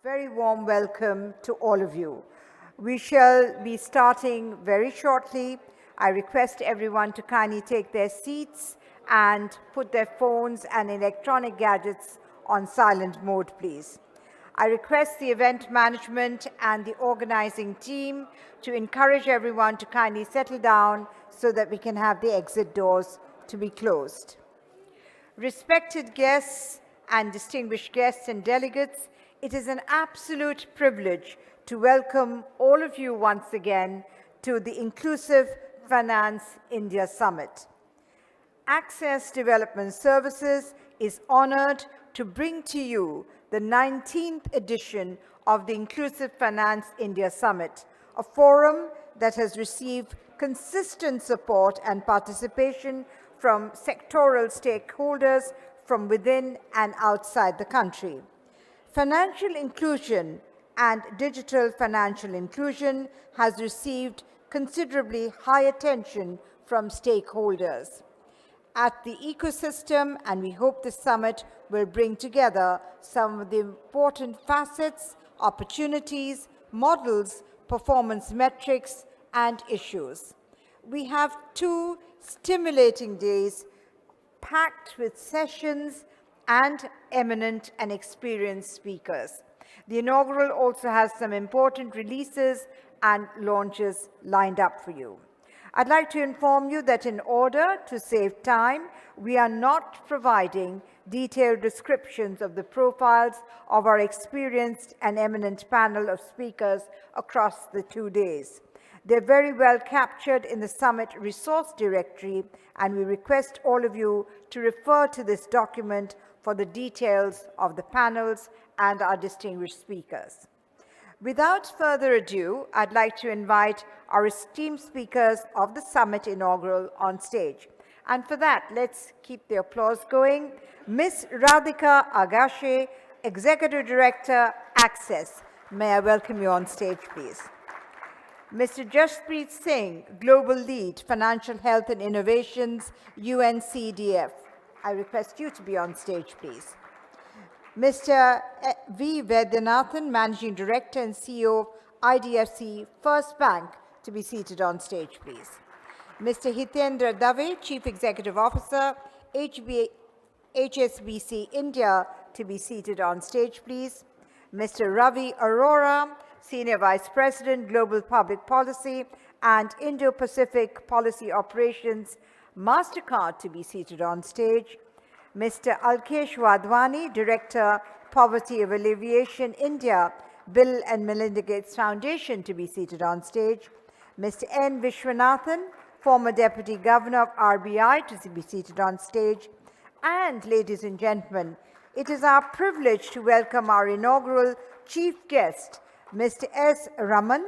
Very warm welcome to all of you. We shall be starting very shortly. I request everyone to kindly take their seats and put their phones and electronic gadgets on silent mode, please. I request the event management and the organizing team to encourage everyone to kindly settle down so that we can have the exit doors to be closed. Respected guests and distinguished guests and delegates, it is an absolute privilege to welcome all of you once again to the Inclusive Finance India Summit. Access Development Services is honored to bring to you the 19th edition of the Inclusive Finance India Summit, a forum that has received consistent support and participation from sectoral stakeholders from within and outside the country. Financial inclusion and digital financial inclusion has received considerably high attention from stakeholders at the ecosystem, and we hope this summit will bring together some of the important facets, opportunities, models, performance metrics, and issues. We have 2 stimulating days packed with sessions and eminent and experienced speakers. The inaugural also has some important releases and launches lined up for you. I'd like to inform you that in order to save time, we are not providing detailed descriptions of the profiles of our experienced and eminent panel of speakers across the 2 days. They're very well captured in the Summit Resource Directory, and we request all of you to refer to this document for the details of the panels and our distinguished speakers. Without further ado, I'd like to invite our esteemed speakers of the Summit inaugural on stage. And for that, let's keep the applause going. Ms. Radhika Agashe, Executive Director, Access. May I welcome you on stage, please. Mr. Jaspreet Singh, Global Lead, Financial Health and Innovations, UNCDF. I request you to be on stage, please. Mr. V. Vaidyanathan, Managing Director and CEO of IDFC First Bank, to be seated on stage, please. Mr. Hitendra Dave, Chief Executive Officer, HSBC India, to be seated on stage, please. Mr. Ravi Arora, Senior Vice President, Global Public Policy and Indo-Pacific Policy Operations, MasterCard, to be seated on stage. Mr. Alkesh Wadhwani, Director, Poverty Alleviation, India, Bill and Melinda Gates Foundation, to be seated on stage. Mr. N. Vishwanathan, former Deputy Governor of RBI, to be seated on stage. And, ladies and gentlemen, it is our privilege to welcome our inaugural chief guest, Mr. S. Raman,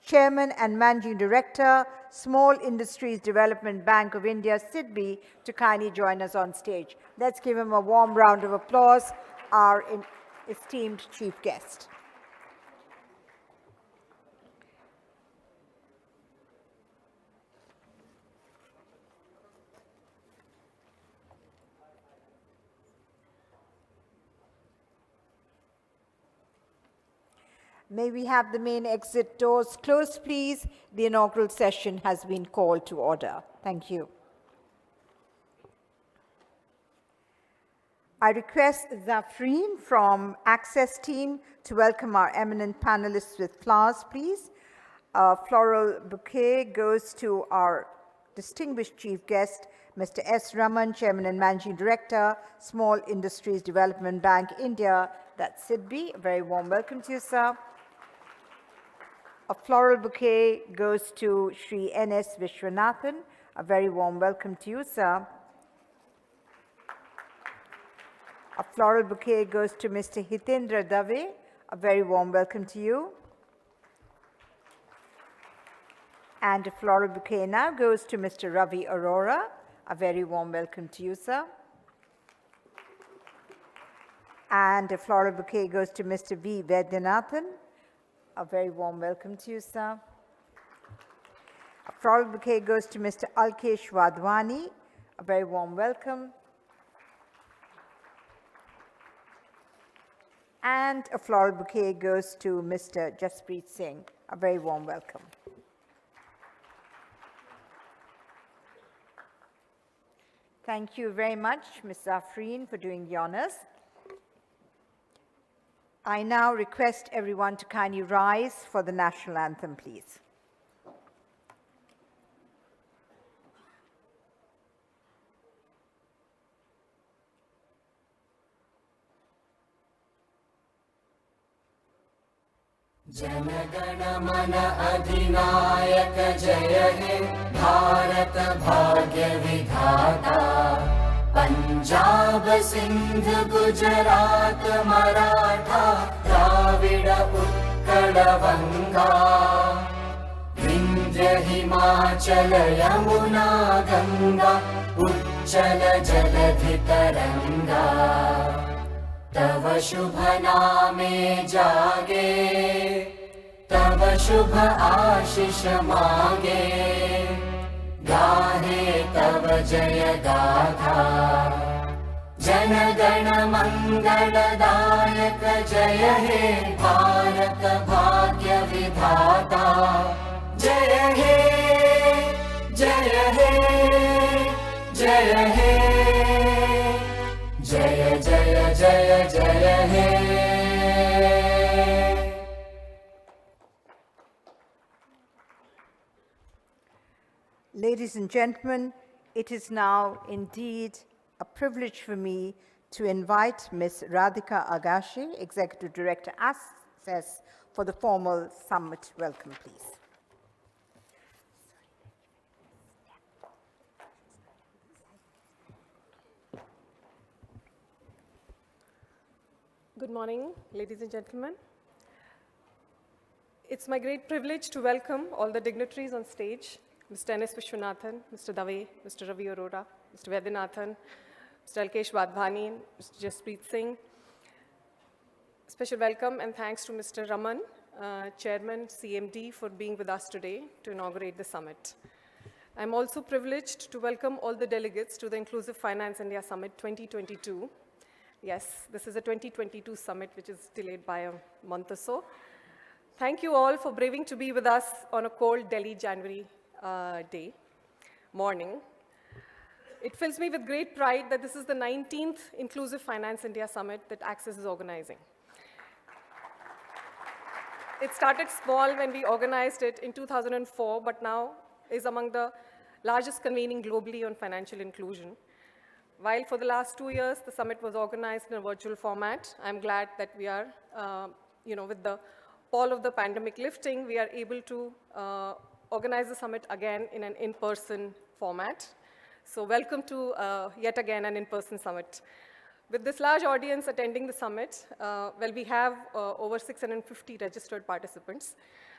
Chairman and Managing Director, Small Industries Development Bank of India, SIDBI, to kindly join us on stage. Let's give him a warm round of applause, our esteemed chief guest. May we have the main exit doors closed, please? The inaugural session has been called to order. Thank you. I request Zafreen from Access team to welcome our eminent panelists with flowers, please. A floral bouquet goes to our distinguished chief guest, Mr. S. Raman, Chairman and Managing Director, Small Industries Development Bank, India, that's SIDBI. A very warm welcome to you, sir. A floral bouquet goes to Shri N.S. Vishwanathan. A very warm welcome to you, sir. A floral bouquet goes to Mr. Hitendra Dave. A very warm welcome to you. And a floral bouquet now goes to Mr. Ravi Arora. A very warm welcome to you, sir. And a floral bouquet goes to Mr. V. Vaidyanathan. A very warm welcome to you, sir. A floral bouquet goes to Mr. Alkesh Wadhwani. A very warm welcome. And a floral bouquet goes to Mr. Jaspreet Singh. A very warm welcome. Thank you very much, Ms. Zafreen, for doing the honors. I now request everyone to kindly rise for the national anthem, please. जनगण मन अधिनायक जय हे भारत भाग्य विधाता पंजाब सिंध गुजरात मराठा द्राविड़ उत्कल बंगा विंध्य हिमाचल यमुना गंगा उच्चल जलधि तरंगा तव शुभ नामे जागे तव शुभ आशीष मागे गाहे तव जय गाथा जन गण मंगलदायक जय हे भारत भाग्य विधाता जय हे जय हे जय हे जय जय जय जय हे Ladies and gentlemen, it is now indeed a privilege for me to invite Ms. Radhika Agashi, Executive Director, Access, for the formal summit welcome, please. Good morning, ladies and gentlemen. It's my great privilege to welcome all the dignitaries on stage, Mr. N.S. Vishwanathan, Mr. Dave, Mr. Ravi Arora, Mr. Vaidyanathan, Mr. Alkesh Wadhwani, Mr. Jaspreet Singh. Special welcome and thanks to Mr. Raman, Chairman, CMD, for being with us today to inaugurate the summit. I'm also privileged to welcome all the delegates to the Inclusive Finance India Summit 2022. Yes, this is a 2022 summit, which is delayed by a month or so. Thank you all for braving to be with us on a cold Delhi January morning. It fills me with great pride that this is the 19th Inclusive Finance India Summit that Access is organizing. It started small when we organized it in 2004, but now is among the largest convening globally on financial inclusion. While for the last 2 years, the summit was organized in a virtual format, I'm glad that we are, with the pall of the pandemic lifting, we are able to organize the summit again in an in-person format. So welcome to yet again an in-person summit. With this large audience attending the summit, we have over 650 registered participants.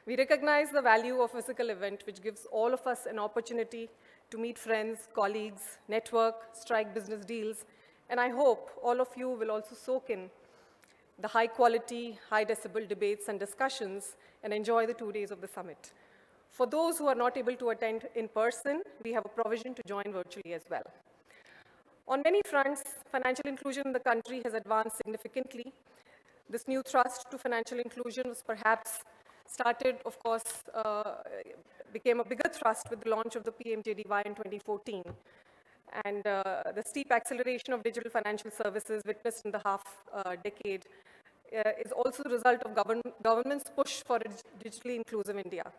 We recognize the value of a physical event, which gives all of us an opportunity to meet friends, colleagues, network, strike business deals, and I hope all of you will also soak in the high quality, high decibel debates and discussions and enjoy the 2 days of the summit. For those who are not able to attend in person, we have a provision to join virtually as well. On many fronts, financial inclusion in the country has advanced significantly. This new thrust to financial inclusion was perhaps started, of course, became a bigger thrust with the launch of the PMJDY in 2014. And the steep acceleration of digital financial services witnessed in the half-decade is also the result of government's push for a digitally inclusive India.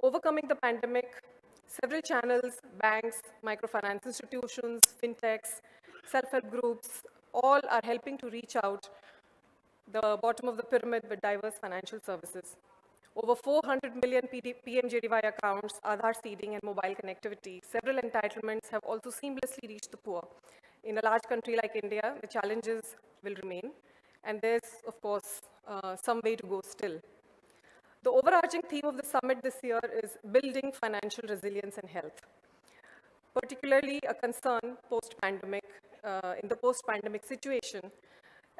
Overcoming the pandemic, several channels, banks, microfinance institutions, fintechs, self-help groups, all are helping to reach out the bottom of the pyramid with diverse financial services. Over 400 million PMJDY accounts, Aadhaar seeding, and mobile connectivity. Several entitlements have also seamlessly reached the poor. In a large country like India, the challenges will remain, and there's, of course, some way to go still. The overarching theme of the summit this year is building financial resilience and health, particularly a concern post-pandemic, in the post-pandemic situation.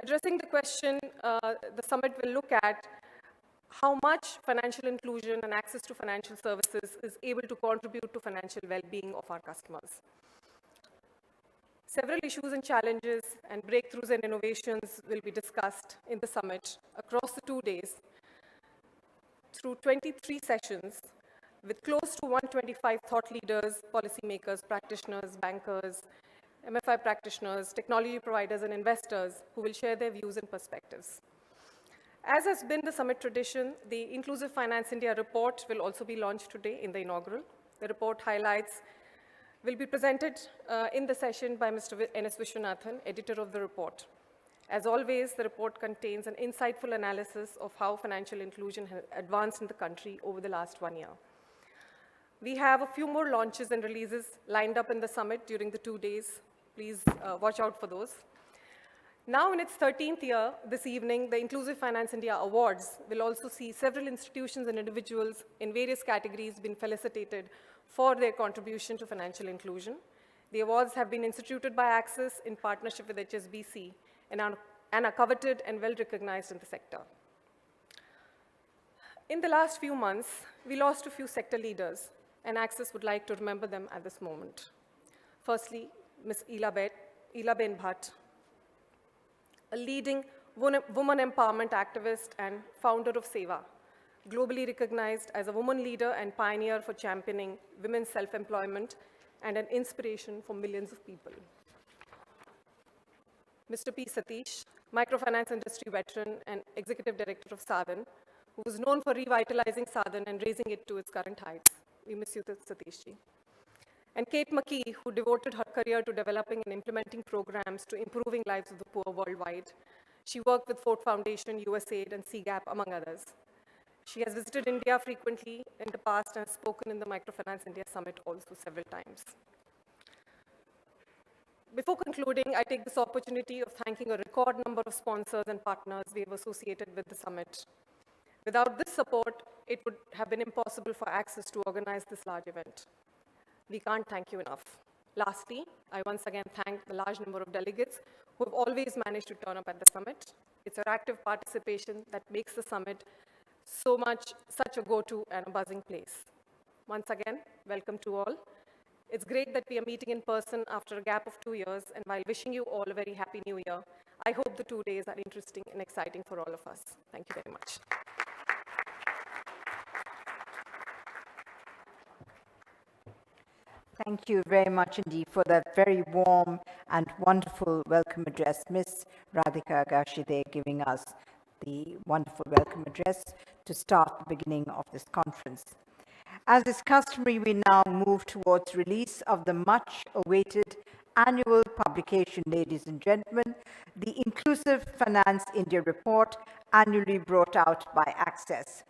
Addressing the question, the summit will look at how much financial inclusion and access to financial services is able to contribute to financial well-being of our customers. Several issues and challenges and breakthroughs and innovations will be discussed in the summit across the 2 days through 23 sessions with close to 125 thought leaders, policymakers, practitioners, bankers, MFI practitioners, technology providers, and investors who will share their views and perspectives. As has been the summit tradition, the Inclusive Finance India report will also be launched today in the inaugural. The report highlights will be presented in the session by Mr. N.S. Vishwanathan, editor of the report. As always, the report contains an insightful analysis of how financial inclusion has advanced in the country over the last 1 year. We have a few more launches and releases lined up in the summit during the 2 days. Please watch out for those. Now in its 13th year, this evening, the Inclusive Finance India Awards will also see several institutions and individuals in various categories being felicitated for their contribution to financial inclusion. The awards have been instituted by Axis in partnership with HSBC and are coveted and well recognized in the sector. In the last few months, we lost a few sector leaders, and Axis would like to remember them at this moment. Firstly, Ms. Elaben Bhatt, a leading woman empowerment activist and founder of SEVA, globally recognized as a woman leader and pioneer for championing women's self-employment and an inspiration for millions of people. Mr. P. Satish, microfinance industry veteran and executive director of Sadhan, who was known for revitalizing Sadhan and raising it to its current heights. We miss you, Satishji. And Kate McKee, who devoted her career to developing and implementing programs to improving lives of the poor worldwide. She worked with Ford Foundation, USAID, and CGAP, among others. She has visited India frequently in the past and has spoken in the Microfinance India Summit also several times. Before concluding, I take this opportunity of thanking a record number of sponsors and partners we have associated with the summit. Without this support, it would have been impossible for Axis to organize this large event. We can't thank you enough. Lastly, I once again thank the large number of delegates who have always managed to turn up at the summit. It's your active participation that makes the summit such a go-to and a buzzing place. Once again, welcome to all. It's great that we are meeting in person after a gap of 2 years, and while wishing you all a very happy new year, I hope the 2 days are interesting and exciting for all of us. Thank you very much. Thank you very much indeed for that very warm and wonderful welcome address. Ms. Radhika Agashide giving us the wonderful welcome address to start the beginning of this conference. As is customary, we now move towards release of the much-awaited annual publication, ladies and gentlemen, the Inclusive Finance India Report, annually brought out by Access.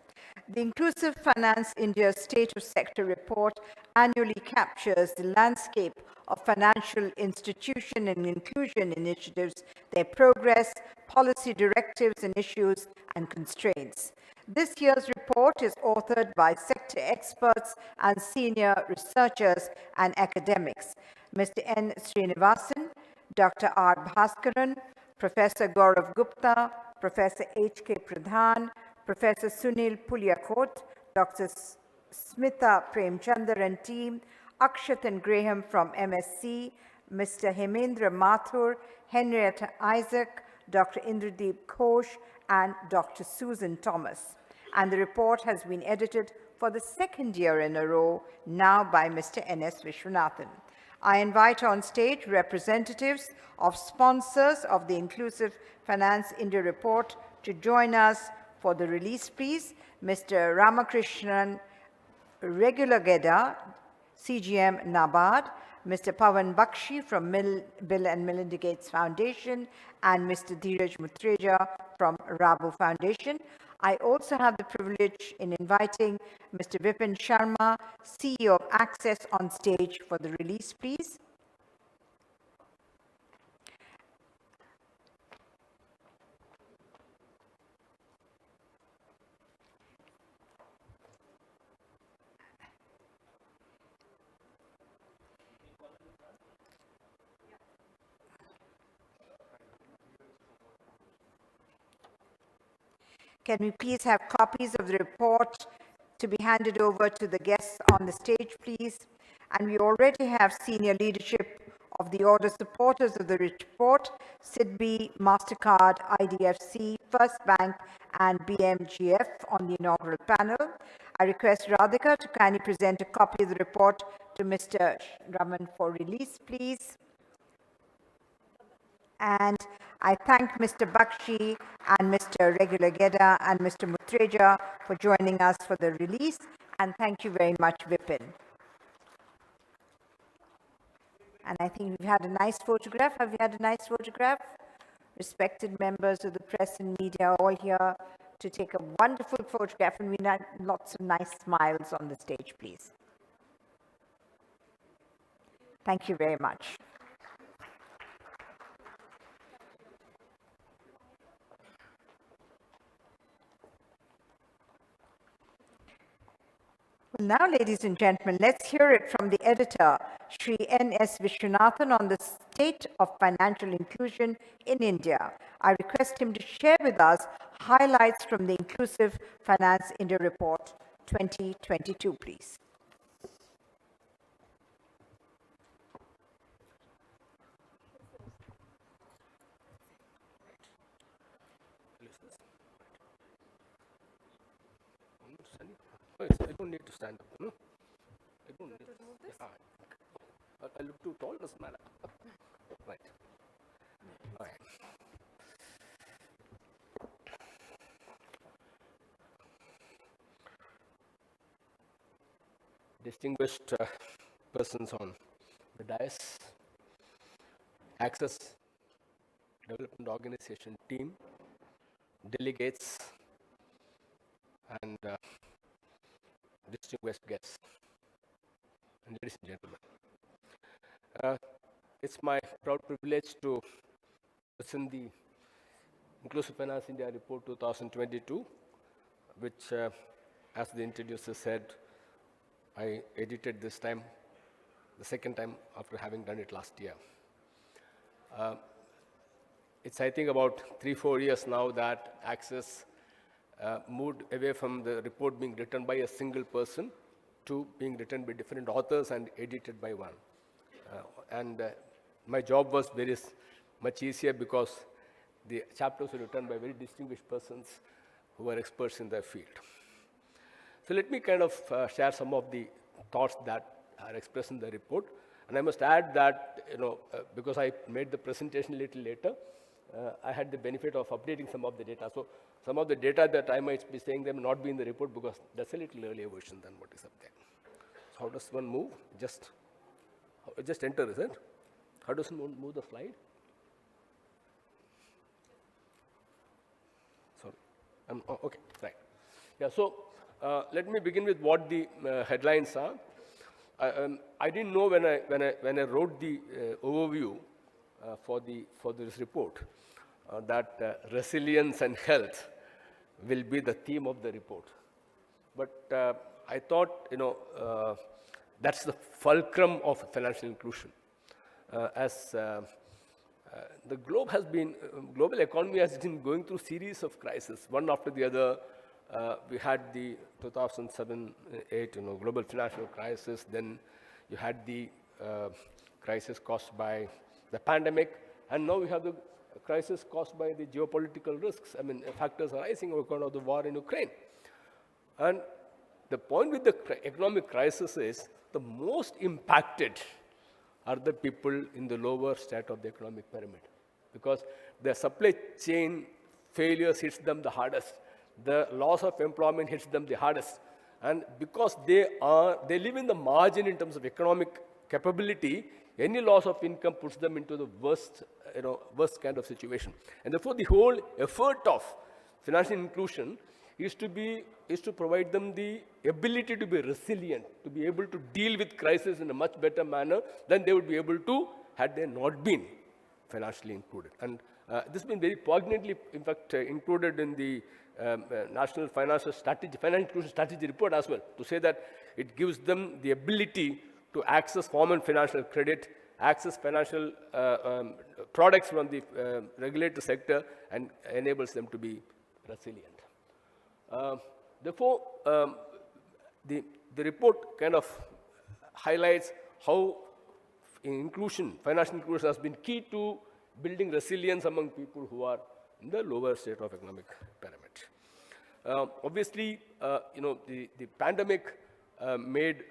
The Inclusive Finance India State of Sector Report annually captures the landscape of financial institution and inclusion initiatives, their progress, policy directives and issues, and constraints. This year's report is authored by sector experts and senior researchers and academics, Mr. N. Srinivasan, Dr. R. Bhaskaran, Professor Gaurav Gupta, Professor H.K. Pradhan, Professor Sunil Puliakot, Dr. Smita Premchandar and team, Akshat and Graham from MSc, Mr. Hemendra Mathur, Henrietta Isaac, Dr. Indradeep Ghosh, and Dr. Susan Thomas. And the report has been edited for the second year in a row, now by Mr. N.S. Vishwanathan. I invite on stage representatives of sponsors of the Inclusive Finance India Report to join us for the release, please. Mr. Ramakrishnan Regulageda, CGM NABARD, Mr. Pawan Bakshi from Bill and Melinda Gates Foundation, and Mr. Dheeraj Mutreja from Rabu Foundation. I also have the privilege in inviting Mr. Vipin Sharma, CEO of Access, on stage for the release, please. Can we please have copies of the report to be handed over to the guests on the stage, please? And we already have senior leadership Of the order supporters of the report, SIDBI, MasterCard, IDFC, First Bank, and BMGF on the inaugural panel. I request Radhika to kindly present a copy of the report to Mr. Raman for release, please. And I thank Mr. Bakshi and Mr. Regular Geda and Mr. Mutreja for joining us for the release. And thank you very much, Vipin. And I think we've had a nice photograph. Have we had a nice photograph? Respected members of the press and media are all here to take a wonderful photograph, and we need lots of nice smiles on the stage, please. Thank you very much. Well, now, ladies and gentlemen, let's hear it from the editor, Sri N.S. Vishwanathan, on the state of financial inclusion in India. I request him to share with us highlights from the Inclusive Finance India Report 2022, please. I don't need to stand up. No? I don't need to move this. I look too tall, doesn't matter. Right. All right. Distinguished persons on the dais, Access Development Organization team, delegates, and distinguished guests, and ladies and gentlemen. It's my proud privilege to present the Inclusive Finance India Report 2022, which, as the introducer said, I edited this time, the second time after having done it last year. It's, I think, about 3-4 years now that Access moved away from the report being written by a single person to being written by different authors and edited by one. My job was very much easier because the chapters were written by very distinguished persons who were experts in their field. So let me kind of share some of the thoughts that are expressed in the report. And I must add that, because I made the presentation a little later, I had the benefit of updating some of the data. So some of the data that I might be saying them not be in the report because that's a little earlier version than what is up there. So how does one move? Just enter, is it? How does one move the slide? Sorry. Okay, right. Yeah, so let me begin with what the headlines are. I didn't know when I wrote the overview for this report that resilience and health will be the theme of the report. But I thought, that's the fulcrum of financial inclusion. The global economy has been going through series of crises, one after the other. We had the 2007-8, global financial crisis. Then you had the crisis caused by the pandemic, and now we have the crisis caused by the geopolitical risks. I mean, factors arising on account of the war in Ukraine. And the point with the economic crisis is the most impacted are the people in the lower strata of the economic pyramid, because the supply chain failures hits them the hardest. The loss of employment hits them the hardest. And because they live in the margin in terms of economic capability, any loss of income puts them into the worst kind of situation. And therefore, the whole effort of financial inclusion is to provide them the ability to be resilient, to be able to deal with crisis in a much better manner than they would be able to had they not been financially included. And this has been very poignantly, in fact, included in the National Financial Inclusion Strategy report as well, to say that it gives them the ability to access formal financial credit, access financial products from the regulated sector, and enables them to be resilient. Therefore, the report kind of highlights how inclusion, financial inclusion has been key to building resilience among people who are in the lower state of economic pyramid. Obviously, the pandemic made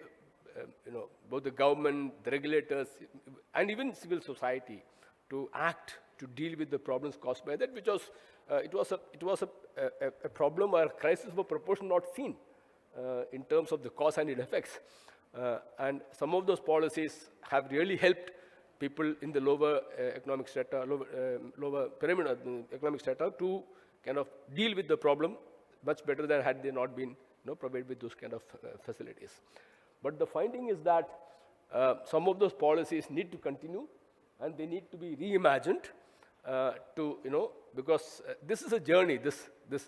both the government, the regulators, and even civil society to act to deal with the problems caused by that, which was it was a problem or a crisis of a proportion not seen in terms of the cause and its effects. And some of those policies have really helped people in the lower economic strata, lower pyramid of the economic strata to kind of deal with the problem much better than had they not been provided with those kind of facilities. But the finding is that some of those policies need to continue and they need to be reimagined because this is a journey. The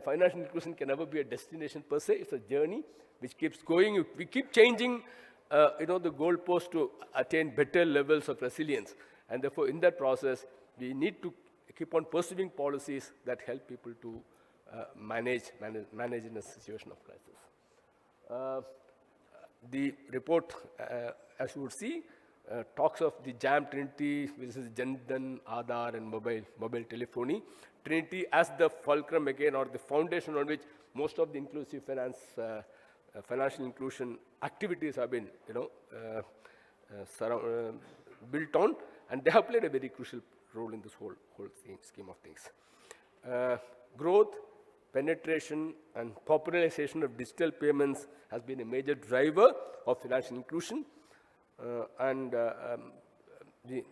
financial inclusion can never be a destination per se. It's a journey which keeps going. We keep changing, the goalpost to attain better levels of resilience. And therefore, in that process, we need to keep on pursuing policies that help people to manage in a situation of crisis. The report, as you would see, talks of the JAM Trinity, which is Jan Dhan, Aadhaar, and mobile telephony. Trinity as the fulcrum again, or the foundation on which most of the inclusive finance, financial inclusion activities have been, built on, and they have played a very crucial role in this whole scheme of things. Growth, penetration, and popularization of digital payments has been a major driver of financial inclusion. The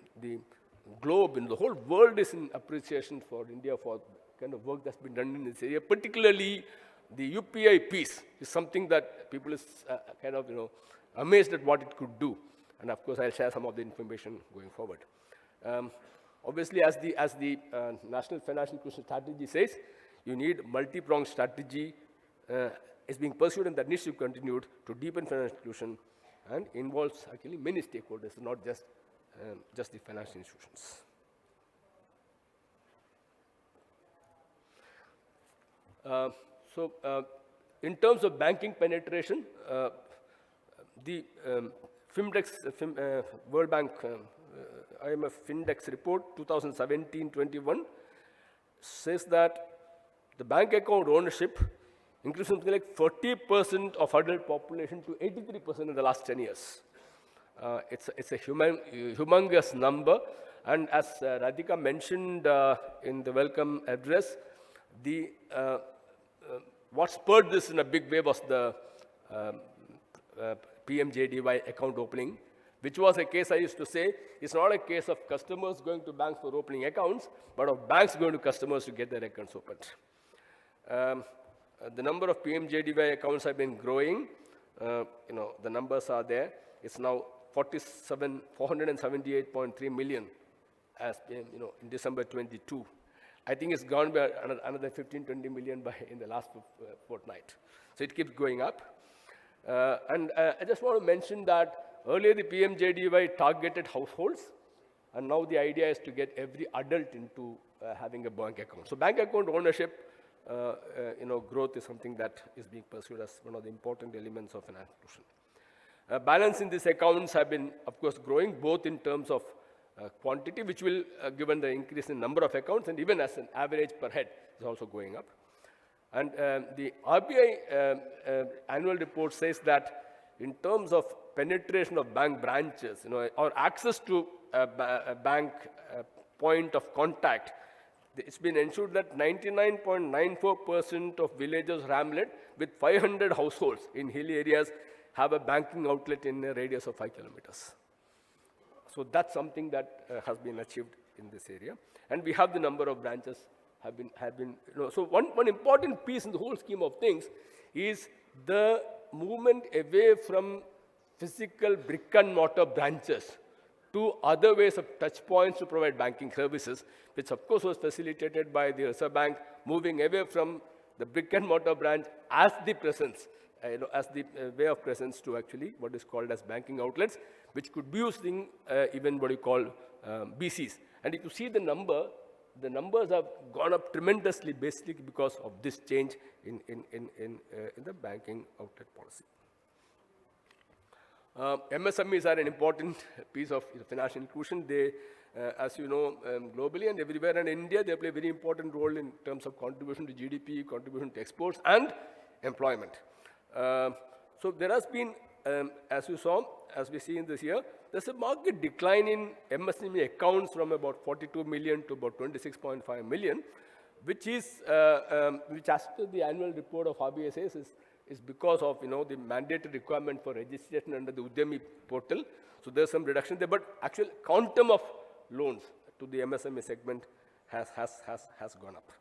globe and the whole world is in appreciation for India for kind of work that's been done in this area. Particularly, the UPI piece is something that people is kind of amazed at what it could do. And of course, I'll share some of the information going forward. Obviously, as the National Financial Inclusion Strategy says, you need multi-pronged strategy is being pursued, and that needs to be continued to deepen financial inclusion and involves actually many stakeholders, not just the financial institutions. In terms of banking penetration, the World Bank IMF Findex report 2017-21 says that the bank account ownership increased something like 40% of adult population to 83% in the last 10 years. It's a humongous number, and as Radhika mentioned in the welcome address, what spurred this in a big way was the PMJDY account opening, which was a case I used to say, it's not a case of customers going to banks for opening accounts, but of banks going to customers to get their accounts opened. The number of PMJDY accounts have been growing. The numbers are there. It's now 478.3 million as in December 22. I think it's gone by another 15-20 million in the last fortnight. So it keeps going up. And I just want to mention that earlier the PMJDY targeted households, and now the idea is to get every adult into having a bank account. So bank account ownership, growth is something that is being pursued as one of the important elements of financial inclusion. Balance in these accounts have been, of course, growing both in terms of quantity, which will, given the increase in number of accounts, and even as an average per head is also going up. And the RBI annual report says that in terms of penetration of bank branches, or access to a bank point of contact, it's been ensured that 99.94% of villages or hamlet with 500 households in hilly areas have a banking outlet in a radius of 5 kilometers. So that's something that has been achieved in this area. And we have the number of branches have been so one important piece in the whole scheme of things is the movement away from physical brick and mortar branches to other ways of touch points to provide banking services, which of course was facilitated by the Reserve Bank moving away from the brick and mortar branch as the presence, as the way of presence to actually what is called as banking outlets, which could be using even what you call BCs. And if you see the numbers have gone up tremendously basically because of this change in the banking outlet policy. MSMEs are an important piece of financial inclusion. They, as you know, globally and everywhere in India, they play a very important role in terms of contribution to GDP, contribution to exports, and employment. So there has been, as you saw, as we see in this year, there's a market decline in MSME accounts from about 42 million to about 26.5 million, which is, which as per the annual report of RBI says is because of, the mandatory requirement for registration under the Udyami portal. So there's some reduction there, but actual quantum of loans to the MSME segment has gone up.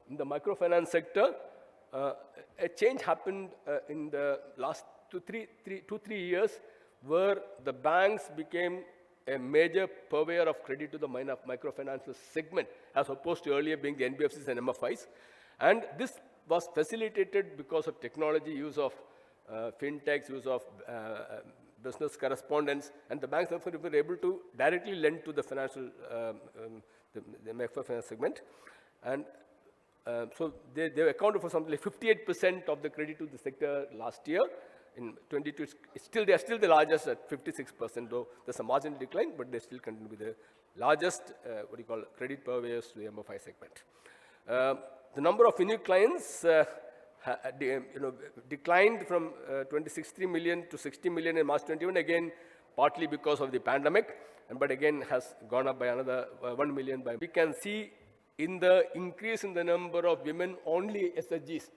In the microfinance sector, a change happened in the last 2-3 years, where the banks became a major purveyor of credit to the microfinance segment, as opposed to earlier being the NBFCs and MFIs. And this was facilitated because of technology, use of fintechs, use of business correspondence, and the banks therefore were able to directly lend to the financial, the microfinance segment. And so they accounted for something like 58% of the credit to the sector last year. In 22, they are still the largest at 56%, though there's a marginal decline, but they still continue to be the largest, credit purveyors to the MFI segment. The number of unique clients declined from 26.3 million to 60 million in March 21, again, partly because of the pandemic, but again has gone up by another 1 million. We can see in the increase in the number of women-only SHGs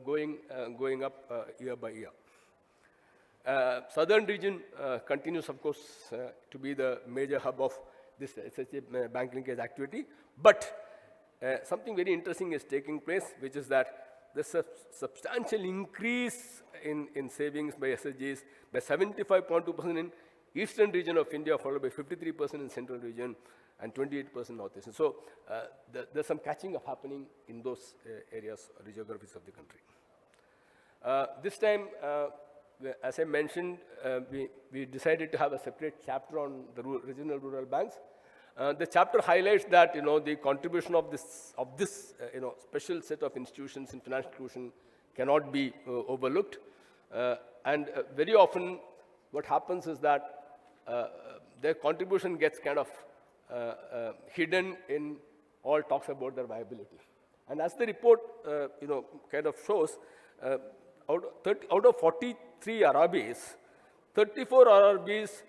going up year by year. Southern region continues, of course, to be the major hub of this SHG bank linkage activity, but something very interesting is taking place, which is that there's a substantial increase in savings by SHGs by 75.2% in eastern region of India, followed by 53% in central region, and 28% northeastern. So there's some catching up happening in those areas or the geographies of the country. This time, as I mentioned, we decided to have a separate chapter on the regional rural banks. The chapter highlights that the contribution of this special set of institutions in financial inclusion cannot be overlooked, and very often what happens is that their contribution gets kind of hidden in all talks about their viability. And as the report kind of shows, out of 43 RRBs, 34 RRBs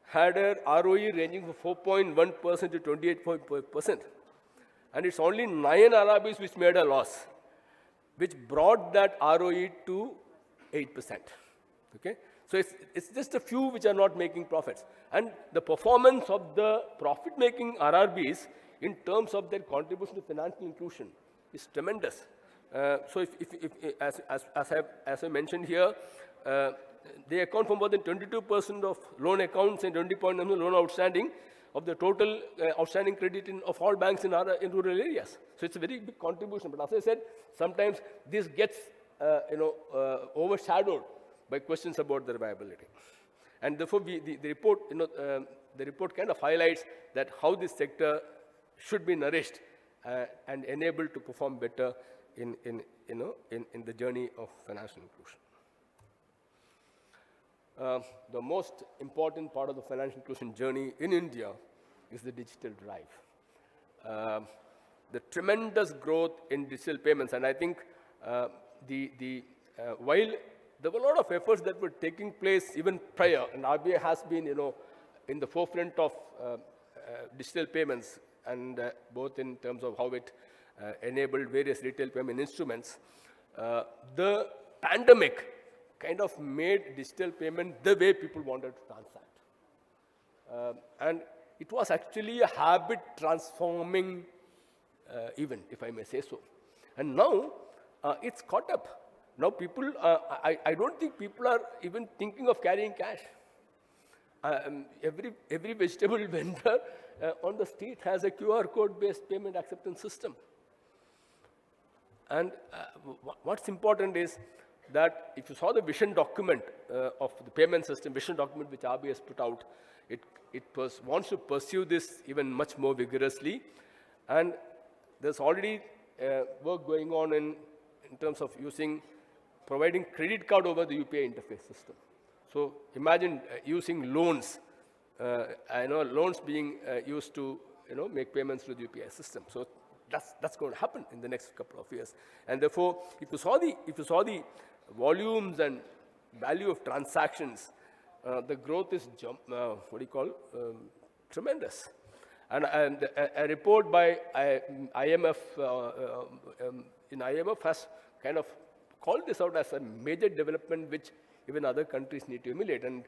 had a ROE ranging from 4.1% to 28.5%. And it's only 9 RRBs which made a loss, which brought that ROE to 8%. Okay? So it's just a few which are not making profits. And the performance of the profit-making RRBs in terms of their contribution to financial inclusion is tremendous. So as I mentioned here, they account for more than 22% of loan accounts and 20% of loan outstanding of the total outstanding credit of all banks in rural areas. So it's a very big contribution. But as I said, sometimes this gets overshadowed by questions about their viability. And therefore, the report kind of highlights that how this sector should be nourished and enabled to perform better in the journey of financial inclusion. The most important part of the financial inclusion journey in India is the digital drive. The tremendous growth in digital payments, and I think while there were a lot of efforts that were taking place even prior, and RBI has been, in the forefront of digital payments, and both in terms of how it enabled various retail payment instruments. The pandemic kind of made digital payment the way people wanted to transact. And it was actually a habit-transforming event, if I may say so. And now, it's caught up. Now people, I don't think people are even thinking of carrying cash. Every vegetable vendor on the street has a QR code-based payment acceptance system. And what's important is that if you saw the vision document of the payment system, vision document which RBI has put out, it wants to pursue this even much more vigorously. And there's already work going on in terms of using providing credit card over the UPI interface system. So imagine using loans, loans being used to make payments to the UPI system. So that's going to happen in the next couple of years. And therefore, if you saw the volumes and value of transactions, the growth is tremendous. And a report by IMF has kind of called this out as a major development which even other countries need to emulate. And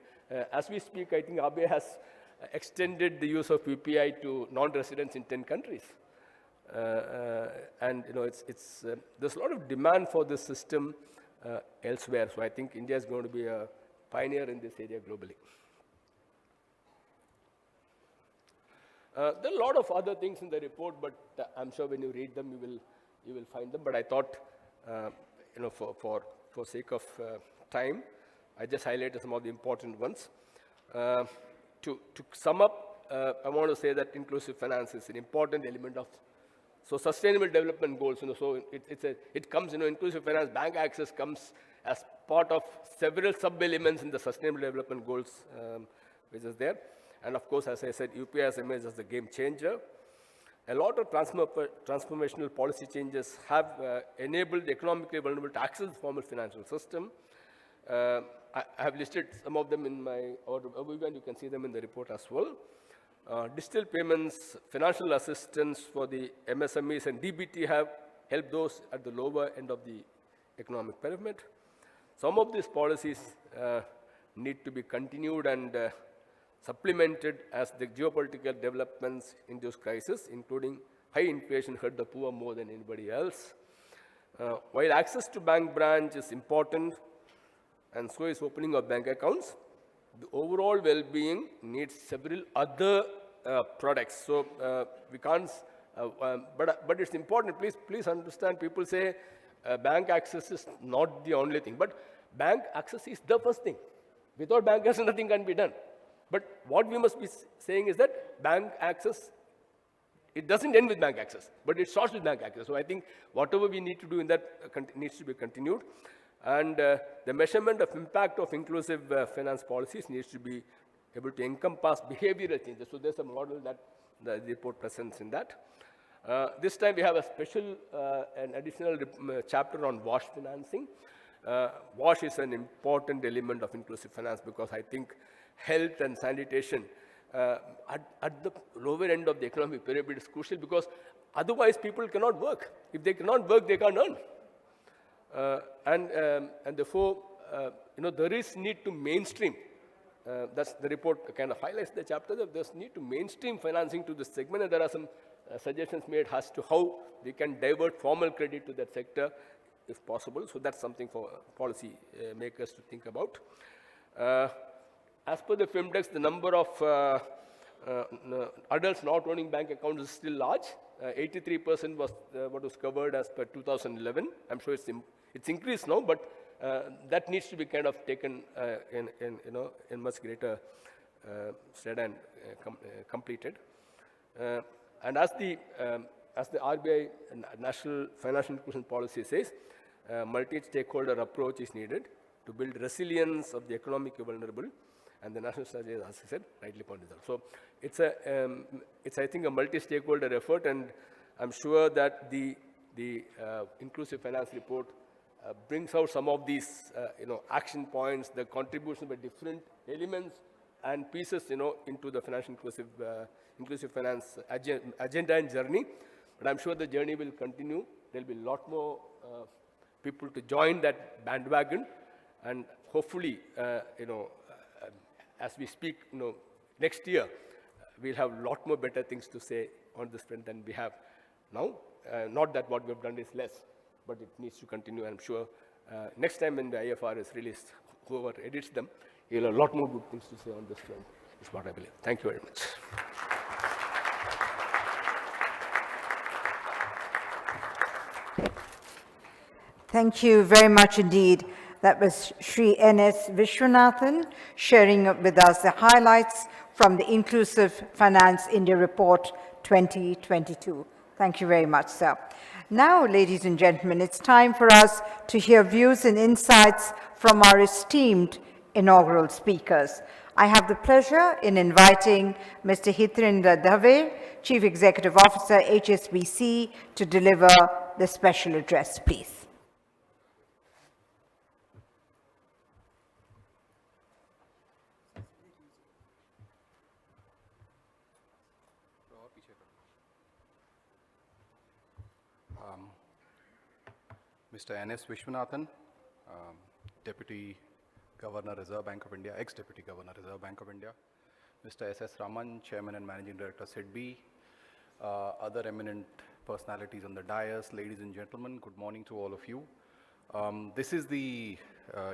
as we speak, I think RBI has extended the use of UPI to non-residents in 10 countries. And there's a lot of demand for this system elsewhere. So I think India is going to be a pioneer in this area globally. There are a lot of other things in the report, but I'm sure when you read them, you will find them. But I thought, for sake of time, I just highlighted some of the important ones. To sum up, I want to say that inclusive finance is an important element of sustainable development goals. So it comes, inclusive finance, bank access comes as part of several sub-elements in the sustainable development goals, which is there. And of course, as I said, UPI has emerged as the game changer. A lot of transformational policy changes have enabled the economically vulnerable to access the formal financial system. I have listed some of them in my overview, and you can see them in the report as well. Digital payments, financial assistance for the MSMEs and DBT have helped those at the lower end of the economic pyramid. Some of these policies need to be continued and supplemented as the geopolitical developments induce crisis, including high inflation hurt the poor more than anybody else. While access to bank branch is important, and so is opening of bank accounts, the overall well-being needs several other products. So we can't, but it's important. Please understand. People say bank access is not the only thing, but bank access is the first thing. Without bank access, nothing can be done. But what we must be saying is that bank access, it doesn't end with bank access, but it starts with bank access. So I think whatever we need to do in that needs to be continued. And the measurement of impact of inclusive finance policies needs to be able to encompass behavioral changes. So there's a model that the report presents in that. This time we have a special, an additional chapter on WASH financing. WASH is an important element of inclusive finance because I think health and sanitation at the lower end of the economic pyramid is crucial because otherwise people cannot work. If they cannot work, they can't earn. And therefore, there is need to mainstream. That's the report kind of highlights the chapter that there's need to mainstream financing to this segment, and there are some suggestions made as to how we can divert formal credit to that sector if possible. So that's something for policy makers to think about. As per the FIMDEX, the number of adults not owning bank accounts is still large. 83% was what was covered as per 2011. I'm sure it's increased now, but that needs to be kind of taken in much greater stead and completed. And as the RBI National Financial Inclusion Policy says, multi-stakeholder approach is needed to build resilience of the economically vulnerable, and the national strategy, as I said, rightly pointed out. So it's I think a multi-stakeholder effort, and I'm sure that the inclusive finance report brings out some of these action points, the contribution by different elements and pieces into the financial inclusive finance agenda and journey. But I'm sure the journey will continue. There'll be a lot more people to join that bandwagon, and hopefully as we speak, next year we'll have a lot more better things to say on this front than we have now. Not that what we've done is less, but it needs to continue. I'm sure next time when the IFR is released, whoever edits them, he'll have a lot more good things to say on this front, is what I believe. Thank you very much. Thank you very much indeed. That was Shri N.S. Vishwanathan sharing with us the highlights from the Inclusive Finance India Report 2022. Thank you very much, sir. Now, ladies and gentlemen, it's time for us to hear views and insights from our esteemed inaugural speakers. I have the pleasure in inviting Mr. Hitendra Dave, Chief Executive Officer, HSBC, to deliver the special address, please. Mr. N.S. Vishwanathan, Deputy Governor, Reserve Bank of India, ex-Deputy Governor, Reserve Bank of India, Mr. S.S. Raman, Chairman and Managing Director, SIDBI, other eminent personalities on the dais, ladies and gentlemen, good morning to all of you. This is the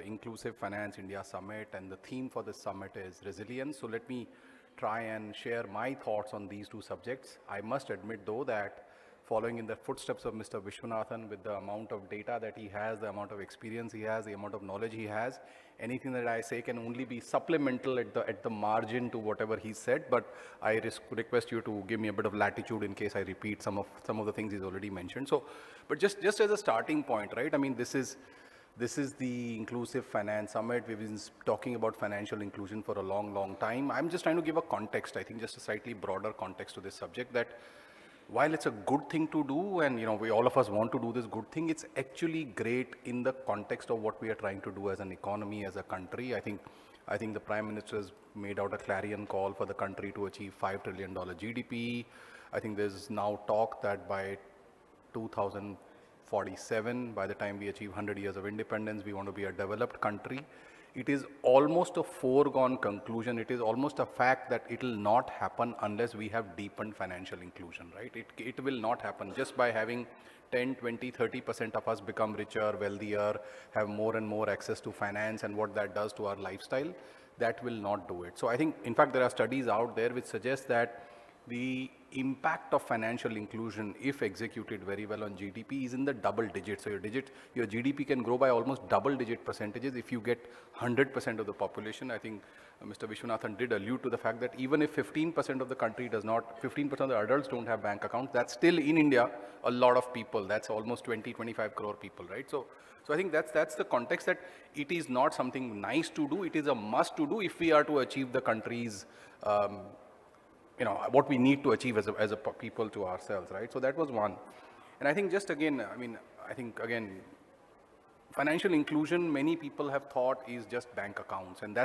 Inclusive Finance India Summit, and the theme for this summit is resilience. So let me try and share my thoughts on these two subjects. I must admit, though, that following in the footsteps of Mr. Vishwanathan, with the amount of data that he has, the amount of experience he has, the amount of knowledge he has, anything that I say can only be supplemental at the margin to whatever he said, but I request you to give me a bit of latitude in case I repeat some of the things he's already mentioned. So, but just as a starting point, right? I mean, this is the Inclusive Finance Summit. We've been talking about financial inclusion for a long, long time. I'm just trying to give a context, I think just a slightly broader context to this subject, that while it's a good thing to do, and we all of us want to do this good thing, it's actually great in the context of what we are trying to do as an economy, as a country. I think the Prime Minister has made out a clarion call for the country to achieve $5 trillion GDP. I think there's now talk that by 2047, by the time we achieve 100 years of independence, we want to be a developed country. It is almost a foregone conclusion. It is almost a fact that it will not happen unless we have deepened financial inclusion, right? It will not happen just by having 10, 20, 30% of us become richer, wealthier, have more and more access to finance, and what that does to our lifestyle. That will not do it. So I think, in fact, there are studies out there which suggest that the impact of financial inclusion, if executed very well on GDP, is in the double digits. So your GDP can grow by almost double-digit percentages if you get 100% of the population. I think Mr. Vishwanathan did allude to the fact that even if 15% of the country does not, 15% of the adults don't have bank accounts, that's still in India a lot of people. That's almost 20-25 crore people, right? So I think that's the context, that it is not something nice to do. It is a must to do if we are to achieve the country's what we need to achieve as a people to ourselves, right? So that was one. And I think just again, financial inclusion, many people have thought is just bank accounts, and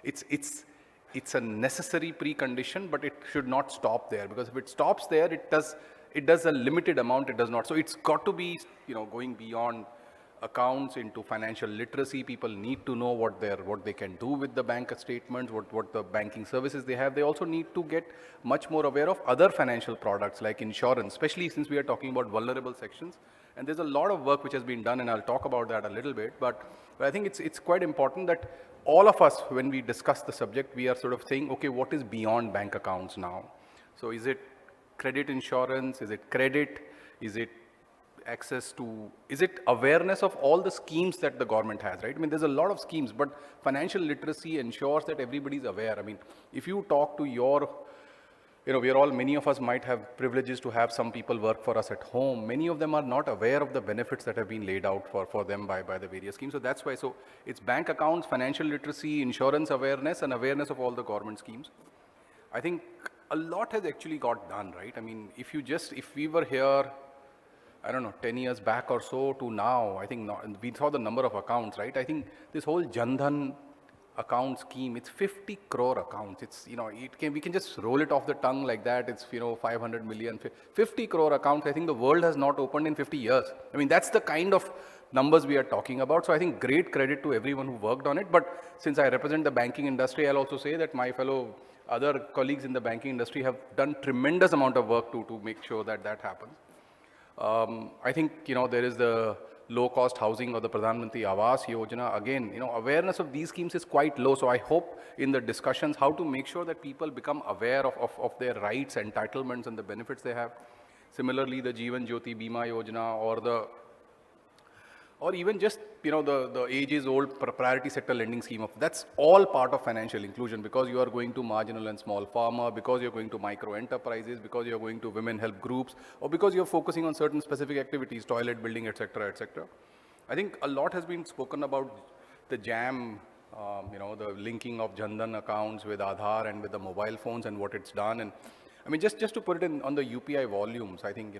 it's a necessary precondition, but it should not stop there, because if it stops there, it does a limited amount, it does not. So it's got to be, going beyond accounts into financial literacy. People need to know what they can do with the bank statements, what the banking services they have. They also need to get much more aware of other financial products like insurance, especially since we are talking about vulnerable sections. And there's a lot of work which has been done, and I'll talk about that a little bit. But I think it's quite important that all of us, when we discuss the subject, we are sort of saying, okay, what is beyond bank accounts now? So is it credit insurance? Is it credit? Is it access to, is it awareness of all the schemes that the government has, right? I mean, there's a lot of schemes, but financial literacy ensures that everybody's aware. I mean, if you talk to many of us might have privileges to have some people work for us at home. Many of them are not aware of the benefits that have been laid out for them by the various schemes. So that's why, so it's bank accounts, financial literacy, insurance awareness, and awareness of all the government schemes. I think a lot has actually got done, right? I mean, if we were here, I don't know, 10 years back or so to now, I think we saw the number of accounts, right? I think this whole Jan Dhan account scheme, it's 50 crore accounts. It's, we can just roll it off the tongue like that. It's, 500 million, 50 crore accounts. I think the world has not opened in 50 years. I mean, that's the kind of numbers we are talking about. So I think great credit to everyone who worked on it. But since I represent the banking industry, I'll also say that my fellow other colleagues in the banking industry have done tremendous amount of work to make sure that happens. I think, there is the low-cost housing or the Pradhan Mantri Awas Yojana. Again, awareness of these schemes is quite low. So I hope in the discussions how to make sure that people become aware of their rights, entitlements, and the benefits they have. Similarly, the Jeevan Jyoti Bima Yojana or even just, the ages-old priority sector lending scheme. That's all part of financial inclusion, because you are going to marginal and small farmer, because you're going to micro enterprises, because you're going to women help groups, or because you're focusing on certain specific activities, toilet building, etc., etc. I think a lot has been spoken about the jam, the linking of Jandan accounts with Aadhaar and with the mobile phones and what it's done. And I mean, just to put it in on the UPI volumes, I think,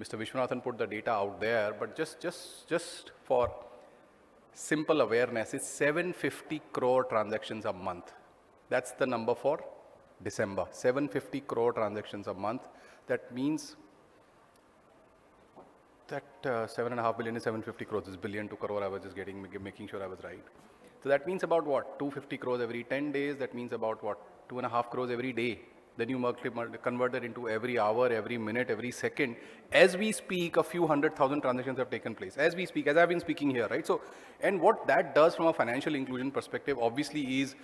Mr. Vishwanathan put the data out there, but just for simple awareness, it's 750 crore transactions a month. That's the number for December, 750 crore transactions a month. That means that 7.5 billion is 750 crores, this billion to crore, I was just making sure I was right. So that means about what, 250 crores every 10 days, that means about what, 2.5 crores every day. Then you convert that into every hour, every minute, every second. As we speak, a few 100,000 transactions have taken place. As we speak, as I've been speaking here, right? So, and what that does from a financial inclusion perspective, obviously, is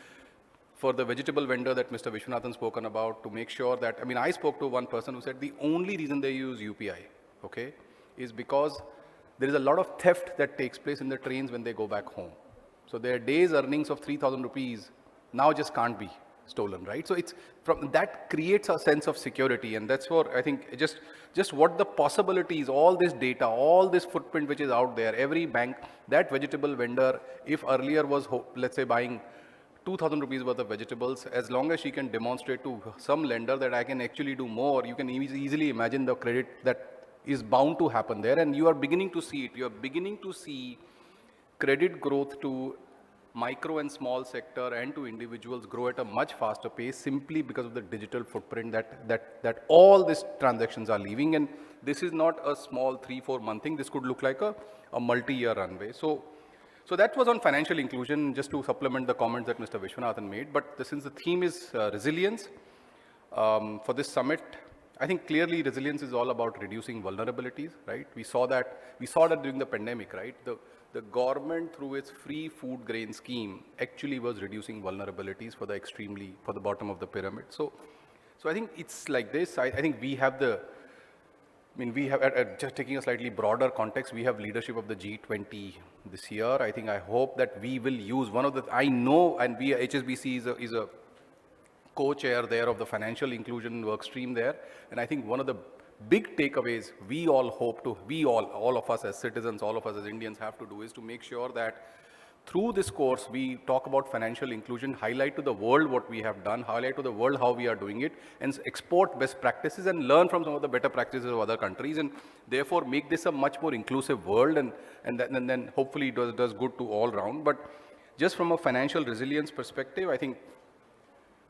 for the vegetable vendor that Mr. Vishwanathan spoken about, to make sure that, I mean, I spoke to one person who said the only reason they use UPI, okay, is because there is a lot of theft that takes place in the trains when they go back home. So their day's earnings of 3,000 rupees now just can't be stolen, right? So it's from that creates a sense of security, and that's what I think just what the possibilities, all this data, all this footprint which is out there, every bank, that vegetable vendor, if earlier was, let's say, buying 2,000 rupees worth of vegetables, as long as she can demonstrate to some lender that I can actually do more, you can easily imagine the credit that is bound to happen there, and you are beginning to see it. You are beginning to see credit growth to micro and small sector and to individuals grow at a much faster pace, simply because of the digital footprint that all these transactions are leaving. And this is not a small 3-4 month thing. This could look like a multi-year runway. So that was on financial inclusion, just to supplement the comments that Mr. Vishwanathan made. But since the theme is resilience, for this summit, I think clearly resilience is all about reducing vulnerabilities, right? We saw that during the pandemic, right? The government, through its free food grain scheme, actually was reducing vulnerabilities for the bottom of the pyramid. So I think it's like this. I think we have just taking a slightly broader context, we have leadership of the G20 this year. I hope that we will use I know, and HSBC is a co-chair there of the financial inclusion work stream there. And I think one of the big takeaways all of us as citizens, all of us as Indians have to do is to make sure that through this course, we talk about financial inclusion, highlight to the world what we have done, highlight to the world how we are doing it, and export best practices and learn from some of the better practices of other countries, and therefore make this a much more inclusive world, and then hopefully it does good to all round. But just from a financial resilience perspective, I think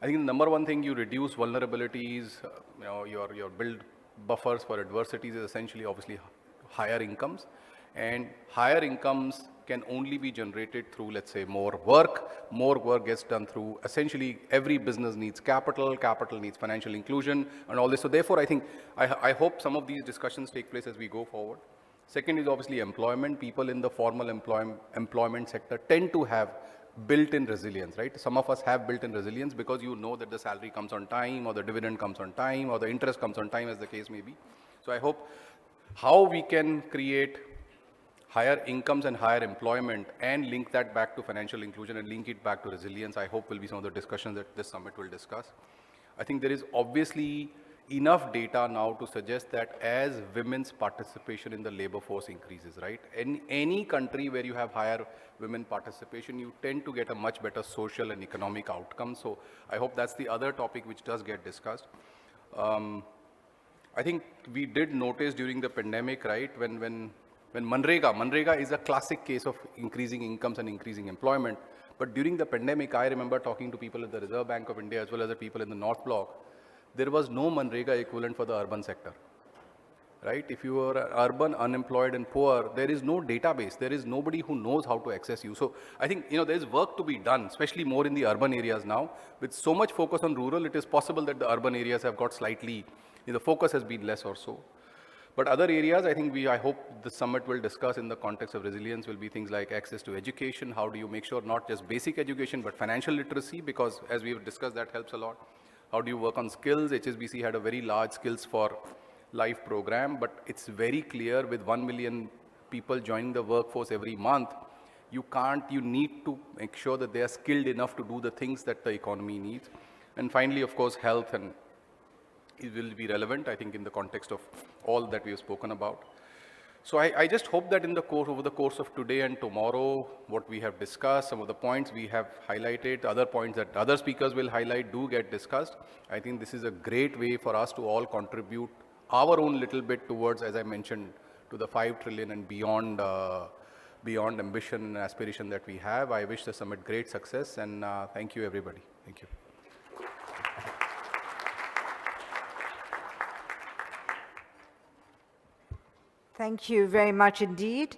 the number one thing, you reduce vulnerabilities, your build buffers for adversities, is essentially obviously higher incomes. And higher incomes can only be generated through, let's say, more work. More work gets done through, essentially, every business needs capital needs financial inclusion and all this. So therefore, I think, I hope some of these discussions take place as we go forward. Second is obviously employment. People in the formal employment sector tend to have built-in resilience, right? Some of us have built-in resilience because you know that the salary comes on time, or the dividend comes on time, or the interest comes on time, as the case may be. So I hope how we can create higher incomes and higher employment and link that back to financial inclusion and link it back to resilience, I hope will be some of the discussions that this summit will discuss. I think there is obviously enough data now to suggest that as women's participation in the labor force increases, right? In any country where you have higher women participation, you tend to get a much better social and economic outcome. So I hope that's the other topic which does get discussed. I think we did notice during the pandemic, right, when Manrega is a classic case of increasing incomes and increasing employment. But during the pandemic, I remember talking to people at the Reserve Bank of India as well as the people in the North Block. There was no Manrega equivalent for the urban sector, right? If you are urban, unemployed and poor, there is no database. There is nobody who knows how to access you. So I think, there is work to be done, especially more in the urban areas now. With so much focus on rural, it is possible that the urban areas have got slightly, the focus has been less or so. But other areas, I hope the summit will discuss in the context of resilience will be things like access to education. How do you make sure not just basic education, but financial literacy? Because as we've discussed, that helps a lot. How do you work on skills? HSBC had a very large skills for life program, but it's very clear with 1 million people joining the workforce every month, you need to make sure that they are skilled enough to do the things that the economy needs. And finally, of course, health, and it will be relevant, I think, in the context of all that we have spoken about. So I just hope that over the course of today and tomorrow, what we have discussed, some of the points we have highlighted, other points that other speakers will highlight do get discussed. I think this is a great way for us to all contribute our own little bit towards, as I mentioned, to the 5 trillion and beyond, beyond ambition and aspiration that we have. I wish the summit great success, and thank you, everybody. Thank you. Thank you very much indeed,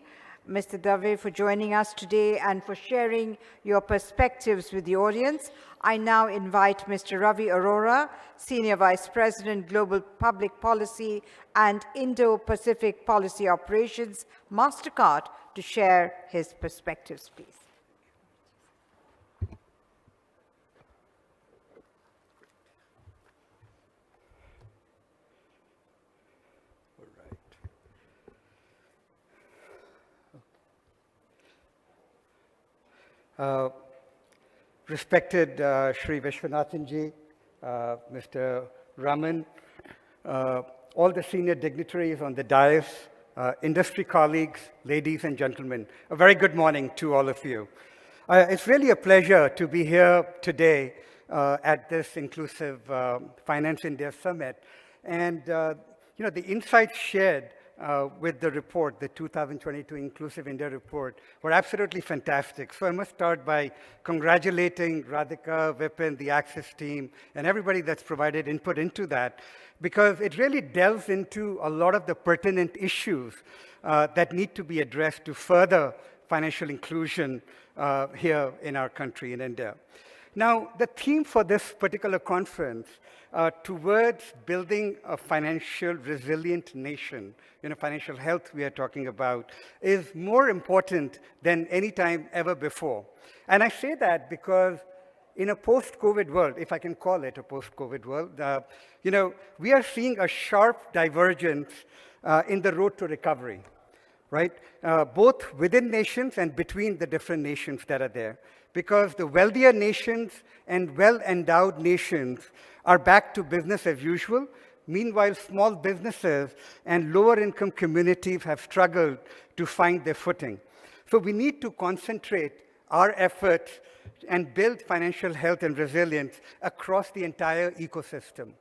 Mr. Dave, for joining us today and for sharing your perspectives with the audience. I now invite Mr. Ravi Arora, Senior Vice President, Global Public Policy and Indo-Pacific Policy Operations, MasterCard, to share his perspectives, please. Respected Shri Vishwanathan ji, Mr. Raman, all the senior dignitaries on the dais, industry colleagues, ladies and gentlemen, a very good morning to all of you. It's really a pleasure to be here today at this inclusive Finance India Summit. And the insights shared with the report, the 2022 Inclusive India Report, were absolutely fantastic. So I must start by congratulating Radhika, Vipin, the Access team, and everybody that's provided input into that, because it really delves into a lot of the pertinent issues that need to be addressed to further financial inclusion here in our country, in India. Now, the theme for this particular conference, towards building a financial resilient nation, financial health we are talking about, is more important than any time ever before. And I say that because in a post-COVID world, if I can call it a post-COVID world, we are seeing a sharp divergence in the road to recovery, right? Both within nations and between the different nations that are there. Because the wealthier nations and well-endowed nations are back to business as usual. Meanwhile, small businesses and lower-income communities have struggled to find their footing. So we need to concentrate our efforts and build financial health and resilience across the entire ecosystem.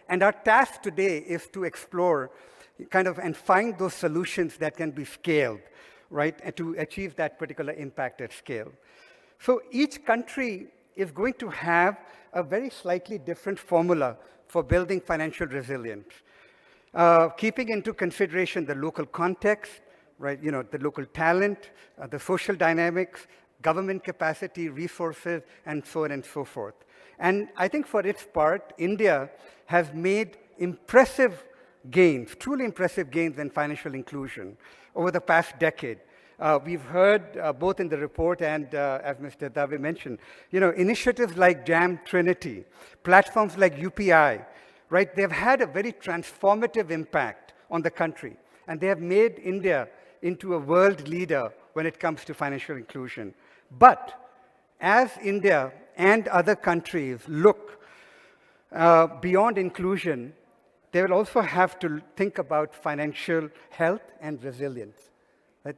And our task today is to explore and find those solutions that can be scaled, right, and to achieve that particular impact at scale. So each country is going to have a very slightly different formula for building financial resilience, keeping into consideration the local context, right, the local talent, the social dynamics, government capacity, resources, and so on and so forth. And I think for its part, India has made impressive gains, truly impressive gains in financial inclusion over the past decade. We've heard both in the report and as Mr. Dave mentioned, initiatives like Jam Trinity, platforms like UPI, right? They've had a very transformative impact on the country, and they have made India into a world leader when it comes to financial inclusion. But as India and other countries look beyond inclusion, they will also have to think about financial health and resilience.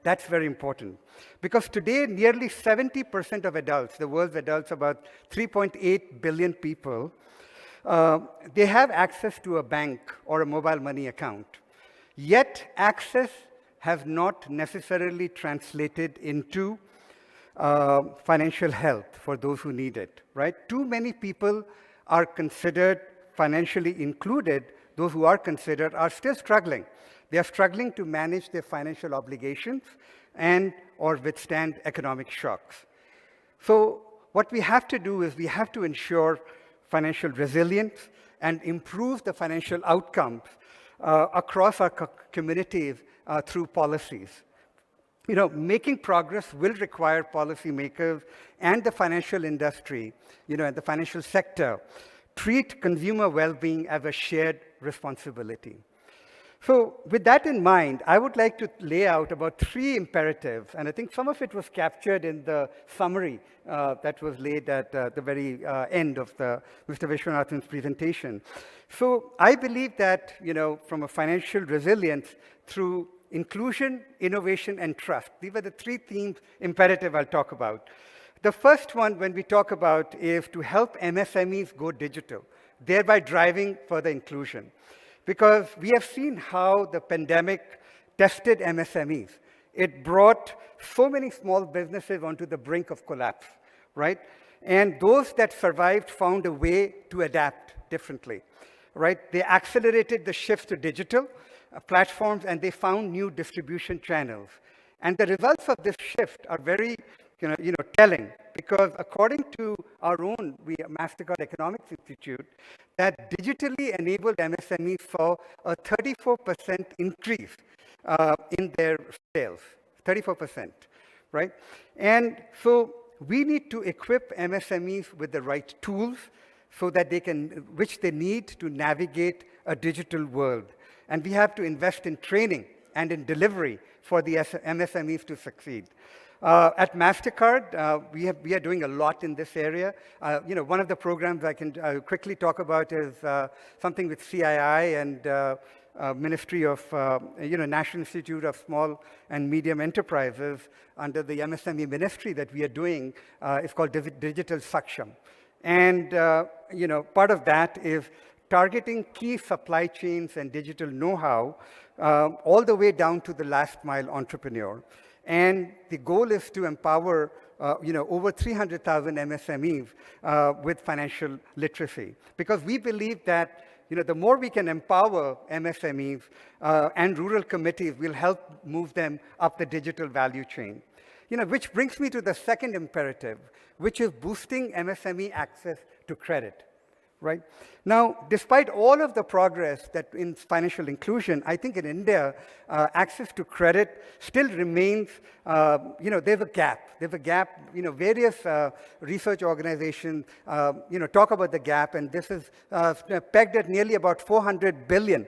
That's very important. Because today, nearly 70% of adults, the world's adults, about 3.8 billion people, they have access to a bank or a mobile money account. Yet, access has not necessarily translated into financial health for those who need it, right? Too many people are considered financially included. Those who are considered are still struggling. They are struggling to manage their financial obligations and or withstand economic shocks. So what we have to do is we have to ensure financial resilience and improve the financial outcomes across our communities through policies. Making progress will require policymakers and the financial industry, and the financial sector treat consumer well-being as a shared responsibility. So with that in mind, I would like to lay out about 3 imperatives, and I think some of it was captured in the summary that was laid at the very end of Mr. Vishwanathan's presentation. So I believe that, from a financial resilience through inclusion, innovation, and trust, these are the 3 themes, imperative I'll talk about. The first one, when we talk about, is to help MSMEs go digital, thereby driving further inclusion. Because we have seen how the pandemic tested MSMEs. It brought so many small businesses onto the brink of collapse, right? And those that survived found a way to adapt differently, right? They accelerated the shift to digital platforms, and they found new distribution channels. And the results of this shift are very telling, because according to our own MasterCard Economics Institute, that digitally enabled MSMEs saw a 34% increase in their sales, 34%, right? And so we need to equip MSMEs with the right tools so that which they need to navigate a digital world. And we have to invest in training and in delivery for the MSMEs to succeed. At MasterCard, we are doing a lot in this area. One of the programs I can quickly talk about is something with CII and Ministry of, National Institute of Small and Medium Enterprises under the MSME ministry that we are doing. It's called Digital Saksham. And, part of that is targeting key supply chains and digital know-how all the way down to the last mile entrepreneur. And the goal is to empower, over 300,000 MSMEs with financial literacy. Because we believe that, the more we can empower MSMEs and rural committees, will help move them up the digital value chain. Which brings me to the second imperative, which is boosting MSME access to credit. Right? Now, despite all of the progress that in financial inclusion, I think in India, access to credit still remains, there's a gap. There's a gap, various research organizations, talk about the gap, and this is pegged at nearly about $400 billion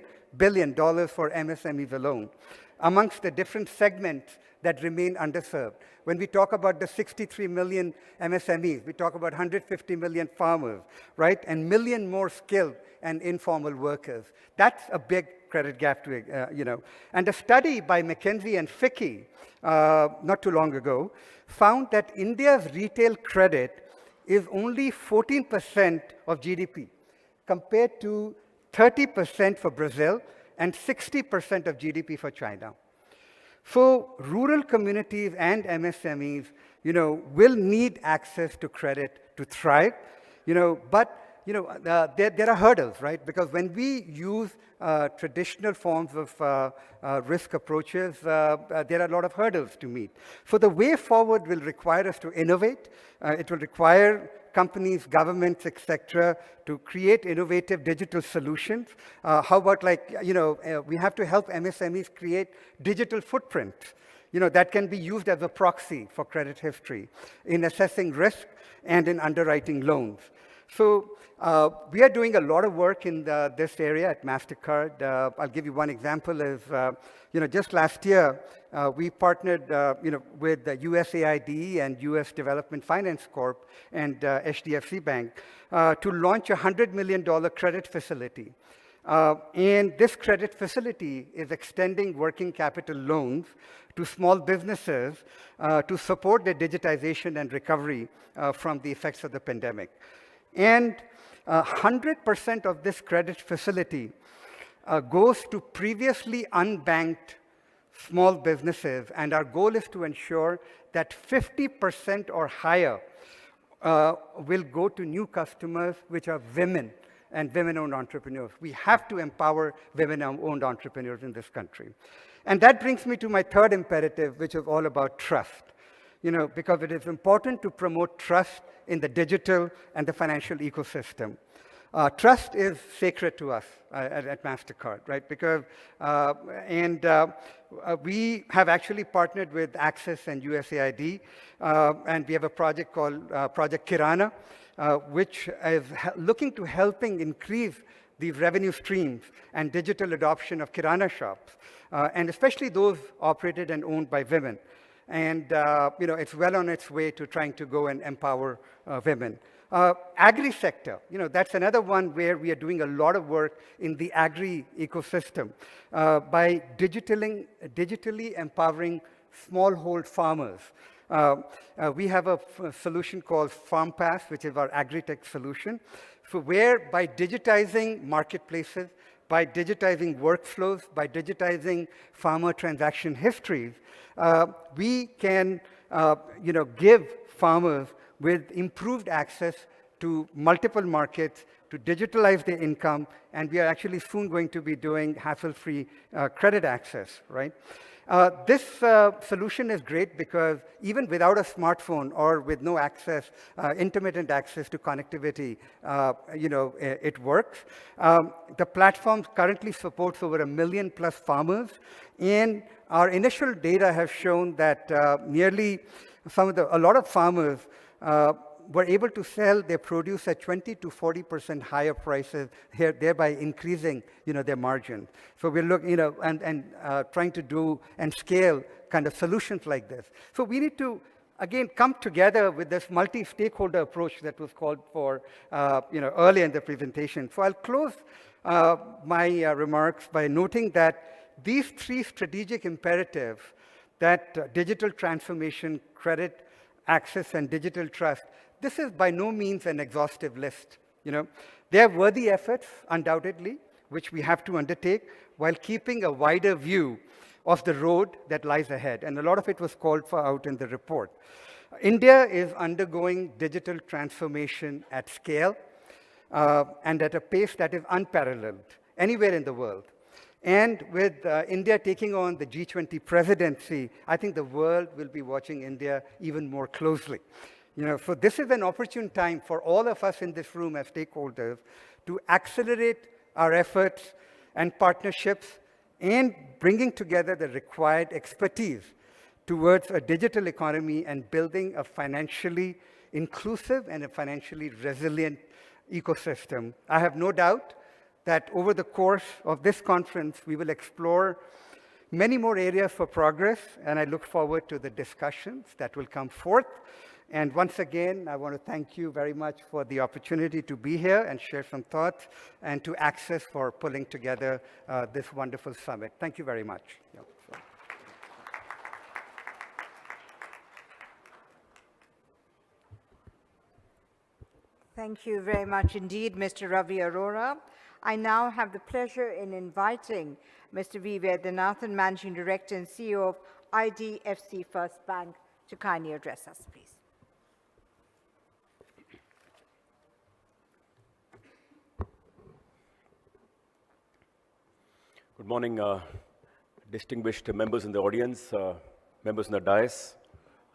for MSMEs alone, amongst the different segments that remain underserved. When we talk about the 63 million MSMEs, we talk about 150 million farmers, right? And million more skilled and informal workers. That's a big credit gap to, And a study by McKinsey and Fickey, not too long ago, found that India's retail credit is only 14% of GDP, compared to 30% for Brazil and 60% of GDP for China. So rural communities and MSMEs, will need access to credit to thrive, but there are hurdles, right? Because when we use traditional forms of risk approaches, there are a lot of hurdles to meet. So the way forward will require us to innovate. It will require companies, governments, etc., to create innovative digital solutions. How about we have to help MSMEs create digital footprints, that can be used as a proxy for credit history in assessing risk and in underwriting loans. So we are doing a lot of work in this area at MasterCard. I'll give you one example is, just last year, we partnered, with the USAID and US Development Finance Corp and HDFC Bank to launch a $100 million credit facility. And this credit facility is extending working capital loans to small businesses to support their digitization and recovery from the effects of the pandemic. And 100% of this credit facility goes to previously unbanked small businesses, and our goal is to ensure that 50% or higher will go to new customers, which are women and women-owned entrepreneurs. We have to empower women-owned entrepreneurs in this country. And that brings me to my third imperative, which is all about trust. Because it is important to promote trust in the digital and the financial ecosystem. Trust is sacred to us at MasterCard, right? Because, we have actually partnered with Access and USAID, and we have a project called Project Kirana, which is looking to helping increase these revenue streams and digital adoption of kirana shops, and especially those operated and owned by women. And it's well on its way to trying to go and empower women. Agri sector, that's another one where we are doing a lot of work in the agri ecosystem by digitally empowering smallhold farmers. We have a solution called FarmPass, which is our agri-tech solution, so where by digitizing marketplaces, by digitizing workflows, by digitizing farmer transaction histories, we can give farmers with improved access to multiple markets, to digitalize their income, and we are actually soon going to be doing hassle-free credit access, right? This solution is great because even without a smartphone or with no access, intermittent access to connectivity, it works. The platform currently supports over 1 million+ farmers, and our initial data have shown that a lot of farmers were able to sell their produce at 20 to 40% higher prices, thereby increasing, their margin. So we're looking, and trying to do and scale kind of solutions like this. So we need to, again, come together with this multi-stakeholder approach that was called for, earlier in the presentation. So I'll close my remarks by noting that these 3 strategic imperatives, that digital transformation, credit access, and digital trust, this is by no means an exhaustive list. They are worthy efforts, undoubtedly, which we have to undertake while keeping a wider view of the road that lies ahead. And a lot of it was called for out in the report. India is undergoing digital transformation at scale and at a pace that is unparalleled anywhere in the world. And with India taking on the G20 presidency, I think the world will be watching India even more closely. So this is an opportune time for all of us in this room as stakeholders to accelerate our efforts and partnerships and bringing together the required expertise towards a digital economy and building a financially inclusive and a financially resilient ecosystem. I have no doubt that over the course of this conference, we will explore many more areas for progress, and I look forward to the discussions that will come forth. And once again, I want to thank you very much for the opportunity to be here and share some thoughts, and to Access for pulling together this wonderful summit. Thank you very much. Yep. Thank you very much indeed, Mr. Ravi Arora. I now have the pleasure in inviting Mr. V. Vaidyanathan, Managing Director and CEO of IDFC First Bank, to kindly address us, please. Good morning, distinguished members in the audience, members in the dais,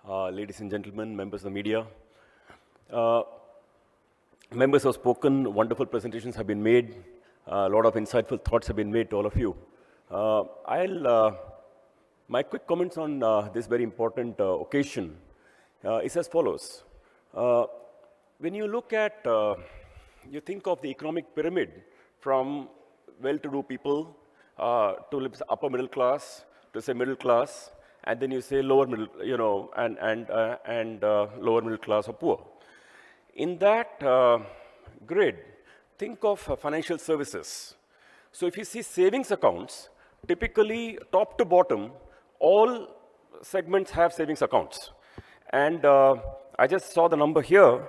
ladies and gentlemen, members of the media. Members have spoken, wonderful presentations have been made, a lot of insightful thoughts have been made to all of you. My quick comments on this very important occasion is as follows. When you look at, you think of the economic pyramid from well-to-do people to upper middle class, to say middle class, and then you say lower middle, and lower middle class or poor. In that grid, think of financial services. So if you see savings accounts, typically top to bottom, all segments have savings accounts. And I just saw the number here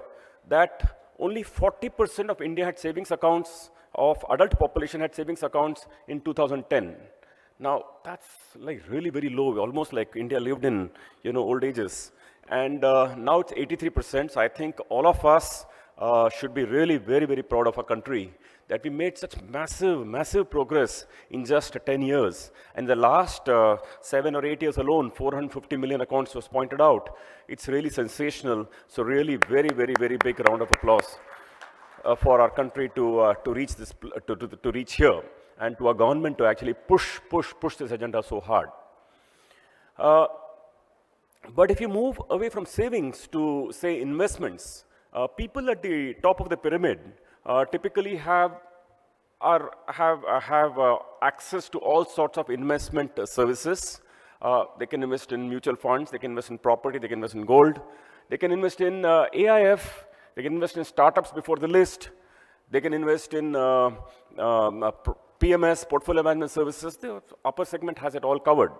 that only 40% of India had savings accounts, of adult population had savings accounts in 2010. Now, that's like really very low, almost like India lived in, old ages. And now it's 83%, so I think all of us should be really very, very proud of our country that we made such massive, massive progress in just 10 years. And the last 7 or 8 years alone, 450 million accounts was pointed out. It's really sensational. So really very, very, very big round of applause for our country to reach this, to reach here, and to our government to actually push this agenda so hard. But if you move away from savings to, say, investments, people at the top of the pyramid typically have have access to all sorts of investment services. They can invest in mutual funds, they can invest in property, they can invest in gold, they can invest in AIF, they can invest in startups before the list, they can invest in PMS, portfolio management services. The upper segment has it all covered.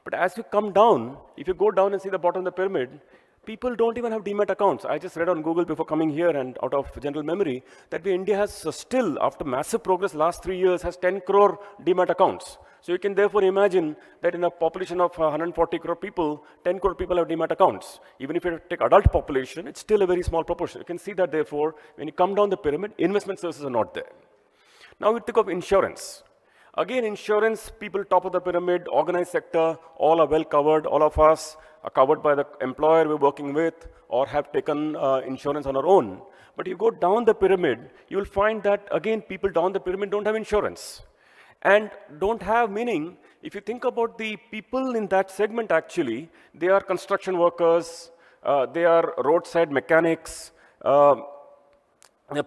But as you come down, if you go down and see the bottom of the pyramid, people don't even have demat accounts. I just read on Google before coming here and out of general memory that India has still, after massive progress last 3 years, has 10 crore demat accounts. So you can therefore imagine that in a population of 140 crore people, 10 crore people have demat accounts. Even if you take adult population, it's still a very small proportion. You can see that therefore, when you come down the pyramid, investment services are not there. Now we think of insurance. Again, insurance, people top of the pyramid, organized sector, all are well covered. All of us are covered by the employer we're working with or have taken insurance on our own. But you go down the pyramid, you'll find that, again, people down the pyramid don't have insurance. And don't have meaning, if you think about the people in that segment actually, they are construction workers, they are roadside mechanics,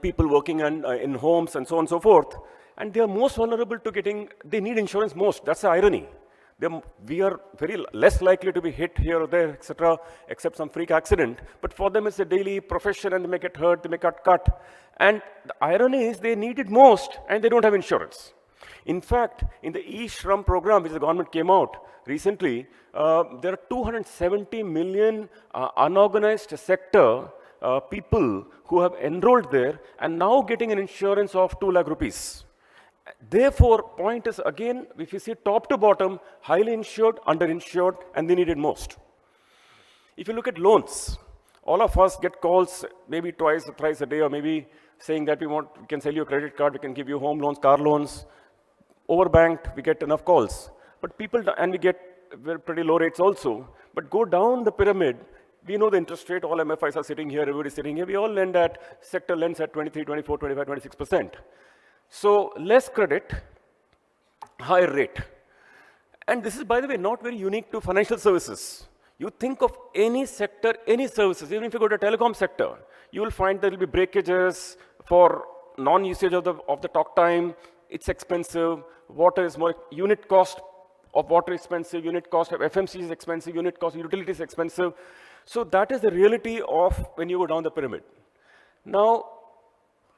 people working in homes and so on and so forth. And they are most vulnerable to they need insurance most. That's the irony. We are very less likely to be hit here or there, etc., except some freak accident. But for them, it's a daily profession and they may get hurt, they may get cut. And the irony is they need it most and they don't have insurance. In fact, in the e-Shram program, which the government came out recently, there are 270 million unorganized sector people who have enrolled there and now getting an insurance of 2 lakh rupees. Therefore, point is again, if you see top to bottom, highly insured, underinsured, and they need it most. If you look at loans, all of us get calls maybe twice or thrice a day, or maybe saying that we can sell you a credit card, we can give you home loans, car loans. Overbanked, we get enough calls. But people, and we get pretty low rates also. But go down the pyramid, we know the interest rate, all MFIs are sitting here, everybody's sitting here. We all lend sector lends at 23, 24, 25, 26%. So less credit, higher rate. And this is, by the way, not very unique to financial services. You think of any sector, any services, even if you go to telecom sector, you will find there will be breakages for non-usage of the talk time. It's expensive. Water is more, unit cost of water is expensive, unit cost of FMC is expensive, unit cost of utilities is expensive. So that is the reality of when you go down the pyramid. Now,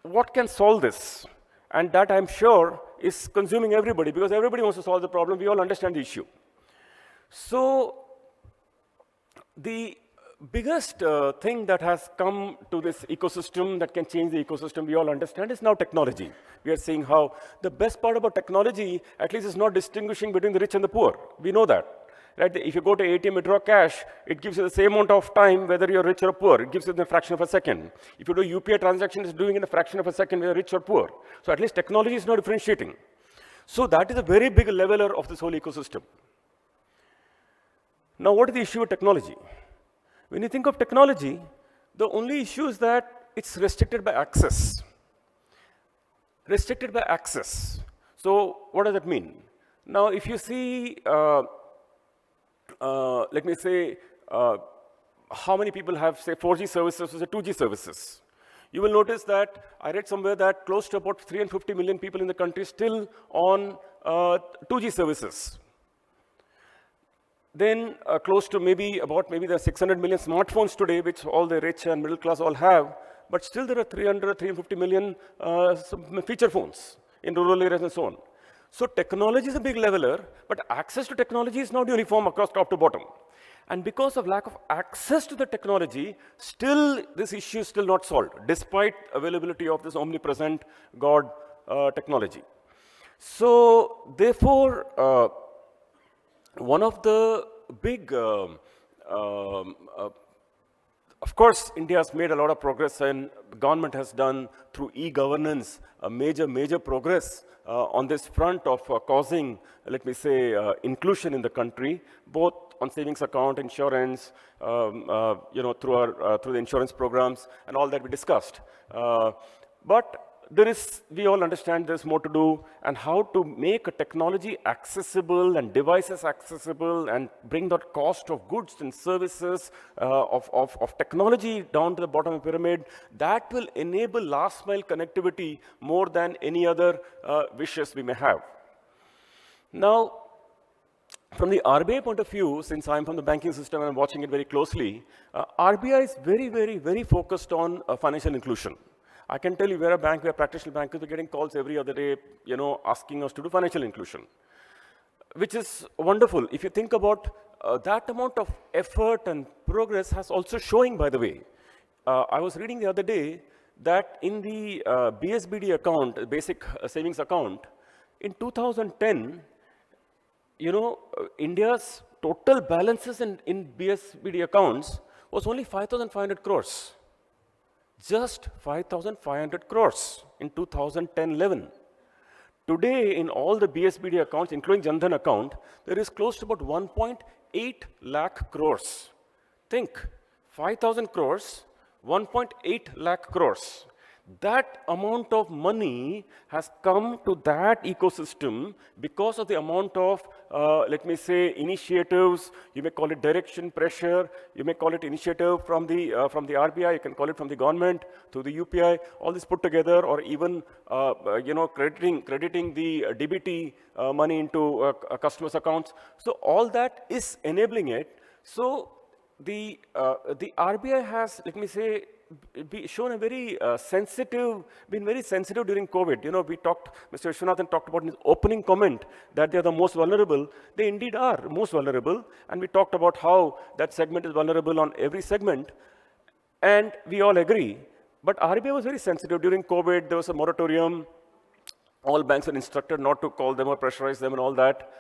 what can solve this? And that, I'm sure, is consuming everybody, because everybody wants to solve the problem. We all understand the issue. So the biggest thing that has come to this ecosystem that can change the ecosystem, we all understand, is now technology. We are seeing how the best part about technology, at least, is not distinguishing between the rich and the poor. We know that. Right? If you go to ATM and draw cash, it gives you the same amount of time whether you're rich or poor. It gives you in a fraction of a second. If you do UPI transaction, it's doing in a fraction of a second whether rich or poor. So at least technology is not differentiating. So that is a very big leveler of this whole ecosystem. Now, what is the issue with technology? When you think of technology, the only issue is that it's restricted by access. Restricted by access. So what does that mean? Now, if you see, let me say, how many people have, say, 4G services versus 2G services. You will notice that I read somewhere that close to about 350 million people in the country still on 2G services. Then close to maybe there are 600 million smartphones today, which all the rich and middle class all have, but still there are 350 million feature phones in rural areas and so on. So technology is a big leveler, but access to technology is not uniform across top to bottom. And because of lack of access to the technology, still this issue is still not solved, despite availability of this omnipresent God technology. So therefore, one of the big, of course, India has made a lot of progress, and government has done through e-governance a major progress on this front of causing, let me say, inclusion in the country, both on savings account, insurance, through the insurance programs and all that we discussed. But we all understand there's more to do, and how to make a technology accessible and devices accessible and bring the cost of goods and services of technology down to the bottom of the pyramid. That will enable last mile connectivity more than any other wishes we may have. Now, from the RBI point of view, since I'm from the banking system and I'm watching it very closely, RBI is very, very, very focused on financial inclusion. I can tell you, we're a bank, we're practitioner bankers, we're getting calls every other day, asking us to do financial inclusion, which is wonderful. If you think about that amount of effort and progress has also showing, by the way. I was reading the other day that in the BSBD account, basic savings account, in 2010, India's total balances in BSBD accounts was only 5,500 crores. Just 5,500 crores in 2010-11. Today, in all the BSBD accounts, including Jan Dhan account, there is close to about 1.8 lakh crores. Think, 5,000 crores, 1.8 lakh crores. That amount of money has come to that ecosystem because of the amount of, let me say, initiatives. You may call it direction, pressure. You may call it initiative from the RBI. You can call it from the government through the UPI. All this put together, or even crediting the DBT money into customers' accounts. So all that is enabling it. So the RBI has, let me say, shown a very been very sensitive during COVID. We talked, Mr. Vishwanathan talked about in his opening comment that they are the most vulnerable. They indeed are most vulnerable. And we talked about how that segment is vulnerable on every segment. And we all agree. But RBI was very sensitive during COVID. There was a moratorium. All banks were instructed not to call them or pressurize them and all that,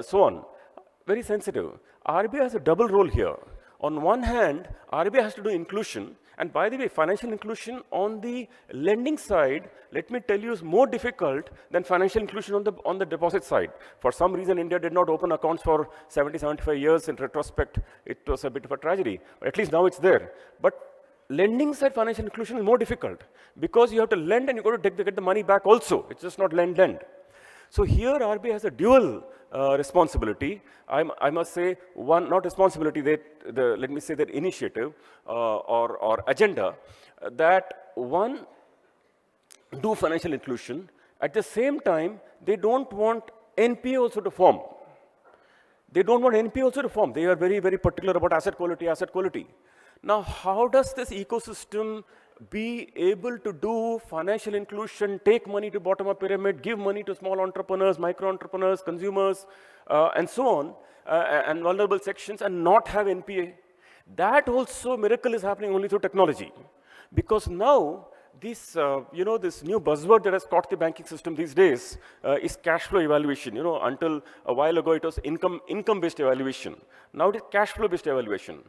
so on. Very sensitive. RBI has a double role here. On one hand, RBI has to do inclusion. And by the way, financial inclusion on the lending side, let me tell you, is more difficult than financial inclusion on the deposit side. For some reason, India did not open accounts for 70, 75 years. In retrospect, it was a bit of a tragedy. But at least now it's there. But lending side financial inclusion is more difficult because you have to lend and you got to get the money back also. It's just not lend. So here RBI has a dual responsibility. I must say, one, not responsibility, let me say that initiative or agenda, that one, do financial inclusion. At the same time, they don't want NPA also to form. They don't want NPA also to form. They are very, very particular about asset quality. Now, how does this ecosystem be able to do financial inclusion, take money to bottom of pyramid, give money to small entrepreneurs, micro entrepreneurs, consumers, and so on, and vulnerable sections, and not have NPA? That also miracle is happening only through technology. Because now, this new buzzword that has caught the banking system these days is cash flow evaluation. Until a while ago, it was income-based evaluation. Now it is cash flow-based evaluation.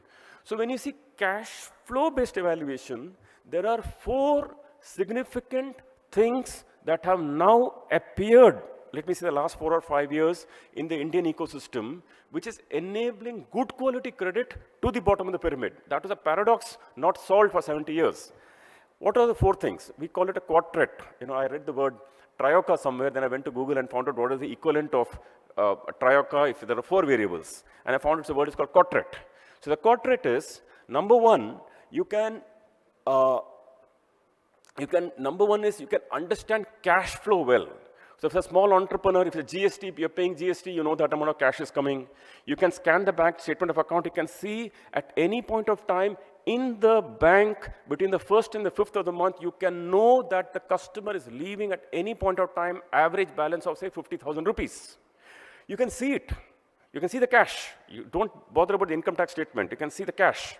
So when you see cash flow-based evaluation, there are 4 significant things that have now appeared, let me say the last 4 or 5 years, in the Indian ecosystem, which is enabling good quality credit to the bottom of the pyramid. That was a paradox not solved for 70 years. What are the 4 things? We call it a quartet. I read the word trioca somewhere, then I went to Google and found out what is the equivalent of trioca if there are 4 variables. And I found it's a word is called quartet. So the quartet is, number one, you can understand cash flow well. So if a small entrepreneur, if it's GST, you're paying GST, you know that amount of cash is coming. You can scan the bank statement of account. You can see at any point of time in the bank, between the 1st and the 5th of the month, you can know that the customer is leaving at any point of time average balance of, say, 50,000 rupees. You can see it. You can see the cash. You don't bother about the income tax statement. You can see the cash.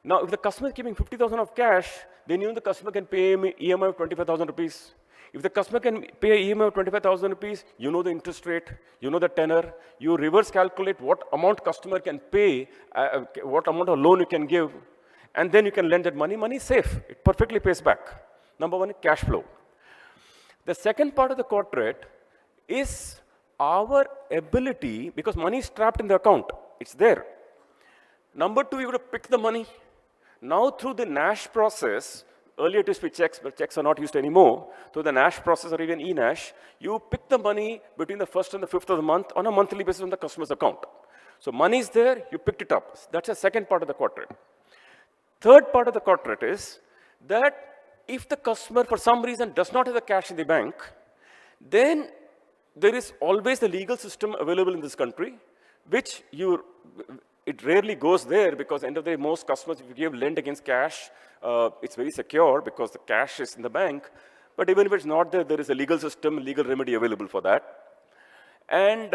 Now, if the customer is keeping 50,000 of cash, then the customer can pay EMI of 25,000 rupees. If the customer can pay EMI of 25,000 rupees, you know the interest rate, you know the tenor, you reverse calculate what amount customer can pay, what amount of loan you can give, and then you can lend that money. Money is safe. It perfectly pays back. Number one is cash flow. The second part of the quartet is our ability, because money is trapped in the account. It's there. Number two, you got to pick the money. Now, through the NASH process, earlier it used to be checks, but checks are not used anymore. So the NASH process or even eNASH, you pick the money between the 1st and the 5th of the month on a monthly basis on the customer's account. So money is there, you picked it up. That's the second part of the quadrant. Third part of the quadrant is that if the customer for some reason does not have the cash in the bank, then there is always the legal system available in this country, which it rarely goes there because end of the day, most customers, if you give lend against cash, it's very secure because the cash is in the bank. But even if it's not there, there is a legal system, legal remedy available for that. And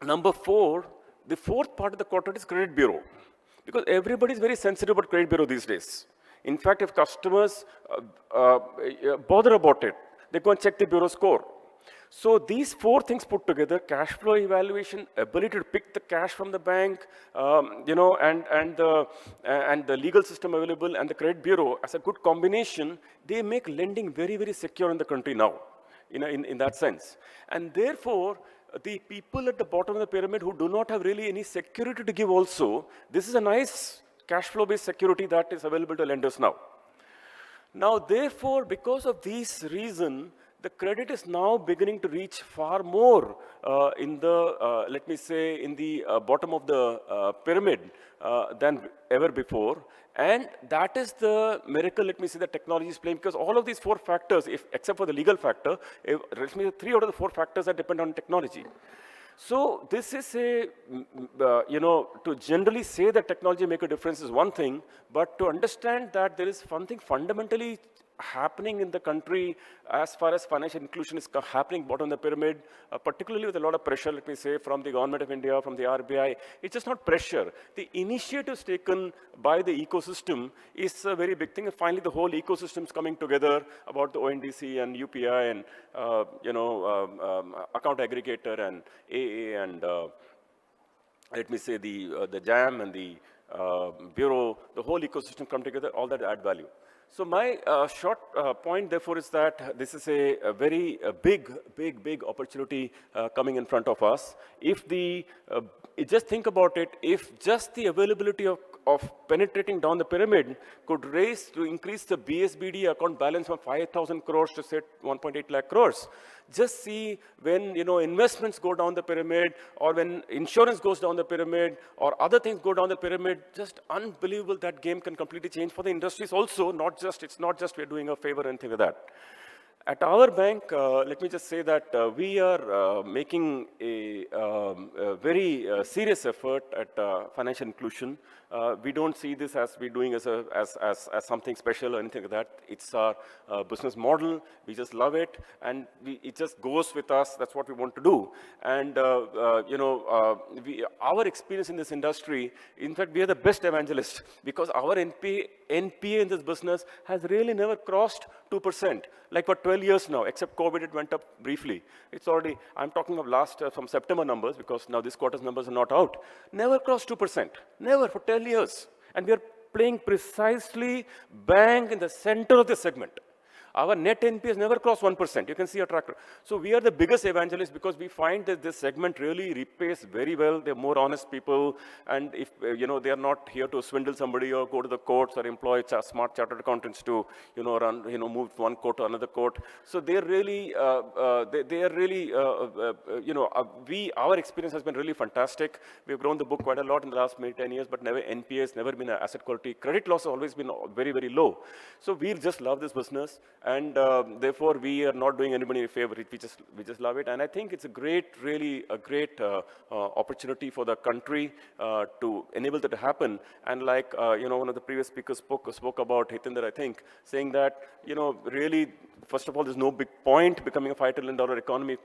number 4, the fourth part of the quadrant is credit bureau. Because everybody is very sensitive about credit bureau these days. In fact, if customers bother about it, they go and check the bureau score. So these 4 things put together, cash flow evaluation, ability to pick the cash from the bank, and the legal system available and the credit bureau as a good combination, they make lending very, very secure in the country now, in that sense. And therefore, the people at the bottom of the pyramid who do not have really any security to give also, this is a nice cash flow based security that is available to lenders now. Now, therefore, because of these reasons, the credit is now beginning to reach far more in the, let me say, in the bottom of the pyramid than ever before. And that is the miracle, let me say, that technology is playing, because all of these 4 factors, except for the legal factor, let me say 3 out of the 4 factors that depend on technology. So this is to generally say that technology make a difference is one thing, but to understand that there is something fundamentally happening in the country as far as financial inclusion is happening bottom of the pyramid, particularly with a lot of pressure, let me say, from the government of India, from the RBI. It's just not pressure. The initiatives taken by the ecosystem is a very big thing. And finally, the whole ecosystem is coming together about the ONDC and UPI and, account aggregator and AA and, let me say, the JAM and the bureau, the whole ecosystem come together, all that add value. So my short point, therefore, is that this is a very big opportunity coming in front of us. If just think about it, if just the availability of penetrating down the pyramid could increase the BSBD account balance from 5,000 crores to say 1.8 lakh crores. Just see when investments go down the pyramid, or when insurance goes down the pyramid, or other things go down the pyramid, just unbelievable. That game can completely change for the industries also. It's not just we're doing a favor or anything like that. At our bank, let me just say that we are making a very serious effort at financial inclusion. We don't see this as we're doing as something special or anything like that. It's our business model. We just love it, and it just goes with us. That's what we want to do. And our experience in this industry, in fact, we are the best evangelists, because our NPA in this business has really never crossed 2%. Like for 12 years now, except COVID, it went up briefly. It's already, I'm talking of last from September numbers, because now this quarter's numbers are not out. Never crossed 2%, never for 12 years. And we are playing precisely bang in the center of the segment. Our net NP has never crossed 1%. You can see our track record. So we are the biggest evangelists, because we find that this segment really repays very well. They're more honest people, and if they are not here to swindle somebody or go to the courts or employ smart chartered accountants to move one court to another court. So they're really our experience has been really fantastic. We've grown the book quite a lot in the last maybe 10 years, but never NPA has never been an asset quality. Credit loss has always been very, very low. So we just love this business. And therefore, we are not doing anybody a favor. We just love it. And I think it's really a great opportunity for the country to enable that to happen. And like, one of the previous speakers spoke about, Hitinder, I think, saying that, really, first of all, there's no big point becoming a $5 trillion economy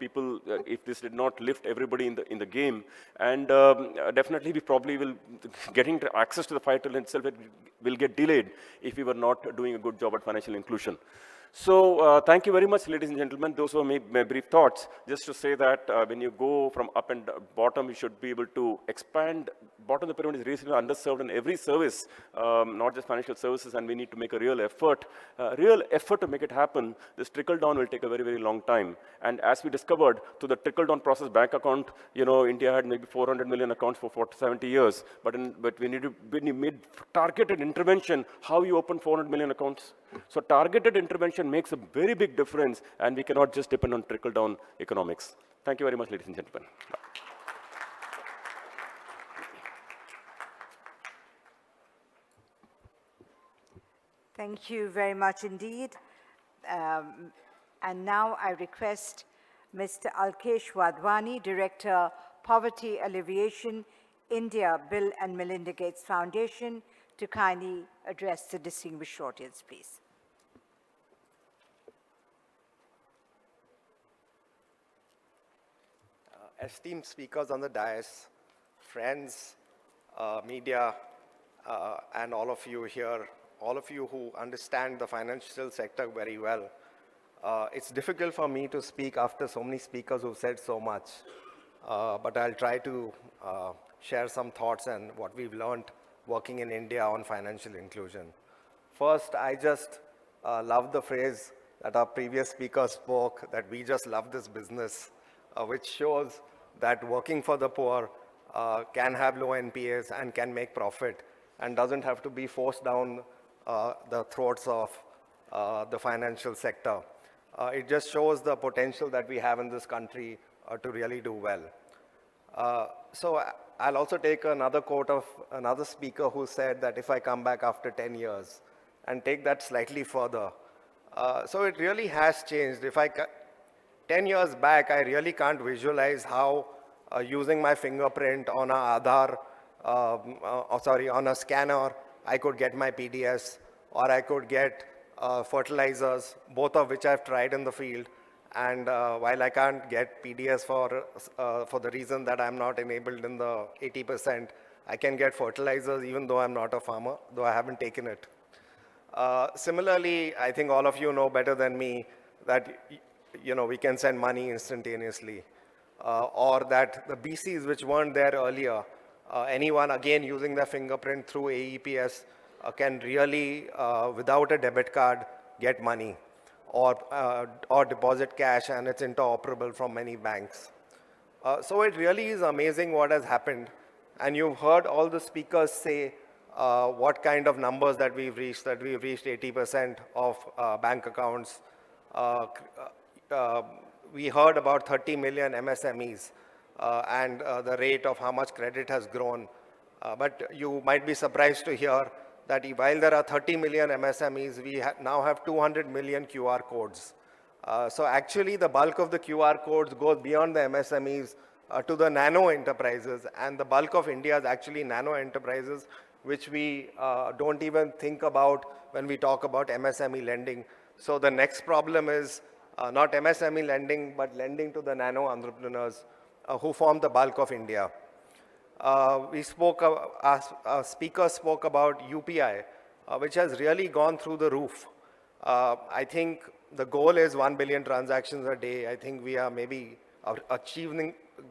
if this did not lift everybody in the game. And definitely, we probably will, getting access to the $5 trillion itself will get delayed if we were not doing a good job at financial inclusion. So thank you very much, ladies and gentlemen. Those were my brief thoughts. Just to say that when you go from up and bottom, you should be able to expand. Bottom of the pyramid is reasonably underserved in every service, not just financial services, and we need to make a real effort to make it happen. This trickle down will take a very, very long time. And as we discovered, through the trickle down process, bank account, India had maybe 400 million accounts for 70 years. But when you made targeted intervention, how you open 400 million accounts? So targeted intervention makes a very big difference, and we cannot just depend on trickle-down economics. Thank you very much, ladies and gentlemen. Thank you very much indeed. And now I request Mr. Alkesh Wadhwani, Director, Poverty Alleviation, India, Bill and Melinda Gates Foundation, to kindly address the distinguished audience, please. Esteemed speakers on the dais, friends, media, and all of you here, all of you who understand the financial sector very well. It's difficult for me to speak after so many speakers who've said so much, but I'll try to share some thoughts and what we've learned working in India on financial inclusion. First, I just love the phrase that our previous speaker spoke, that we just love this business, which shows that working for the poor can have low NPAs and can make profit and doesn't have to be forced down the throats of the financial sector. It just shows the potential that we have in this country to really do well. So I'll also take another quote of another speaker who said that if I come back after 10 years and take that slightly further. So it really has changed. 10 years back, I really can't visualize how using my fingerprint on a Aadhaar, on a scanner, I could get my PDS, or I could get fertilizers, both of which I've tried in the field. And while I can't get PDS for the reason that I'm not enabled in the 80%, I can get fertilizers even though I'm not a farmer, though I haven't taken it. Similarly, I think all of you know better than me that we can send money instantaneously, or that the BCs which weren't there earlier, anyone again using their fingerprint through AEPS can really, without a debit card, get money or deposit cash, and it's interoperable from many banks. So it really is amazing what has happened. And you've heard all the speakers say what kind of numbers that we've reached 80% of bank accounts. We heard about 30 million MSMEs and the rate of how much credit has grown. But you might be surprised to hear that while there are 30 million MSMEs, we now have 200 million QR codes. So actually the bulk of the QR codes goes beyond the MSMEs to the nano enterprises, and the bulk of India is actually nano enterprises, which we don't even think about when we talk about MSME lending. So the next problem is not MSME lending, but lending to the nano entrepreneurs who form the bulk of India. Our speaker spoke about UPI, which has really gone through the roof. I think the goal is 1 billion transactions a day. I think we are maybe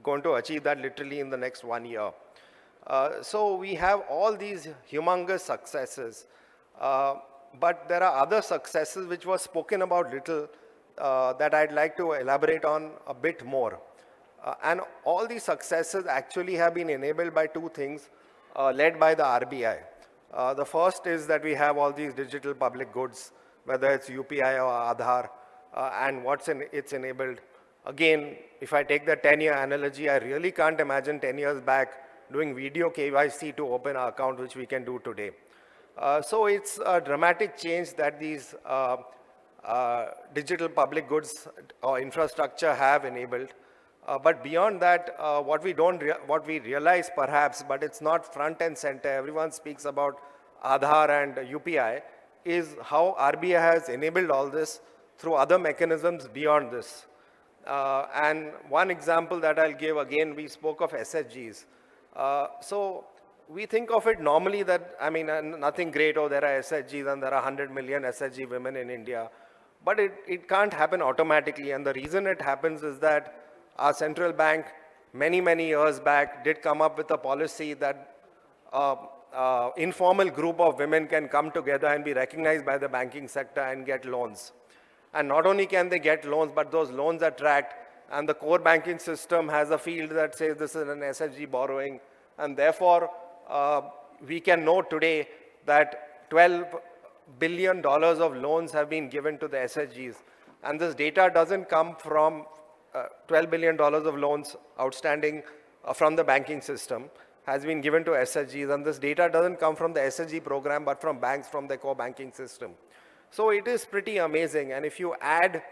going to achieve that literally in the next 1 year. So we have all these humongous successes, but there are other successes which were spoken about little that I'd like to elaborate on a bit more. And all these successes actually have been enabled by two things led by the RBI. The first is that we have all these digital public goods, whether it's UPI or Aadhaar, and it's enabled. Again, if I take the 10-year analogy, I really can't imagine 10 years back doing video KYC to open an account, which we can do today. So it's a dramatic change that these digital public goods or infrastructure have enabled. But beyond that, what we realize perhaps, but it's not front and center, everyone speaks about Aadhaar and UPI, is how RBI has enabled all this through other mechanisms beyond this. And one example that I'll give, again, we spoke of SHGs. So we think of it normally that, nothing great, there are SHGs and there are 100 million SHG women in India. But it can't happen automatically. And the reason it happens is that our central bank, many, many years back, did come up with a policy that informal group of women can come together and be recognized by the banking sector and get loans. And not only can they get loans, but those loans are tracked, and the core banking system has a field that says this is an SHG borrowing, and therefore we can know today that $12 billion of loans have been given to the SHGs. And this data doesn't come from $12 billion of loans outstanding from the banking system has been given to SHGs, and this data doesn't come from the SHG program, but from banks from the core banking system. So it is pretty amazing, and if you add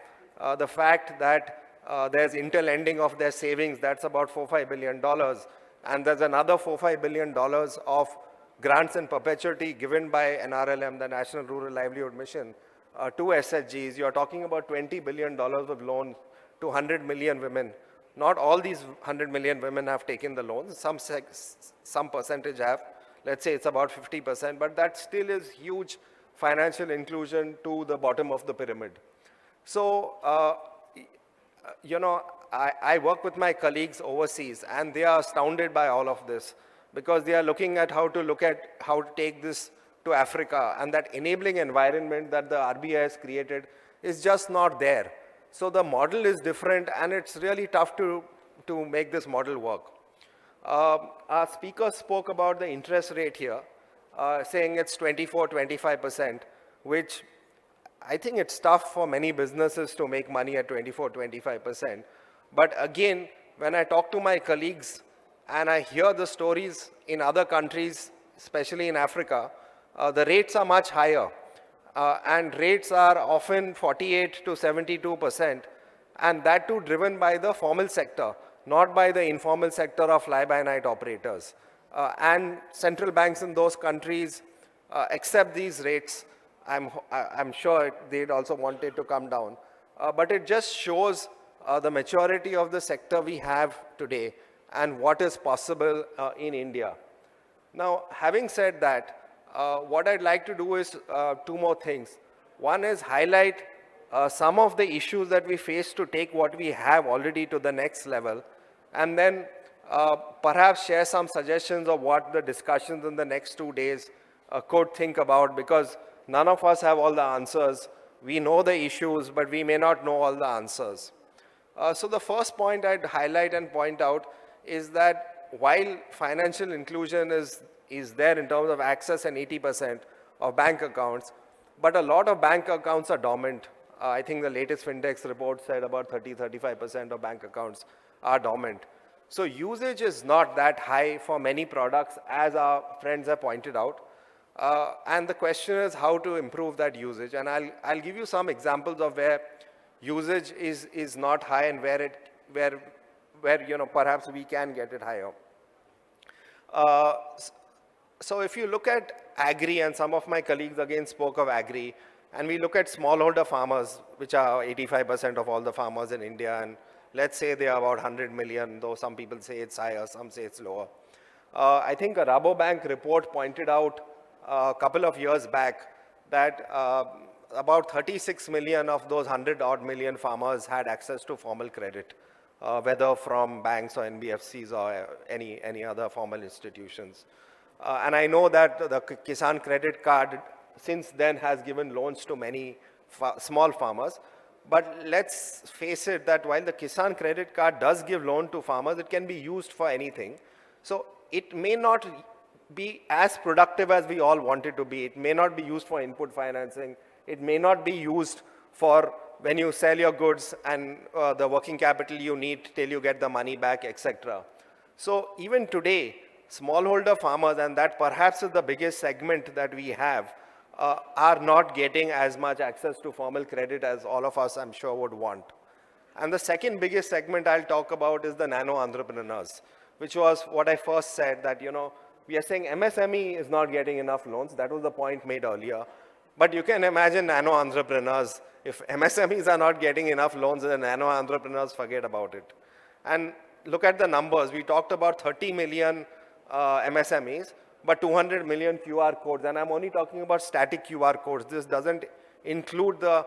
the fact that there's interlending of their savings, that's about $4-5 billion, and there's another $4-5 billion of grants in perpetuity given by NRLM, the National Rural Livelihood Mission, to SHGs, you're talking about $20 billion of loans to 100 million women. Not all these 100 million women have taken the loans. Some percentage have. Let's say it's about 50%, but that still is huge financial inclusion to the bottom of the pyramid. So, you know, I work with my colleagues overseas, and they are astounded by all of this because they are looking at how to take this to Africa, and that enabling environment that the RBI has created is just not there. So the model is different, and it's really tough to make this model work. Our speaker spoke about the interest rate here, saying it's 24-25%, which I think it's tough for many businesses to make money at 24-25%. But again, when I talk to my colleagues and I hear the stories in other countries, especially in Africa, the rates are much higher. And rates are often 48 to 72%, and that too driven by the formal sector, not by the informal sector of fly-by-night operators. And central banks in those countries accept these rates. I'm sure they'd also want it to come down. But it just shows the maturity of the sector we have today and what is possible in India. Now, having said that, what I'd like to do is two more things. One is highlight some of the issues that we face to take what we have already to the next level, and then perhaps share some suggestions of what the discussions in the next 2 days could think about, because none of us have all the answers. We know the issues, but we may not know all the answers. So the first point I'd highlight and point out is that while financial inclusion is there in terms of access and 80% of bank accounts, but a lot of bank accounts are dormant. I think the latest Findex report said about 30-35% of bank accounts are dormant. So usage is not that high for many products, as our friends have pointed out. And the question is how to improve that usage. And I'll give you some examples of where usage is not high and where you know, perhaps we can get it higher. So if you look at agri, and some of my colleagues again spoke of agri, and we look at smallholder farmers, which are 85% of all the farmers in India, and let's say they are about 100 million, though some people say it's higher, some say it's lower. I think a Rabobank report pointed out a couple of years back that about 36 million of those 100 odd million farmers had access to formal credit, whether from banks or NBFCs or any other formal institutions. And I know that the Kisan Credit Card since then has given loans to many small farmers. But let's face it that while the Kisan Credit Card does give loan to farmers, it can be used for anything. So it may not be as productive as we all want it to be. It may not be used for input financing. It may not be used for when you sell your goods and the working capital you need till you get the money back, etc. So even today, smallholder farmers, and that perhaps is the biggest segment that we have, are not getting as much access to formal credit as all of us, I'm sure, would want. And the second biggest segment I'll talk about is the nano entrepreneurs, which was what I first said, that, you know, we are saying MSME is not getting enough loans. That was the point made earlier. But you can imagine nano entrepreneurs. If MSMEs are not getting enough loans, then nano entrepreneurs, forget about it. And look at the numbers. We talked about 30 million MSMEs, but 200 million QR codes. And I'm only talking about static QR codes. This doesn't include the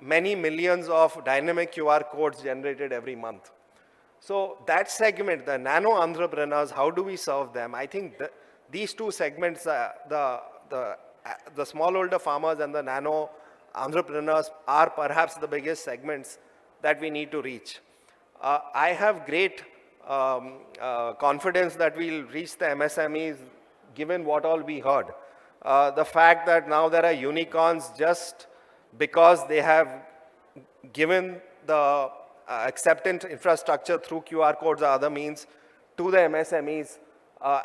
many millions of dynamic QR codes generated every month. So that segment, the nano entrepreneurs, how do we serve them? I think these two segments, the smallholder farmers and the nano entrepreneurs are perhaps the biggest segments that we need to reach. I have great confidence that we'll reach the MSMEs given what all we heard. The fact that now there are unicorns just because they have given the acceptance infrastructure through QR codes or other means to the MSMEs,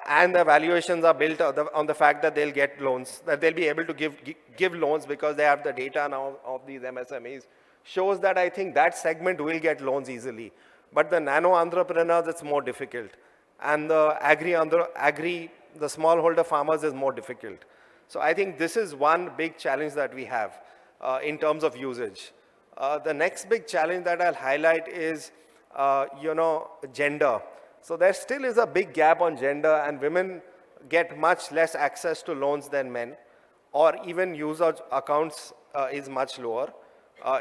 and the valuations are built on the fact that they'll get loans, that they'll be able to give loans because they have the data now of these MSMEs, shows that I think that segment will get loans easily. But the nano entrepreneurs, it's more difficult. And the the smallholder farmers is more difficult. So I think this is one big challenge that we have in terms of usage. The next big challenge that I'll highlight is, gender. So there still is a big gap on gender, and women get much less access to loans than men, or even usage accounts is much lower.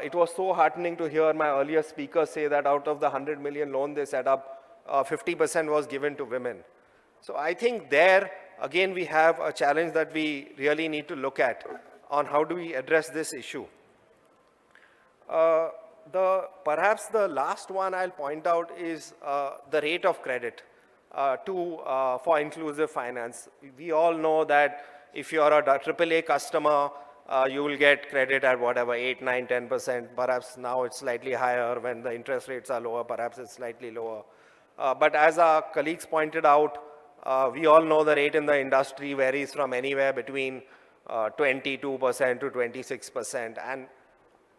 It was so heartening to hear my earlier speaker say that out of the 100 million loan they set up, 50% was given to women. So I think there, again, we have a challenge that we really need to look at on how do we address this issue. Perhaps the last one I'll point out is the rate of credit for inclusive finance. We all know that if you're a AAA customer, you will get credit at whatever, 8, 9, 10%. Perhaps now it's slightly higher. When the interest rates are lower, perhaps it's slightly lower. But as our colleagues pointed out, we all know the rate in the industry varies from anywhere between 22% to 26%. And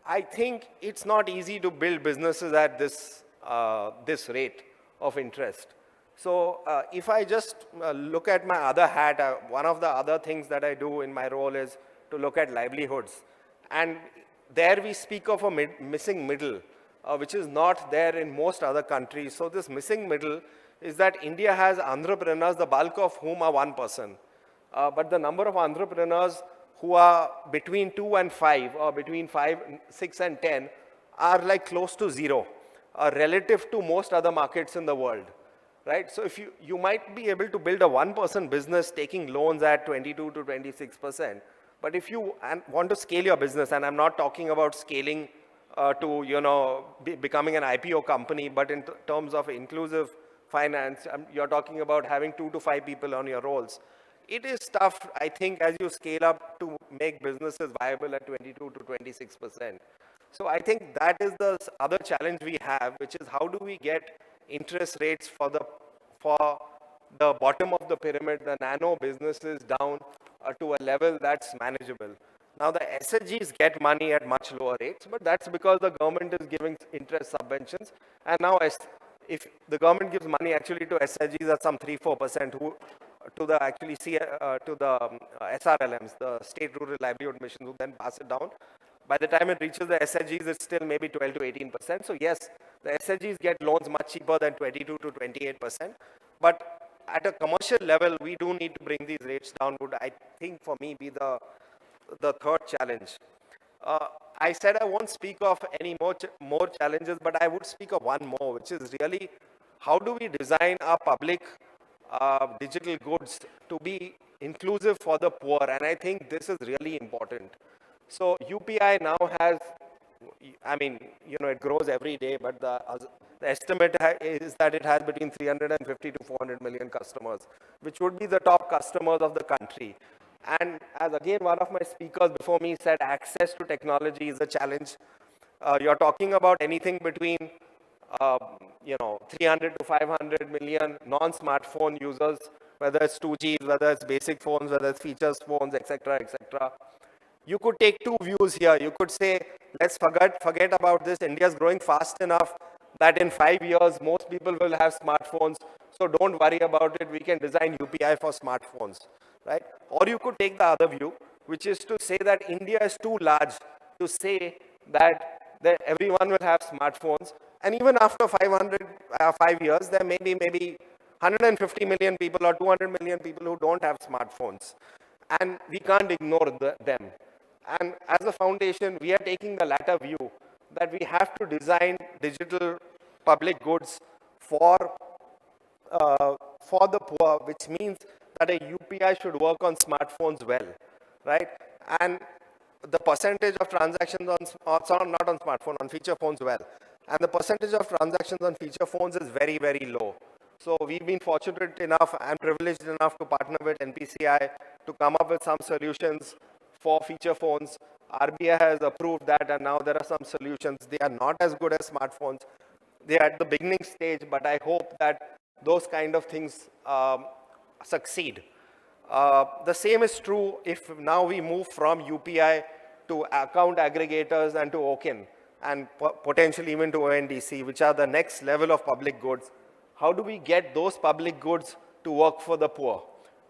I think it's not easy to build businesses at this rate of interest. So if I just look at my other hat, one of the other things that I do in my role is to look at livelihoods. And there we speak of a missing middle, which is not there in most other countries. So this missing middle is that India has entrepreneurs, the bulk of whom are one person. But the number of entrepreneurs who are between 2 and 5, or between 5, 6 and 10, are like close to zero, relative to most other markets in the world, right? So if you might be able to build a one-person business taking loans at 22 to 26%, but if you want to scale your business, and I'm not talking about scaling to becoming an IPO company, but in terms of inclusive finance, you're talking about having 2 to 5 people on your rolls. It is tough, I think, as you scale up to make businesses viable at 22 to 26%. So I think that is the other challenge we have, which is how do we get interest rates for the bottom of the pyramid, the nano businesses, down to a level that's manageable. Now the SHGs get money at much lower rates, but that's because the government is giving interest subventions. And now if the government gives money actually to SHGs at some 3-4%, to the SRLMs, the State Rural Livelihood Mission, who then pass it down. By the time it reaches the SHGs, it's still maybe 12 to 18%. So yes, the SHGs get loans much cheaper than 22 to 28%. But at a commercial level, we do need to bring these rates down, would I think for me be the third challenge. I said I won't speak of any more challenges, but I would speak of one more, which is really how do we design our public digital goods to be inclusive for the poor, and I think this is really important. So UPI now has, it grows every day, but the estimate is that it has between 350 to 400 million customers, which would be the top customers of the country. And as again, one of my speakers before me said, access to technology is a challenge. You're talking about anything between 300 to 500 million non-smartphone users, whether it's 2Gs, whether it's basic phones, whether it's features phones, etc., etc. You could take two views here. You could say, let's forget about this. India is growing fast enough that in 5 years, most people will have smartphones. So don't worry about it. We can design UPI for smartphones, right? Or you could take the other view, which is to say that India is too large to say that everyone will have smartphones. And even after 5 years, there may be maybe 150 million people or 200 million people who don't have smartphones. And we can't ignore them. And as a foundation, we are taking the latter view that we have to design digital public goods for the poor, which means that a UPI should work on smartphones well, right? And the percentage of transactions not on smartphone, on feature phones well. And the percentage of transactions on feature phones is very, very low. So we've been fortunate enough and privileged enough to partner with NPCI to come up with some solutions for feature phones. RBI has approved that, and now there are some solutions. They are not as good as smartphones. They are at the beginning stage, but I hope that those kind of things succeed. The same is true if now we move from UPI to account aggregators and to OKIN and potentially even to ONDC, which are the next level of public goods. How do we get those public goods to work for the poor,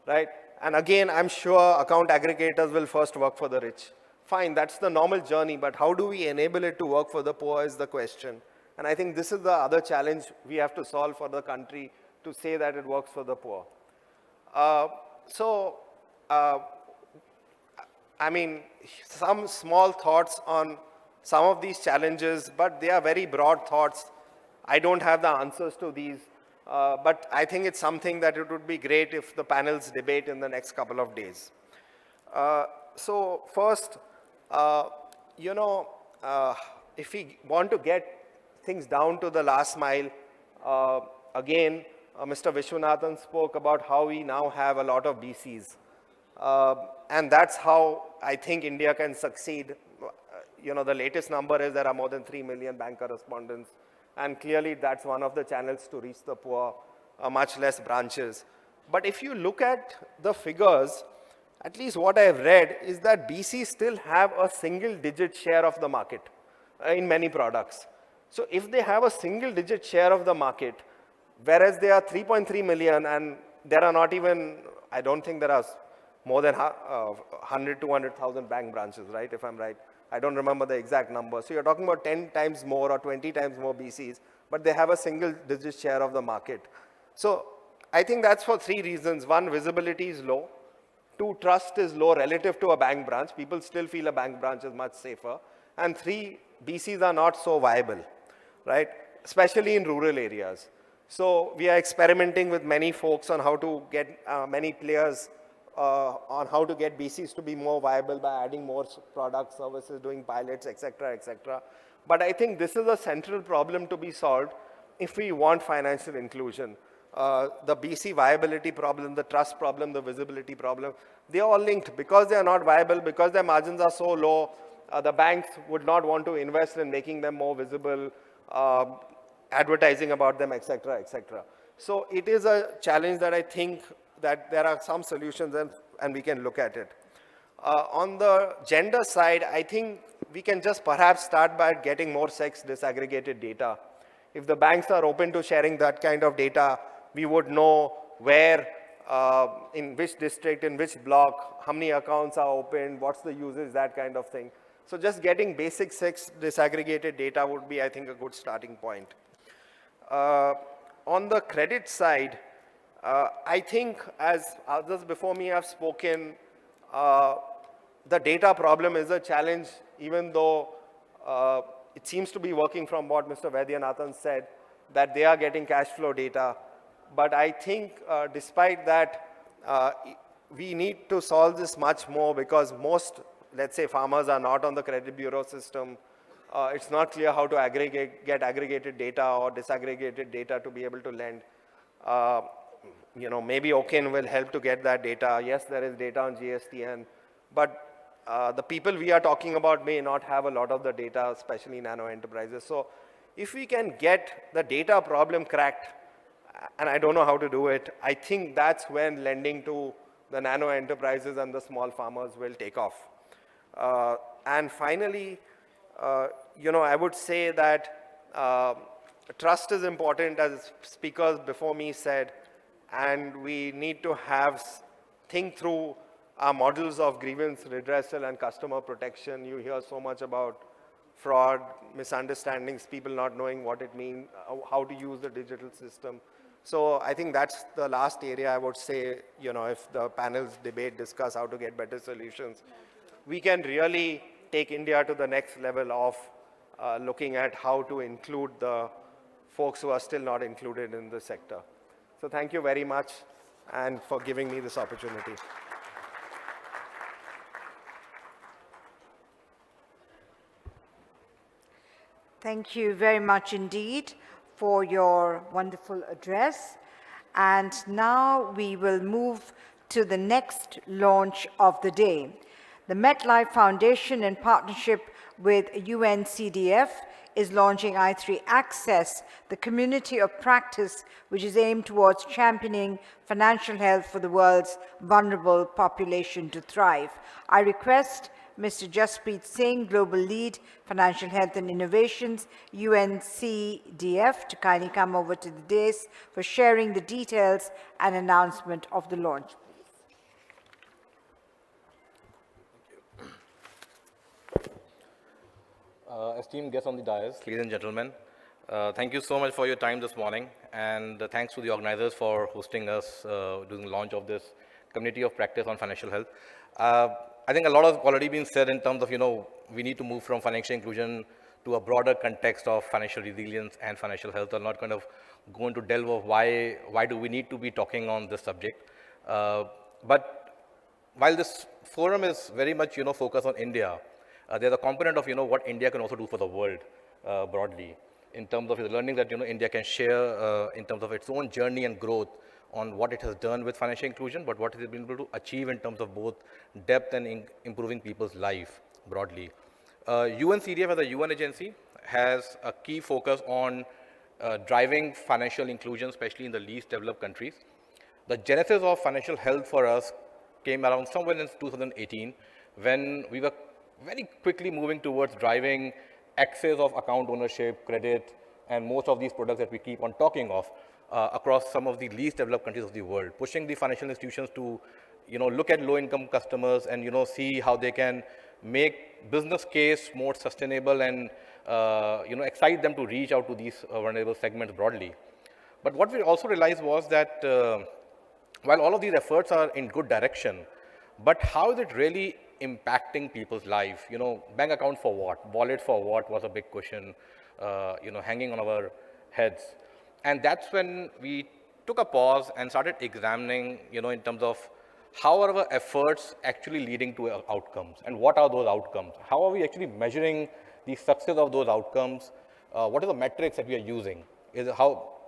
right? And again, I'm sure account aggregators will first work for the rich. Fine, that's the normal journey, but how do we enable it to work for the poor is the question. And I think this is the other challenge we have to solve for the country, to say that it works for the poor. I mean, some small thoughts on some of these challenges, but they are very broad thoughts. I don't have the answers to these, but I think it's something that it would be great if the panels debate in the next couple of days. So first, if we want to get things down to the last mile, again, Mr. Vishwanathan spoke about how we now have a lot of BCs. And that's how I think India can succeed. The latest number is there are more than 3 million bank correspondents. And clearly that's one of the channels to reach the poor, much less branches. But if you look at the figures, at least what I've read is that BCs still have a single-digit share of the market in many products. So if they have a single-digit share of the market, whereas there are 3.3 million and there are not even, I don't think there are more than 100, 200,000 bank branches, right, if I'm right. I don't remember the exact number. So you're talking about 10 times more or 20 times more BCs, but they have a single-digit share of the market. So I think that's for 3 reasons. 1, visibility is low. 2, trust is low relative to a bank branch. People still feel a bank branch is much safer. And 3, BCs are not so viable, right, especially in rural areas. So we are experimenting with many folks on how to get many players on how to get BCs to be more viable by adding more products, services, doing pilots, etc., etc. But I think this is a central problem to be solved if we want financial inclusion. The BC viability problem, the trust problem, the visibility problem, they are all linked. Because they are not viable, because their margins are so low, the banks would not want to invest in making them more visible, advertising about them, etc., etc. So it is a challenge that I think that there are some solutions and we can look at it. On the gender side, I think we can just perhaps start by getting more sex disaggregated data. If the banks are open to sharing that kind of data, we would know where, in which district, in which block, how many accounts are opened, what's the usage, that kind of thing. So just getting basic sex disaggregated data would be, I think, a good starting point. On the credit side, I think, as others before me have spoken, the data problem is a challenge, even though it seems to be working from what Mr. Vaidyanathan said, that they are getting cash flow data. But I think despite that, we need to solve this much more because most, let's say, farmers are not on the credit bureau system. It's not clear how to get aggregated data or disaggregated data to be able to lend. Maybe OKIN will help to get that data. Yes, there is data on GSTN, but the people we are talking about may not have a lot of the data, especially nano enterprises. So if we can get the data problem cracked, and I don't know how to do it, I think that's when lending to the nano enterprises and the small farmers will take off. And finally, I would say that trust is important, as speakers before me said, and we need to think through our models of grievance redressal and customer protection. You hear so much about fraud, misunderstandings, people not knowing what it means, how to use the digital system. So I think that's the last area I would say, if the panels debate, discuss how to get better solutions. we can really take India to the next level of looking at how to include the folks who are still not included in the sector. So thank you very much and for giving me this opportunity. Thank you very much indeed for your wonderful address. And now we will move to the next launch of the day. The MetLife Foundation, in partnership with UNCDF, is launching I3 Access, the community of practice which is aimed towards championing financial health for the world's vulnerable population to thrive. I request Mr. Jaspreet Singh, Global Lead, Financial Health and Innovations, UNCDF, to kindly come over to the dais for sharing the details and announcement of the launch. Esteemed guests on the dais, ladies and gentlemen, thank you so much for your time this morning, and thanks to the organizers for hosting us during the launch of this community of practice on financial health. I think a lot has already been said in terms of, we need to move from financial inclusion to a broader context of financial resilience and financial health. I'm not going to go into delve of why do we need to be talking on this subject. But while this forum is very much, focused on India, there's a component of, what India can also do for the world broadly, in terms of the learning that, India can share in terms of its own journey and growth on what it has done with financial inclusion, but what it has been able to achieve in terms of both depth and improving people's life broadly. UNCDF as a UN agency has a key focus on driving financial inclusion, especially in the least developed countries. The genesis of financial health for us came around somewhere in 2018, when we were very quickly moving towards driving access of account ownership, credit, and most of these products that we keep on talking of across some of the least developed countries of the world, pushing the financial institutions to, look at low-income customers and, see how they can make business case more sustainable and, excite them to reach out to these vulnerable segments broadly. But what we also realized was that while all of these efforts are in good direction, but how is it really impacting people's life? Bank account for what? Wallet for what was a big question, hanging on our heads. And that's when we took a pause and started examining, in terms of how are our efforts actually leading to outcomes, and what are those outcomes? How are we actually measuring the success of those outcomes? What are the metrics that we are using? Is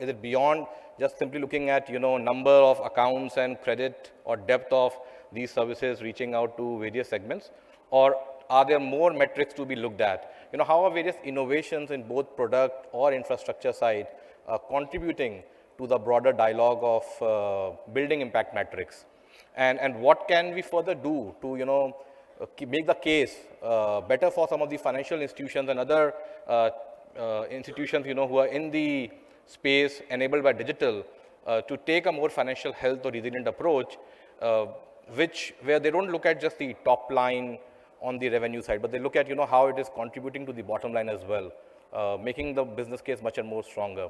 it beyond just simply looking at, number of accounts and credit or depth of these services reaching out to various segments? Or are there more metrics to be looked at? How are various innovations in both product or infrastructure side contributing to the broader dialogue of building impact metrics? And what can we further do to, make the case better for some of the financial institutions and other institutions, who are in the space enabled by digital to take a more financial health or resilient approach, where they don't look at just the top line on the revenue side, but they look at, how it is contributing to the bottom line as well, making the business case much and more stronger.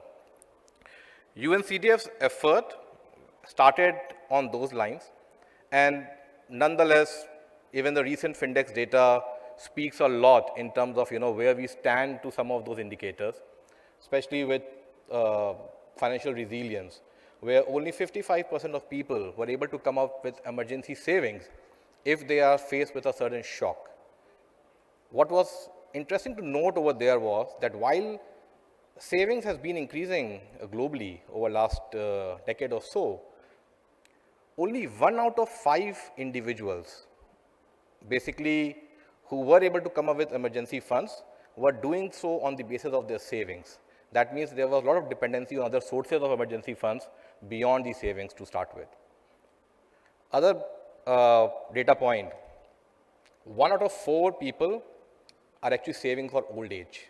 UNCDF's effort started on those lines, and nonetheless, even the recent Findex data speaks a lot in terms of, where we stand to some of those indicators, especially with financial resilience, where only 55% of people were able to come up with emergency savings if they are faced with a certain shock. What was interesting to note over there was that while savings has been increasing globally over last decade or so, only 1 out of 5 individuals, basically, who were able to come up with emergency funds were doing so on the basis of their savings. That means there was a lot of dependency on other sources of emergency funds beyond the savings to start with. Other data point, 1 out of 4 people are actually saving for old age.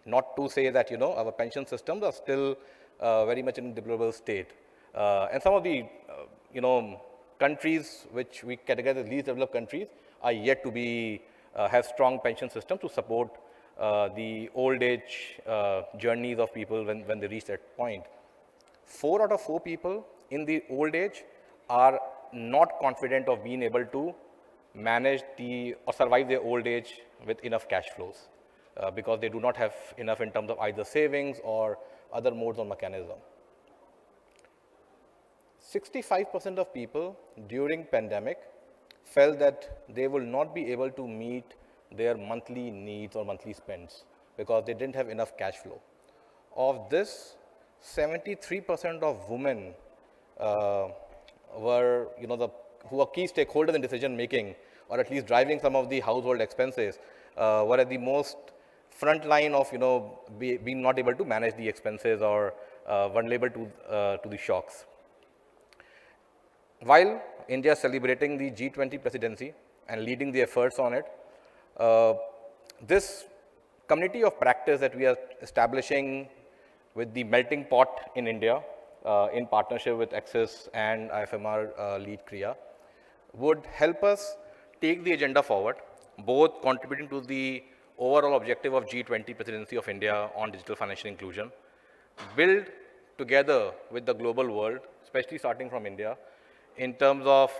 Not to say that, our pension systems are still very much in a deplorable state. And some of the, countries which we categorize as least developed countries are yet to be, have strong pension systems to support the old age journeys of people when they reach that point. 4 out of 4 people in the old age are not confident of being able to manage or survive their old age with enough cash flows because they do not have enough in terms of either savings or other modes or mechanism. 65% of people during pandemic felt that they will not be able to meet their monthly needs or monthly spends because they didn't have enough cash flow. Of this, 73% of women were, who are key stakeholders in decision making, or at least driving some of the household expenses, were at the most front line of, being not able to manage the expenses or vulnerable to the shocks. While India is celebrating the G20 presidency and leading the efforts on it, this community of practice that we are establishing with the melting pot in India in partnership with Axis and IFMR lead Kriya would help us take the agenda forward, both contributing to the overall objective of G20 presidency of India on digital financial inclusion, build together with the global world, especially starting from India, in terms of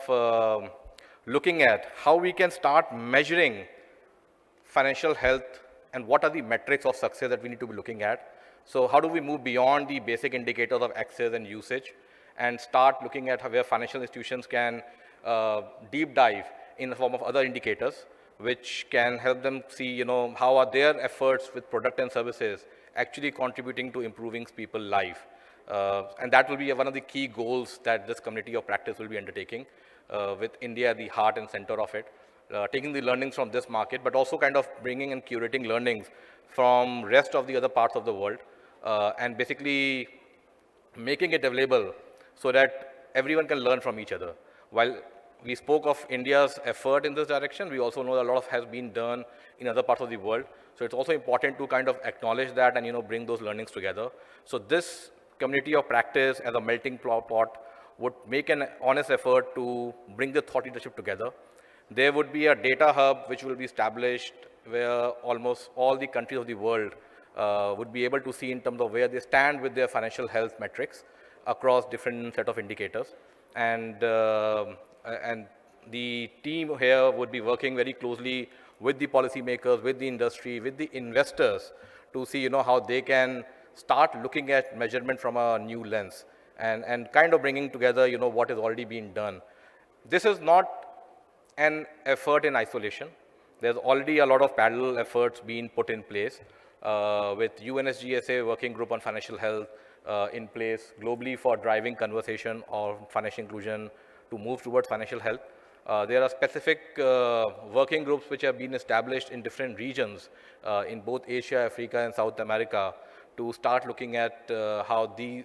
looking at how we can start measuring financial health and what are the metrics of success that we need to be looking at. So how do we move beyond the basic indicators of access and usage and start looking at where financial institutions can deep dive in the form of other indicators, which can help them see, how are their efforts with product and services actually contributing to improving people's life. And that will be one of the key goals that this community of practice will be undertaking with India at the heart and center of it, taking the learnings from this market, but also kind of bringing and curating learnings from rest of the other parts of the world and basically making it available so that everyone can learn from each other. While we spoke of India's effort in this direction, we also know that a lot has been done in other parts of the world. So it's also important to kind of acknowledge that and bring those learnings together. So this community of practice as a melting pot would make an honest effort to bring the thought leadership together. There would be a data hub which will be established where almost all the countries of the world would be able to see in terms of where they stand with their financial health metrics across different set of indicators. And the team here would be working very closely with the policymakers, with the industry, with the investors to see how they can start looking at measurement from a new lens and kind of bringing together what has already been done. This is not an effort in isolation. There's already a lot of parallel efforts being put in place with UNSGSA working group on financial health in place globally for driving conversation on financial inclusion to move towards financial health. There are specific working groups which have been established in different regions in both Asia, Africa, and South America to start looking at how the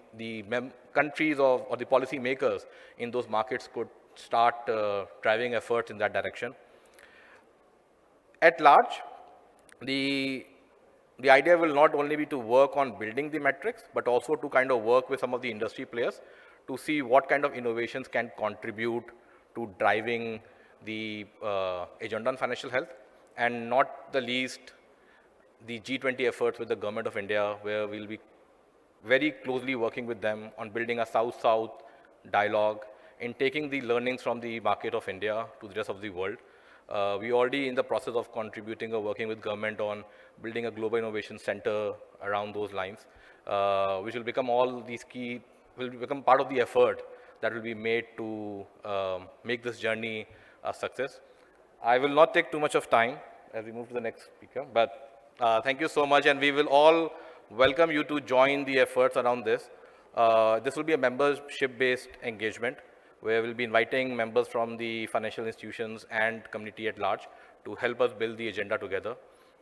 countries or the policy makers in those markets could start driving efforts in that direction. At large, the idea will not only be to work on building the metrics, but also to kind of work with some of the industry players to see what kind of innovations can contribute to driving the agenda on financial health, and not the least, the G20 efforts with the government of India, where we'll be very closely working with them on building a South-South dialogue in taking the learnings from the market of India to the rest of the world. We already in the process of contributing or working with government on building a global innovation center around those lines, which will become will become part of the effort that will be made to make this journey a success. I will not take too much of time as we move to the next speaker, but thank you so much, and we will all welcome you to join the efforts around this. This will be a membership-based engagement where we'll be inviting members from the financial institutions and community at large to help us build the agenda together,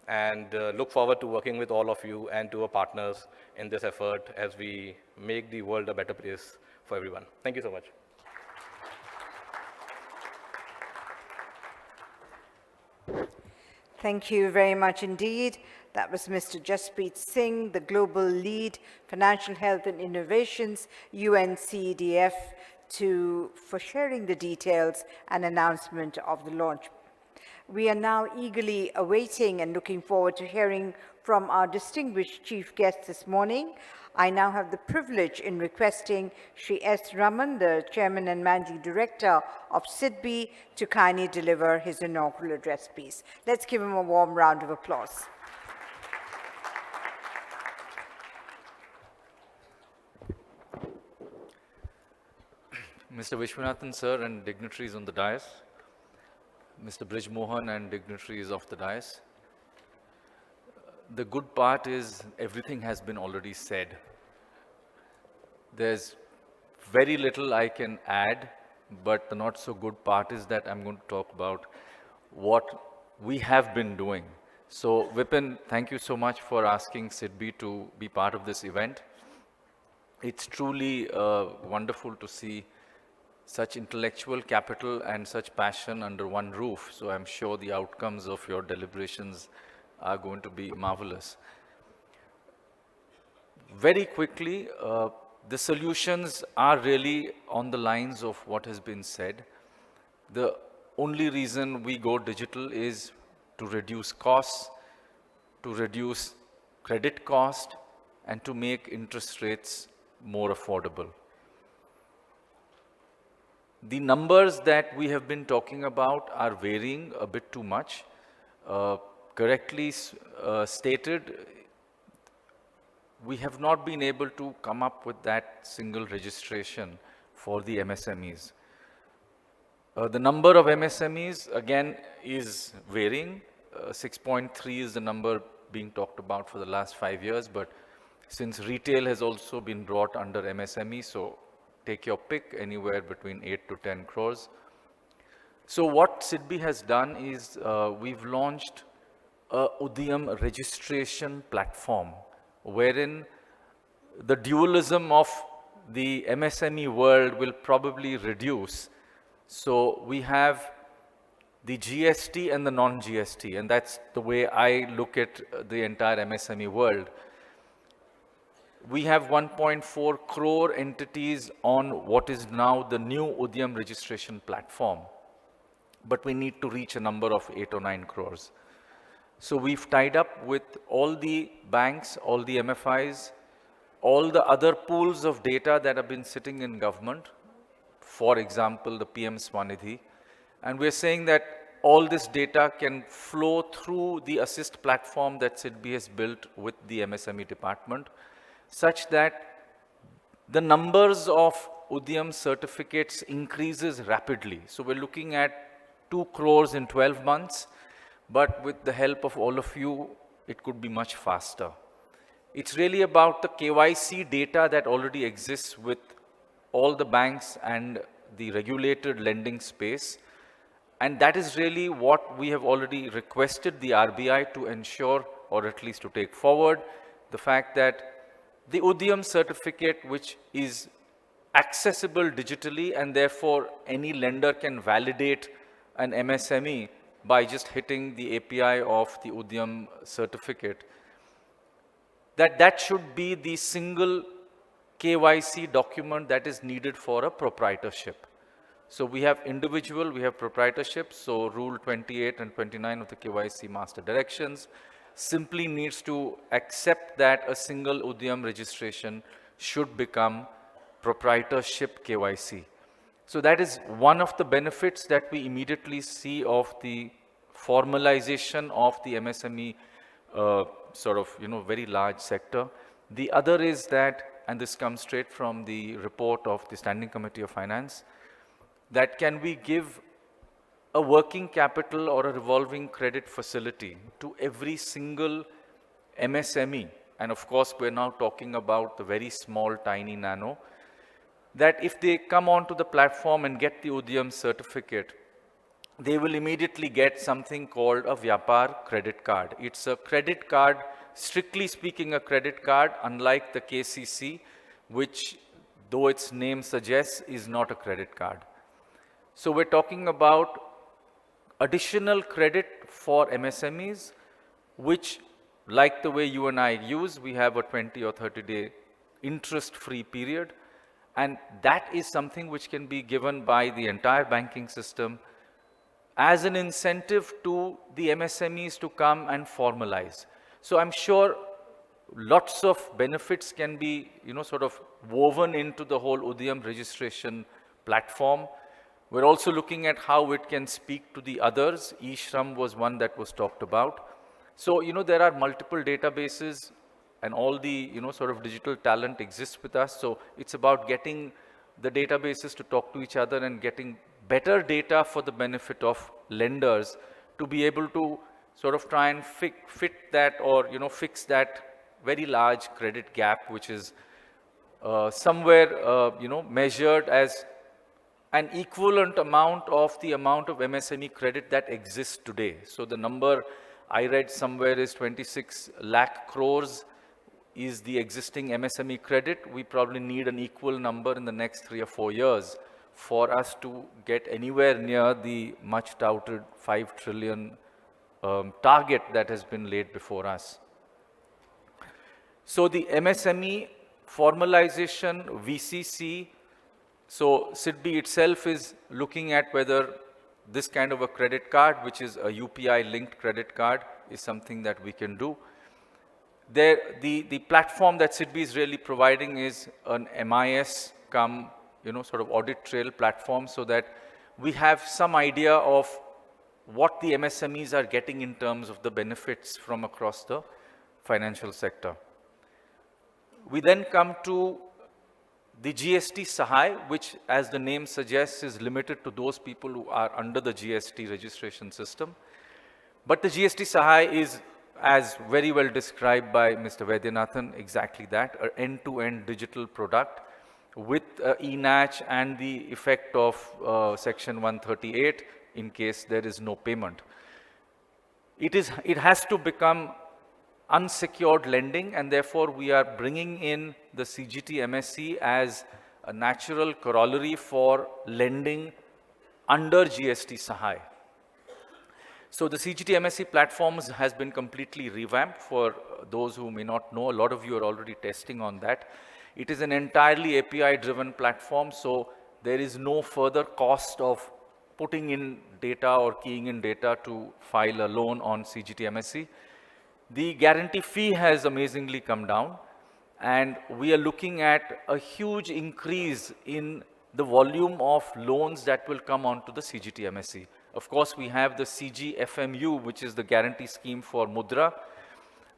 and look forward to working with all of you and to our partners in this effort as we make the world a better place for everyone. Thank you so much. Thank you very much indeed. That was Mr. Jaspreet Singh, the Global Lead, Financial Health and Innovations, UNCEDF, for sharing the details and announcement of the launch We are now eagerly awaiting and looking forward to hearing from our distinguished chief guest this morning. I now have the privilege in requesting Shri S. Raman, the Chairman and Managing Director of SIDBI, to kindly deliver his inaugural address, please. Let's give him a warm round of applause. Mr. Vishwanathan, sir, and dignitaries on the dais, Mr. Brij Mohan and dignitaries of the dais. The good part is everything has been already said. There's very little I can add, but the not so good part is that I'm going to talk about what we have been doing. So Vipin, thank you so much for asking SIDBI to be part of this event. It's truly wonderful to see such intellectual capital and such passion under one roof. So I'm sure the outcomes of your deliberations are going to be marvelous. Very quickly, the solutions are really on the lines of what has been said. The only reason we go digital is to reduce costs, to reduce credit cost, and to make interest rates more affordable. The numbers that we have been talking about are varying a bit too much. Correctly stated, we have not been able to come up with that single registration for the MSMEs. The number of MSMEs, again, is varying. 6.3 is the number being talked about for the last 5 years, but since retail has also been brought under MSME, so take your pick, anywhere between 8 to 10 crores. So what SIDBI has done is we've launched a Udyam registration platform, wherein the dualism of the MSME world will probably reduce. So we have the GST and the non-GST, and that's the way I look at the entire MSME world. We have 1.4 crore entities on what is now the new Udyam registration platform, but we need to reach a number of 8 or 9 crores. So we've tied up with all the banks, all the MFIs, all the other pools of data that have been sitting in government, for example, the PM Swanidhi, and we're saying that all this data can flow through the Assist platform that SIDBI has built with the MSME department, such that the numbers of Udyam certificates increases rapidly. So we're looking at 2 crores in 12 months, but with the help of all of you, it could be much faster. It's really about the KYC data that already exists with all the banks and the regulated lending space. And that is really what we have already requested the RBI to ensure, or at least to take forward, the fact that the Udyam certificate, which is accessible digitally, and therefore any lender can validate an MSME by just hitting the API of the Udyam certificate, that should be the single KYC document that is needed for a proprietorship. So we have individual, we have proprietorship, so Rule 28 and 29 of the KYC Master Directions simply needs to accept that a single Udyam registration should become proprietorship KYC. So that is one of the benefits that we immediately see of the formalization of the MSME very large sector. The other is that, and this comes straight from the report of the Standing Committee of Finance, that can we give a working capital or a revolving credit facility to every single MSME, and of course we're now talking about the very small, tiny nano, that if they come onto the platform and get the Udyam certificate, they will immediately get something called a Vyapar credit card. It's a credit card, strictly speaking a credit card, unlike the KCC, which, though its name suggests, is not a credit card. So we're talking about additional credit for MSMEs, which, like the way you and I use, we have a 20 or 30-day interest-free period, and that is something which can be given by the entire banking system as an incentive to the MSMEs to come and formalize. So I'm sure lots of benefits can be, sort of woven into the whole Udyam registration platform. We're also looking at how it can speak to the others. eShram was one that was talked about. So, there are multiple databases and all the, sort of digital talent exists with us. So it's about getting the databases to talk to each other and getting better data for the benefit of lenders to be able to sort of try and fit that or, fix that very large credit gap, which is somewhere, measured as an equivalent amount of the amount of MSME credit that exists today. So the number I read somewhere is 26 lakh crores is the existing MSME credit. We probably need an equal number in the next 3 or 4 years for us to get anywhere near the much touted 5 trillion target that has been laid before us. So the MSME formalization, VCC, so SIDBI itself is looking at whether this kind of a credit card, which is a UPI-linked credit card, is something that we can do. The platform that SIDBI is really providing is an MIS come, sort of audit trail platform so that we have some idea of what the MSMEs are getting in terms of the benefits from across the financial sector. We then come to the GST Sahay, which, as the name suggests, is limited to those people who are under the GST registration system. But the GST Sahay is, as very well described by Mr. Vaidyanathan, exactly that, an end-to-end digital product with eNACH and the effect of Section 138 in case there is no payment. It has to become unsecured lending, and therefore we are bringing in the CGT MSC as a natural corollary for lending under GST Sahay. So the CGT MSC platforms has been completely revamped. For those who may not know, a lot of you are already testing on that. It is an entirely API-driven platform, so there is no further cost of putting in data or keying in data to file a loan on CGT MSC. The guarantee fee has amazingly come down, and we are looking at a huge increase in the volume of loans that will come onto the CGT MSC. Of course, we have the CGFMU, which is the guarantee scheme for Mudra.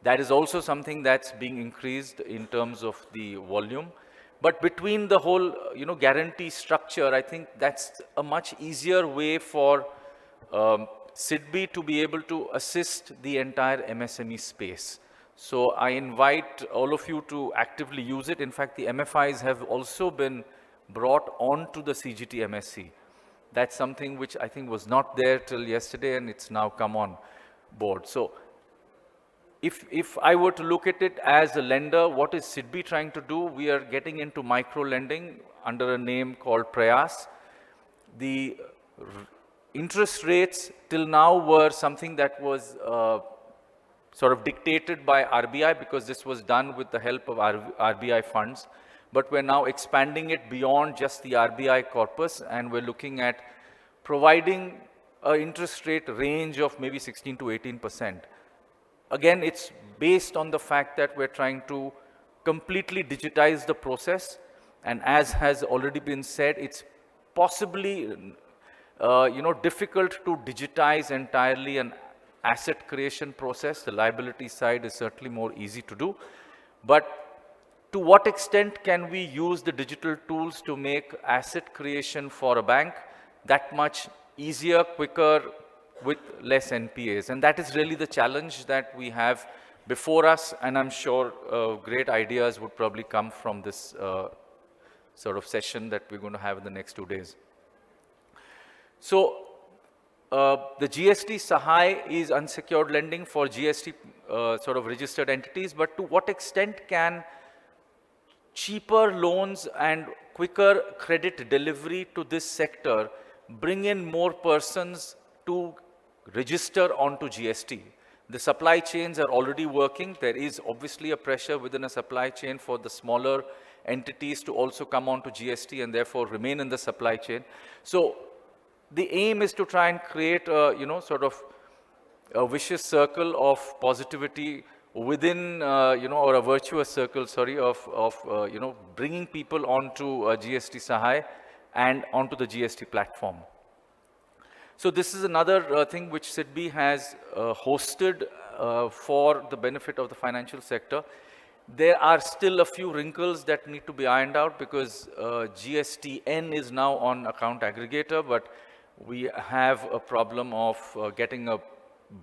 That is also something that's being increased in terms of the volume. But between the whole, guarantee structure, I think that's a much easier way for SIDBI to be able to assist the entire MSME space. So I invite all of you to actively use it. In fact, the MFIs have also been brought onto the CGT MSC. That's something which I think was not there till yesterday, and it's now come on board. So if I were to look at it as a lender, what is SIDBI trying to do? We are getting into micro lending under a name called Prayas. The interest rates till now were something that was sort of dictated by RBI, because this was done with the help of RBI funds. But we're now expanding it beyond just the RBI corpus, and we're looking at providing an interest rate range of maybe 16 to 18%. Again, it's based on the fact that we're trying to completely digitize the process, and as has already been said, it's possibly difficult to digitize entirely an asset creation process. The liability side is certainly more easy to do. But to what extent can we use the digital tools to make asset creation for a bank that much easier, quicker, with less NPAs? And that is really the challenge that we have before us, and I'm sure great ideas would probably come from this sort of session that we're going to have in the next 2 days. So the GST Sahay is unsecured lending for GST sort of registered entities, but to what extent can cheaper loans and quicker credit delivery to this sector bring in more persons to register onto GST? The supply chains are already working. There is obviously a pressure within a supply chain for the smaller entities to also come onto GST and therefore remain in the supply chain. So The aim is to try and create a, sort of a vicious circle of positivity within, or a virtuous circle, sorry, of bringing people onto GST Sahay and onto the GST platform. So this is another thing which SIDBI has hosted for the benefit of the financial sector. There are still a few wrinkles that need to be ironed out because GSTN is now on account aggregator, but we have a problem of getting a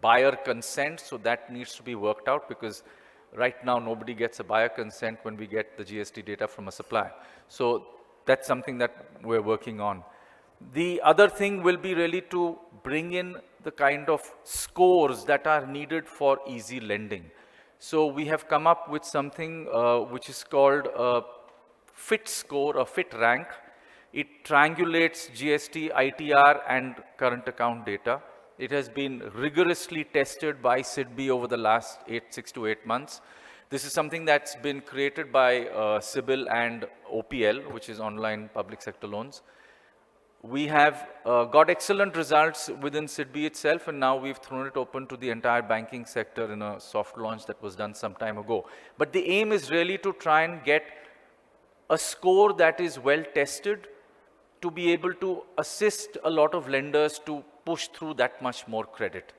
buyer consent, so that needs to be worked out because right now nobody gets a buyer consent when we get the GST data from a supplier. So that's something that we're working on. The other thing will be really to bring in the kind of scores that are needed for easy lending. So we have come up with something which is called a FIT score, a FIT rank. It triangulates GST, ITR and current account data. It has been rigorously tested by SIDBI over the last 6 to 8 months. This is something that's been created by CIBIL and OPL, which is online public sector loans. We have got excellent results within SIDBI itself, and now we've thrown it open to the entire banking sector in a soft launch that was done some time ago. But the aim is really to try and get a score that is well tested to be able to assist a lot of lenders to push through that much more credit.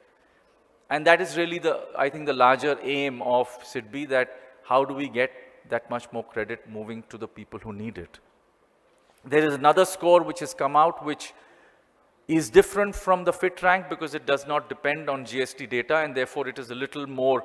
And that is really I think the larger aim of SIDBI, that how do we get that much more credit moving to the people who need it. There is another score which has come out which is different from the FIT rank because it does not depend on GST data, and therefore it is a little more,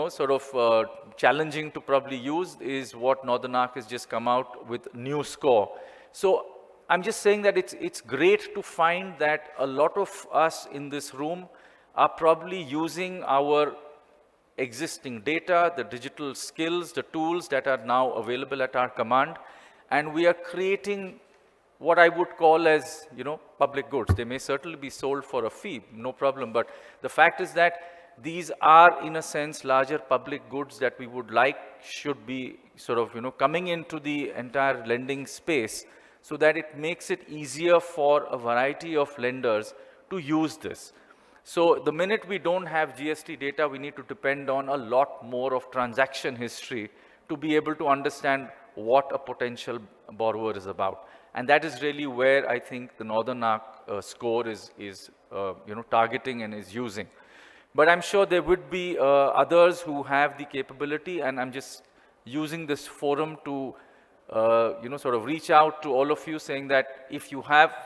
sort of challenging to probably use, is what Northern Arc has just come out with new score. So I'm just saying that it's great to find that a lot of us in this room are probably using our existing data, the digital skills, the tools that are now available at our command, and we are creating what I would call as, public goods. They may certainly be sold for a fee, no problem, but the fact is that these are, in a sense, larger public goods that we would like should be sort of, coming into the entire lending space so that it makes it easier for a variety of lenders to use this. So the minute we don't have GST data, we need to depend on a lot more of transaction history to be able to understand what a potential borrower is about. And that is really where I think the Northern Arc score is targeting and is using. But I'm sure there would be others who have the capability, and I'm just using this forum to sort of reach out to all of you, saying that if you have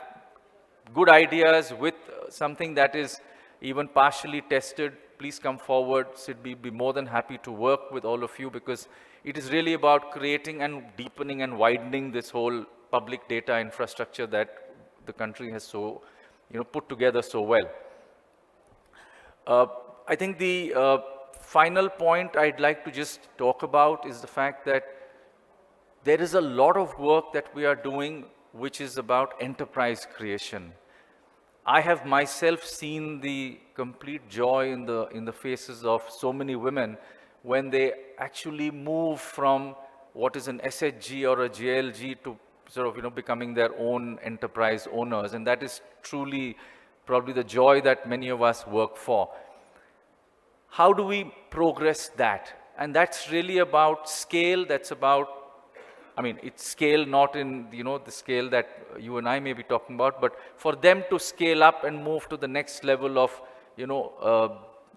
good ideas with something that is even partially tested, please come forward. SIDBI will be more than happy to work with all of you, because it is really about creating and deepening and widening this whole public data infrastructure that the country has so, put together so well. I think the final point I'd like to just talk about is the fact that there is a lot of work that we are doing which is about enterprise creation. I have myself seen the complete joy in the faces of so many women when they actually move from what is an SHG or a JLG to sort of, becoming their own enterprise owners. And that is truly probably the joy that many of us work for. How do we progress that? And that's really about scale. That's about, it's scale not in, the scale that you and I may be talking about, but for them to scale up and move to the next level of,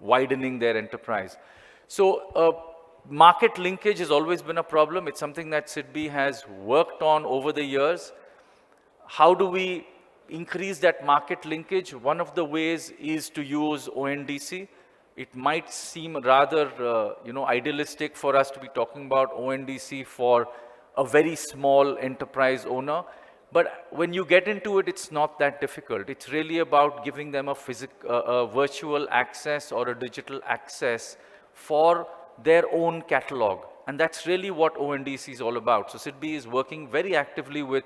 widening their enterprise. So market linkage has always been a problem. It's something that SIDBI has worked on over the years. How do we increase that market linkage? One of the ways is to use ONDC. It might seem rather, idealistic for us to be talking about ONDC for a very small enterprise owner. But when you get into it, it's not that difficult. It's really about giving them a virtual access or a digital access for their own catalog. And that's really what ONDC is all about. So SIDBI is working very actively with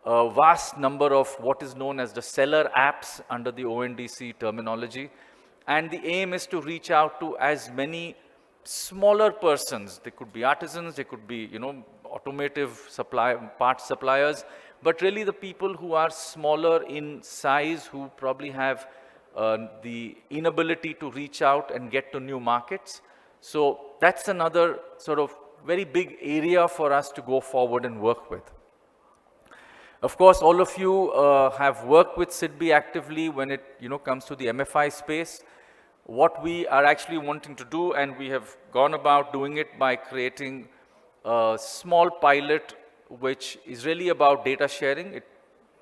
a vast number of what is known as the seller apps under the ONDC terminology. And the aim is to reach out to as many smaller persons. They could be artisans, they could be, automotive parts suppliers, but really the people who are smaller in size, who probably have the inability to reach out and get to new markets. So that's another sort of very big area for us to go forward and work with. Of course, all of you have worked with SIDBI actively when it comes to the MFI space. What we are actually wanting to do, and we have gone about doing it by creating a small pilot, which is really about data sharing. It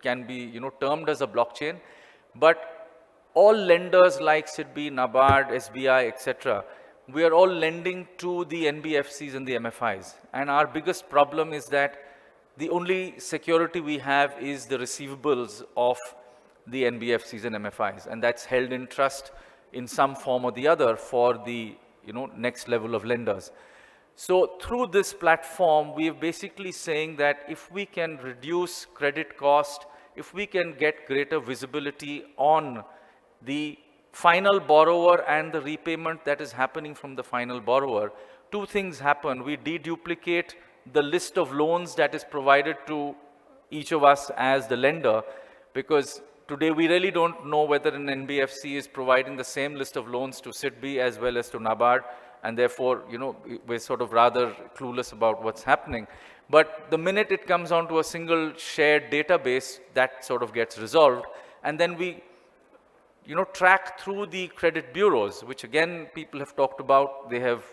can be termed as a blockchain, but all lenders like SIDBI, NABARD, SBI, etc., we are all lending to the NBFCs and the MFIs. And our biggest problem is that the only security we have is the receivables of the NBFCs and MFIs, and that's held in trust in some form or the other for the next level of lenders. So through this platform, we are basically saying that if we can reduce credit cost, if we can get greater visibility on the final borrower and the repayment that is happening from the final borrower, two things happen. We deduplicate the list of loans that is provided to each of us as the lender, because today we really don't know whether an NBFC is providing the same list of loans to SIDBI as well as to NABARD, and therefore, we're sort of rather clueless about what's happening. But the minute it comes onto a single shared database, that sort of gets resolved, and then we track through the credit bureaus, which again people have talked about. They have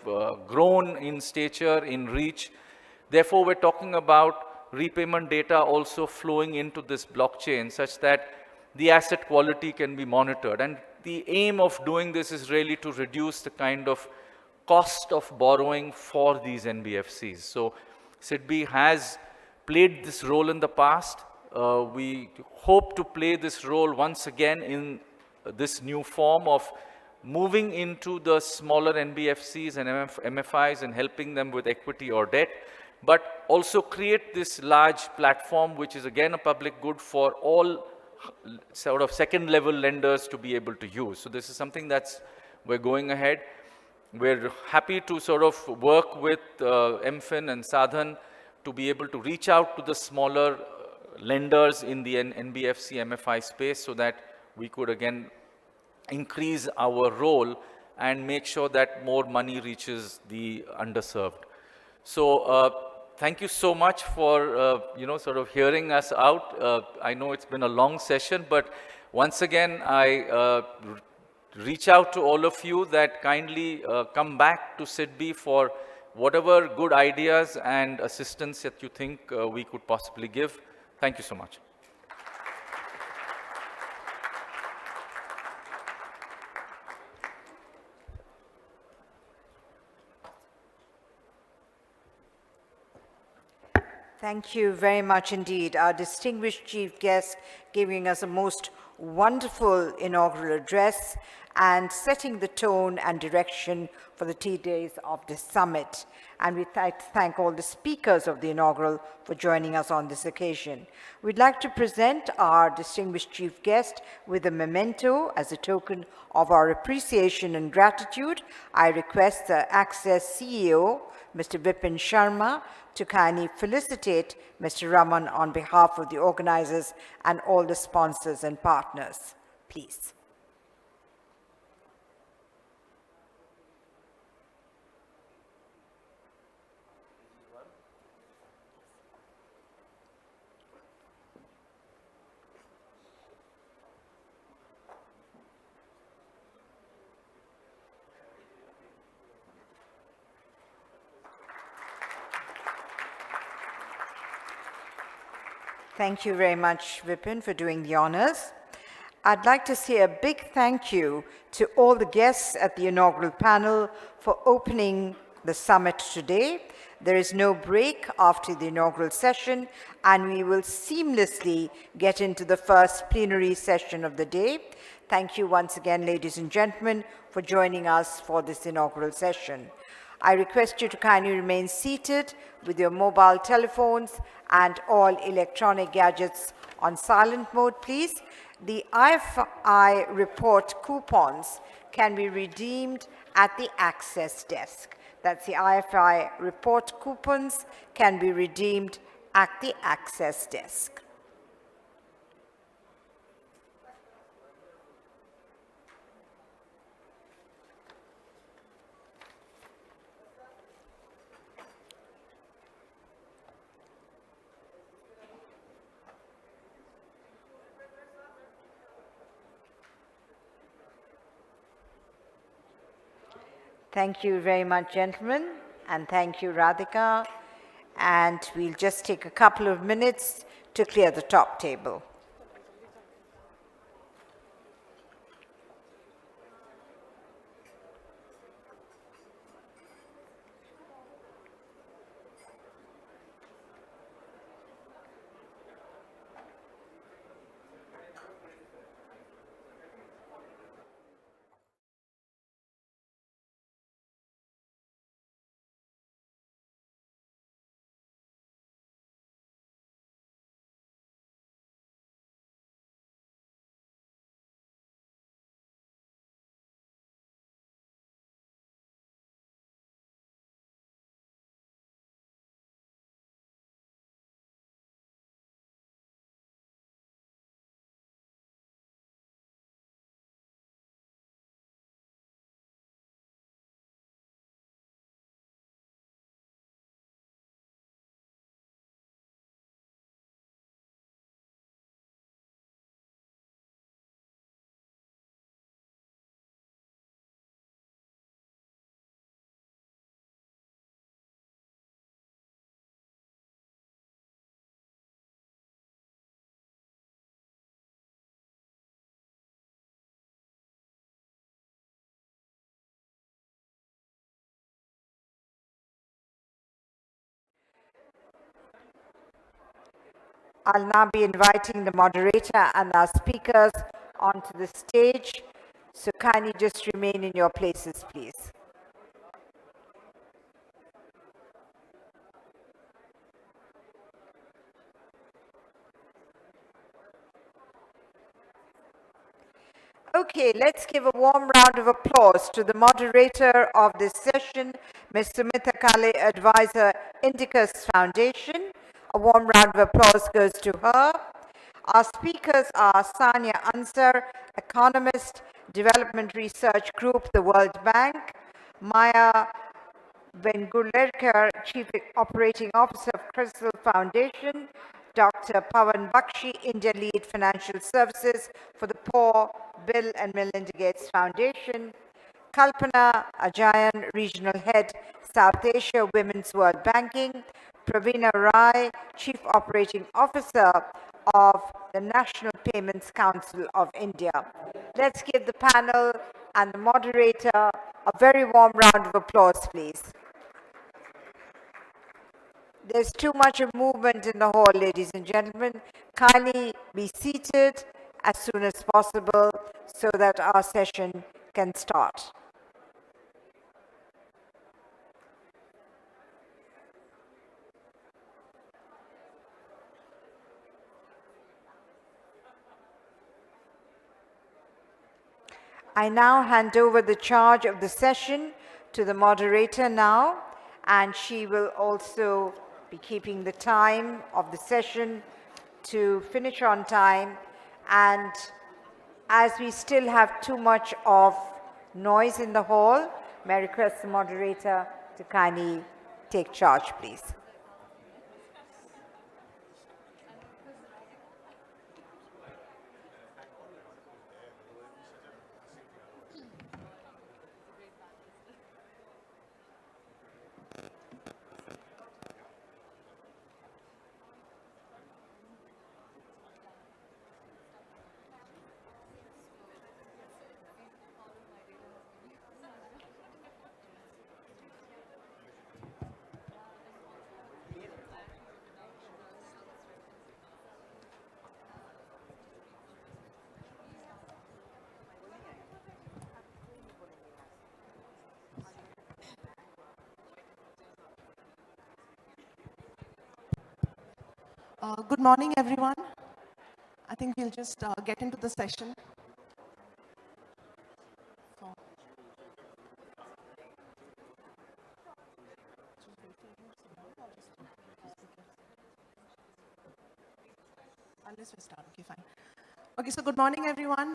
grown in stature, in reach. Therefore, we're talking about repayment data also flowing into this blockchain such that the asset quality can be monitored. And the aim of doing this is really to reduce the kind of cost of borrowing for these NBFCs. So SIDBI has played this role in the past. We hope to play this role once again in this new form of moving into the smaller NBFCs and MFIs and helping them with equity or debt, but also create this large platform, which is again a public good for all sort of second level lenders to be able to use. So this is something we're going ahead. We're happy to sort of work with MFIN and Sadhan to be able to reach out to the smaller lenders in the NBFC MFI space so that we could again increase our role and make sure that more money reaches the underserved. So thank you so much for sort of hearing us out. I know it's been a long session, but once again I reach out to all of you that kindly come back to SIDBI for whatever good ideas and assistance that you think we could possibly give. Thank you so much. Thank you very much indeed. Our distinguished chief guest giving us a most wonderful inaugural address and setting the tone and direction for the 2 days of this summit. And we'd like to thank all the speakers of the inaugural for joining us on this occasion. We'd like to present our distinguished chief guest with a memento as a token of our appreciation and gratitude. I request the Access CEO, Mr. Vipin Sharma, to kindly felicitate Mr. Raman on behalf of the organizers and all the sponsors and partners. Please. Thank you very much, Vipin, for doing the honors. I'd like to say a big thank you to all the guests at the inaugural panel for opening the summit today. There is no break after the inaugural session, and we will seamlessly get into the first plenary session of the day. Thank you once again, ladies and gentlemen, for joining us for this inaugural session. I request you to kindly remain seated with your mobile telephones and all electronic gadgets on silent mode, please. The IFI report coupons can be redeemed at the access desk. That's the IFI report coupons can be redeemed at the access desk. Thank you very much, gentlemen, and thank you, Radhika. And we'll just take a couple of minutes to clear the top table. I'll now be inviting the moderator and our speakers onto the stage. So kindly just remain in your places, please. Okay, let's give a warm round of applause to the moderator of this session, Ms. Sumita Kale, advisor, Indicus Foundation. A warm round of applause goes to her. Our speakers are Sania Ansar, economist, Development Research Group, the World Bank; Maya Vengulerkar, Chief Operating Officer of Crystal Foundation; Dr. Pawan Bakshi, India Lead Financial Services for the Poor, Bill and Melinda Gates Foundation; Kalpana Ajayan, Regional Head, South Asia Women's World Banking; Praveena Rai, Chief Operating Officer of the National Payments Council of India. Let's give the panel and the moderator a very warm round of applause, please. There's too much of movement in the hall, ladies and gentlemen. Kindly be seated as soon as possible so that our session can start. I now hand over the charge of the session to the moderator now, and she will also be keeping the time of the session to finish on time. And as we still have too much of noise in the hall, may I request the moderator to kindly take charge, please. Good morning, everyone. I think we'll just get into the session. Unless we start, okay, fine. Okay, so good morning, everyone.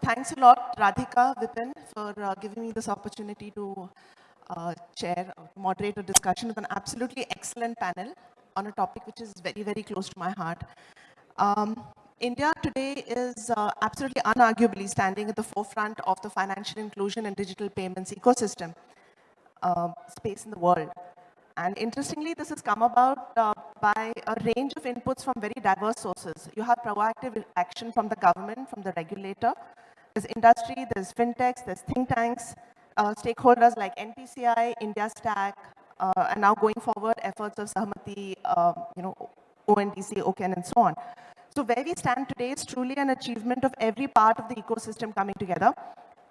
Thanks a lot, Radhika, Vipin, for giving me this opportunity to moderate a discussion with an absolutely excellent panel on a topic which is very, very close to my heart. India today is absolutely unarguably standing at the forefront of the financial inclusion and digital payments ecosystem. space in the world. And interestingly, this has come about by a range of inputs from very diverse sources. You have proactive action from the government, from the regulator. There's industry, there's fintechs, there's think tanks, stakeholders like NPCI, India Stack, and now going forward, efforts of Sahmati, ONDC, OCAN, and so on. So where we stand today is truly an achievement of every part of the ecosystem coming together.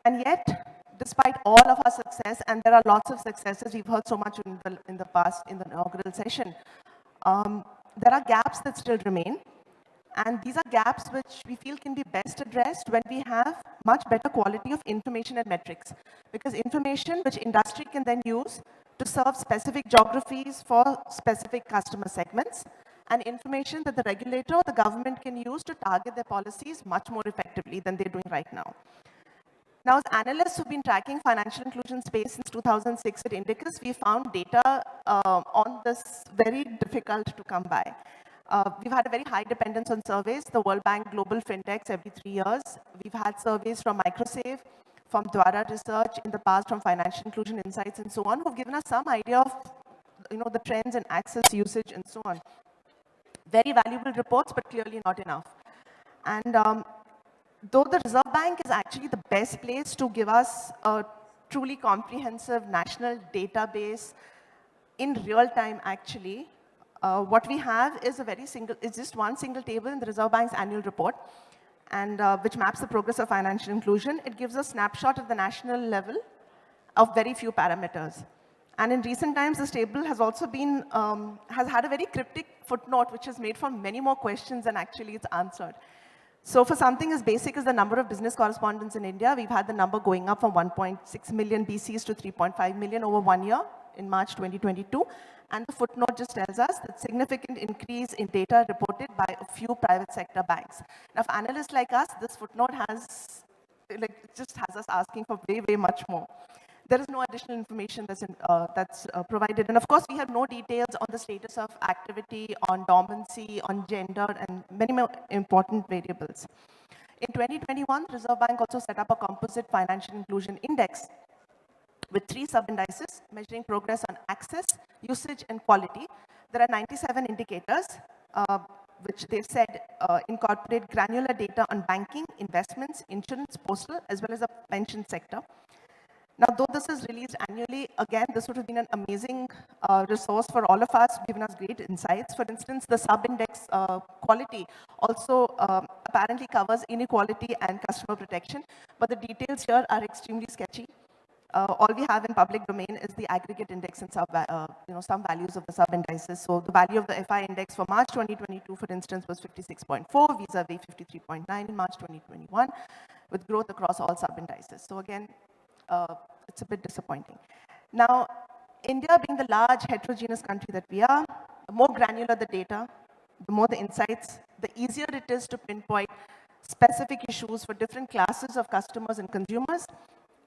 And yet, despite all of our success, and there are lots of successes, we've heard so much in the past, in the inaugural session, there are gaps that still remain. And these are gaps which we feel can be best addressed when we have much better quality of information and metrics. Because information which industry can then use to serve specific geographies for specific customer segments, and information that the regulator or the government can use to target their policies much more effectively than they're doing right now. Now, as analysts who've been tracking financial inclusion space since 2006 at Indicus, we found data on this very difficult to come by. We've had a very high dependence on surveys, the World Bank Global Fintechs every 3 years. We've had surveys from Microsave, from Dwara Research, in the past from Financial Inclusion Insights and so on, who've given us some idea of the trends in access, usage, and so on. Very valuable reports, but clearly not enough. And though the Reserve Bank is actually the best place to give us a truly comprehensive national database in real time, actually, what we have is just one single table in the Reserve Bank's annual report, and which maps the progress of financial inclusion. It gives a snapshot of the national level of very few parameters. And in recent times, this table has also been, has had a very cryptic footnote, which is made from many more questions than actually it's answered. So for something as basic as the number of business correspondents in India, we've had the number going up from 1.6 million BCs to 3.5 million over 1 year in March 2022. And the footnote just tells us that significant increase in data reported by a few private sector banks. Now, for analysts like us, this footnote just has us asking for way, way much more. There is no additional information that's provided. And of course, we have no details on the status of activity, on dormancy, on gender, and many more important variables. In 2021, the Reserve Bank also set up a composite financial inclusion index with 3 sub-indices measuring progress on access, usage, and quality. There are 97 indicators, which they've said incorporate granular data on banking, investments, insurance, postal, as well as the pension sector. Now, though this is released annually, again, this would have been an amazing resource for all of us, given us great insights. For instance, the sub-index quality also apparently covers inequality and customer protection, but the details here are extremely sketchy. All we have in public domain is the aggregate index and some values of the sub-indices. So the value of the FI index for March 2022, for instance, was 56.4 vis-a-vis 53.9 in March 2021, with growth across all sub-indices. So again, it's a bit disappointing. Now, India being the large heterogeneous country that we are, the more granular the data, the more the insights, the easier it is to pinpoint specific issues for different classes of customers and consumers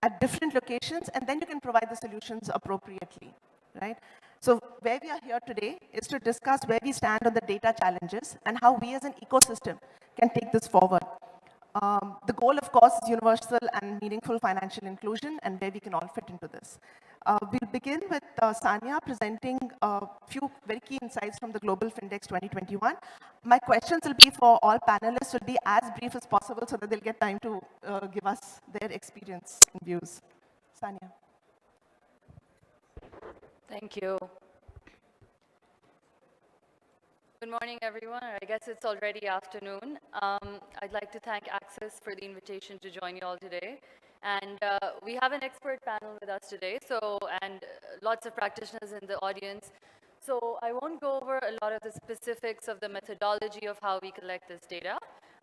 at different locations, and then you can provide the solutions appropriately, right? So where we are here today is to discuss where we stand on the data challenges and how we as an ecosystem can take this forward. The goal, of course, is universal and meaningful financial inclusion, and where we can all fit into this. We'll begin with Sania presenting a few very key insights from the Global Fintechs 2021. My questions will be for all panelists, will be as brief as possible so that they'll get time to give us their experience and views. Sania. Thank you. Good morning, everyone. I guess it's already afternoon. I'd like to thank Access for the invitation to join you all today. And we have an expert panel with us today, and lots of practitioners in the audience. So I won't go over a lot of the specifics of the methodology of how we collect this data,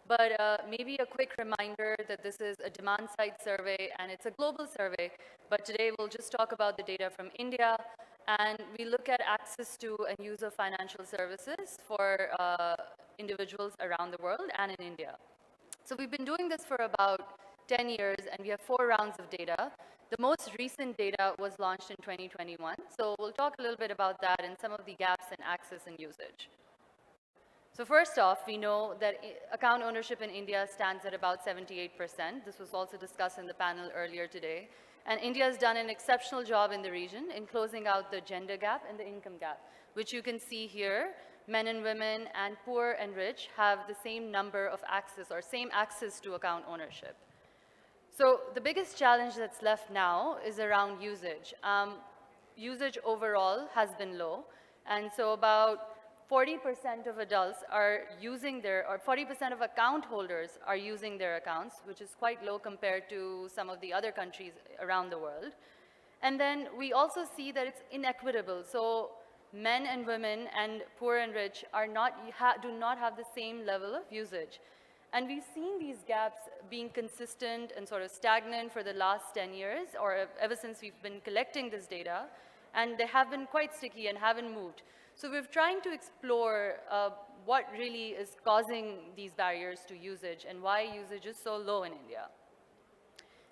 but maybe a quick reminder that this is a demand-side survey, and it's a global survey. But today we'll just talk about the data from India, and we look at access to and use of financial services for individuals around the world and in India. So we've been doing this for about 10 years, and we have 4 rounds of data. The most recent data was launched in 2021. So we'll talk a little bit about that and some of the gaps in access and usage. So first off, we know that account ownership in India stands at about 78%. This was also discussed in the panel earlier today. And India has done an exceptional job in the region in closing out the gender gap and the income gap, which you can see here. Men and women and poor and rich have the same number of access or same access to account ownership. So the biggest challenge that's left now is around usage. Usage overall has been low, and so about 40% of adults are using their, or 40% of account holders are using their accounts, which is quite low compared to some of the other countries around the world. And then we also see that it's inequitable. So men and women and poor and rich are do not have the same level of usage. And we've seen these gaps being consistent and sort of stagnant for the last 10 years, or ever since we've been collecting this data, and they have been quite sticky and haven't moved. So we're trying to explore what really is causing these barriers to usage and why usage is so low in India.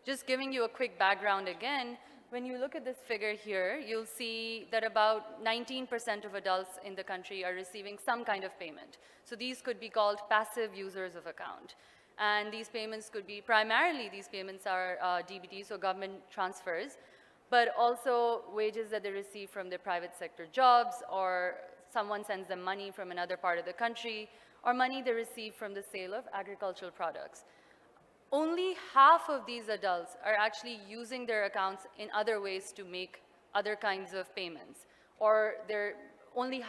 Just giving you a quick background again, when you look at this figure here, you'll see that about 19% of adults in the country are receiving some kind of payment. So these could be called passive users of account. And these payments could be, primarily these payments are DBT, so government transfers, but also wages that they receive from their private sector jobs, or someone sends them money from another part of the country, or money they receive from the sale of agricultural products. Only half of these adults are actually using their accounts in other ways to make other kinds of payments. Or only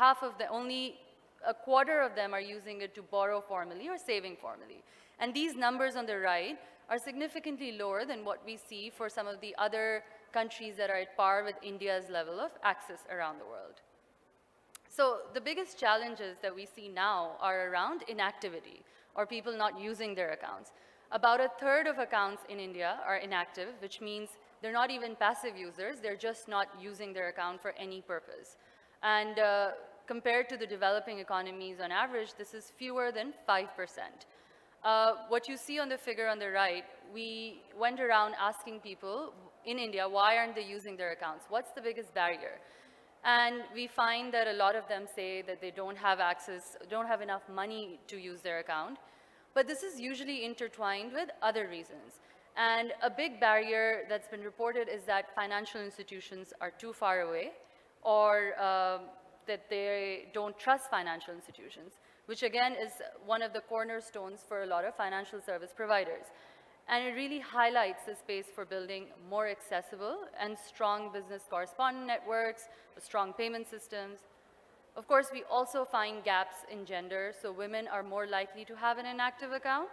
a quarter of them are using it to borrow formally or saving formally. And these numbers on the right are significantly lower than what we see for some of the other countries that are at par with India's level of access around the world. So the biggest challenges that we see now are around inactivity, or people not using their accounts. About a third of accounts in India are inactive, which means they're not even passive users, they're just not using their account for any purpose. And compared to the developing economies on average, this is fewer than 5%. What you see on the figure on the right, we went around asking people in India, why aren't they using their accounts? What's the biggest barrier? And we find that a lot of them say that they don't have access, don't have enough money to use their account. But this is usually intertwined with other reasons. And a big barrier that's been reported is that financial institutions are too far away, or that they don't trust financial institutions, which again is one of the cornerstones for a lot of financial service providers. And it really highlights the space for building more accessible and strong business correspondent networks, strong payment systems. Of course, we also find gaps in gender, so women are more likely to have an inactive account,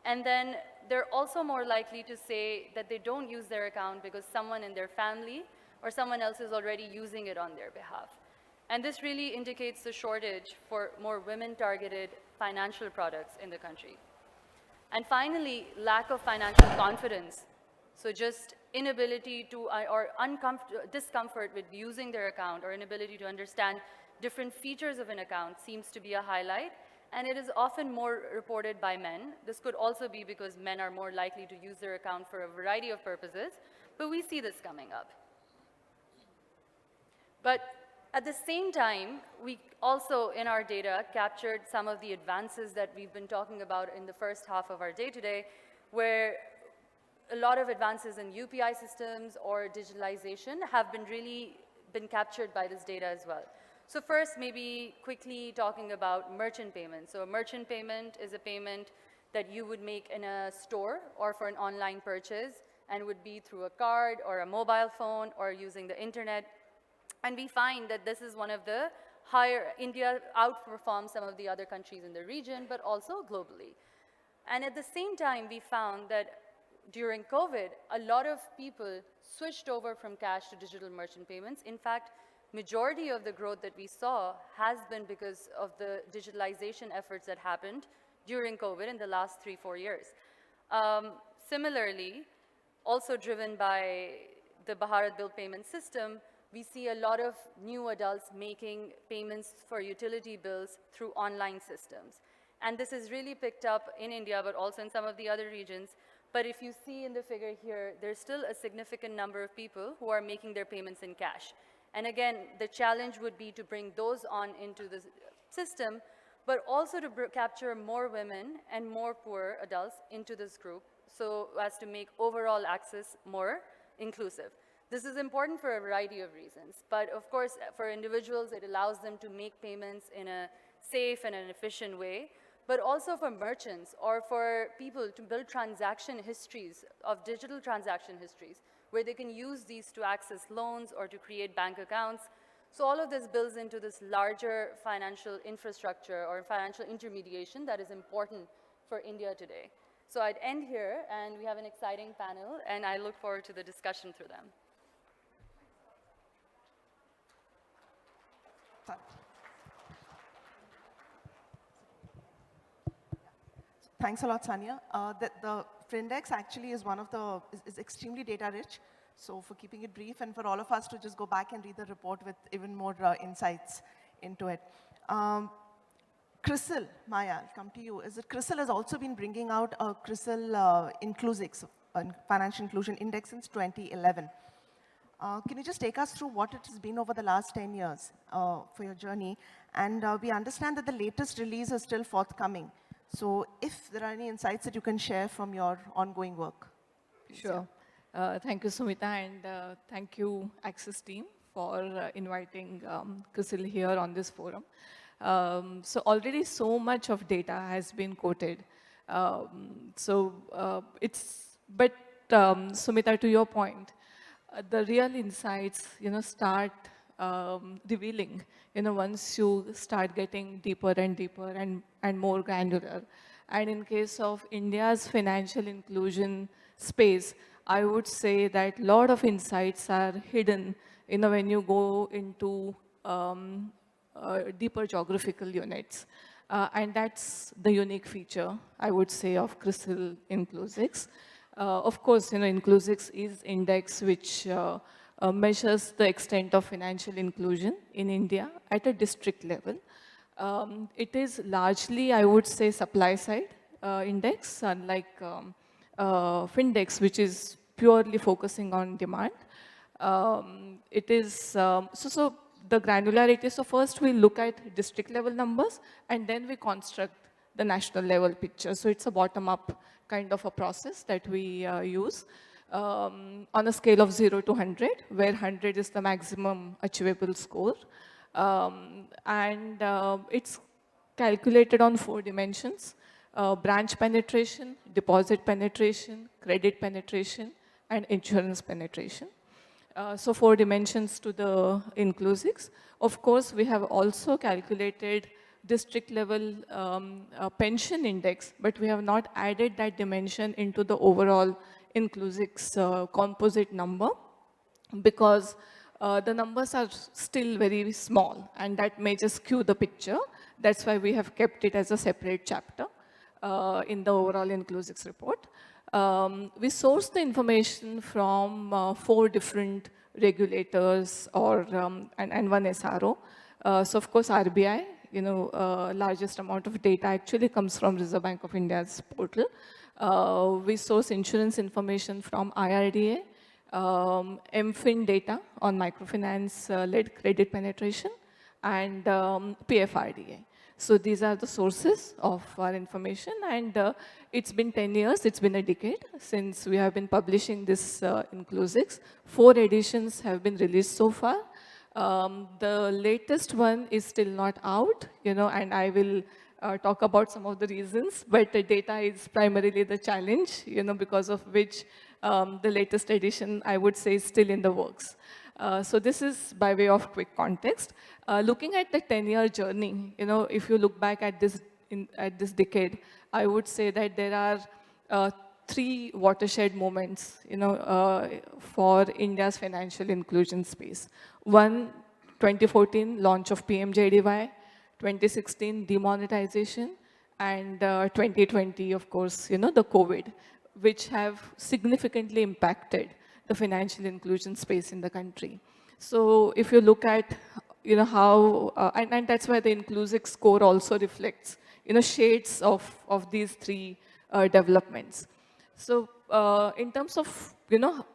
and then they're also more likely to say that they don't use their account because someone in their family or someone else is already using it on their behalf. And this really indicates the shortage for more women-targeted financial products in the country. And finally, lack of financial confidence. So just inability to, or discomfort with using their account, or inability to understand different features of an account seems to be a highlight, and it is often more reported by men. This could also be because men are more likely to use their account for a variety of purposes, but we see this coming up. But at the same time, we also, in our data, captured some of the advances that we've been talking about in the first half of our day today, where a lot of advances in UPI systems or digitalization have been captured by this data as well. So first, maybe quickly talking about merchant payments. So a merchant payment is a payment that you would make in a store or for an online purchase, and would be through a card or a mobile phone or using the internet. And we find that this is one of the higher, India outperforms some of the other countries in the region, but also globally. And at the same time, we found that during COVID, a lot of people switched over from cash to digital merchant payments. In fact, majority of the growth that we saw has been because of the digitalization efforts that happened during COVID in the last 3-4 years. Similarly, also driven by the Bharat Bill Payment System, we see a lot of new adults making payments for utility bills through online systems. And this is really picked up in India, but also in some of the other regions. But if you see in the figure here, there's still a significant number of people who are making their payments in cash. And again, the challenge would be to bring those on into the system, but also to capture more women and more poor adults into this group, so as to make overall access more inclusive. This is important for a variety of reasons, but of course, for individuals, it allows them to make payments in a safe and an efficient way, but also for merchants or for people to build transaction histories of digital transaction histories, where they can use these to access loans or to create bank accounts. So all of this builds into this larger financial infrastructure or financial intermediation that is important for India today. So I'd end here, and we have an exciting panel, and I look forward to the discussion through them. Thanks a lot, Sanya. The Findex actually is is extremely data rich. So for keeping it brief and for all of us to just go back and read the report with even more insights into it. CRISIL, Maya, I'll come to you. CRISIL has also been bringing out a CRISIL Inclusix, Financial Inclusion Index since 2011. Can you just take us through what it has been over the last 10 years for your journey? And we understand that the latest release is still forthcoming. So if there are any insights that you can share from your ongoing work. Please. Sure. Thank you, Sumita, and thank you, Access team, for inviting CRISIL here on this forum. So already so much of data has been quoted. Sumita, to your point, the real insights, start revealing, once you start getting deeper and deeper and more granular. And in case of India's financial inclusion space, I would say that a lot of insights are hidden, when you go into deeper geographical units. And that's the unique feature, I would say, of CRISIL Inclusix. Of course, Inclusix is index which measures the extent of financial inclusion in India at a district level. It is largely, I would say, supply side index, unlike Findex, which is purely focusing on demand. It is, so the granularity, so first we look at district level numbers and then we construct the national level picture. So it's a bottom-up kind of a process that we use on a scale of 0 to 100, where 100 is the maximum achievable score. It's calculated on 4 dimensions: branch penetration, deposit penetration, credit penetration, and insurance penetration. So 4 dimensions to the Inclusix. Of course, we have also calculated district level pension index, but we have not added that dimension into the overall Inclusix composite number because the numbers are still very small and that may just skew the picture. That's why we have kept it as a separate chapter in the overall Inclusix report. We source the information from 4 different regulators and 1 SRO. So of course RBI, largest amount of data actually comes from Reserve Bank of India's portal. We source insurance information from IRDA, MFIN data on microfinance-led credit penetration, and PFRDA. So these are the sources of our information, and it's been 10 years, it's been a decade since we have been publishing this Inclusix. 4 editions have been released so far. The latest one is still not out, and I will talk about some of the reasons, but the data is primarily the challenge, because of which the latest edition, I would say, is still in the works. So this is by way of quick context. Looking at the 10-year journey, if you look back at this decade, I would say that there are 3 watershed moments, for India's financial inclusion space. 1, 2014, launch of PMJDY, 2016, demonetization, and 2020, of course, the COVID, which have significantly impacted the financial inclusion space in the country. So if you look at, how, and that's why the Inclusix score also reflects, shades of these 3 developments. So in terms of,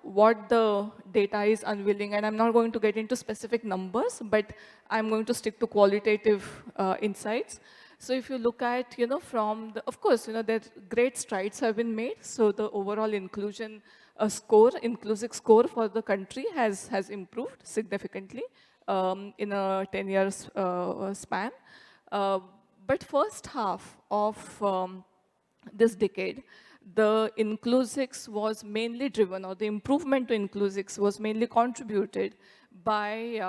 what the data is unveiling, and I'm not going to get into specific numbers, but I'm going to stick to qualitative insights. So if you look at, from the, of course, there great strides have been made. So the overall inclusion score, inclusive score for the country has improved significantly in a 10 years span. But first half of this decade, the inclusives was mainly driven, or the improvement to inclusives was mainly contributed by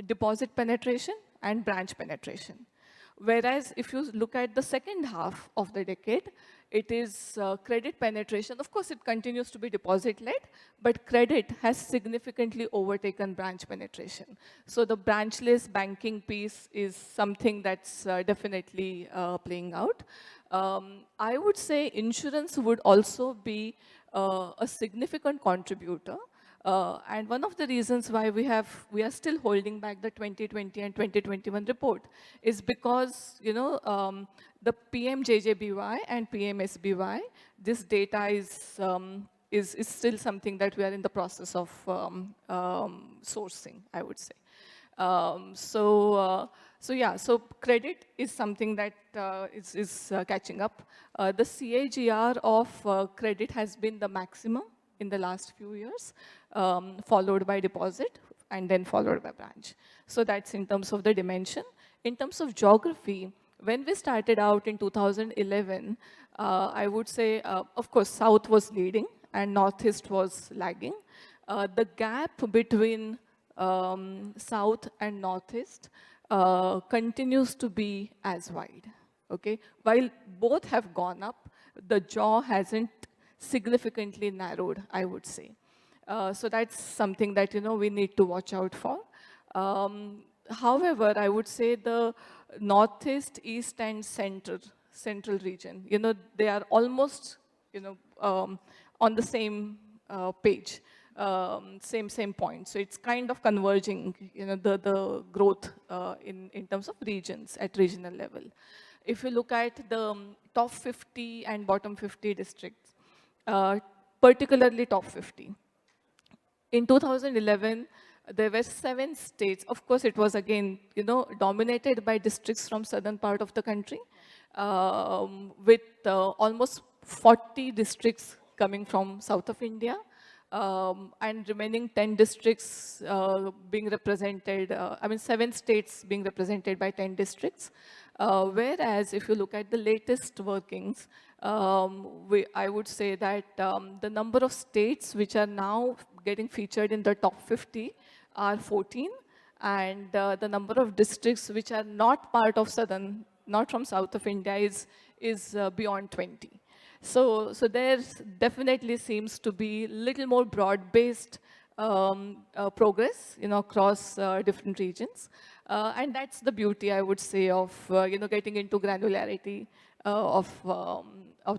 deposit penetration and branch penetration. Whereas if you look at the second half of the decade, it is credit penetration. Of course, it continues to be deposit-led, but credit has significantly overtaken branch penetration. So the branchless banking piece is something that's definitely playing out. I would say insurance would also be a significant contributor. And one of the reasons why we are still holding back the 2020 and 2021 report is because, you know, the PMJJBY and PMSBY, this data is still something that we are in the process of sourcing, I would say. So credit is something that is catching up. The CAGR of credit has been the maximum in the last few years, followed by deposit, and then followed by branch. So that's in terms of the dimension. In terms of geography, when we started out in 2011, I would say, of course, South was leading and Northeast was lagging. The gap between South and Northeast continues to be as wide, okay? While both have gone up, the jaw hasn't significantly narrowed, I would say. So that's something that, you know, we need to watch out for. However, I would say the Northeast, East, and Central region, you know, they are almost, you know, on the same page, same point. So it's kind of converging, you know, the growth in terms of regions at regional level. If you look at the top 50 and bottom 50 districts, particularly top 50. In 2011, there were 7 states. Of course, it was again, you know, dominated by districts from southern part of the country, with almost 40 districts coming from south of India, and remaining 10 districts being represented, 7 states being represented by 10 districts. Whereas if you look at the latest workings, I would say that the number of states which are now getting featured in the top 50 are 14, and the number of districts which are not part of southern, not from south of India is beyond 20. So there definitely seems to be little more broad-based progress, you know, across different regions. And that's the beauty, I would say, of, you know, getting into granularity of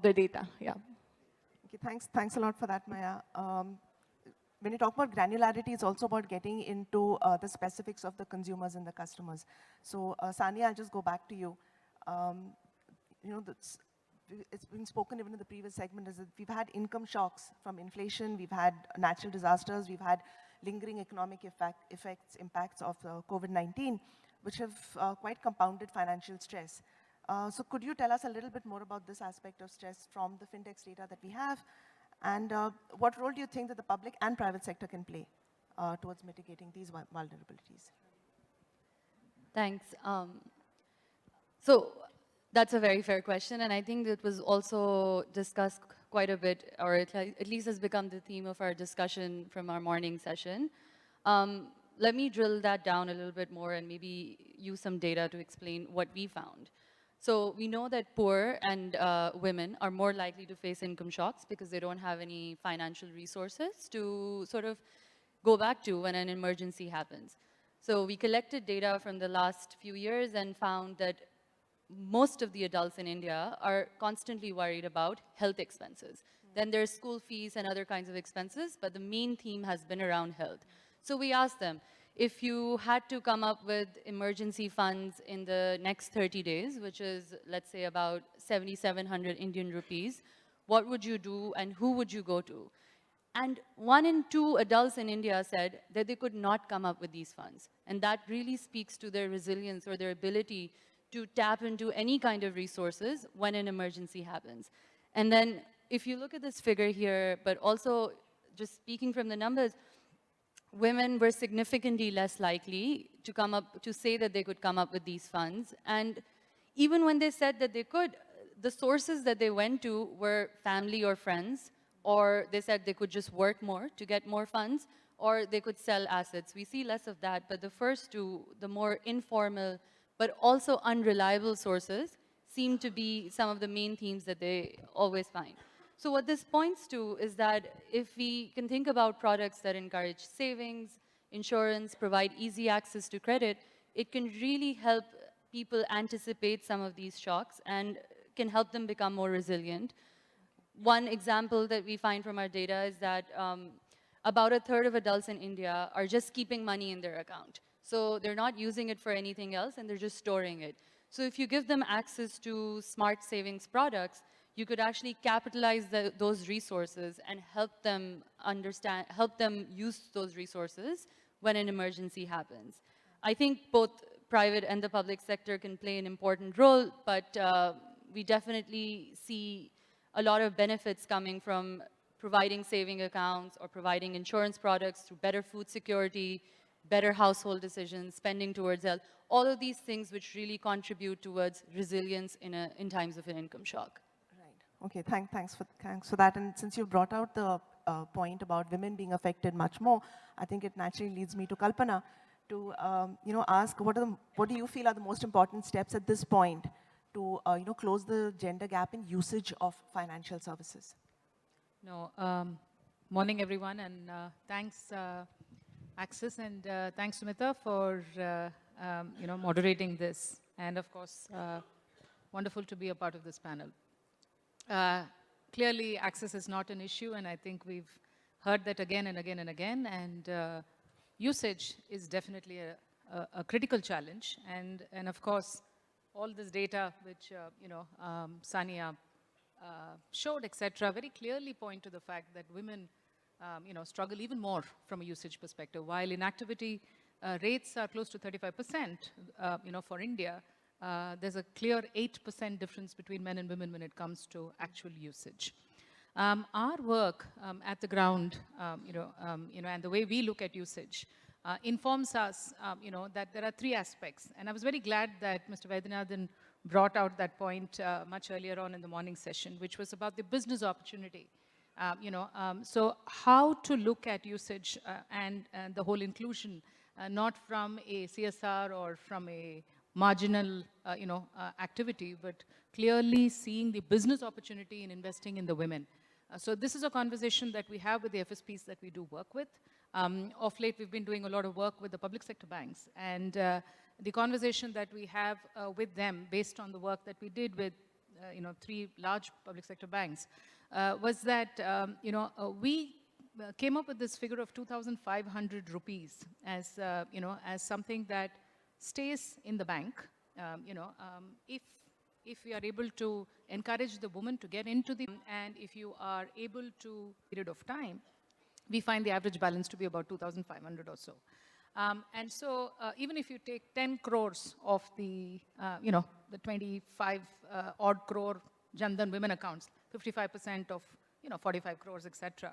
the data, yeah. Okay, thanks a lot for that, Maya. When you talk about granularity, it's also about getting into the specifics of the consumers and the customers. So, Sania, I'll just go back to you. You know, it's been spoken even in the previous segment, is that we've had income shocks from inflation, we've had natural disasters, we've had lingering economic impacts of COVID-19, which have quite compounded financial stress. So could you tell us a little bit more about this aspect of stress from the fintechs data that we have? And what role do you think that the public and private sector can play towards mitigating these vulnerabilities? Thanks. So that's a very fair question, and I think it was also discussed quite a bit, or at least has become the theme of our discussion from our morning session. Let me drill that down a little bit more and maybe use some data to explain what we found. So we know that poor and women are more likely to face income shocks because they don't have any financial resources to sort of go back to when an emergency happens. So we collected data from the last few years and found that most of the adults in India are constantly worried about health expenses. Then there's school fees and other kinds of expenses, but the main theme has been around health. So we asked them, if you had to come up with emergency funds in the next 30 days, which is, let's say, about 7,700 Indian rupees, what would you do and who would you go to? And 1 in 2 adults in India said that they could not come up with these funds. And that really speaks to their resilience or their ability to tap into any kind of resources when an emergency happens. And then if you look at this figure here, but also just speaking from the numbers, women were significantly less likely to come up, to say that they could come up with these funds. And even when they said that they could, the sources that they went to were family or friends, or they said they could just work more to get more funds, or they could sell assets. We see less of that, but the first two, the more informal, but also unreliable sources, seem to be some of the main themes that they always find. So what this points to is that if we can think about products that encourage savings, insurance, provide easy access to credit, it can really help people anticipate some of these shocks and can help them become more resilient. One example that we find from our data is that about a third of adults in India are just keeping money in their account. So they're not using it for anything else and they're just storing it. So if you give them access to smart savings products, you could actually capitalize those resources and help them understand, help them use those resources when an emergency happens. I think both private and the public sector can play an important role, but we definitely see a lot of benefits coming from providing saving accounts or providing insurance products through better food security, better household decisions, spending towards health, all of these things which really contribute towards resilience in times of an income shock. Right. Okay, thanks for that. And since you brought out the point about women being affected much more, I think it naturally leads me to Kalpana to ask what do you feel are the most important steps at this point to close the gender gap in usage of financial services? No, morning everyone, and thanks Axis, and thanks Sumita for moderating this, and of course wonderful to be a part of this panel. Clearly access is not an issue, and I think we've heard that again and again and again, and usage is definitely a critical challenge, and of course all this data which Sania showed, etc., very clearly point to the fact that women struggle even more from a usage perspective. While inactivity rates are close to 35%, for India, there's a clear 8% difference between men and women when it comes to actual usage. Our work at the ground, and the way we look at usage informs us, that there are three aspects. And I was very glad that Mr. Vaidyanathan brought out that point much earlier on in the morning session, which was about the business opportunity. So how to look at usage and the whole inclusion, not from a CSR or from a marginal, activity, but clearly seeing the business opportunity in investing in the women. So this is a conversation that we have with the FSPs that we do work with. Of late, we've been doing a lot of work with the public sector banks, and the conversation that we have with them, based on the work that we did with 3 large public sector banks, was that we came up with this figure of 2,500 rupees as as something that stays in the bank. If we are able to encourage the woman to get into the, and if you are able to period of time, we find the average balance to be about 2,500 or so. And so even if you take 10 crores of the, the 25 odd crore Jan Dhan women accounts, 55% of, 45 crores, etc.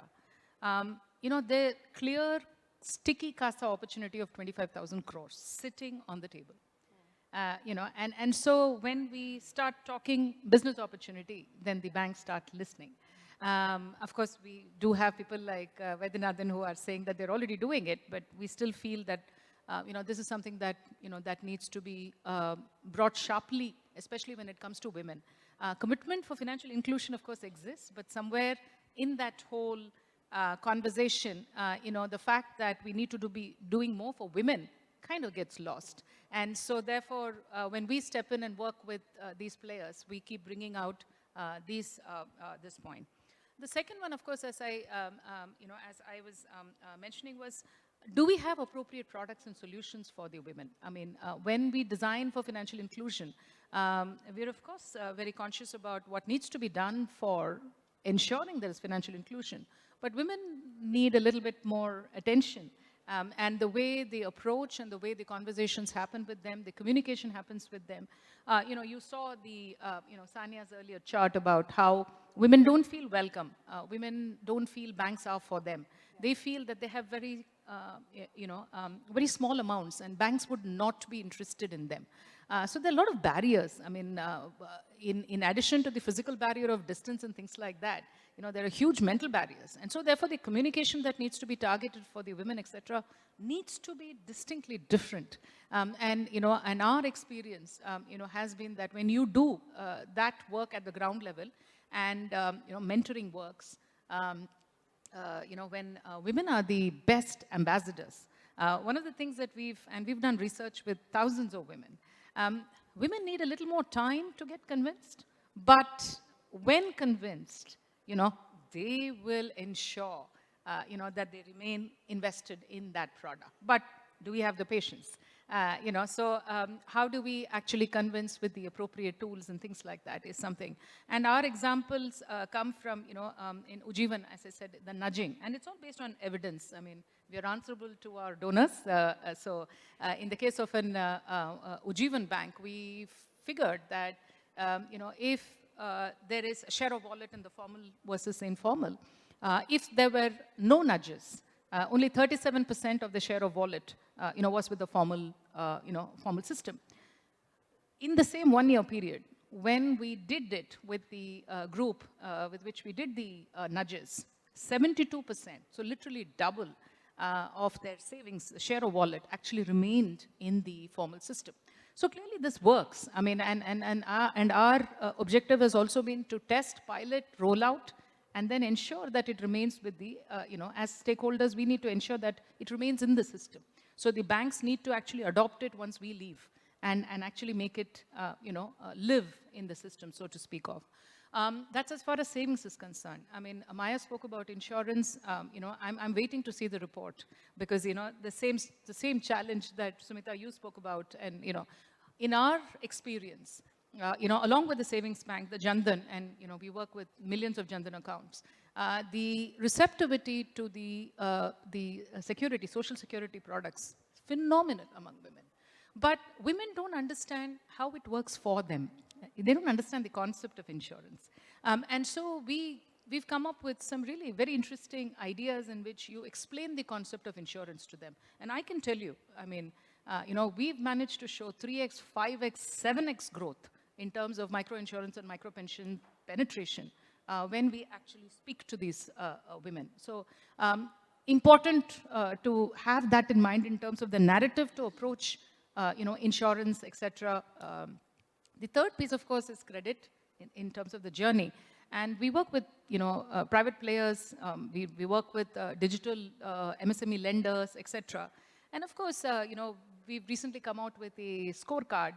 The clear sticky CASA opportunity of 25,000 crores sitting on the table. And so when we start talking business opportunity, then the banks start listening. Of course, we do have people like Vaidyanathan who are saying that they're already doing it, but we still feel that this is something that that needs to be brought sharply, especially when it comes to women. Commitment for financial inclusion, of course, exists, but somewhere in that whole conversation, the fact that we need to be doing more for women kind of gets lost. And so therefore, when we step in and work with these players, we keep bringing out this point. The second one, of course, as I was mentioning, was, do we have appropriate products and solutions for the women? I mean, when we design for financial inclusion, we're of course very conscious about what needs to be done for ensuring there is financial inclusion. But women need a little bit more attention And the way they approach and the way the conversations happen with them, the communication happens with them. You saw the, Sania's earlier chart about how women don't feel welcome. Women don't feel banks are for them. They feel that they have very, very small amounts and banks would not be interested in them. So there are a lot of barriers. I mean, in addition to the physical barrier of distance and things like that, there are huge mental barriers. And so therefore the communication that needs to be targeted for the women, etc., needs to be distinctly different. And our experience, has been that when you do that work at the ground level and, mentoring works, when women are the best ambassadors, one of the things that we've done research with thousands of women, women need a little more time to get convinced, but when convinced, they will ensure, that they remain invested in that product. But do we have the patience? How do we actually convince with the appropriate tools and things like that is something. And our examples come from, in Ujjivan, as I said, the nudging. And it's all based on evidence. I mean, we are answerable to our donors. In the case of an Ujjivan bank, we figured that, if there is a share of wallet in the formal versus informal, if there were no nudges, only 37% of the share of wallet, was with the formal, formal system. In the same 1 year period, when we did it with the group with which we did the nudges, 72%, so literally double of their savings, share of wallet actually remained in the formal system. So clearly this works. I mean, and our objective has also been to test, pilot, roll out, and then ensure that it remains with the, as stakeholders, we need to ensure that it remains in the system. So the banks need to actually adopt it once we leave and actually make it, live in the system, so to speak of. That's as far as savings is concerned. I mean, Maya spoke about insurance. I'm waiting to see the report because, the same challenge that Sumita, you spoke about, and, in our experience, along with the savings bank, the Jan Dhan, and we work with millions of Jan Dhan accounts, the receptivity to the security, social security products, phenomenal among women. But women don't understand how it works for them. They don't understand the concept of insurance. And so we've come up with some really very interesting ideas in which you explain the concept of insurance to them. And I can tell you, I mean, we've managed to show 3x, 5x, 7x growth in terms of microinsurance and micropension penetration when we actually speak to these women. So important to have that in mind in terms of the narrative to approach, insurance, etc. The third piece, of course, is credit in terms of the journey. And we work with, private players. We work with digital MSME lenders, etc. And of course, we've recently come out with a scorecard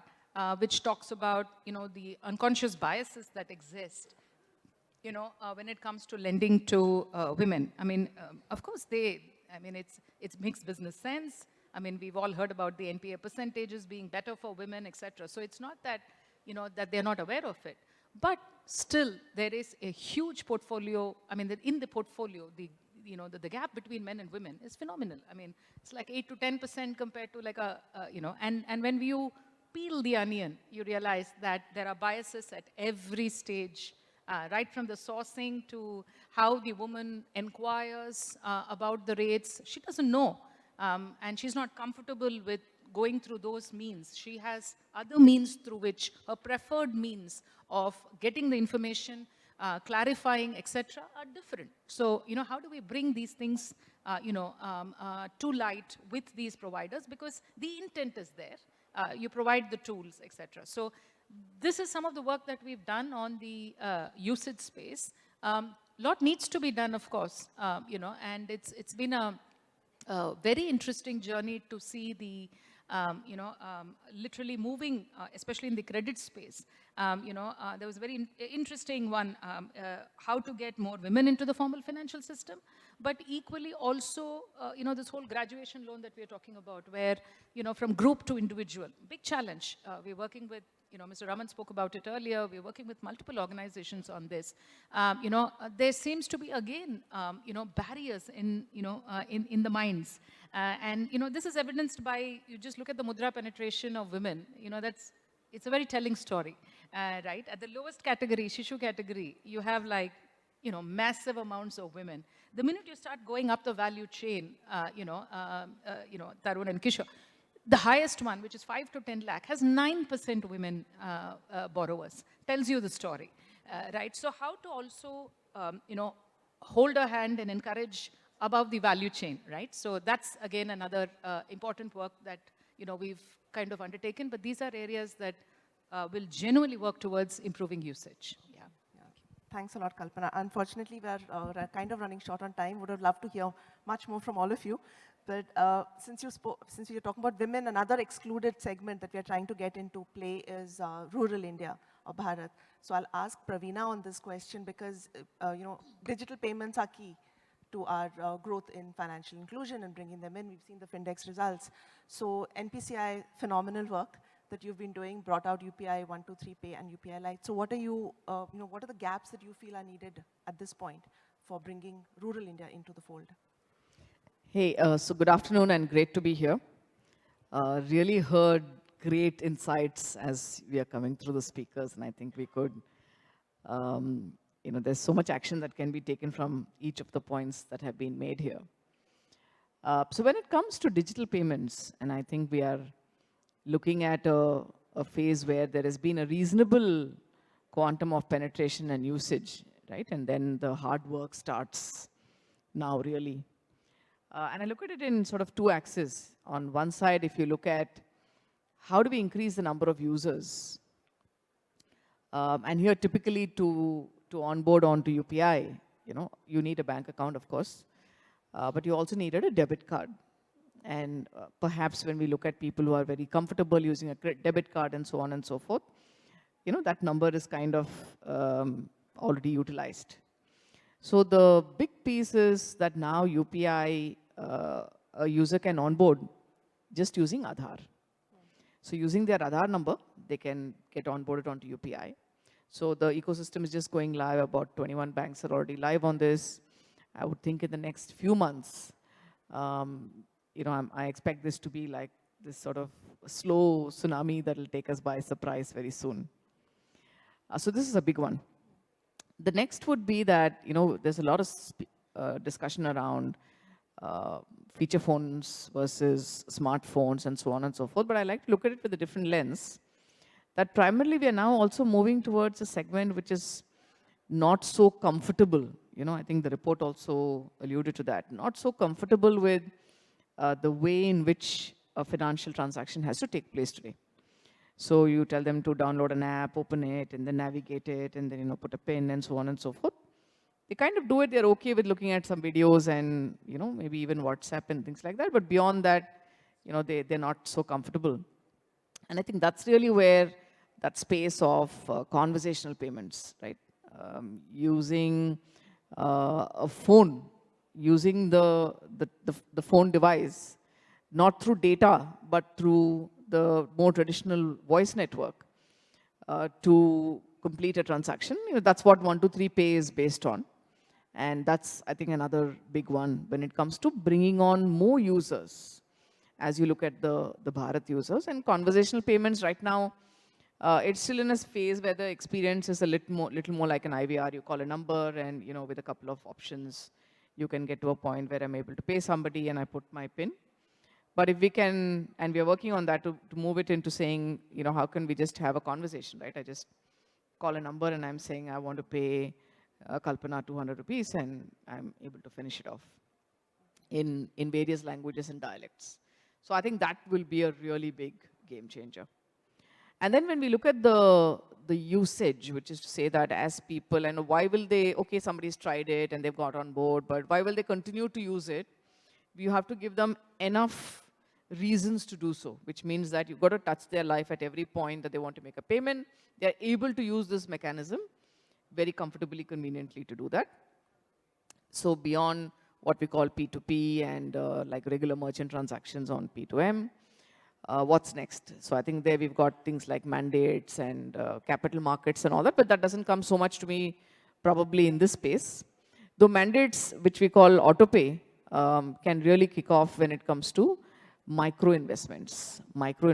which talks about, the unconscious biases that exist, when it comes to lending to women. I mean, of course, it makes business sense. I mean, we've all heard about the NPA percentages being better for women, etc. So it's not that, that they're not aware of it. But still, there is a huge portfolio. I mean, in the portfolio, the gap between men and women is phenomenal. I mean, it's like 8 to 10% compared to like and when you peel the onion, you realize that there are biases at every stage, right from the sourcing to how the woman inquires about the rates. She doesn't know, and she's not comfortable with going through those means. She has other means through which her preferred means of getting the information, clarifying, etc., are different. So, how do we bring these things, to light with these providers? Because the intent is there. You provide the tools, etc. So, this is some of the work that we've done on the usage space. Lot needs to be done, of course, and it's been a very interesting journey to see the literally moving, especially in the credit space. There was a very interesting one, how to get more women into the formal financial system, but equally also, this whole graduation loan that we're talking about, where, from group to individual, big challenge. We're working with, Mr. Raman spoke about it earlier. We're working with multiple organizations on this. There seems to be, again, barriers in the minds. And this is evidenced by, you just look at the mudra penetration of women, it's a very telling story, right? At the lowest category, Shishu category, you have like, massive amounts of women. The minute you start going up the value chain, Tarun and Kishore, the highest one, which is 5 to 10 lakh, has 9% women borrowers. Tells you the story, right? So how to also, hold a hand and encourage above the value chain, right? So that's, again, another important work that, we've kind of undertaken. But these are areas that will genuinely work towards improving usage. Yeah. Thanks a lot, Kalpana. Unfortunately, we're kind of running short on time. Would have loved to hear much more from all of you. But since you're talking about women, another excluded segment that we are trying to get into play is rural India or Bharat. So I'll ask Praveena on this question because, digital payments are key to our growth in financial inclusion and bringing them in. We've seen the Findex results. So NPCI, phenomenal work that you've been doing, brought out UPI 123 Pay and UPI Lite. So what are what are the gaps that you feel are needed at this point for bringing rural India into the fold? Hey, so good afternoon and great to be here. Really heard great insights as we are coming through the speakers, and I think we could, there's so much action that can be taken from each of the points that have been made here. So when it comes to digital payments, and I think we are looking at a phase where there has been a reasonable quantum of penetration and usage, right? And then the hard work starts now, really. And I look at it in sort of two axes. On one side, if you look at how do we increase the number of users, and here typically to onboard onto UPI, you need a bank account, of course, but you also needed a debit card. And perhaps when we look at people who are very comfortable using a debit card and so on and so forth, that number is kind of already utilized. So the big piece is that now UPI, a user can onboard just using Aadhaar. So using their Aadhaar number, they can get onboarded onto UPI. So the ecosystem is just going live. About 21 banks are already live on this. I would think in the next few months, I expect this to be like this sort of slow tsunami that will take us by surprise very soon. So this is a big one. The next would be that, there's a lot of discussion around feature phones versus smartphones and so on and so forth, but I like to look at it with a different lens. That primarily we are now also moving towards a segment which is not so comfortable. I think the report also alluded to that. Not so comfortable with the way in which a financial transaction has to take place today. So you tell them to download an app, open it, and then navigate it, and then put a pin and so on and so forth. They kind of do it. They're okay with looking at some videos and maybe even WhatsApp and things like that. But beyond that, they're not so comfortable. And I think that's really where that space of conversational payments, right? Using a phone, using the phone device, not through data, but through the more traditional voice network to complete a transaction. That's what 123 Pay is based on. And that's, I think, another big one when it comes to bringing on more users as you look at the Bharat users. And conversational payments right now, it's still in a phase where the experience is a little more like an IVR. You call a number and, with a couple of options, you can get to a point where I'm able to pay somebody and I put my PIN. But if we can, and we are working on that to move it into saying, how can we just have a conversation, right? I just call a number and I'm saying I want to pay Kalpana 200 rupees and I'm able to finish it off in various languages and dialects. So I think that will be a really big game changer. And then when we look at the usage, which is to say that as people, and why will they, okay, somebody's tried it and they've got on board, but why will they continue to use it? You have to give them enough reasons to do so, which means that you've got to touch their life at every point that they want to make a payment. They're able to use this mechanism very comfortably, conveniently to do that. So beyond what we call P2P and like regular merchant transactions on P2M, what's next? So I think there we've got things like mandates and capital markets and all that, but that doesn't come so much to me probably in this space. Though mandates, which we call autopay, can really kick off when it comes to micro investments, micro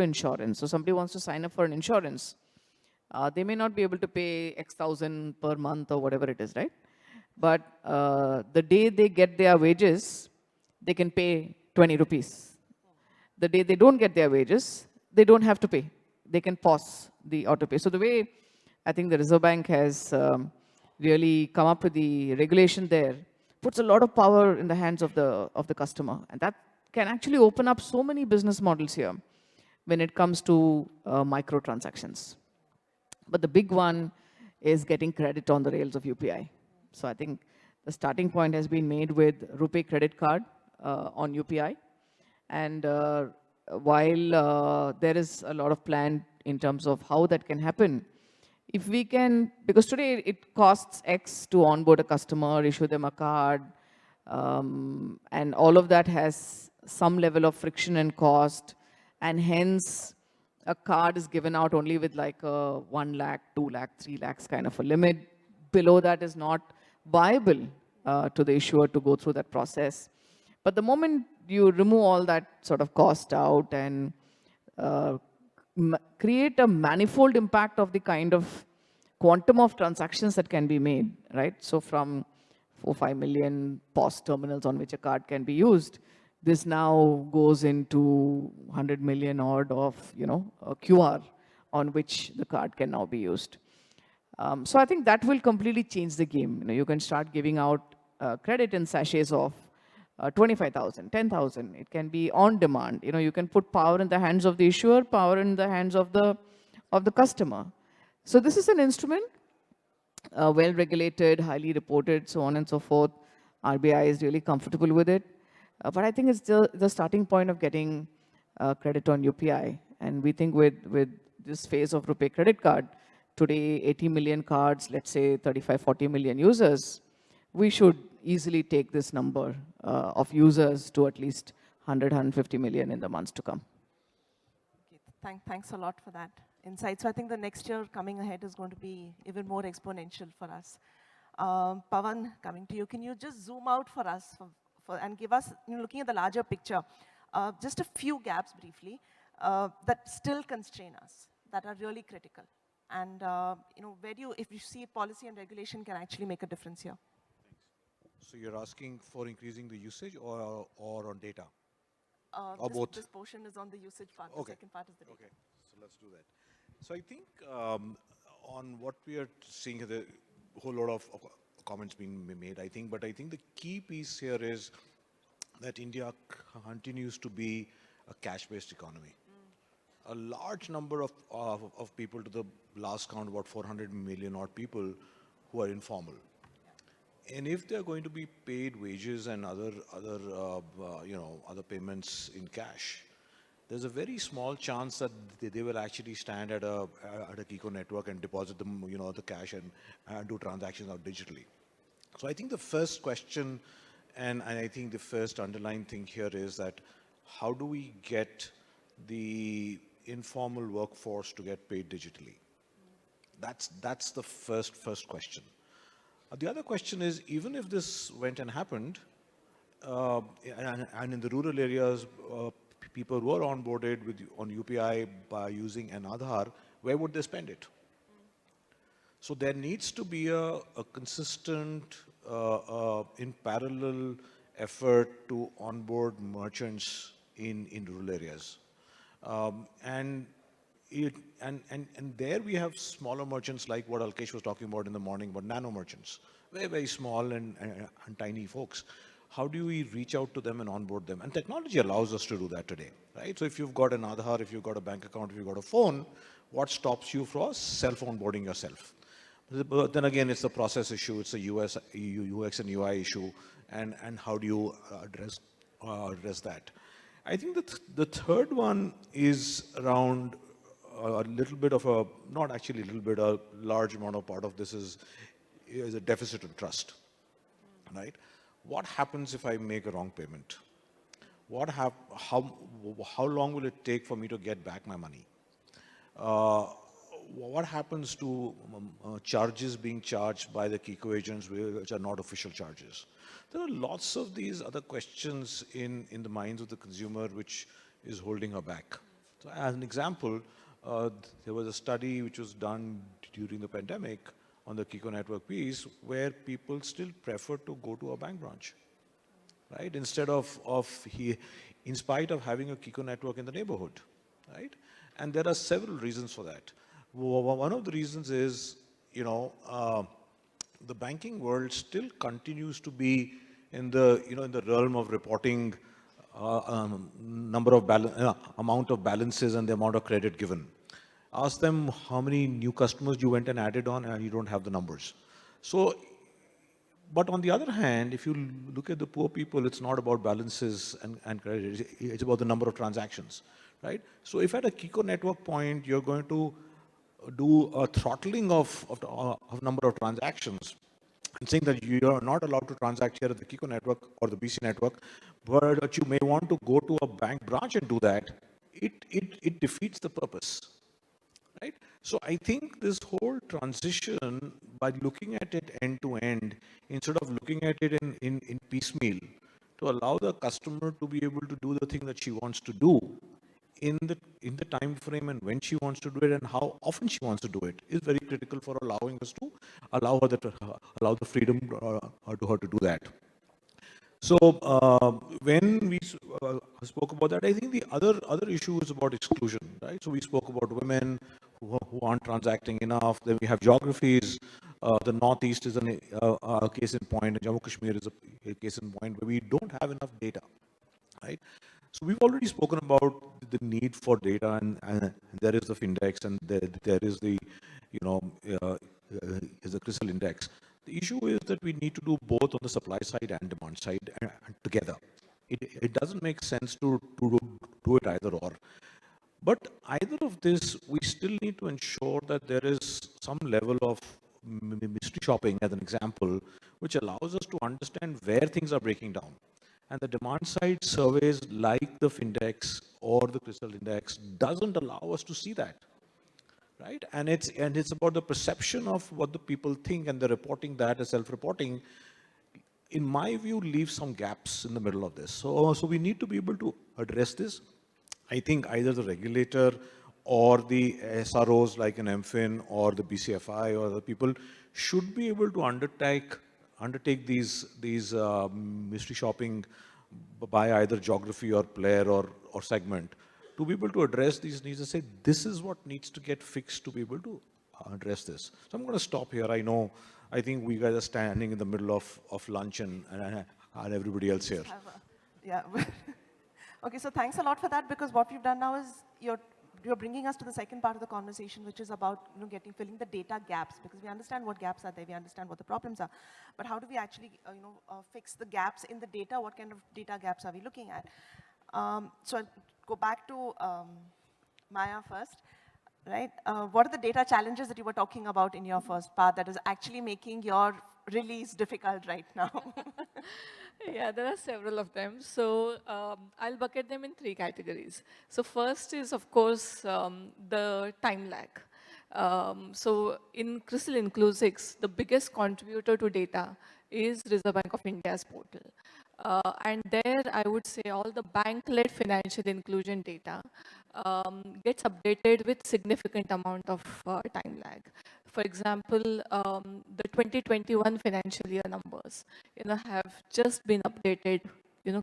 insurance. So somebody wants to sign up for an insurance. They may not be able to pay X thousand per month or whatever it is, right? But the day they get their wages, they can pay 20 rupees. The day they don't get their wages, they don't have to pay. They can pause the auto pay. So the way I think the Reserve Bank has really come up with the regulation there puts a lot of power in the hands of the customer. And that can actually open up so many business models here when it comes to micro transactions. But the big one is getting credit on the rails of UPI. So I think the starting point has been made with RuPay credit card on UPI. And while there is a lot of plan in terms of how that can happen, if we can, because today it costs X to onboard a customer, issue them a card, and all of that has some level of friction and cost, and hence a card is given out only with like a 1 lakh, 2 lakh, 3 lakhs kind of a limit. Below that is not viable to the issuer to go through that process. But the moment you remove all that sort of cost out and create a manifold impact of the kind of quantum of transactions that can be made, right? So from 4-5 million POS terminals on which a card can be used, this now goes into 100 million odd of, a QR on which the card can now be used. So I think that will completely change the game. You can start giving out credit in sachets of 25,000, 10,000. It can be on demand. You can put power in the hands of the issuer, power in the hands of the customer. So this is an instrument, well regulated, highly reported, so on and so forth. RBI is really comfortable with it. But I think it's the starting point of getting credit on UPI. And we think with this phase of RuPay credit card, today 80 million cards, let's say 35, 40 million users, we should easily take this number of users to at least 100, 150 million in the months to come. Okay, thanks a lot for that insight. So I think the next year coming ahead is going to be even more exponential for us. Pawan, coming to you, can you just zoom out for us and give us, looking at the larger picture, just a few gaps briefly that still constrain us, that are really critical? And where if you see policy and regulation can actually make a difference here? So you're asking for increasing the usage or on data? Or both? This portion is on the usage part. Okay. The second part is the data. Okay, so let's do that. So I think on what we are seeing, the whole lot of comments being made, I think, but I think the key piece here is that India continues to be a cash-based economy. A large number of people, to the last count, about 400 million odd people who are informal. And if they're going to be paid wages and other payments in cash, there's a very small chance that they will actually stand at a Kiko network and deposit them, the cash and do transactions out digitally. So I think the first question, and I think the first underlying thing here is that how do we get the informal workforce to get paid digitally? That's the first question. The other question is, even if this went and happened, and in the rural areas, people were onboarded on UPI by using an Aadhaar, where would they spend it? So there needs to be a consistent, in parallel effort to onboard merchants in rural areas. And there we have smaller merchants like what Alkesh was talking about in the morning, about nano merchants, very, very small and tiny folks. How do we reach out to them and onboard them? And technology allows us to do that today, right? So if you've got an Aadhaar, if you've got a bank account, if you've got a phone, what stops you from self-onboarding yourself? But then again, it's a process issue, it's a UX and UI issue, and how do you address that? I think the third one is around a little bit of a, not actually a little bit, a large amount of part of this is a deficit of trust, right? What happens if I make a wrong payment? How long will it take for me to get back my money? what happens to charges being charged by the Kiko agents which are not official charges? There are lots of these other questions in the minds of the consumer which is holding her back. So as an example, there was a study which was done during the pandemic on the Kiko network piece where people still prefer to go to a bank branch, right? Instead in spite of having a Kiko network in the neighborhood, right? And there are several reasons for that. One of the reasons is, the banking world still continues to be in the realm of reporting amount of balances and the amount of credit given. Ask them how many new customers you went and added on, and you don't have the numbers. So, but on the other hand, if you look at the poor people, it's not about balances and credit. It's about the number of transactions, right? So if at a Kiko network point, you're going to do a throttling of number of transactions, and saying that you are not allowed to transact here at the Kiko network or the BC network, but you may want to go to a bank branch and do that, it defeats the purpose, right? So I think this whole transition, by looking at it end to end, instead of looking at it in piecemeal, to allow the customer to be able to do the thing that she wants to do in the time frame and when she wants to do it and how often she wants to do it, is very critical for allowing us to allow the freedom to her to do that. So when we spoke about that, I think the other issue is about exclusion, right? So we spoke about women who aren't transacting enough. Then we have geographies. The Northeast is a case in point, and Jammu Kashmir is a case in point where we don't have enough data, right? So we've already spoken about the need for data, and there is the Findex, and there is the, is the CRISIL index. The issue is that we need to do both on the supply side and demand side and together. It doesn't make sense to do it either or. But either of this, we still need to ensure that there is some level of mystery shopping, as an example, which allows us to understand where things are breaking down. And the demand side surveys like the Findex or the CRISIL index doesn't allow us to see that, right? And it's about the perception of what the people think, and the reporting that is self-reporting, in my view, leaves some gaps in the middle of this. So we need to be able to address this. I think either the regulator or the SROs like an MFIN or the BCFI or the people should be able to undertake these mystery shopping by either geography or player or segment, to be able to address these needs and say, this is what needs to get fixed to be able to address this. So I'm going to stop here. I think we guys are standing in the middle of lunch and everybody else here. Yeah. Okay, so thanks a lot for that, because what we've done now is you're bringing us to the second part of the conversation, which is about filling the data gaps, because we understand what gaps are there, we understand what the problems are, but how do we actually fix the gaps in the data? What kind of data gaps are we looking at? So I'll go back to Maya first, right? What are the data challenges that you were talking about in your first part that is actually making your release difficult right now? Yeah, there are several of them. So I'll bucket them in three categories. So first is, of course, the time lag. So in CRISIL Inclusix, the biggest contributor to data is Reserve Bank of India's portal. And there, I would say all the bank-led financial inclusion data gets updated with significant amount of time lag. For example, the 2021 financial year numbers, have just been updated,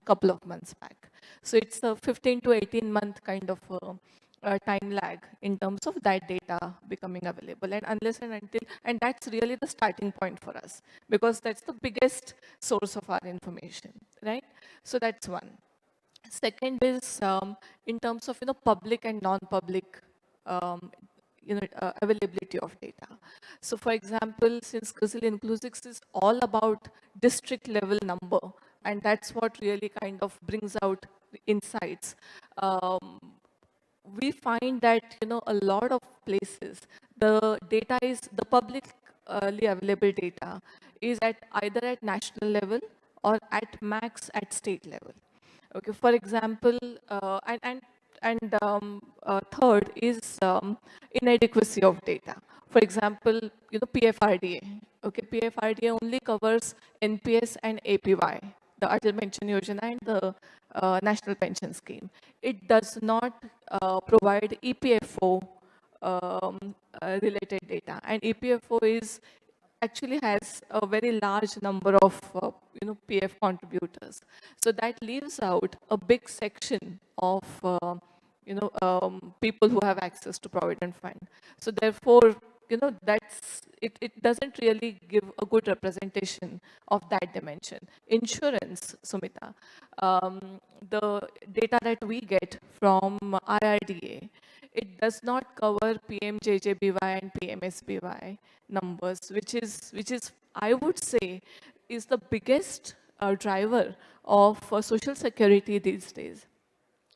couple of months back. So it's a 15 to 18 month kind of time lag in terms of that data becoming available. And unless and until, and that's really the starting point for us, because that's the biggest source of our information, right? So that's one. Second is in terms of, public and non-public availability of data. So for example, since CRISIL Inclusix is all about district level number, and that's what really kind of brings out insights, we find that, a lot of places, the data is, the publicly available data is either at national level or at max at state level. Okay, for example, and third is inadequacy of data. For example, PFRDA. Okay, PFRDA only covers NPS and APY, the Atal Pension Yojana and the National Pension Scheme. It does not provide EPFO related data, and EPFO actually has a very large number of PF contributors. So that leaves out a big section of people who have access to provident fund. So therefore, it doesn't really give a good representation of that dimension. Insurance, Sumita, the data that we get from IRDA, it does not cover PMJJBY and PMSBY numbers, which is I would say is the biggest driver of social security these days.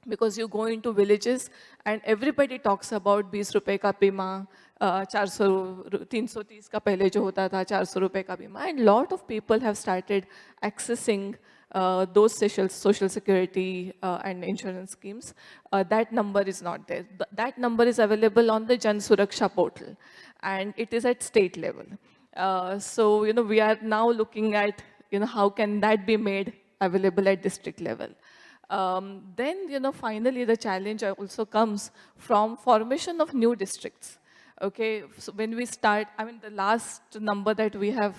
Because you go into villages and everybody talks about 20 रुपए का बीमा, 330 का पहले जो होता था 400 रुपए का बीमा, and lot of people have started accessing those social security and insurance schemes. That number is not there. That number is available on the Jan Suraksha portal, and it is at state level. So we are now looking at how can that be made available at district level. Then, finally, the challenge also comes from formation of new districts. Okay, so when we start, I mean, the last number that we have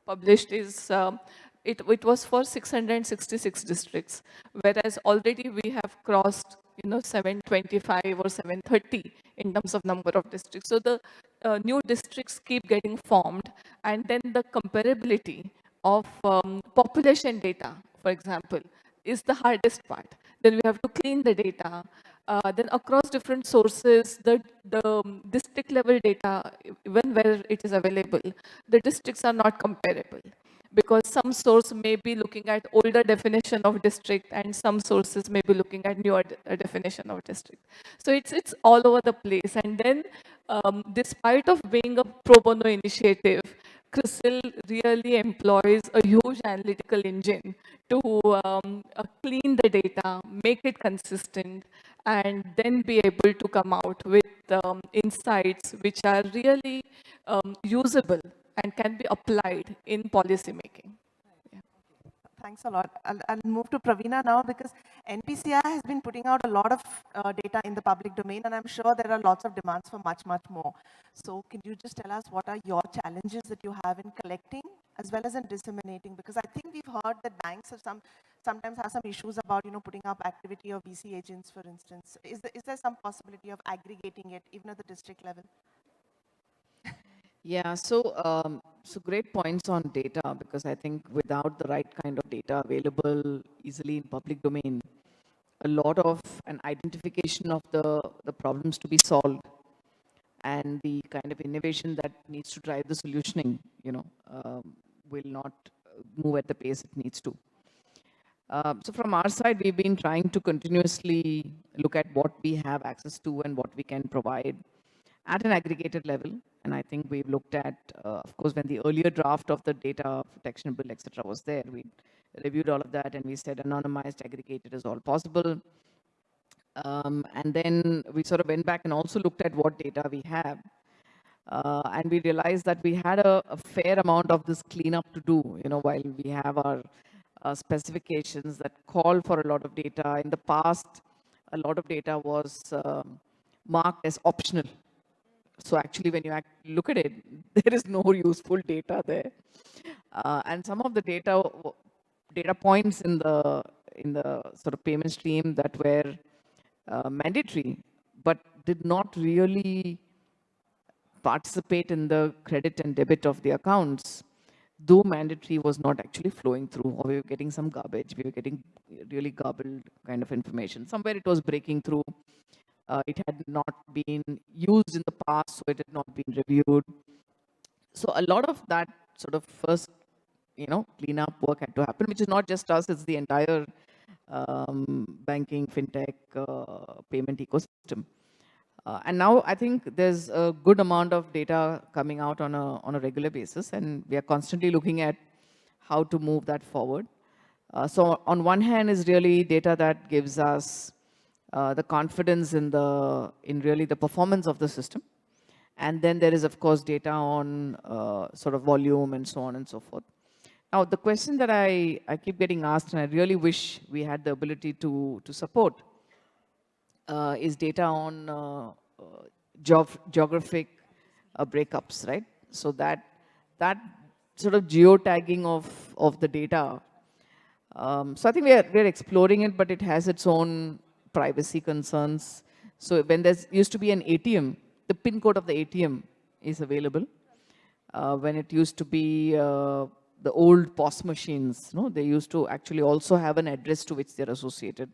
published is, it was for 666 districts, whereas already we have crossed, 725 or 730 in terms of number of districts. So the new districts keep getting formed, and then the comparability of population data, for example, is the hardest part. Then we have to clean the data. Then across different sources, the district level data, even where it is available, the districts are not comparable, because some source may be looking at older definition of district and some sources may be looking at newer definition of district. So it's all over the place. And then despite of being a pro bono initiative, CRISIL really employs a huge analytical engine to clean the data, make it consistent, and then be able to come out with insights which are really usable and can be applied in policy making. Thanks a lot. I'll move to Praveena now, because NPCI has been putting out a lot of data in the public domain, and I'm sure there are lots of demands for much, much more. So can you just tell us what are your challenges that you have in collecting as well as in disseminating? Because I think we've heard that banks have sometimes have some issues about putting up activity of VC agents, for instance. Is there some possibility of aggregating it even at the district level? Yeah, so great points on data, because I think without the right kind of data available easily in public domain, a lot of an identification of the problems to be solved and the kind of innovation that needs to drive the solutioning, will not move at the pace it needs to. So from our side, we've been trying to continuously look at what we have access to and what we can provide at an aggregated level. And I think we've looked at, of course, when the earlier draft of the data protection bill, etc., was there, we reviewed all of that and we said anonymized, aggregated is all possible. And then we sort of went back and also looked at what data we have. And we realized that we had a fair amount of this cleanup to do, while we have our specifications that call for a lot of data. In the past, a lot of data was marked as optional. So actually, when you look at it, there is no useful data there. And some of the data points in the sort of payment stream that were mandatory, but did not really participate in the credit and debit of the accounts, though mandatory was not actually flowing through, or we were getting some garbage. We were getting really garbled kind of information. Somewhere it was breaking through. It had not been used in the past, so it had not been reviewed. So a lot of that sort of first, cleanup work had to happen, which is not just us, it's the entire banking, fintech, payment ecosystem. And now I think there's a good amount of data coming out on a regular basis, and we are constantly looking at how to move that forward. So on one hand is really data that gives us the confidence in really the performance of the system. And then there is, of course, data on sort of volume and so on and so forth. Now, the question that I keep getting asked, and I really wish we had the ability to support, is data on geographic breakups, right? So that sort of geotagging of the data. So I think we're exploring it, but it has its own privacy concerns. So when there used to be an ATM, the PIN code of the ATM is available. When it used to be the old POS machines, no, they used to actually also have an address to which they're associated.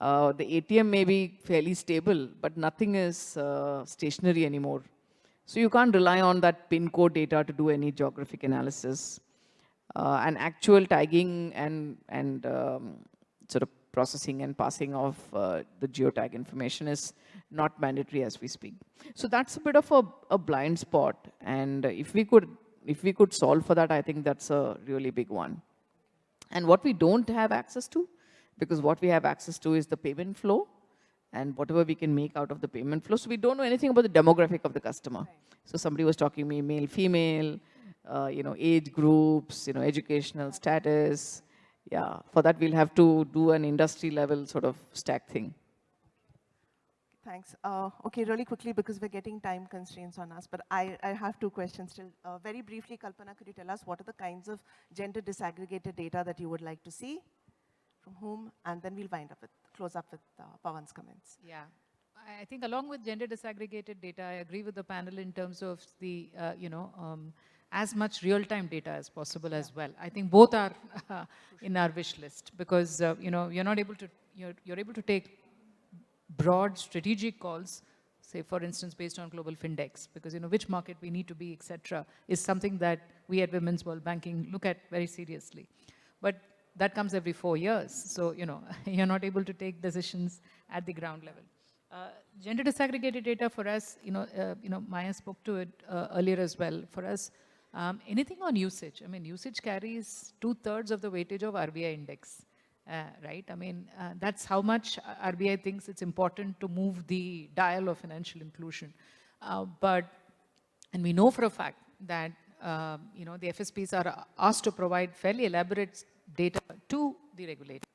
The ATM may be fairly stable, but nothing is stationary anymore. So you can't rely on that PIN code data to do any geographic analysis. And actual tagging and sort of processing and passing of the geotag information is not mandatory as we speak. So that's a bit of a blind spot. And if we could solve for that, I think that's a really big one. And what we don't have access to, because what we have access to is the payment flow and whatever we can make out of the payment flow. So we don't know anything about the demographic of the customer. Right. So somebody was talking to me, male, female, age groups, educational status. Yeah, for that we'll have to do an industry level sort of stack thing. Thanks. Okay, really quickly, because we're getting time constraints on us, but I have two questions still. Very briefly, Kalpana, could you tell us what are the kinds of gender disaggregated data that you would like to see? From whom? And then we'll close up with Pawan's comments. Yeah. I think along with gender disaggregated data, I agree with the panel in terms of the, as much real-time data as possible as well. I think both are in our wish list because, you're not able to, you're able to take broad strategic calls, say, for instance, based on global findex, because, which market we need to be, etc., is something that we at Women's World Banking look at very seriously. But that comes every 4 years. So, you're not able to take decisions at the ground level. Gender disaggregated data for us, Maya spoke to it earlier as well. For us, anything on usage. I mean, usage carries 2/3 of the weightage of RBI index, right? I mean, that's how much RBI thinks it's important to move the dial of financial inclusion. And we know for a fact that, the FSPs are asked to provide fairly elaborate data to the regulator.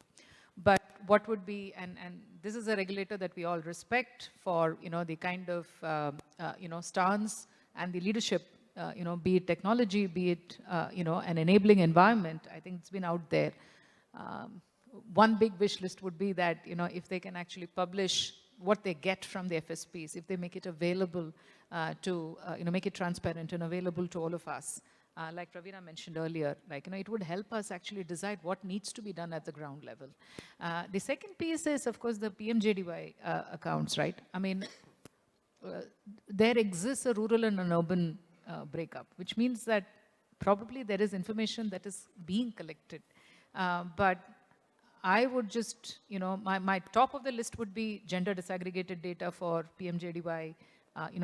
But what would be, and this is a regulator that we all respect for, the kind of, stance and the leadership, be it technology, be it, an enabling environment. I think it's been out there. One big wish list would be that, if they can actually publish what they get from the FSPs, if they make it available to, make it transparent and available to all of us. Like Ravina mentioned earlier, it would help us actually decide what needs to be done at the ground level. The second piece is, of course, the PMJDY accounts, right? I mean, there exists a rural and an urban breakup, which means that probably there is information that is being collected. But I would just, my top of the list would be gender disaggregated data for PMJDY,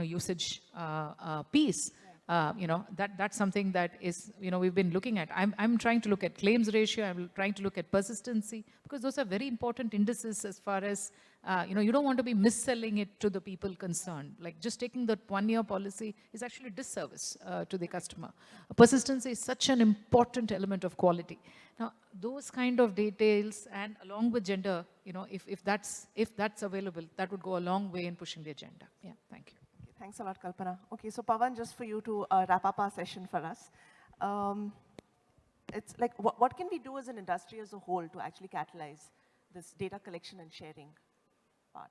usage piece. That's something that is, we've been looking at. I'm trying to look at claims ratio. I'm trying to look at persistency, because those are very important indices as far as, you don't want to be mis-selling it to the people concerned. Like just taking that 1-year policy is actually a disservice to the customer. Persistency is such an important element of quality. Now, those kind of details and along with gender, if that's available, that would go a long way in pushing the agenda. Yeah, thank you. Thanks a lot, Kalpana. Okay, so Pawan, just for you to wrap up our session for us. It's like, what can we do as an industry as a whole to actually catalyze this data collection and sharing part?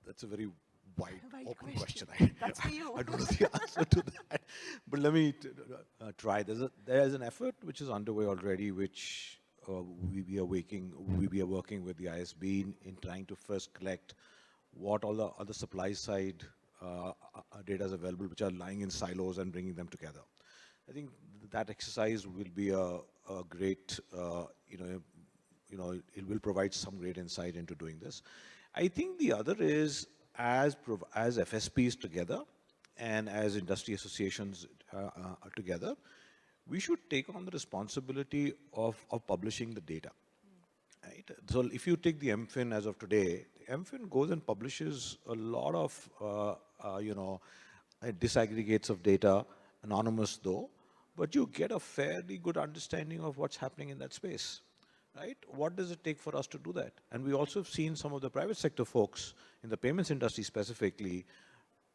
That's a very wide, open question. That's for you. I don't know the answer to that. But let me try. There's an effort which is underway already, which we are working with the ISB in trying to first collect what all the other supply side data is available, which are lying in silos, and bringing them together. I think that exercise will be a great, it will provide some great insight into doing this. I think the other is, as FSPs together and as industry associations together, we should take on the responsibility of publishing the data. right? So if you take the MFIN as of today, MFIN goes and publishes a lot of, disaggregates of data, anonymous though, but you get a fairly good understanding of what's happening in that space, right? What does it take for us to do that? And we also have seen some of the private sector folks in the payments industry specifically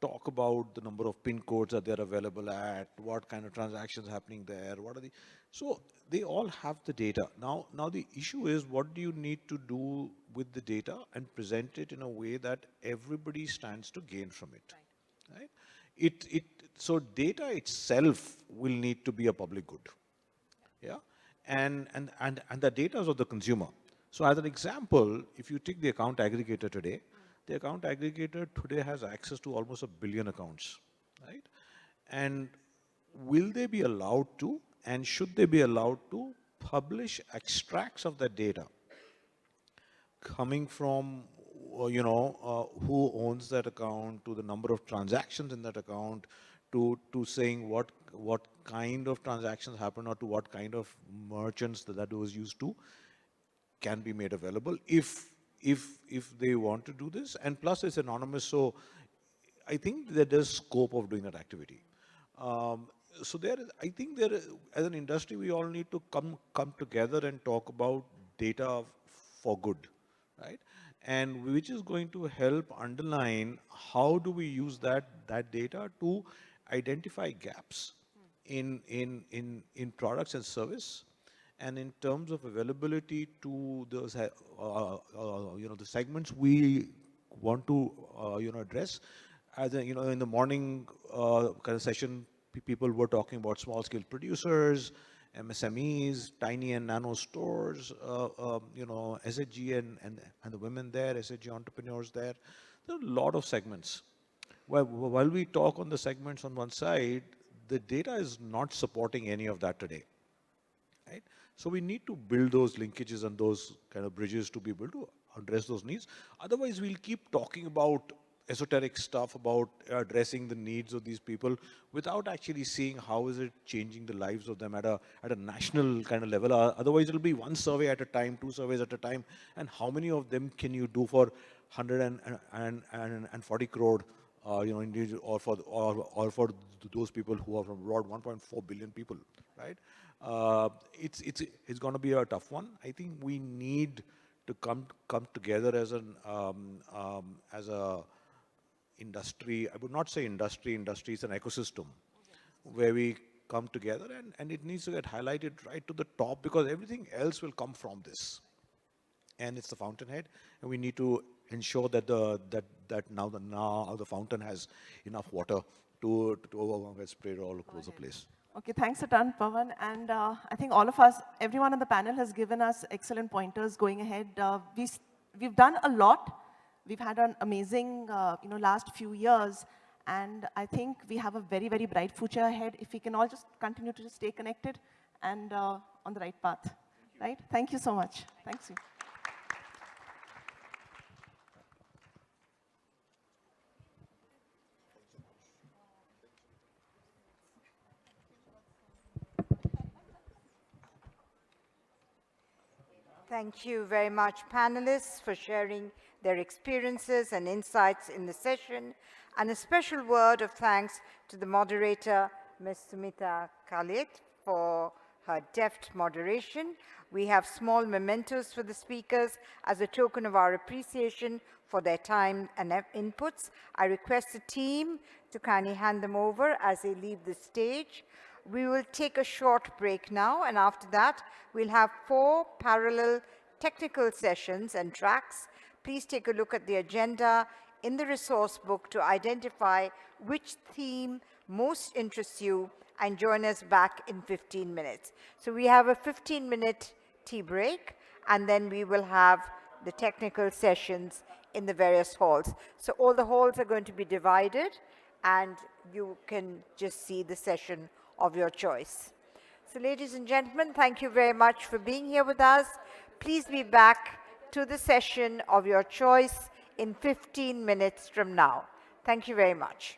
talk about the number of PIN codes that they're available at, what kind of transactions happening there, what are the, so they all have the data. Now the issue is, what do you need to do with the data and present it in a way that everybody stands to gain from it, right? So data itself will need to be a public good, yeah? And the data is of the consumer. So as an example, if you take the account aggregator today, the account aggregator today has access to almost 1 billion accounts, right? And will they be allowed to, and should they be allowed to publish extracts of that data coming from, who owns that account, to the number of transactions in that account, to saying what kind of transactions happen, or to what kind of merchants that was used to, can be made available if they want to do this. And plus it's anonymous, so I think that there's scope of doing that activity. So I think as an industry, we all need to come together and talk about data for good, right? And which is going to help underline how do we use that data to identify gaps in products and service, and in terms of availability to those, the segments we want to, address. As in the morning kind of session, people were talking about small scale producers, MSMEs, tiny and nano stores, SHG and the women there, SHG entrepreneurs there. There are a lot of segments. While we talk on the segments on one side, the data is not supporting any of that today, right? So we need to build those linkages and those kind of bridges to be able to address those needs. Otherwise, we'll keep talking about esoteric stuff about addressing the needs of these people without actually seeing how is it changing the lives of them at a national kind of level. Otherwise, it'll be one survey at a time, 2 surveys at a time, and how many of them can you do for 140 crore, individual, or for those people who are from abroad, 1.4 billion people, right? It's going to be a tough one. I think we need to come together as a industry. I would not say industry is an ecosystem where we come together, and it needs to get highlighted right to the top, because everything else will come from this. And it's the fountainhead, and we need to ensure that now the fountain has enough water to get sprayed all across the place. Okay, thanks a ton, Pawan. And I think all of us, everyone on the panel has given us excellent pointers going ahead. We've done a lot. We've had an amazing, last few years. And I think we have a very, very bright future ahead if we can all just continue to just stay connected and on the right path, right? Thank you so much. Thanks you. Thank you very much, panelists, for sharing their experiences and insights in the session. And a special word of thanks to the moderator, Ms. Sumita Khalid, for her deft moderation. We have small mementos for the speakers as a token of our appreciation for their time and inputs. I request the team to kindly hand them over as they leave the stage. We will take a short break now, and after that, we'll have 4 parallel technical sessions and tracks. Please take a look at the agenda in the resource book to identify which theme most interests you, and join us back in 15 minutes. So we have a 15-minute tea break, and then we will have the technical sessions in the various halls. So all the halls are going to be divided, and you can just see the session of your choice. So ladies and gentlemen, thank you very much for being here with us. Please be back to the session of your choice in 15 minutes from now. Thank you very much.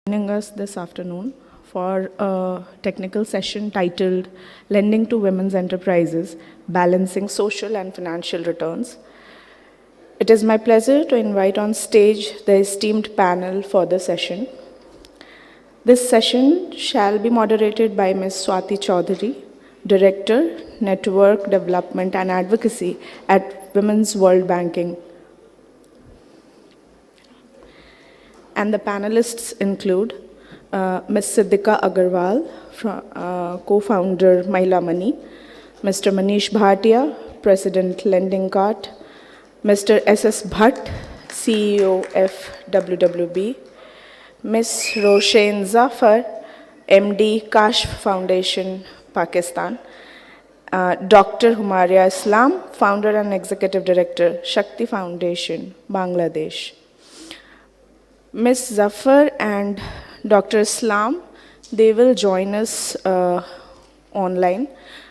Joining us this afternoon for a technical session titled Lending to Women's Enterprises, Balancing Social and Financial Returns. It is my pleasure to invite on stage the esteemed panel for the session. This session shall be moderated by Ms. Swati Chaudhary, Director, Network Development and Advocacy at Women's World Banking. And the panelists include Ms. Siddhika Agarwal, co-founder Mahila Money, Mr. Manish Bhatia, President Lending Cart, Mr. S.S. Bhatt, CEO FWWB, Ms. Roshain Zafar, MD Kash Foundation, Pakistan, Dr. Humaria Islam, Founder and Executive Director, Shakti Foundation, Bangladesh. Ms. Zafar and Dr. Islam, they will join us online,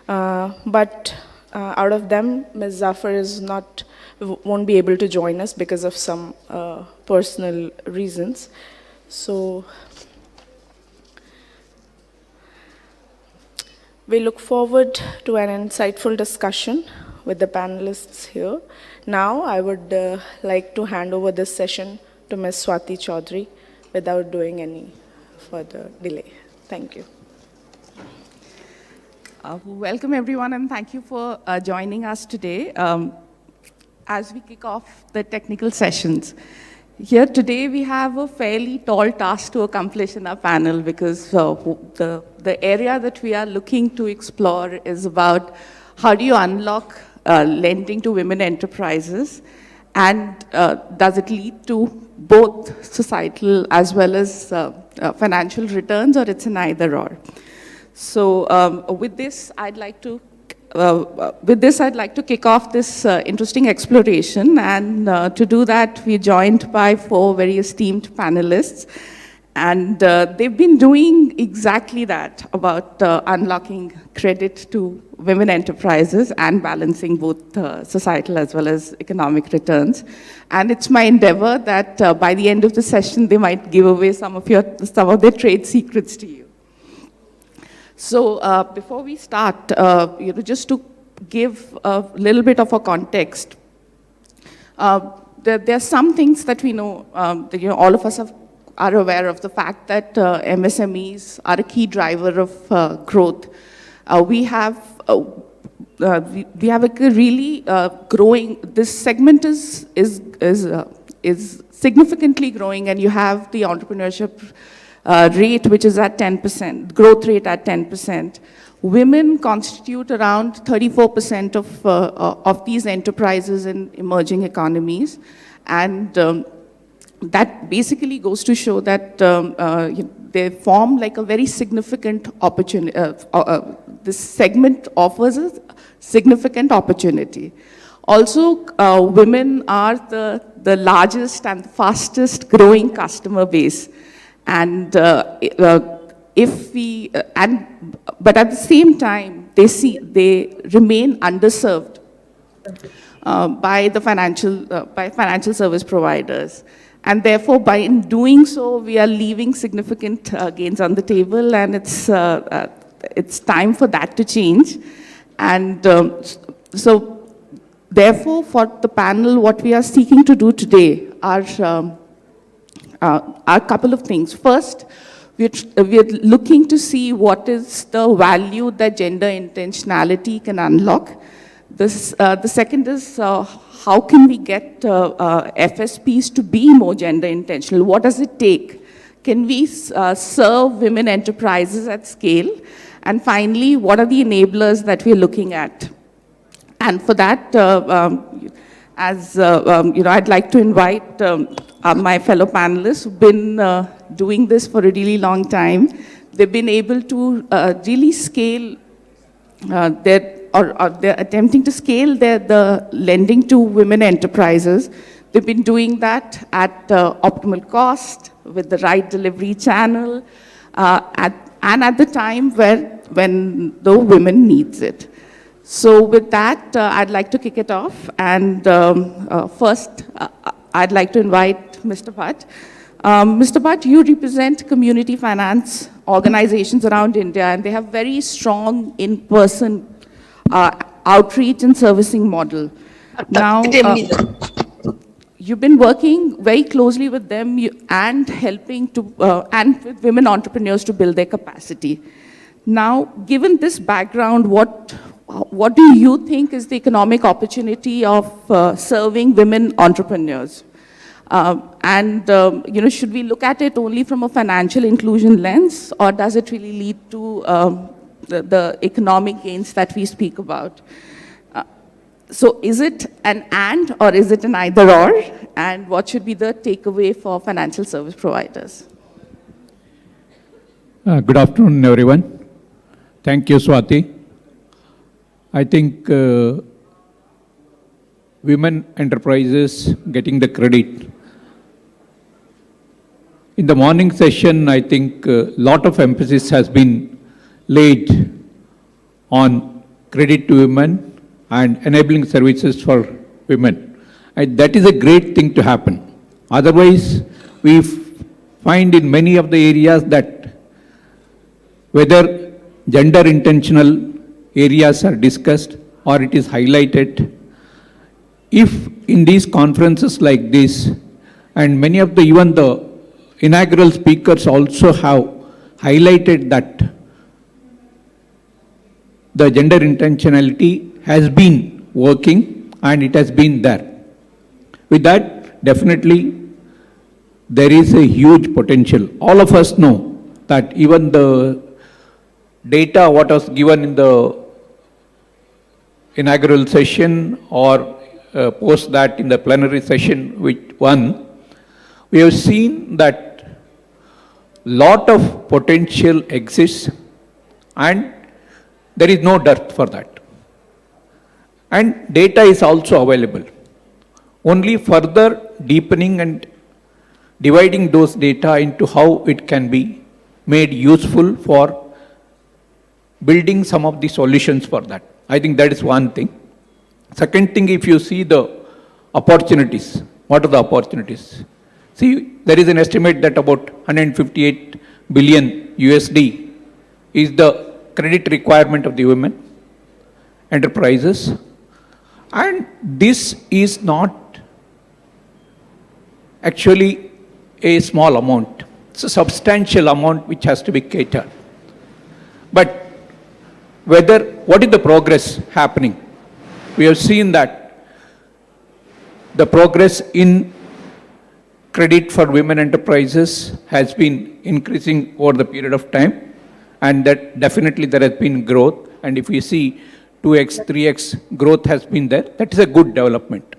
but out of them, Ms. Zafar won't be able to join us because of some personal reasons. So we look forward to an insightful discussion with the panelists here. Now, I would like to hand over this session to Ms. Swati Chaudhary without doing any further delay. Thank you. Welcome everyone, and thank you for joining us today as we kick off the technical sessions. Here today we have a fairly tall task to accomplish in our panel because the area that we are looking to explore is about how do you unlock lending to women enterprises, and does it lead to both societal as well as financial returns, or it's an either or. So with this, I'd like to kick off this interesting exploration, and to do that, we're joined by 4 very esteemed panelists, and they've been doing exactly that, about unlocking credit to women enterprises and balancing both societal as well as economic returns. And it's my endeavor that by the end of the session, they might give away some of their trade secrets to you. So before we start, just to give a little bit of a context, there are some things that we know, that, all of us are aware of the fact that MSMEs are a key driver of growth. We have a really growing, this segment is significantly growing, and you have the entrepreneurship rate, which is at 10%, growth rate at 10%. Women constitute around 34% of these enterprises in emerging economies. And that basically goes to show that they form like a very significant opportunity. This segment offers a significant opportunity. Also, women are the largest and fastest growing customer base. And but at the same time, they remain underserved by financial service providers. And therefore, by doing so, we are leaving significant gains on the table, and it's time for that to change. And so, therefore, for the panel, what we are seeking to do today are a couple of things. First, we're looking to see what is the value that gender intentionality can unlock. The second is how can we get FSPs to be more gender intentional? What does it take? Can we serve women enterprises at scale? And finally, what are the enablers that we're looking at? And for that, I'd like to invite my fellow panelists who've been doing this for a really long time. They've been able to really scale they're attempting to scale the lending to women enterprises. They've been doing that at optimal cost, with the right delivery channel, and at the time when the women needs it. So with that, I'd like to kick it off. And first, I'd like to invite Mr. Bhatt Mr. Bhatt, you represent community finance organizations around India, and they have very strong in-person outreach and servicing model. Now, you've been working very closely with them and helping to, and with women entrepreneurs to build their capacity. Now, given this background, what do you think is the economic opportunity of serving women entrepreneurs? Should we look at it only from a financial inclusion lens, or does it really lead to the economic gains that we speak about? So is it an and, or is it an either or? And what should be the takeaway for financial service providers? Good afternoon, everyone. Thank you, Swati. I think women enterprises getting the credit. In the morning session, I think a lot of emphasis has been laid on credit to women and enabling services for women. That is a great thing to happen. Otherwise, we find in many of the areas that whether gender intentional areas are discussed or it is highlighted, if in these conferences like this, and many of the, even the inaugural speakers also have highlighted that the gender intentionality has been working and it has been there. With that, definitely there is a huge potential. All of us know that even the data what was given in the inaugural session or post that in the plenary session which one, we have seen that lot of potential exists and there is no dearth for that. And data is also available. Only further deepening and dividing those data into how it can be made useful for building some of the solutions for that. I think that is one thing. Second thing, if you see the opportunities, what are the opportunities? See, there is an estimate that about 158 billion USD is the credit requirement of the women enterprises. And this is not actually a small amount. It's a substantial amount which has to be catered. But what is the progress happening? We have seen that the progress in credit for women enterprises has been increasing over the period of time, and that definitely there has been growth. And if we see 2x, 3x growth has been there, that is a good development.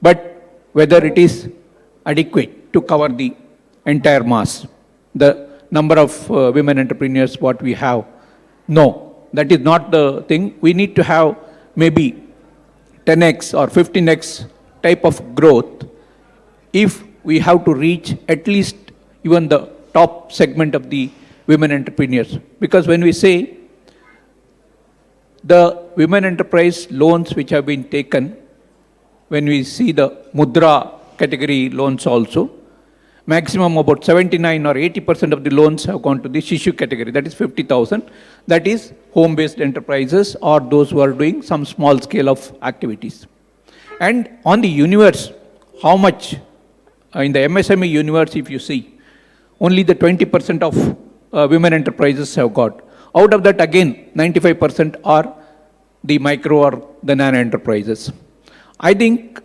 But whether it is adequate to cover the entire mass, the number of women entrepreneurs what we have, no, that is not the thing. We need to have maybe 10x or 15x type of growth if we have to reach at least even the top segment of the women entrepreneurs. Because when we say the women enterprise loans which have been taken, when we see the Mudra category loans also, maximum about 79 or 80% of the loans have gone to the Shishu category, that is 50,000. That is home-based enterprises or those who are doing some small scale of activities. And on the universe, how much in the MSME universe, if you see, only the 20% of women enterprises have got. Out of that, again, 95% are the micro or the nano enterprises. I think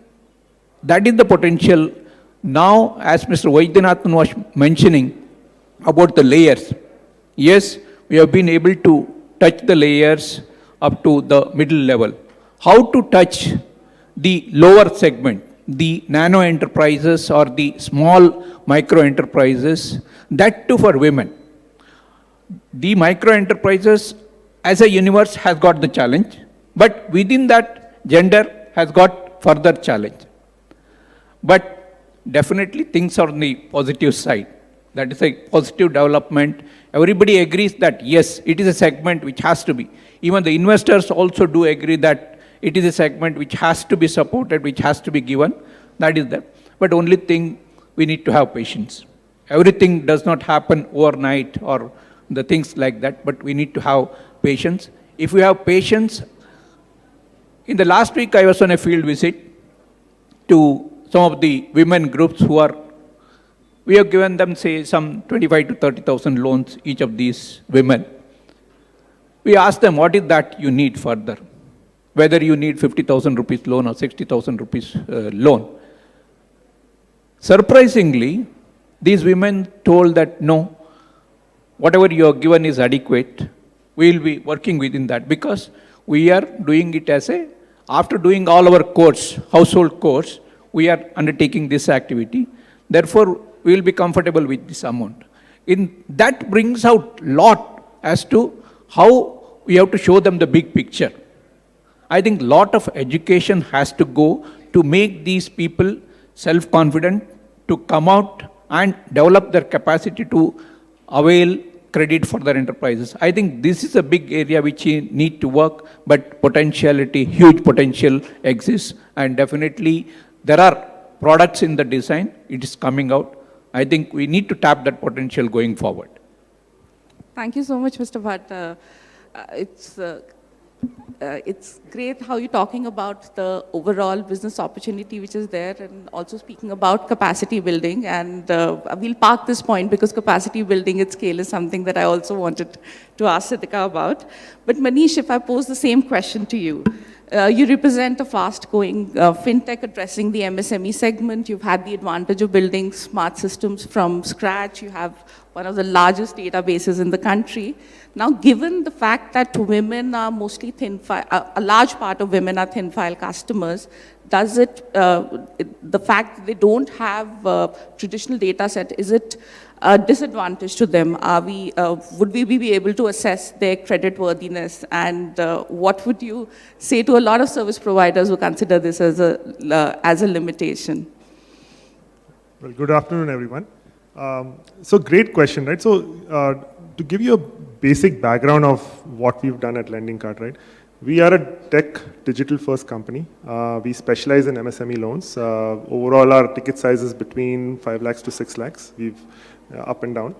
that is the potential. Now, as Mr. Vaidyanathan was mentioning about the layers, yes, we have been able to touch the layers up to the middle level. How to touch the lower segment, the nano enterprises or the small micro enterprises, that too for women. The micro enterprises as a universe has got the challenge, but within that gender has got further challenge. But definitely things are on the positive side. That is a positive development. Everybody agrees that yes, it is a segment which has to be. Even the investors also do agree that it is a segment which has to be supported, which has to be given. That is there. But only thing we need to have patience. Everything does not happen overnight or the things like that, but we need to have patience. If we have patience, in the last week I was on a field visit to some of the women groups who are, we have given them say some 25 to 30,000 loans, each of these women. We asked them, what is that you need further? Whether you need 50,000 rupees loan or 60,000 rupees loan. Surprisingly, these women told that no, whatever you are given is adequate. We will be working within that because we are doing it as a, after doing all our course, household course, we are undertaking this activity. Therefore, we will be comfortable with this amount. That brings out lot as to how we have to show them the big picture. I think lot of education has to go to make these people self-confident to come out and develop their capacity to avail credit for their enterprises. I think this is a big area which we need to work, but potentiality, huge potential exists, and definitely there are products in the design, it is coming out. I think we need to tap that potential going forward. Thank you so much, Mr. Bhatt. It's great how you're talking about the overall business opportunity which is there and also speaking about capacity building. And we'll park this point because capacity building at scale is something that I also wanted to ask Siddhika about. But Manish, if I pose the same question to you, you represent a fast-growing fintech addressing the MSME segment. You've had the advantage of building smart systems from scratch. You have one of the largest databases in the country. Now, given the fact that women are mostly thin file, a large part of women are thin file customers, does it, the fact that they don't have a traditional data set, is it a disadvantage to them? Would we be able to assess their credit worthiness? And what would you say to a lot of service providers who consider this as a limitation? Well, good afternoon, everyone. So great question, right? So to give you a basic background of what we've done at Lending Card, right? We are a tech digital first company. We specialize in MSME loans. Overall, our ticket size is between 5 lakhs to 6 lakhs. We've up and down.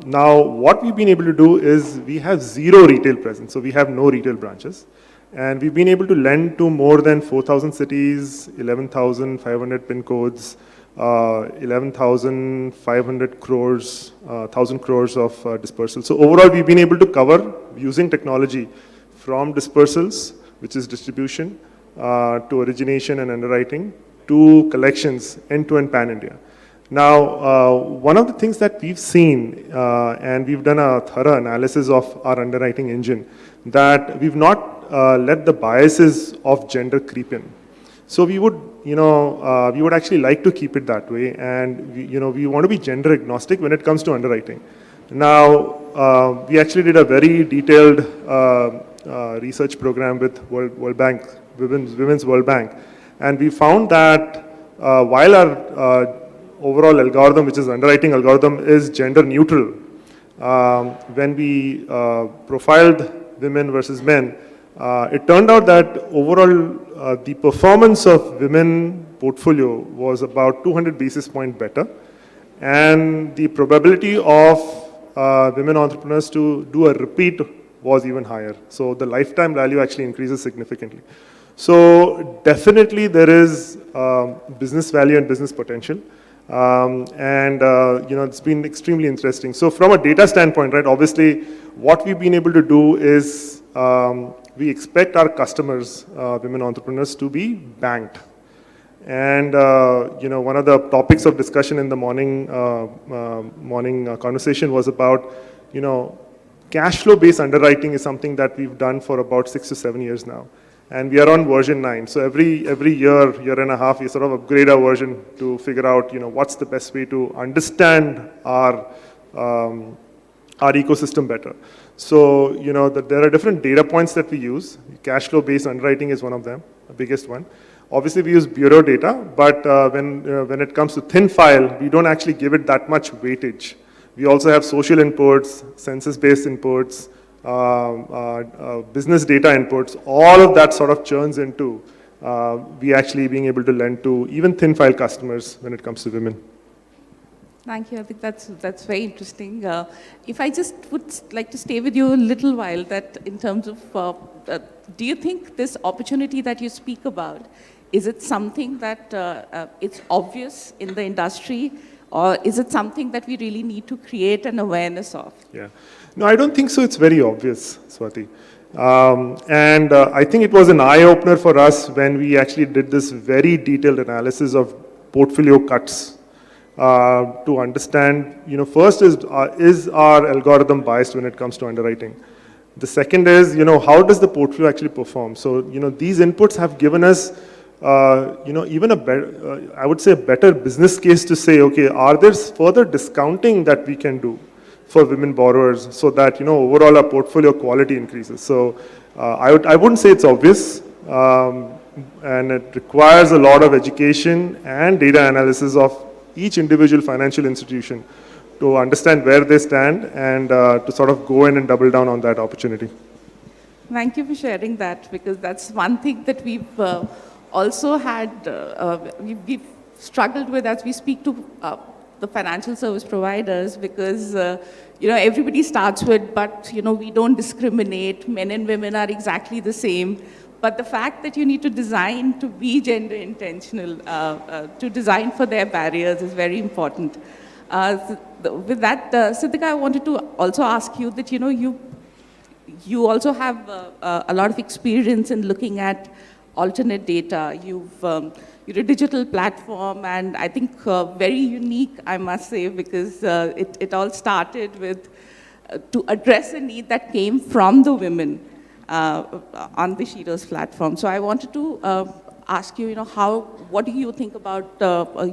Now, what we've been able to do is we have zero retail presence. So we have no retail branches. And we've been able to lend to more than 4,000 cities, 11,500 PIN codes, 11,500 crores, 1,000 crores of dispersal. So overall, we've been able to cover using technology from dispersals, which is distribution, to origination and underwriting, to collections, end-to-end pan-India. Now, one of the things that we've seen, and we've done a thorough analysis of our underwriting engine, that we've not let the biases of gender creep in. So we would, we would actually like to keep it that way, and we want to be gender agnostic when it comes to underwriting. Now, we actually did a very detailed research program with World Bank, Women's World Bank, and we found that while our overall algorithm, which is underwriting algorithm, is gender neutral, when we profiled women versus men, it turned out that overall the performance of women portfolio was about 200 basis points better, and the probability of women entrepreneurs to do a repeat was even higher. So the lifetime value actually increases significantly. So definitely there is business value and business potential. It's been extremely interesting. So from a data standpoint, right, obviously what we've been able to do is we expect our customers, women entrepreneurs, to be banked. And one of the topics of discussion in the morning conversation was about, cash flow based underwriting is something that we've done for about 6 to 7 years now. And we are on version 9. So every year and a half, we sort of upgrade our version to figure out, what's the best way to understand our ecosystem better. So, there are different data points that we use. Cash flow based underwriting is one of them, the biggest one. Obviously, we use bureau data, but when it comes to thin file, we don't actually give it that much weightage. We also have social inputs, census-based inputs, business data inputs. All of that sort of churns into we actually being able to lend to even thin file customers when it comes to women. Thank you. I think that's very interesting. If I just would like to stay with you a little while, that in terms of, do you think this opportunity that you speak about, is it something that it's obvious in the industry, or is it something that we really need to create an awareness of? Yeah. No, I don't think so. It's very obvious, Swati. I think it was an eye-opener for us when we actually did this very detailed analysis of portfolio cuts to understand, first is our algorithm biased when it comes to underwriting? The second is, how does the portfolio actually perform? So, these inputs have given us, even a better, I would say a better business case to say, okay, are there further discounting that we can do for women borrowers so that, overall our portfolio quality increases? So I wouldn't say it's obvious, and it requires a lot of education and data analysis of each individual financial institution to understand where they stand and to sort of go in and double down on that opportunity. Thank you for sharing that, because that's one thing that we've also had, we've struggled with as we speak to the financial service providers, because everybody starts with, but we don't discriminate, men and women are exactly the same. But the fact that you need to design to be gender intentional, to design for their barriers is very important. With that, Siddhika, I wanted to also ask you that you also have a lot of experience in looking at alternate data. You're a digital platform, and I think very unique, I must say, because it all started with to address a need that came from the women on the Shero's platform. So I wanted to ask you, what do you think about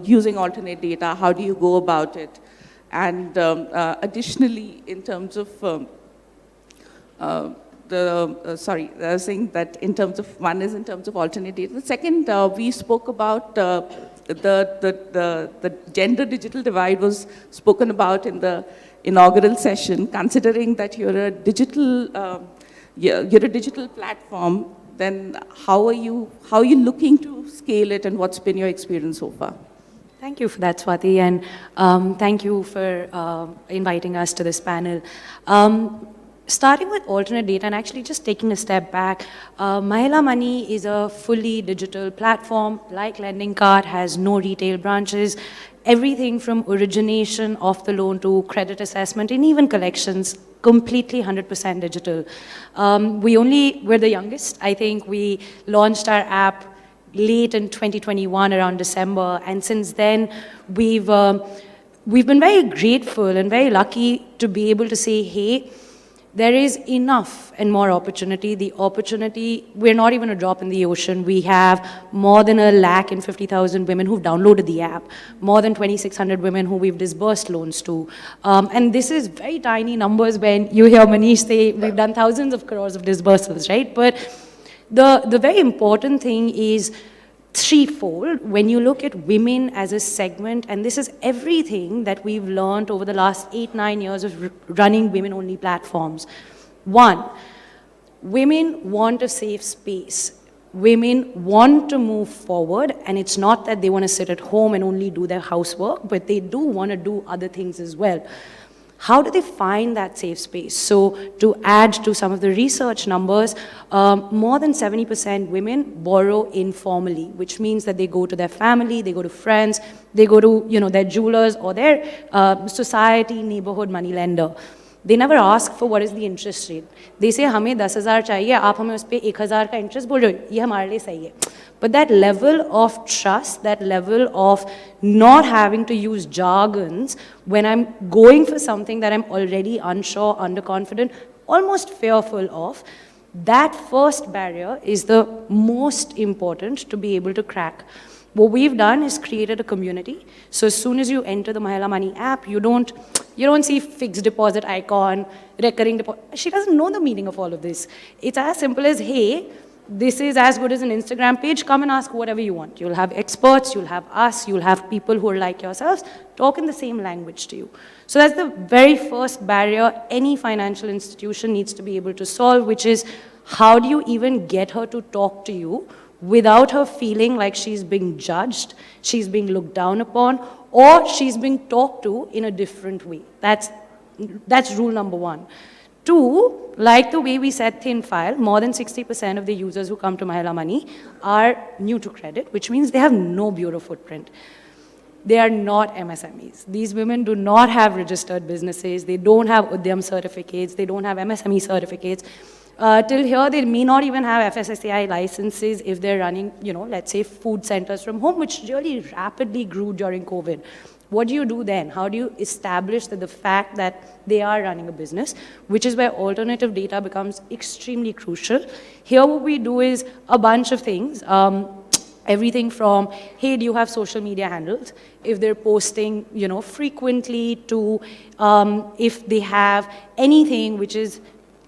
using alternate data? How do you go about it? And additionally, in terms of I was saying that in terms of, one is in terms of alternate data. The second, we spoke about the gender digital divide was spoken about in the inaugural session. Considering that you're a digital platform, then how are you looking to scale it, and what's been your experience so far? Thank you for that, Swati, and thank you for inviting us to this panel. Starting with alternate data and actually just taking a step back, Mahila Money is a fully digital platform. Like Lending Card, has no retail branches. Everything from origination of the loan to credit assessment and even collections, completely 100% digital. We're the youngest. I think we launched our app late in 2021, around December, and since then we've been very grateful and very lucky to be able to say, hey, there is enough and more opportunity. The opportunity, we're not even a drop in the ocean. We have more than 150,000 women who've downloaded the app, more than 2,600 women who we've disbursed loans to. And this is very tiny numbers when you hear Manish say we've done thousands of crores of disbursements, right? But the very important thing is threefold when you look at women as a segment, and this is everything that we've learned over the last 8-9 years of running women-only platforms. One, women want a safe space. Women want to move forward, and it's not that they want to sit at home and only do their housework, but they do want to do other things as well. How do they find that safe space? So to add to some of the research numbers, more than 70% women borrow informally, which means that they go to their family, they go to friends, they go to their jewelers or their society, neighborhood money lender. They never ask for what is the interest rate. They say, हमें 10,000 चाहिए, आप हमें उस पे 1,000 का interest बोल रहे हो, ये हमारे लिए सही है. But that level of trust, that level of not having to use jargons when I'm going for something that I'm already unsure, underconfident, almost fearful of, that first barrier is the most important to be able to crack. What we've done is created a community. So as soon as you enter the Mahila Money app, you don't see fixed deposit icon, recurring deposit. She doesn't know the meaning of all of this. It's as simple as, hey, this is as good as an Instagram page. Come and ask whatever you want. You'll have experts, you'll have us, you'll have people who are like yourselves, talk in the same language to you. So that's the very first barrier any financial institution needs to be able to solve, which is how do you even get her to talk to you without her feeling like she's being judged, she's being looked down upon, or she's being talked to in a different way. That's rule number one. Two, like the way we said thin file, more than 60% of the users who come to Mahila Money are new to credit, which means they have no bureau footprint. They are not MSMEs. These women do not have registered businesses. They don't have Udyam certificates. They don't have MSME certificates. Till here, they may not even have FSSAI licenses if they're running, let's say food centers from home, which really rapidly grew during COVID. What do you do then? How do you establish that the fact that they are running a business, which is where alternative data becomes extremely crucial. Here, what we do is a bunch of things. Everything from, hey, do you have social media handles? If they're posting, frequently, to if they have anything which is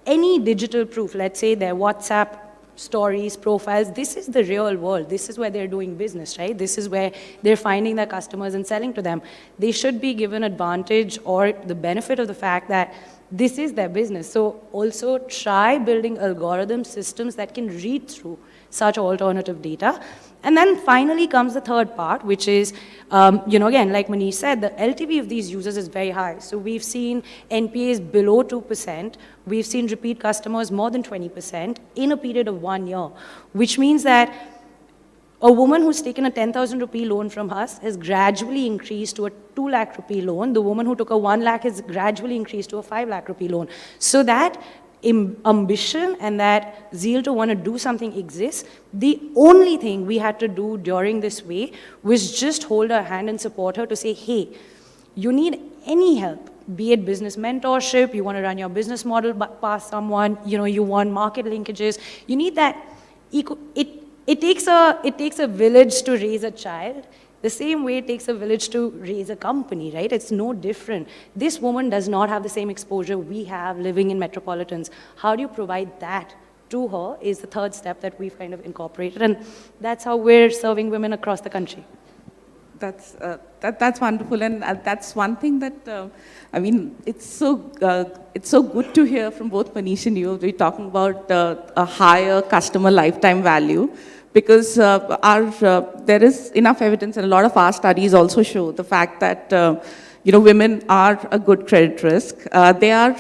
any digital proof, let's say their WhatsApp stories, profiles, this is the real world. This is where they're doing business, right? This is where they're finding their customers and selling to them. They should be given advantage or the benefit of the fact that this is their business. So also try building algorithm systems that can read through such alternative data. And then finally comes the third part, which is, again, like Manish said, the LTV of these users is very high. So we've seen NPAs below 2%. We've seen repeat customers more than 20% in a period of 1 year, which means that a woman who's taken a 10,000 rupee loan from us has gradually increased to a 2 lakh rupee loan. The woman who took a 1 lakh has gradually increased to a 5 lakh rupee loan. So that ambition and that zeal to want to do something exists. The only thing we had to do during this way was just hold her hand and support her to say, hey, you need any help, be it business mentorship, you want to run your business model past someone, you want market linkages, you need that. It takes a village to raise a child. The same way it takes a village to raise a company, right? It's no different. This woman does not have the same exposure we have living in metropolitans. How do you provide that to her is the third step that we've kind of incorporated. And that's how we're serving women across the country. That's wonderful, and that's one thing that, it's so good to hear from both Manish and you. We're talking about a higher customer lifetime value. Because there is enough evidence, and a lot of our studies also show the fact that women are a good credit risk. They are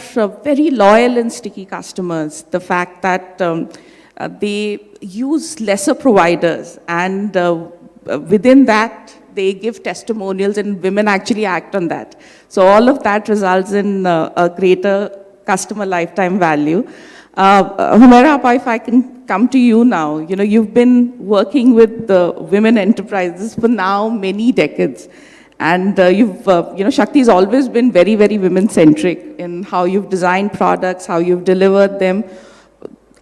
very loyal and sticky customers. The fact that they use lesser providers, and within that they give testimonials, and women actually act on that. So all of that results in a greater customer lifetime value. Humaira, if I can come to you now, you've been working with the women enterprises for now many decades. And Shakti's always been very, very women-centric in how you've designed products, how you've delivered them.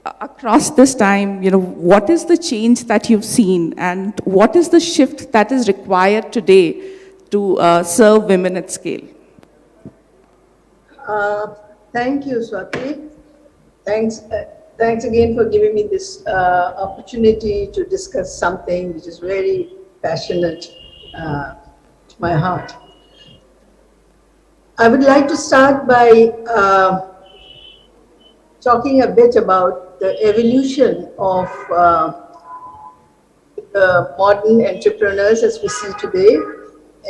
Across this time, what is the change that you've seen, and what is the shift that is required today to serve women at scale? Thank you, Swati. Thanks again for giving me this opportunity to discuss something which is very passionate to my heart. I would like to start by talking a bit about the evolution of modern entrepreneurs as we see today,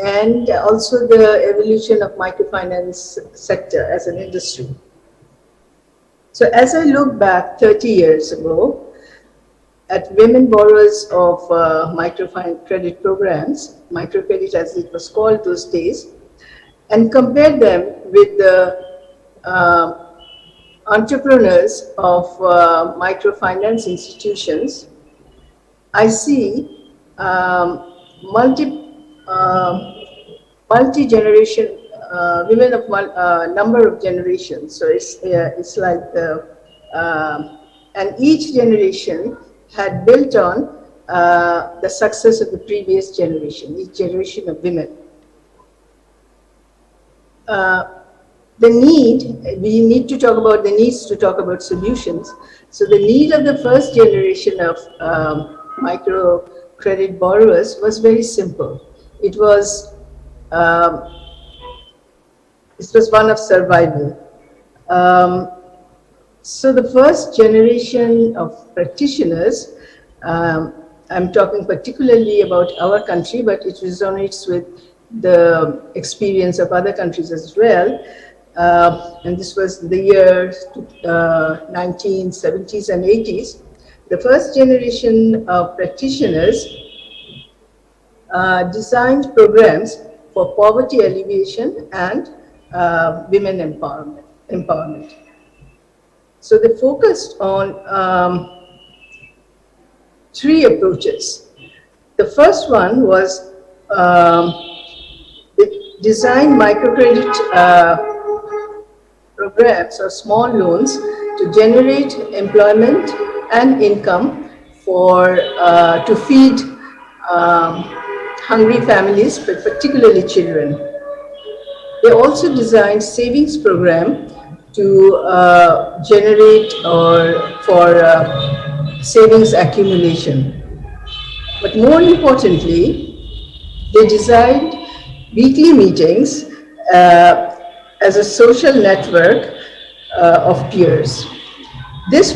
and also the evolution of microfinance sector as an industry. So as I look back 30 years ago at women borrowers of microcredit programs, microcredit as it was called those days, and compare them with the entrepreneurs of microfinance institutions, I see multi-generation women of number of generations. So it's like and each generation had built on the success of the previous generation, each generation of women. We need to talk about the needs to talk about solutions. So the need of the first generation of microcredit borrowers was very simple. It was one of survival. So the first generation of practitioners, I'm talking particularly about our country, but it resonates with the experience of other countries as well. And this was the year 1970s and 80s. The first generation of practitioners designed programs for poverty alleviation and women empowerment. So they focused on three approaches. The first one was they designed microcredit programs or small loans to generate employment and income for to feed hungry families, but particularly children. They also designed savings program to generate or for savings accumulation. But more importantly, they designed weekly meetings as a social network of peers. This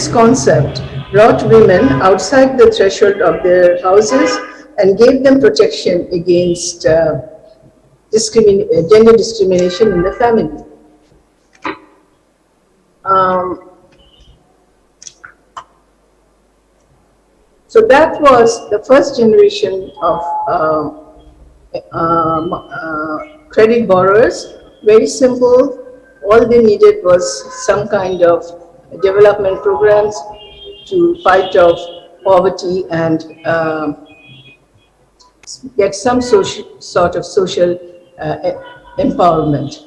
concept brought women outside the threshold of their houses and gave them protection against gender discrimination in the family. So that was the first generation of credit borrowers. Very simple. All they needed was some kind of development programs to fight off poverty and get some sort of social empowerment.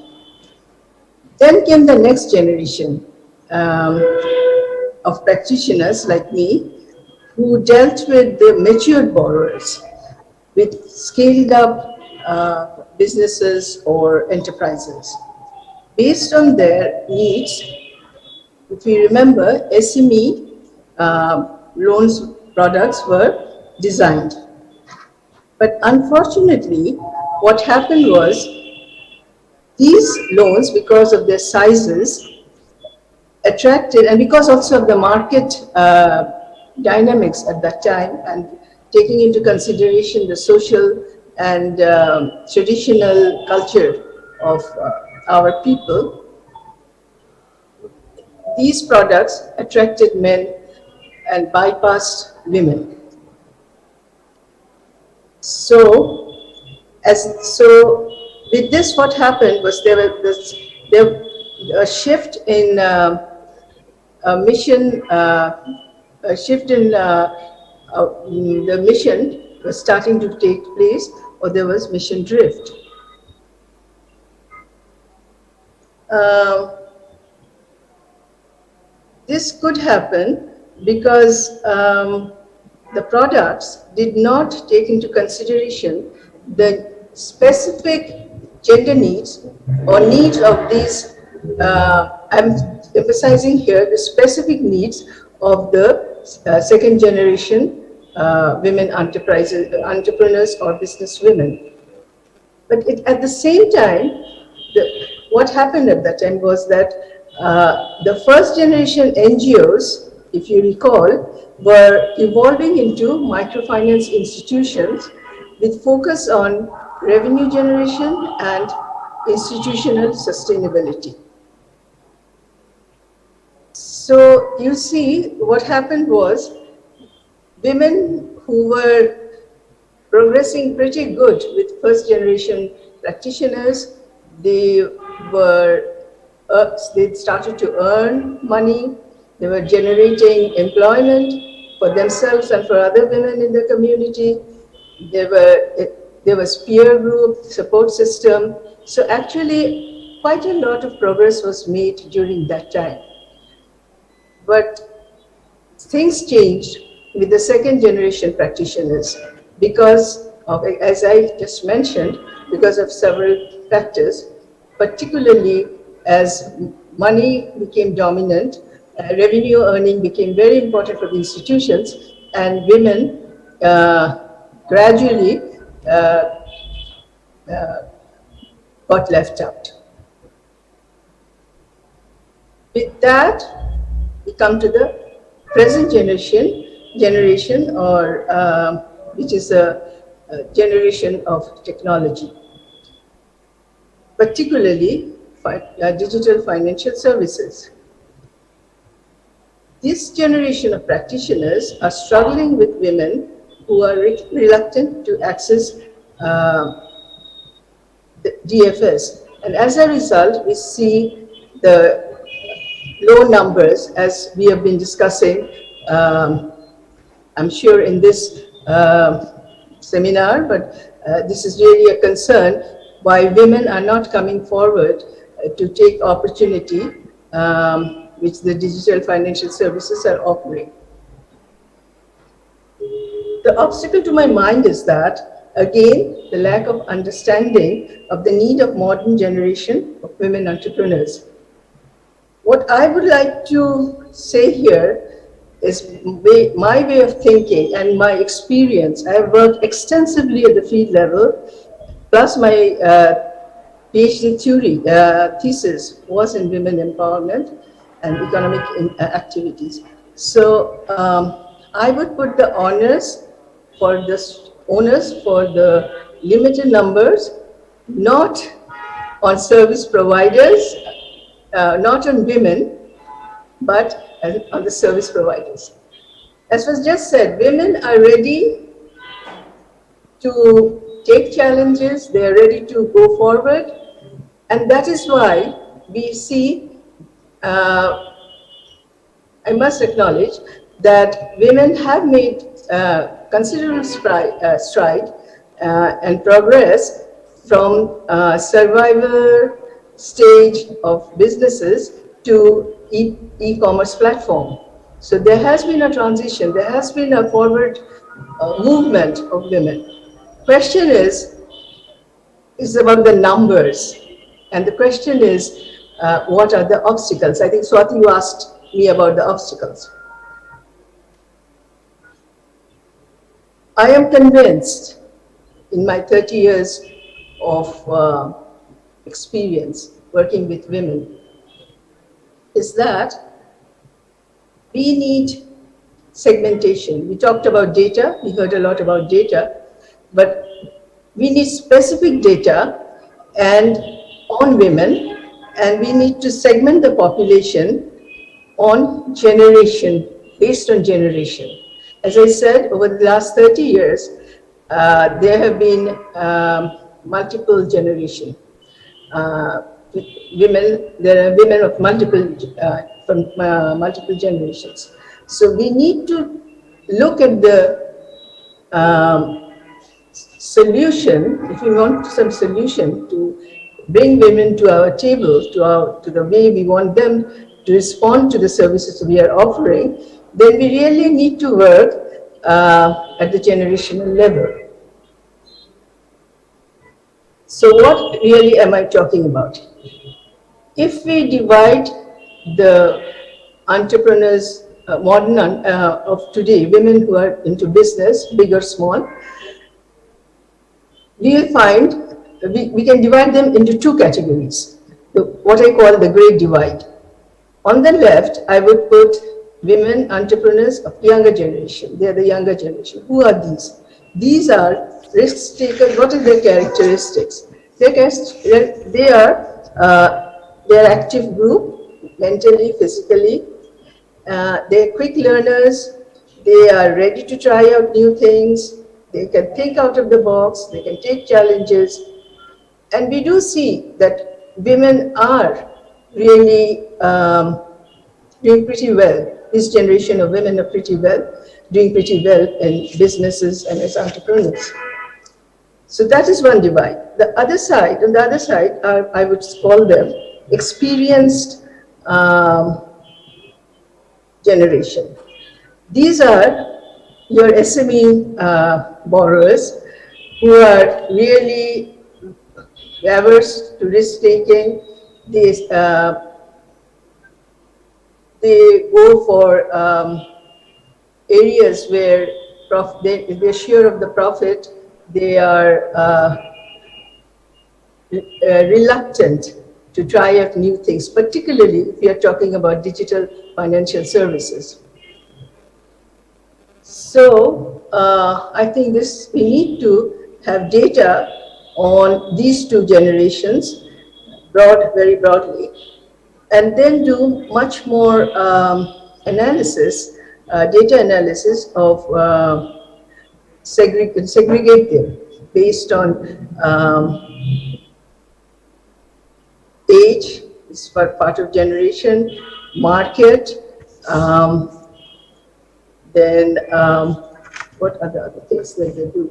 Then came the next generation of practitioners like me, who dealt with the matured borrowers, with scaled up businesses or enterprises. Based on their needs, if you remember, SME loans products were designed. But unfortunately, what happened was these loans, because of their sizes, attracted, and because also of the market dynamics at that time, and taking into consideration the social and traditional culture of our people, these products attracted men and bypassed women. So with this, what happened was there was a shift in mission. A shift in the mission was starting to take place, or there was mission drift. This could happen because the products did not take into consideration the specific gender needs or needs of these, I'm emphasizing here the specific needs of the second generation women entrepreneurs or business women. But at the same time, what happened at that time was that the first generation NGOs, if you recall, were evolving into microfinance institutions with focus on revenue generation and institutional sustainability. So you see, what happened was women who were progressing pretty good with first generation practitioners, they started to earn money, they were generating employment for themselves and for other women in the community. There was peer group, support system. So actually, quite a lot of progress was made during that time. But things changed with the second generation practitioners because of, as I just mentioned, because of several factors, particularly as money became dominant, revenue earning became very important for the institutions, and women gradually got left out. With that, we come to the present generation, or which is a generation of technology, particularly digital financial services. This generation of practitioners are struggling with women who are reluctant to access the DFS. And as a result, we see the low numbers, as we have been discussing, I'm sure in this seminar, but this is really a concern why women are not coming forward to take opportunity which the digital financial services are offering. The obstacle to my mind is that, again, the lack of understanding of the need of modern generation of women entrepreneurs. What I would like to say here is my way of thinking and my experience. I have worked extensively at the field level, plus my PhD thesis was in women empowerment and economic activities. So I would put the onus for the limited numbers, not on service providers, not on women, but on the service providers. As was just said, women are ready to take challenges, they are ready to go forward, and that is why we see, I must acknowledge that women have made considerable stride and progress from survivor stage of businesses to e-commerce platform. So there has been a transition, there has been a forward movement of women. Question is about the numbers. And the question is, what are the obstacles? I think Swati, you asked me about the obstacles. I am convinced in my 30 years of experience working with women is that we need segmentation. We talked about data, we heard a lot about data, but we need specific data and on women, and we need to segment the population on generation, based on generation. As I said, over the last 30 years, there have been multiple generations. There are women of from multiple generations. So we need to look at the solution, if we want some solution to bring women to our table, to the way we want them to respond to the services we are offering, then we really need to work at the generational level. So what really am I talking about? If we divide the entrepreneurs, modern of today, women who are into business, big or small, we will find we can divide them into two categories, what I call the great divide. On the left, I would put women entrepreneurs of younger generation. They are the younger generation. Who are these? These are risk takers. What are their characteristics? They are active group, mentally, physically. They are quick learners. They are ready to try out new things. They can think out of the box. They can take challenges. And we do see that women are really doing pretty well. This generation of women are doing pretty well in businesses and as entrepreneurs. So that is one divide. On the other side, I would call them experienced generation. These are your SME borrowers who are really averse to risk taking. They go for areas where they're sure of the profit. They are reluctant to try out new things, particularly if we are talking about digital financial services. So I think we need to have data on these two generations, very broadly, and then do much more analysis, data analysis of segregate them based on age, is part of generation, market, then what are the other things that they do?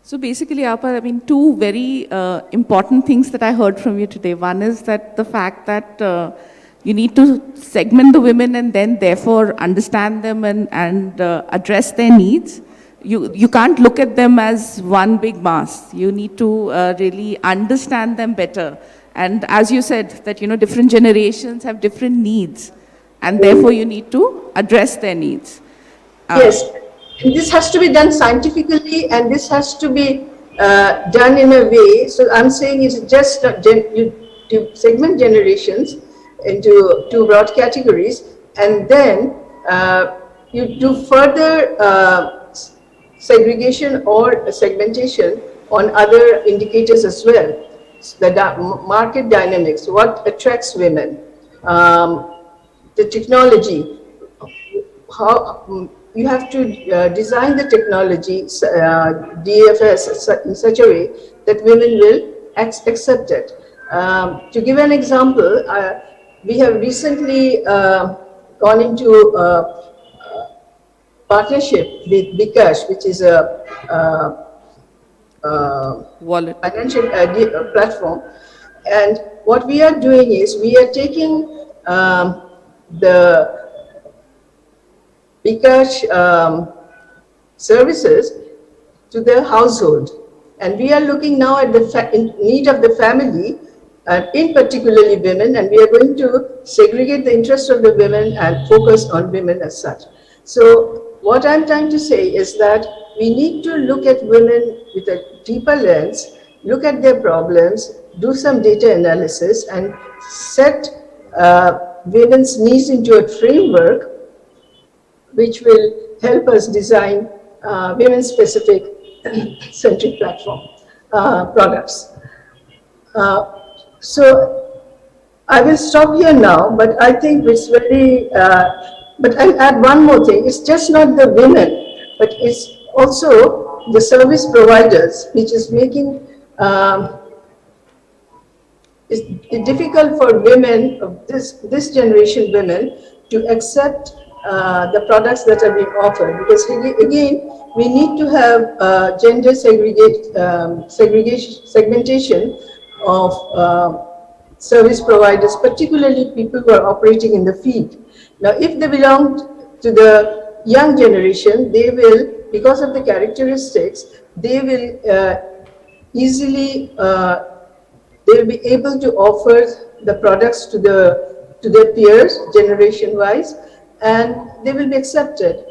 So basically, Apa, I mean, two very important things that I heard from you today. One is that the fact that you need to segment the women and then therefore understand them and address their needs. You can't look at them as one big mass. You need to really understand them better. And as you said, that, you know, different generations have different needs. And therefore, you need to address their needs. Yes, this has to be done scientifically, and this has to be done in a way. So I'm saying it's just you segment generations into two broad categories, and then you do further segregation or segmentation on other indicators as well. The market dynamics, what attracts women, the technology, how you have to design the technology, DFS, in such a way that women will accept it. To give an example, we have recently gone into partnership with Bikash, which is a wallet financial platform. And what we are doing is we are taking the Bikash services to their household. And we are looking now at the need of the family, in particularly women, and we are going to segregate the interests of the women and focus on women as such. So what I'm trying to say is that we need to look at women with a deeper lens, look at their problems, do some data analysis, and set women's needs into a framework which will help us design women-specific centric platform products. So I will stop here now, but I think it's very, but I'll add one more thing. It's just not the women, but it's also the service providers, which is making it's difficult for women of this generation women to accept the products that are being offered, because again we need to have gender segmentation of service providers, particularly people who are operating in the field. Now, if they belong to the young generation, they will, because of the characteristics, they will easily they will be able to offer the products to their peers, generation-wise, and they will be accepted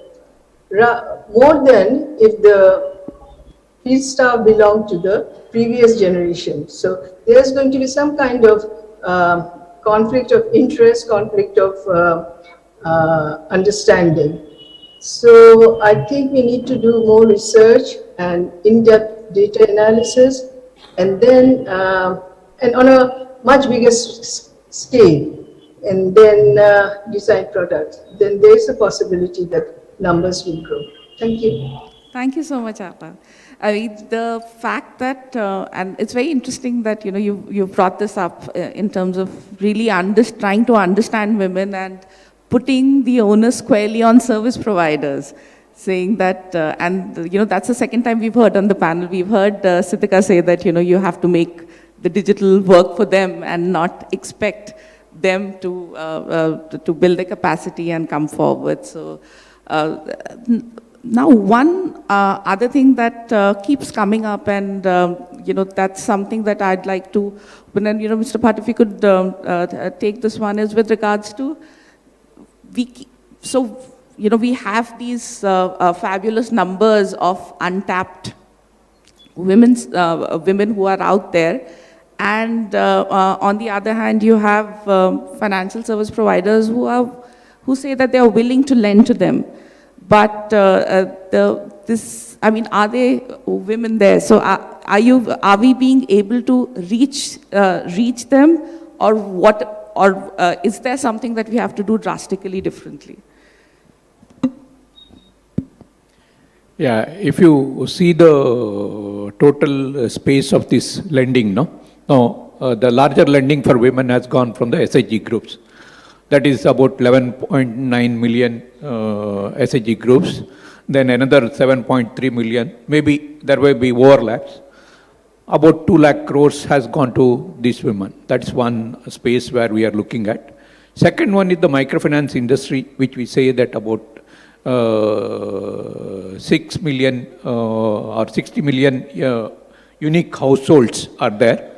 more than if the field staff belong to the previous generation. So there's going to be some kind of conflict of interest, conflict of understanding. So I think we need to do more research and in-depth data analysis, and then and on a much bigger scale, and then design products. Then there's a possibility that numbers will grow. Thank you. Thank you so much, Apa. I mean, the fact that, and it's very interesting that, you know, you brought this up in terms of really trying to understand women and putting the onus squarely on service providers, saying that, and, you know, that's the second time we've heard on the panel, we've heard Siddhika say that, you know, you have to make the digital work for them and not expect them to build a capacity and come forward. So now one other thing that keeps coming up, and you know, that's something that I'd like to, and you know, Mr. Bhatt, if you could take this one, is with regards to, so you know, we have these fabulous numbers of untapped women who are out there. And on the other hand, you have financial service providers who say that they are willing to lend to them. But I mean, are there women there? So are we being able to reach them, or what? Or is there something that we have to do drastically differently? Yeah, if you see the total space of this lending, the larger lending for women has gone from the SHG groups. That is about 11.9 million SHG groups. Then another 7.3 million. Maybe there will be overlaps. About 2 lakh crores has gone to these women. That's one space where we are looking at. Second one is the microfinance industry, which we say that about 6 million or 60 million unique households are there.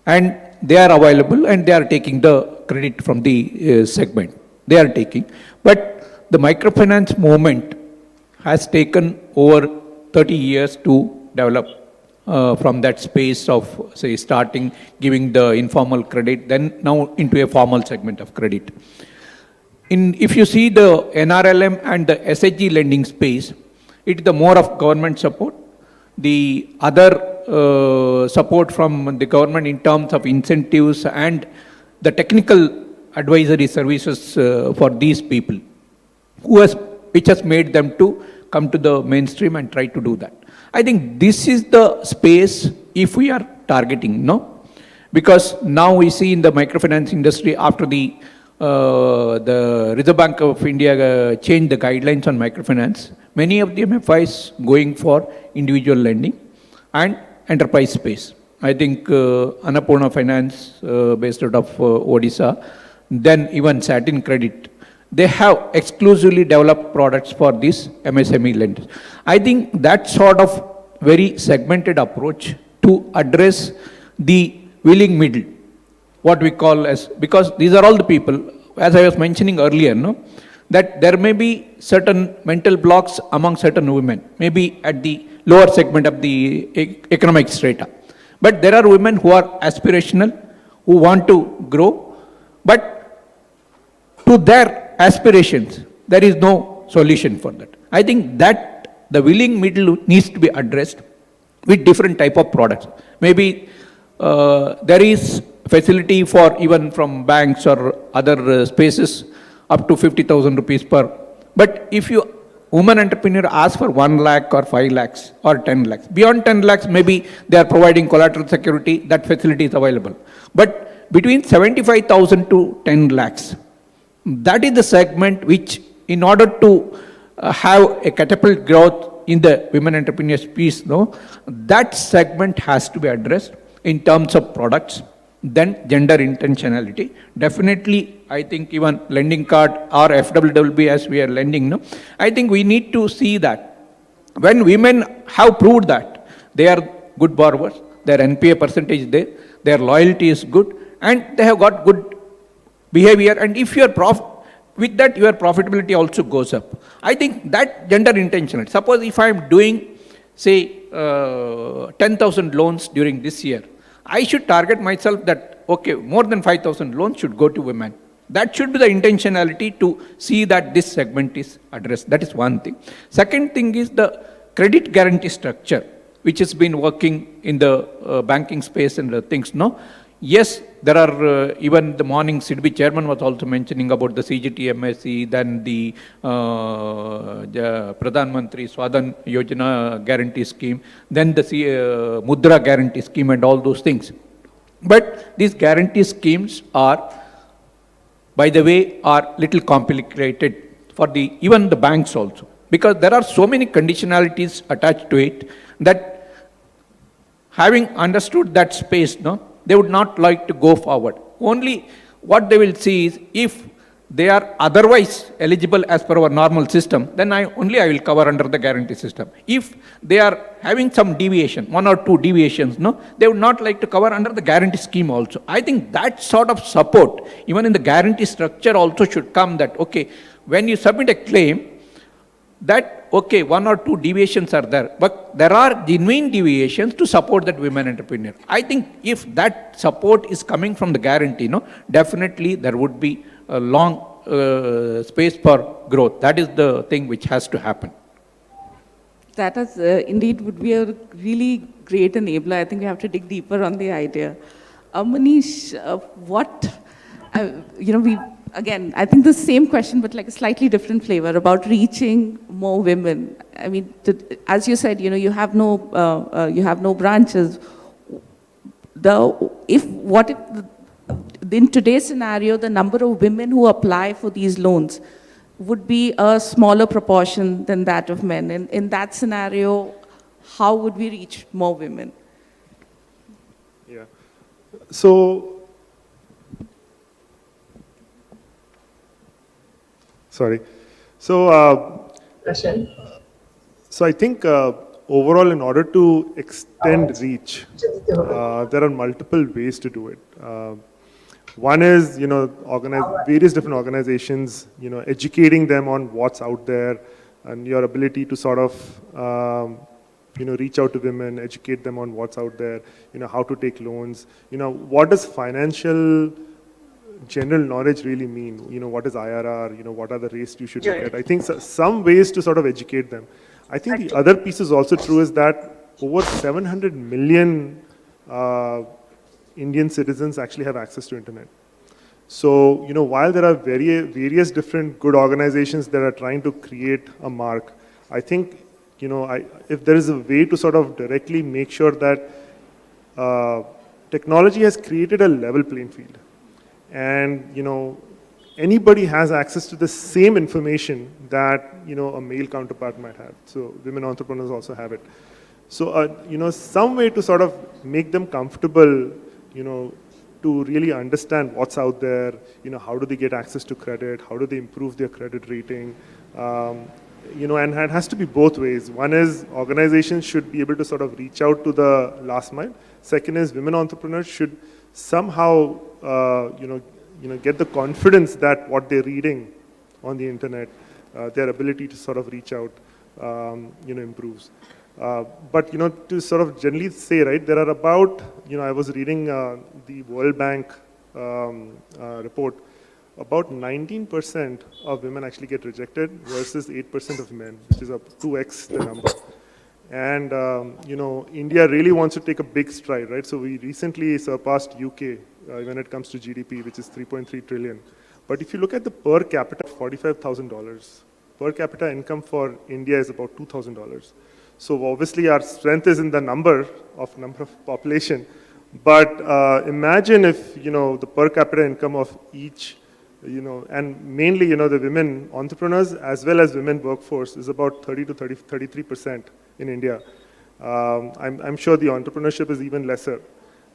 And they are available and they are taking the credit from the segment. They are taking. But the microfinance movement has taken over 30 years to develop from that space of, say, starting giving the informal credit, then now into a formal segment of credit. If you see the NRLM and the SHG lending space, it's the more of government support. The other support from the government in terms of incentives and the technical advisory services for these people, which has made them to come to the mainstream and try to do that. I think this is the space if we are targeting, no? Because now we see in the microfinance industry after the Reserve Bank of India changed the guidelines on microfinance, many of the MFIs going for individual lending and enterprise space. I think Annapurna Finance based out of Odisha, then even Satin Credit, they have exclusively developed products for these MSME lenders. I think that sort of very segmented approach to address the willing middle, what we call as, because these are all the people, as I was mentioning earlier, that there may be certain mental blocks among certain women, maybe at the lower segment of the economic strata. But there are women who are aspirational, who want to grow, but to their aspirations, there is no solution for that. I think that the willing middle needs to be addressed with different type of products. Maybe there is facility for even from banks or other spaces up to 50,000 rupees per. But if you woman entrepreneur asks for 1 lakh or 5 lakhs or 10 lakhs, beyond 10 lakhs maybe they are providing collateral security, that facility is available. But between 75,000 to 10 lakhs, that is the segment which, in order to have a catapult growth in the women entrepreneurs piece, that segment has to be addressed in terms of products, then gender intentionality. Definitely, I think even lending card or FWWB as we are lending, I think we need to see that when women have proved that they are good borrowers, their NPA percentage is there, their loyalty is good, and they have got good behavior, and if you are with that, your profitability also goes up. I think that gender intentional. Suppose if I am doing, say, 10,000 loans during this year, I should target myself that, okay, more than 5,000 loans should go to women. That should be the intentionality to see that this segment is addressed. That is one thing. Second thing is the credit guarantee structure, which has been working in the banking space and the things, Yes, there are, even the morning SIDBI chairman was also mentioning about the CGT MSC, then the Pradhan Mantri Swadhan Yojana guarantee scheme, then the Mudra guarantee scheme and all those things. But these guarantee schemes are, by the way, are little complicated for even the banks also. Because there are so many conditionalities attached to it that having understood that space, they would not like to go forward. Only what they will see is if they are otherwise eligible as per our normal system, then I will cover under the guarantee system. If they are having some deviation, 1 or 2 deviations, they would not like to cover under the guarantee scheme also. I think that sort of support, even in the guarantee structure also should come that, okay, when you submit a claim, that, okay, 1 or 2 deviations are there, but there are genuine deviations to support that women entrepreneur. I think if that support is coming from the guarantee, definitely there would be a long space for growth. That is the thing which has to happen. That is indeed would be a really great enabler. I think we have to dig deeper on the idea. Manish, again, I think the same question, but like a slightly different flavor about reaching more women. I mean, as you said, you have no branches. In today's scenario, the number of women who apply for these loans would be a smaller proportion than that of men. In that scenario, how would we reach more women? Yeah. So, sorry. So, so I think overall, in order to extend reach, there are multiple ways to do it. One is, various different organizations, educating them on what's out there and your ability to sort of, reach out to women, educate them on what's out there, how to take loans, what does financial general knowledge really mean? What is IRR? What are the rates you should look at? I think some ways to sort of educate them. I think the other piece is also true is that over 700 million Indian citizens actually have access to internet. So, while there are various different good organizations that are trying to create a mark, I think, if there is a way to sort of directly make sure that technology has created a level playing field and, anybody has access to the same information that, a male counterpart might have. So women entrepreneurs also have it. So, some way to sort of make them comfortable, to really understand what's out there, how do they get access to credit, how do they improve their credit rating, and it has to be both ways. One is organizations should be able to sort of reach out to the last mile. Second is women entrepreneurs should somehow, get the confidence that what they're reading on the internet, their ability to sort of reach out, improves. But, to sort of generally say, right, there are about, I was reading the World Bank report, about 19% of women actually get rejected versus 8% of men, which is up 2x the number. And, India really wants to take a big stride, right? So we recently surpassed UK when it comes to GDP, which is 3.3 trillion. But if you look at the per capita, $45,000. Per capita income for India is about $2,000. So obviously our strength is in the number of population, but imagine if, the per capita income of each, and mainly, the women entrepreneurs as well as women workforce is about 33% in India. I'm sure the entrepreneurship is even lesser.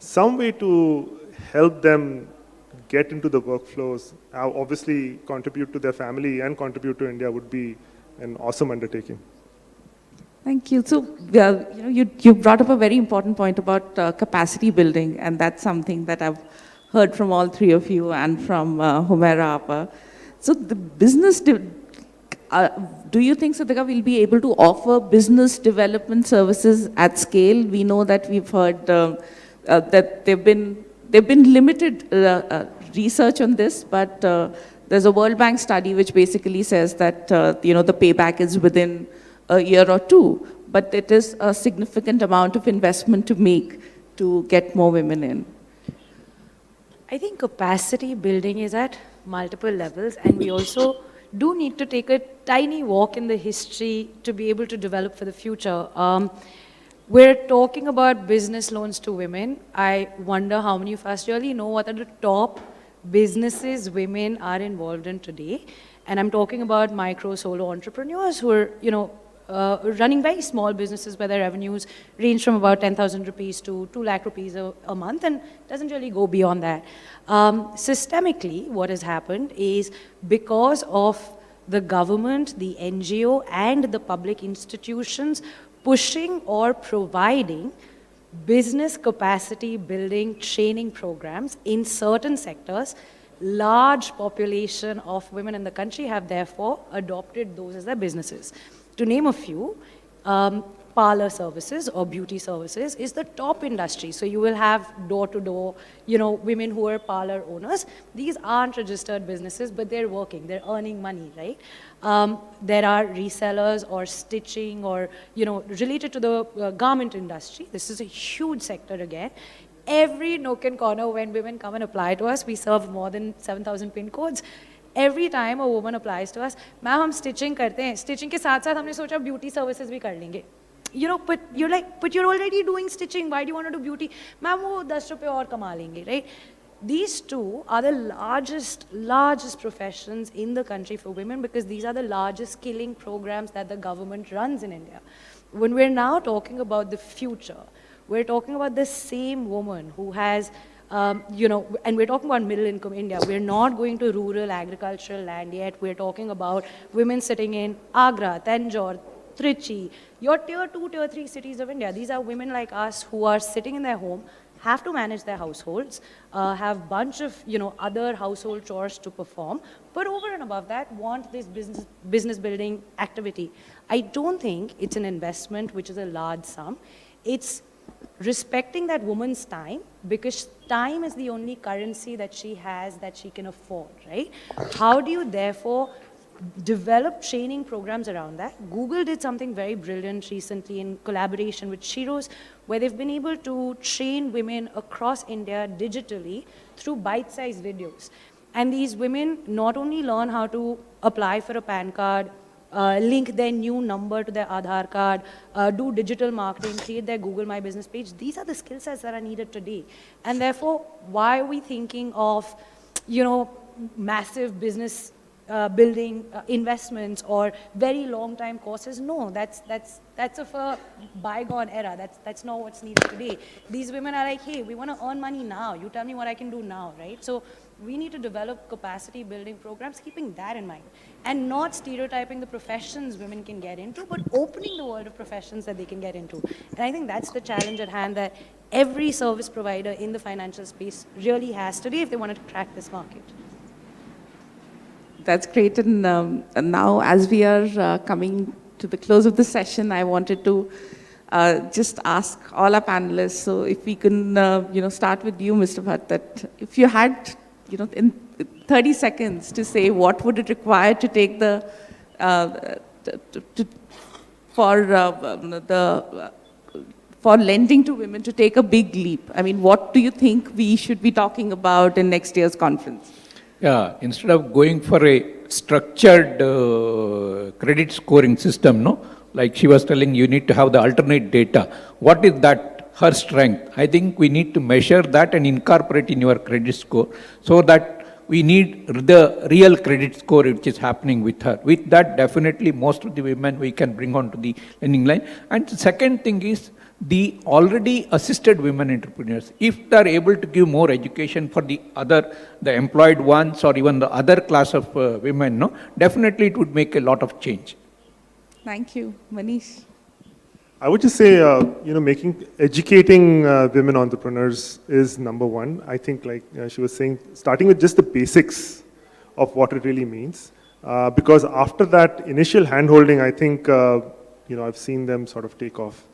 Some way to help them get into the workflows, obviously contribute to their family and contribute to India would be an awesome undertaking. Thank you. So, you brought up a very important point about capacity building, and that's something that I've heard from all three of you and from Humaira Appa. So, the business, do you think, Sadhika, we'll be able to offer business development services at scale? We know that we've heard that they've been limited research on this, but there's a World Bank study which basically says that, the payback is within a year or two, but it is a significant amount of investment to make to get more women in. I think capacity building is at multiple levels, and we also do need to take a tiny walk in the history to be able to develop for the future. We're talking about business loans to women. I wonder how many of us really know what are the top businesses women are involved in today. And I'm talking about micro solo entrepreneurs who are, running very small businesses where their revenues range from about 10,000 rupees to 2 lakh rupees a month, and doesn't really go beyond that. Systemically, what has happened is because of the government, the NGO, and the public institutions pushing or providing business capacity building training programs in certain sectors, large population of women in the country have therefore adopted those as their businesses. To name a few, parlor services or beauty services is the top industry. So you will have door-to-door, women who are parlor owners. These aren't registered businesses, but they're working, they're earning money, right? There are resellers or stitching or, related to the garment industry. This is a huge sector again. Every nook and corner when women come and apply to us, we serve more than 7,000 pin codes. Every time a woman applies to us, ma'am, हम stitching करते हैं. Stitching के साथ साथ हमने सोचा beauty services भी कर लेंगे. But you're like, but you're already doing stitching. Why do you want to do beauty? Ma'am, वो 10 रुपए और कमा लेंगे, right? These two are the largest professions in the country for women because these are the largest skilling programs that the government runs in India. When we're now talking about the future, we're talking about the same woman who has and we're talking about middle income India. We're not going to rural agricultural land yet. We're talking about women sitting in Agra, Tanjore, Trichy, your tier 2, tier 3 cities of India. These are women like us who are sitting in their home, have to manage their households, have bunch of other household chores to perform, but over and above that want this business building activity. I don't think it's an investment which is a large sum. It's respecting that woman's time, because time is the only currency that she has that she can afford, right? How do you therefore develop training programs around that? Google did something very brilliant recently in collaboration with Shiro's, where they've been able to train women across India digitally through bite-sized videos. And these women not only learn how to apply for a PAN card, link their new number to their Aadhaar card, do digital marketing, create their Google My Business page. These are the skill sets that are needed today. And therefore, why are we thinking of, massive business building investments or very long time courses? No, that's of a bygone era. That's not what's needed today. These women are like, hey, we want to earn money now. You tell me what I can do now, right? So we need to develop capacity building programs, keeping that in mind, and not stereotyping the professions women can get into, but opening the world of professions that they can get into. And I think that's the challenge at hand that every service provider in the financial space really has today if they want to crack this market. That's great. And now, as we are coming to the close of the session, I wanted to just ask all our panelists. So, if we can, start with you, Mr. Bhatt, that if you had, in 30 seconds to say what would it require to take the for lending to women to take a big leap. I mean, what do you think we should be talking about in next year's conference? Yeah, instead of going for a structured credit scoring system, like she was telling, you need to have the alternate data. What is that, her strength? I think we need to measure that and incorporate in your credit score so that we need the real credit score which is happening with her. With that, definitely most of the women we can bring onto the lending line. And the second thing is the already assisted women entrepreneurs. If they are able to give more education for the employed ones or even the other class of women, definitely it would make a lot of change. Thank you. Manish? I would just say, educating women entrepreneurs is number one. I think, like she was saying, starting with just the basics of what it really means. Because after that initial handholding, I think, I've seen them sort of take off.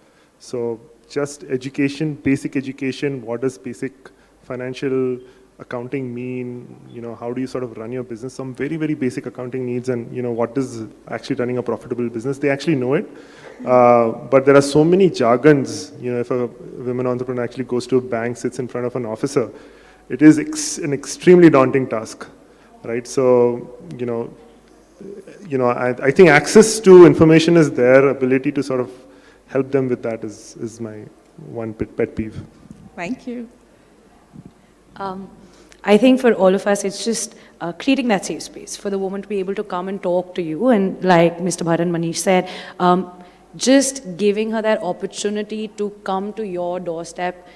So just education, basic education, what does basic financial accounting mean? How do you sort of run your business? Some very, very basic accounting needs, and what is actually running a profitable business? They actually know it. But there are so many jargons. If a women entrepreneur actually goes to a bank, sits in front of an officer, it is an extremely daunting task, right? So, I think access to information is there, ability to sort of help them with that is my one pet peeve. Thank you. I think for all of us, it's just creating that safe space for the woman to be able to come and talk to you. And like Mr. Bhatt and Manish said, just giving her that opportunity to come to your doorstep.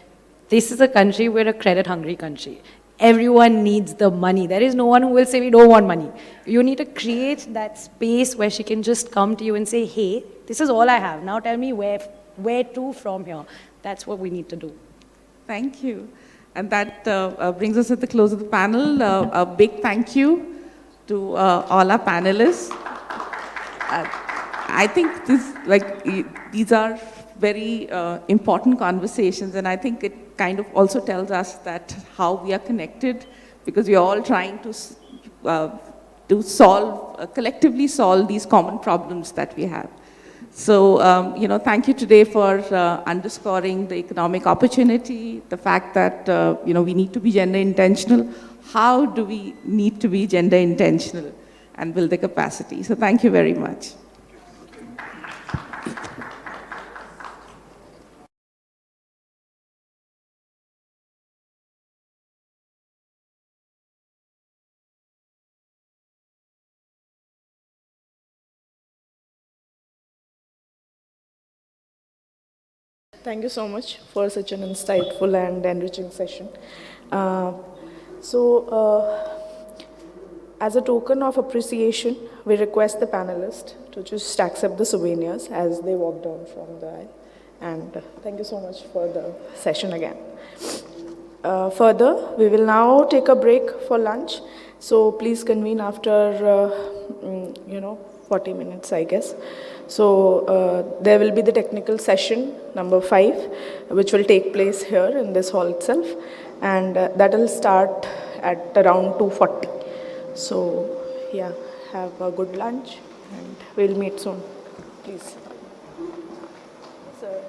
This is a country, we're a credit-hungry country. Everyone needs the money. There is no one who will say we don't want money. You need to create that space where she can just come to you and say, hey, this is all I have. Now tell me where to from here. That's what we need to do. Thank you. And that brings us at the close of the panel. A big thank you to all our panelists. I think these are very important conversations, and I think it kind of also tells us that how we are connected, because we are all trying to solve, collectively solve these common problems that we have. So, thank you today for underscoring the economic opportunity, the fact that, we need to be gender intentional. How do we need to be gender intentional and build the capacity? So thank you very much. Thank you so much for such an insightful and enriching session. As a token of appreciation, we request the panelists to just accept the souvenirs as they walk down from the aisle. And thank you so much for the session again. Further, we will now take a break for lunch. So please convene after, 40 minutes, I guess. So there will be the technical session number 5, which will take place here in this hall itself. And that will start at around 2:40. So yeah, have a good lunch and we'll meet soon. Please. Sir.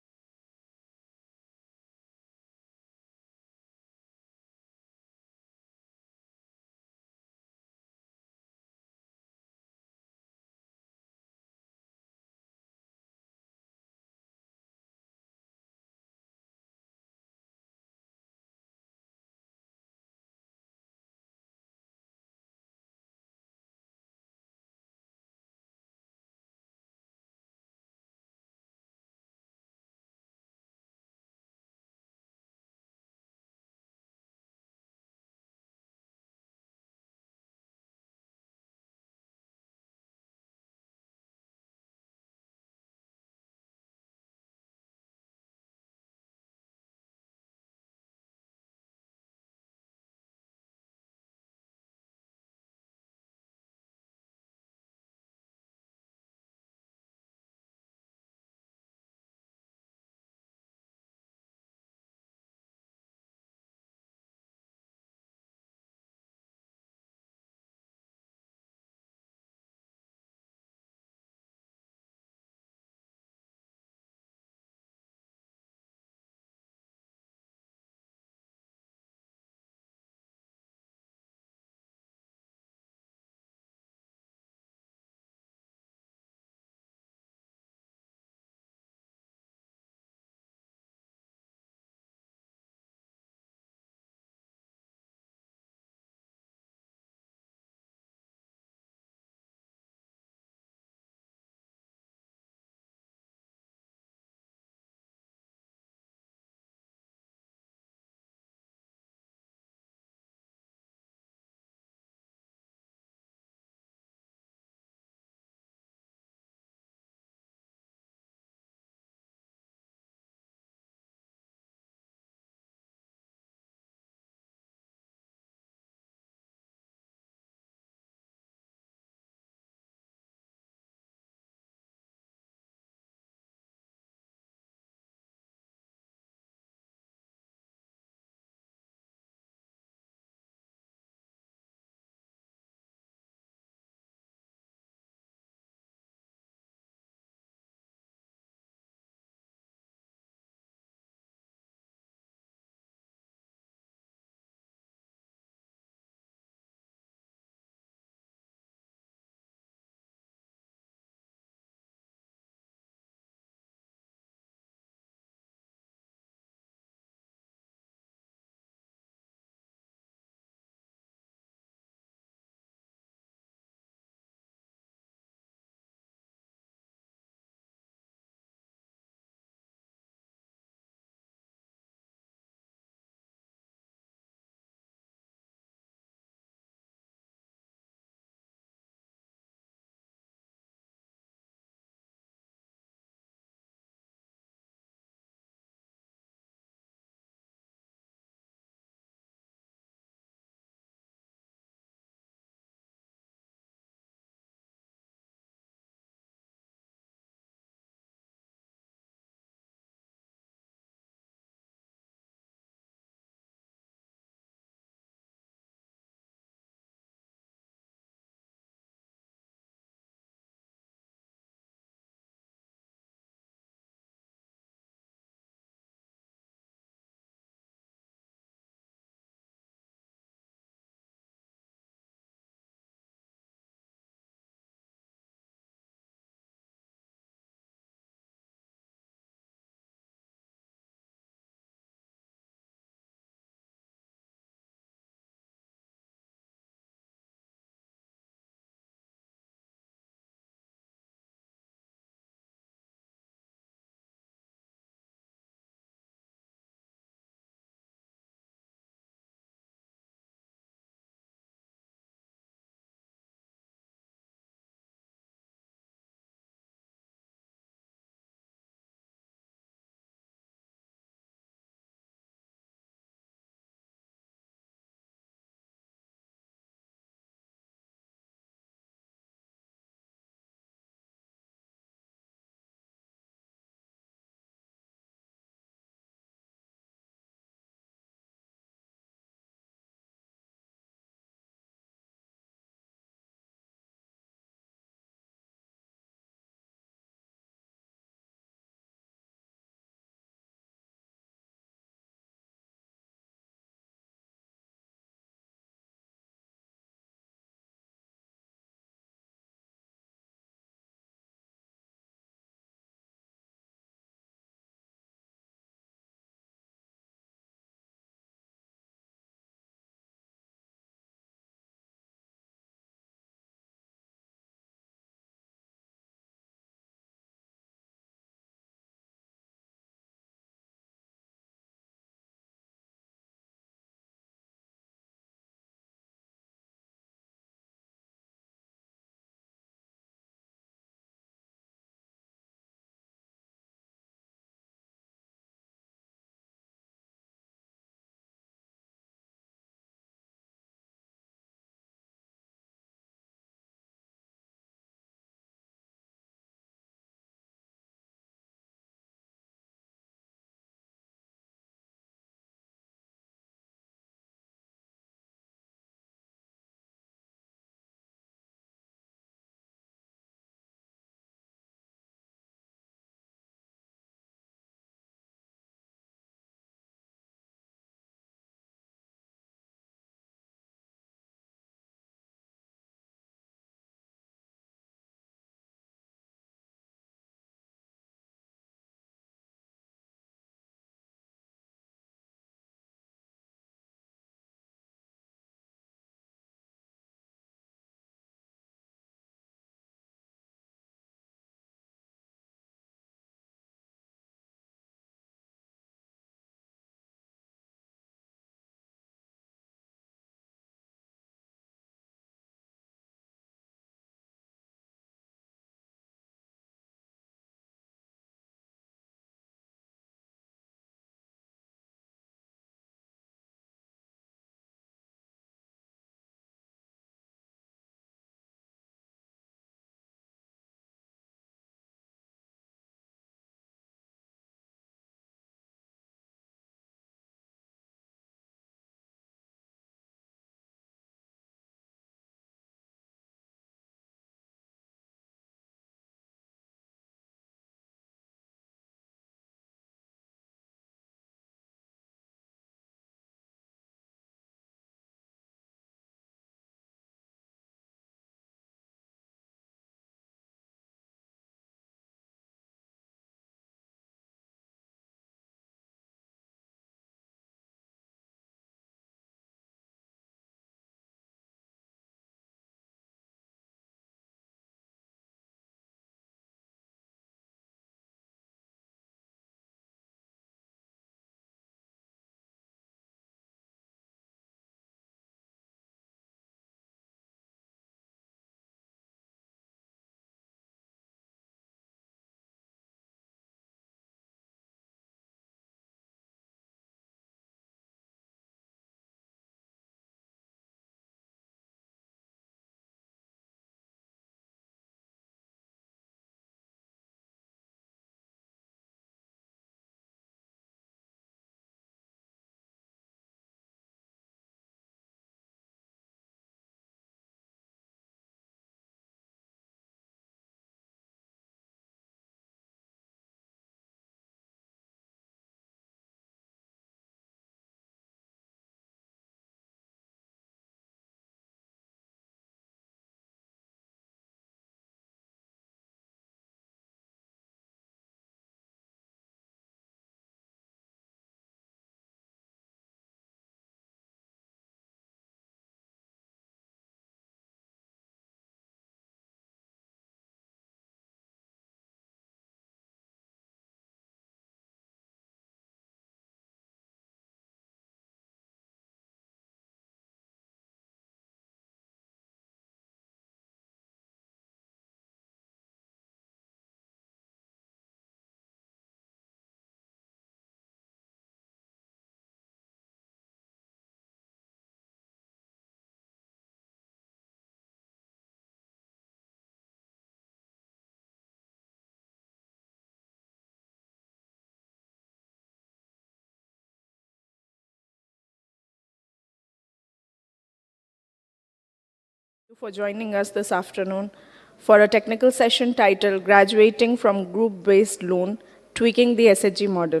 For joining us this afternoon for a technical session titled Graduating from Group-Based Loan, Tweaking the SHG Model.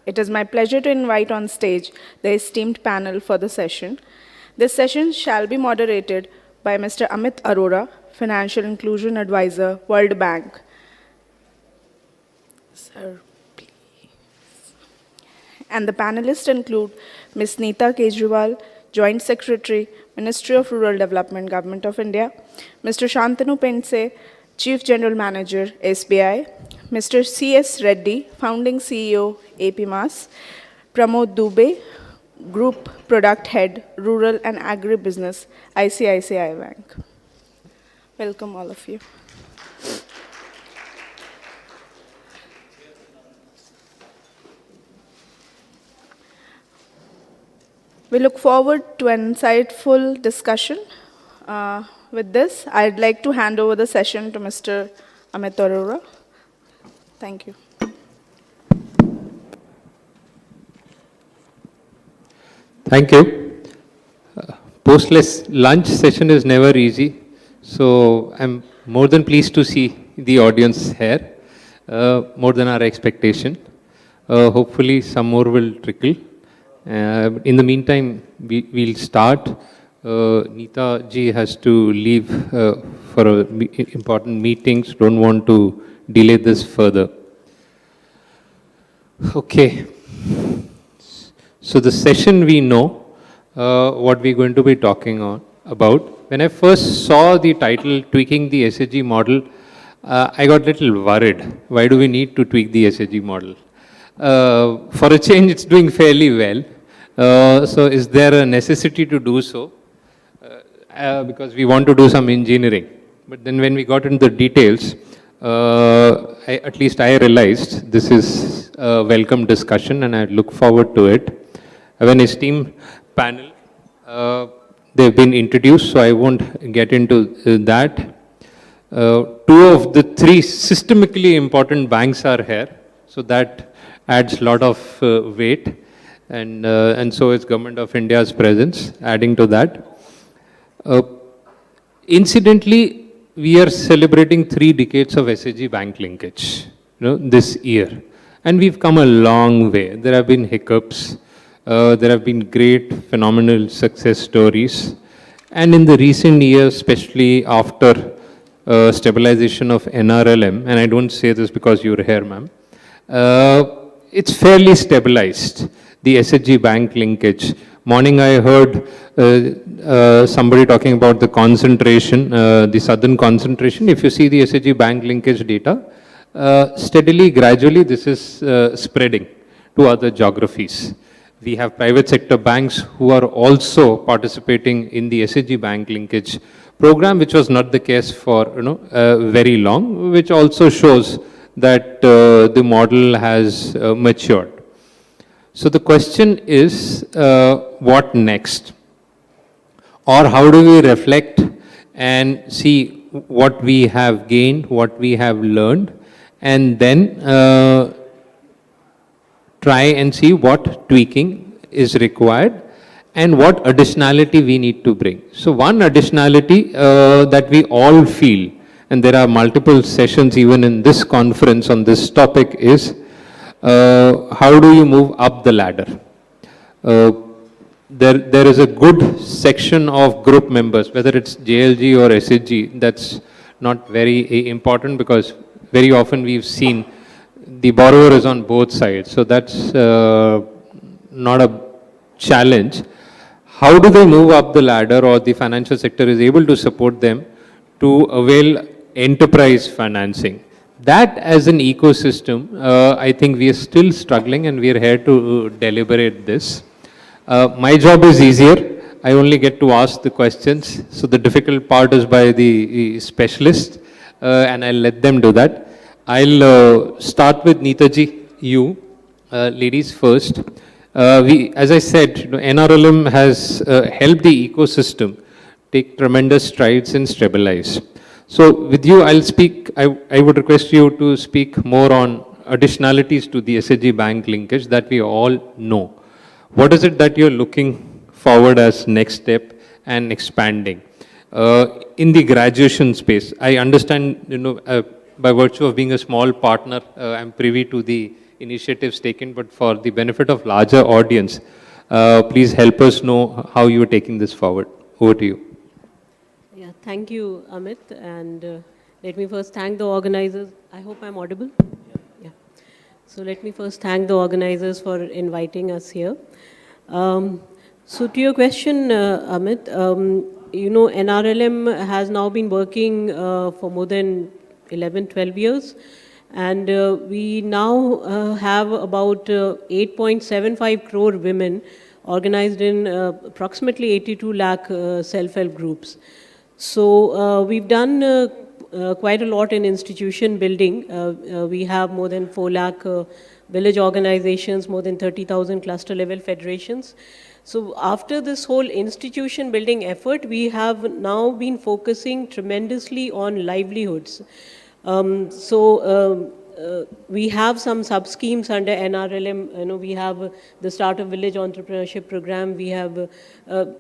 It is my pleasure to invite on stage the esteemed panel for the session. This session shall be moderated by Mr. Amit Arora, Financial Inclusion Advisor, World Bank. Sir, please. And the panelists include Ms. Neeta Kejriwal, Joint Secretary, Ministry of Rural Development, Government of India, Mr. Shantanu Pense, Chief General Manager, SBI, Mr. C.S. Reddy, Founding CEO, APMAS, Pramod Dubey, Group Product Head, Rural and Agribusiness, ICICI Bank. Welcome all of you. We look forward to an insightful discussion. With this, I'd like to hand over the session to Mr. Amit Arora. Thank you. Thank you. Postless lunch session is never easy, so I'm more than pleased to see the audience here, more than our expectation. Hopefully some more will trickle. In the meantime, we'll start. Neeta ji has to leave for important meetings. Don't want to delay this further. Okay. So the session we know what we're going to be talking about. When I first saw the title, Tweaking the SHG Model, I got a little worried. Why do we need to tweak the SHG model? For a change, it's doing fairly well. So is there a necessity to do so? Because we want to do some engineering. But then when we got into the details, at least I realized this is a welcome discussion and I look forward to it. I have an esteemed panel. They've been introduced, so I won't get into that. Two of the three systemically important banks are here, so that adds a lot of weight. And so is Government of India's presence, adding to that. Incidentally, we are celebrating 3 decades of SHG bank linkage, this year. And we've come a long way. There have been hiccups. There have been great, phenomenal success stories. And in the recent years, especially after stabilization of NRLM, and I don't say this because you're here, ma'am, it's fairly stabilized. The SHG bank linkage. Morning I heard somebody talking about the concentration, the southern concentration. If you see the SHG bank linkage data, steadily, gradually this is spreading to other geographies. We have private sector banks who are also participating in the SHG bank linkage program, which was not the case for very long, which also shows that the model has matured. So the question is, what next? Or how do we reflect and see what we have gained, what we have learned, and then try and see what tweaking is required and what additionality we need to bring. So one additionality that we all feel, and there are multiple sessions even in this conference on this topic, is how do you move up the ladder? There is a good section of group members, whether it's JLG or SHG, that's not very important because very often we've seen the borrower is on both sides. So that's not a challenge. How do they move up the ladder, or the financial sector is able to support them to avail enterprise financing? That as an ecosystem, I think we are still struggling, and we are here to deliberate this. My job is easier. I only get to ask the questions. So the difficult part is by the specialist, and I'll let them do that. I'll start with Neeta ji, you, ladies first. As I said, NRLM has helped the ecosystem take tremendous strides and stabilize. So with you, I'll speak, I would request you to speak more on additionalities to the SHG bank linkage that we all know. What is it that you're looking forward as next step and expanding? in the graduation space. I understand, by virtue of being a small partner, I'm privy to the initiatives taken, but for the benefit of larger audience, please help us know how you are taking this forward. Over to you. Yeah, thank you, Amit. And let me first thank the organizers. I hope I'm audible. Yeah. So let me first thank the organizers for inviting us here. So to your question, Amit, NRLM has now been working for more than 11, 12 years. And we now have about 8.75 crore women organized in approximately 82 lakh self-help groups. So we've done quite a lot in institution building. We have more than 4 lakh village organizations, more than 30,000 cluster level federations. So after this whole institution building effort, we have now been focusing tremendously on livelihoods. We have some sub-schemes under NRLM. We have the Start of Village Entrepreneurship Program. We have,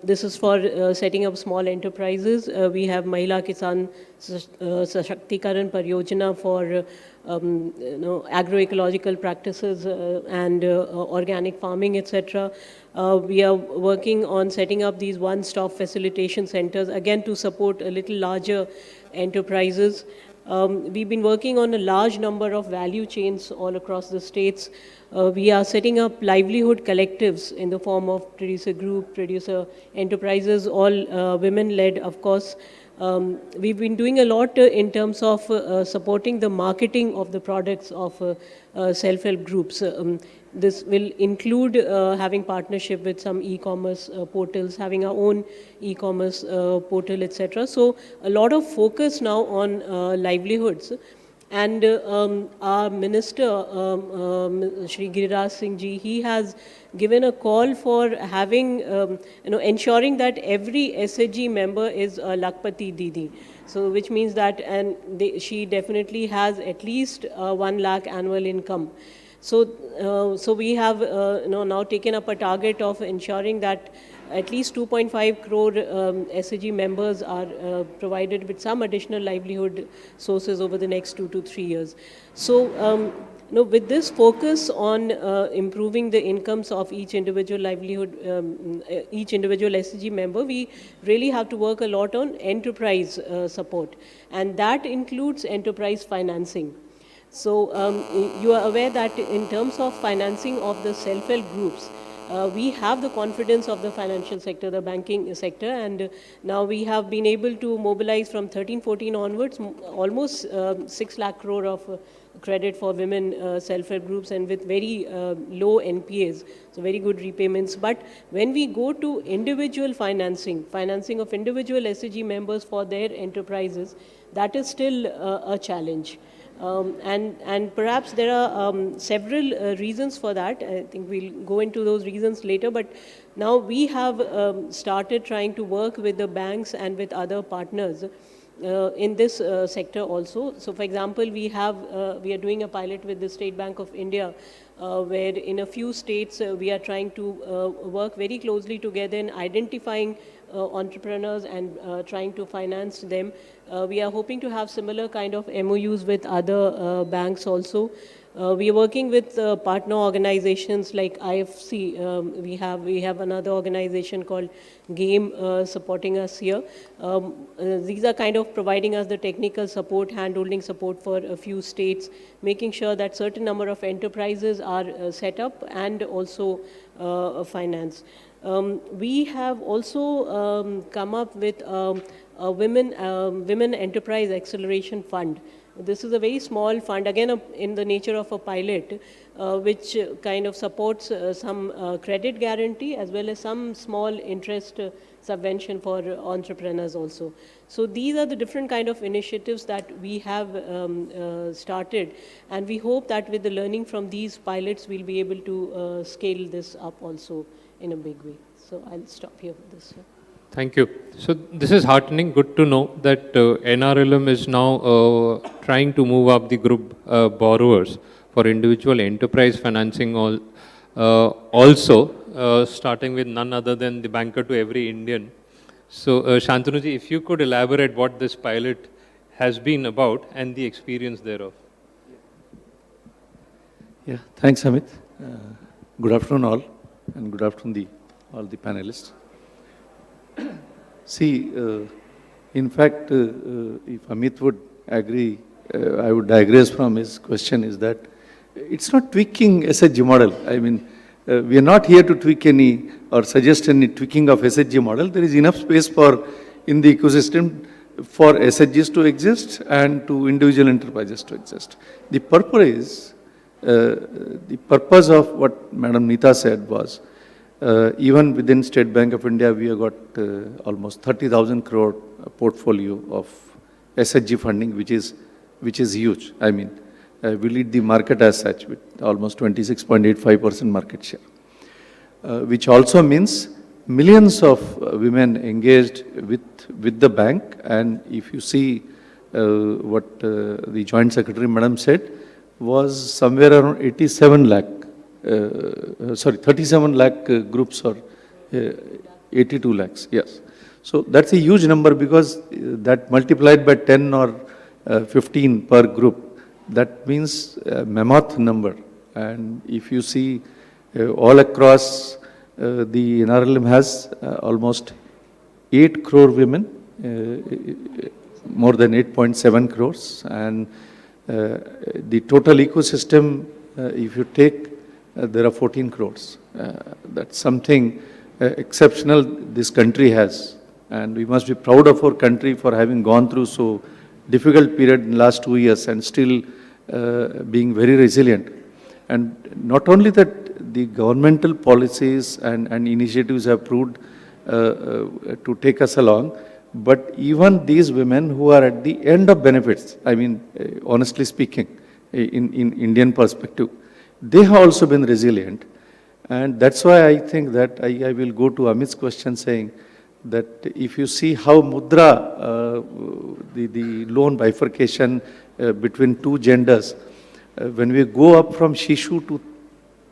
this is for setting up small enterprises. We have Mahila Kisan Sashaktikaran Pariyojana for agroecological practices and organic farming, etc. We are working on setting up these one-stop facilitation centers, again to support a little larger enterprises. We've been working on a large number of value chains all across the states. We are setting up livelihood collectives in the form of producer group, producer enterprises, all women-led, of course. We've been doing a lot in terms of supporting the marketing of the products of self-help groups. This will include having partnership with some e-commerce portals, having our own e-commerce portal, etc. So a lot of focus now on livelihoods. And our minister, Shri Giriraj Singh Ji, he has given a call for having, ensuring that every SHG member is a Lakpati Didi. So which means that, she definitely has at least 1 lakh annual income. So we have now taken up a target of ensuring that at least 2.5 crore SHG members are provided with some additional livelihood sources over the next 2 to 3 years. So with this focus on improving the incomes of each individual livelihood, each individual SHG member, we really have to work a lot on enterprise support. And that includes enterprise financing. So you are aware that in terms of financing of the self-help groups, we have the confidence of the financial sector, the banking sector, and now we have been able to mobilize from 13-14 onwards almost 6 lakh crore of credit for women self-help groups, and with very low NPAs, so very good repayments. But when we go to individual financing of individual SHG members for their enterprises, that is still a challenge. And perhaps there are several reasons for that. I think we'll go into those reasons later, but now we have started trying to work with the banks and with other partners in this sector also. So for example, we are doing a pilot with the State Bank of India, where in a few states we are trying to work very closely together in identifying entrepreneurs and trying to finance them. We are hoping to have similar kind of MOUs with other banks also. We are working with partner organizations like IFC. We have another organization called GAME supporting us here. These are kind of providing us the technical support, hand-holding support for a few states, making sure that certain number of enterprises are set up and also financed. We have also come up with a Women Enterprise Acceleration Fund. This is a very small fund, again in the nature of a pilot, which kind of supports some credit guarantee as well as some small interest subvention for entrepreneurs also. So these are the different kind of initiatives that we have started, and we hope that with the learning from these pilots, we'll be able to scale this up also in a big way. So I'll stop here with this. Thank you. So this is heartening. Good to know that NRLM is now trying to move up the group borrowers for individual enterprise financing also, starting with none other than the banker to every Indian. So, Shantanuji, if you could elaborate what this pilot has been about and the experience thereof. Yeah, thanks, Amit. Good afternoon, all, and good afternoon, all the panelists. See, in fact, if Amit would agree, I would digress from his question, is that it's not tweaking SHG model. I mean, we are not here to tweak any or suggest any tweaking of SHG model. There is enough space in the ecosystem for SHGs to exist and to individual enterprises to exist. The purpose of what Madam Neeta said was, even within State Bank of India, we have got almost 30,000 crore portfolio of SHG funding, which is huge. I mean, we lead the market as such with almost 26.85% market share, which also means millions of women engaged with the bank. And if you see what the Joint Secretary Madam said, was somewhere around 37 lakh groups or 82 lakhs, yes. So that's a huge number, because that multiplied by 10 or 15 per group, that means a mammoth number. And if you see all across, the NRLM has almost 8 crore women, more than 8.7 crores. And the total ecosystem, if you take, there are 14 crores. That's something exceptional this country has. And we must be proud of our country for having gone through so difficult period in the last 2 years and still being very resilient. And not only that, the governmental policies and initiatives have proved to take us along, but even these women who are at the end of benefits, I mean, honestly speaking, in Indian perspective, they have also been resilient. And that's why I think that I will go to Amit's question, saying that if you see how Mudra, the loan bifurcation between two genders, when we go up from Shishu to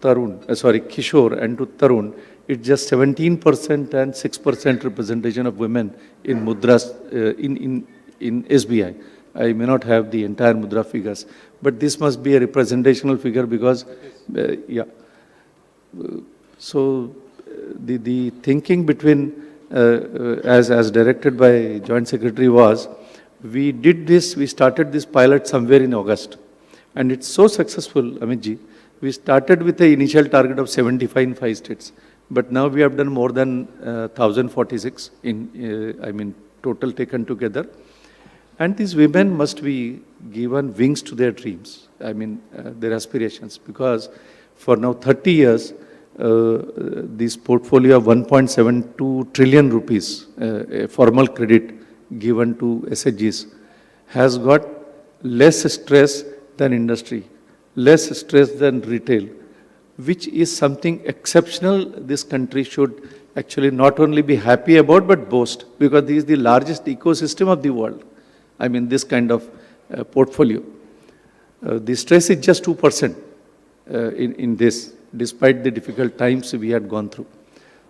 Kishore and to Tarun, it's just 17% and 6% representation of women in Mudras, in SBI. I may not have the entire Mudra figures, but this must be a representational figure, because, so the thinking between, as directed by Joint Secretary was, we started this pilot somewhere in August. And it's so successful, Amitji. We started with the initial target of 75 in 5 states. But now we have done more than 1,046 total taken together. And these women must be given wings to their dreams, their aspirations. Because for now 30 years, this portfolio of 1.72 trillion rupees, formal credit given to SHGs, has got less stress than industry, less stress than retail, which is something exceptional this country should actually not only be happy about, but boast, because this is the largest ecosystem of the world. This kind of portfolio. The stress is just 2% in this, despite the difficult times we had gone through.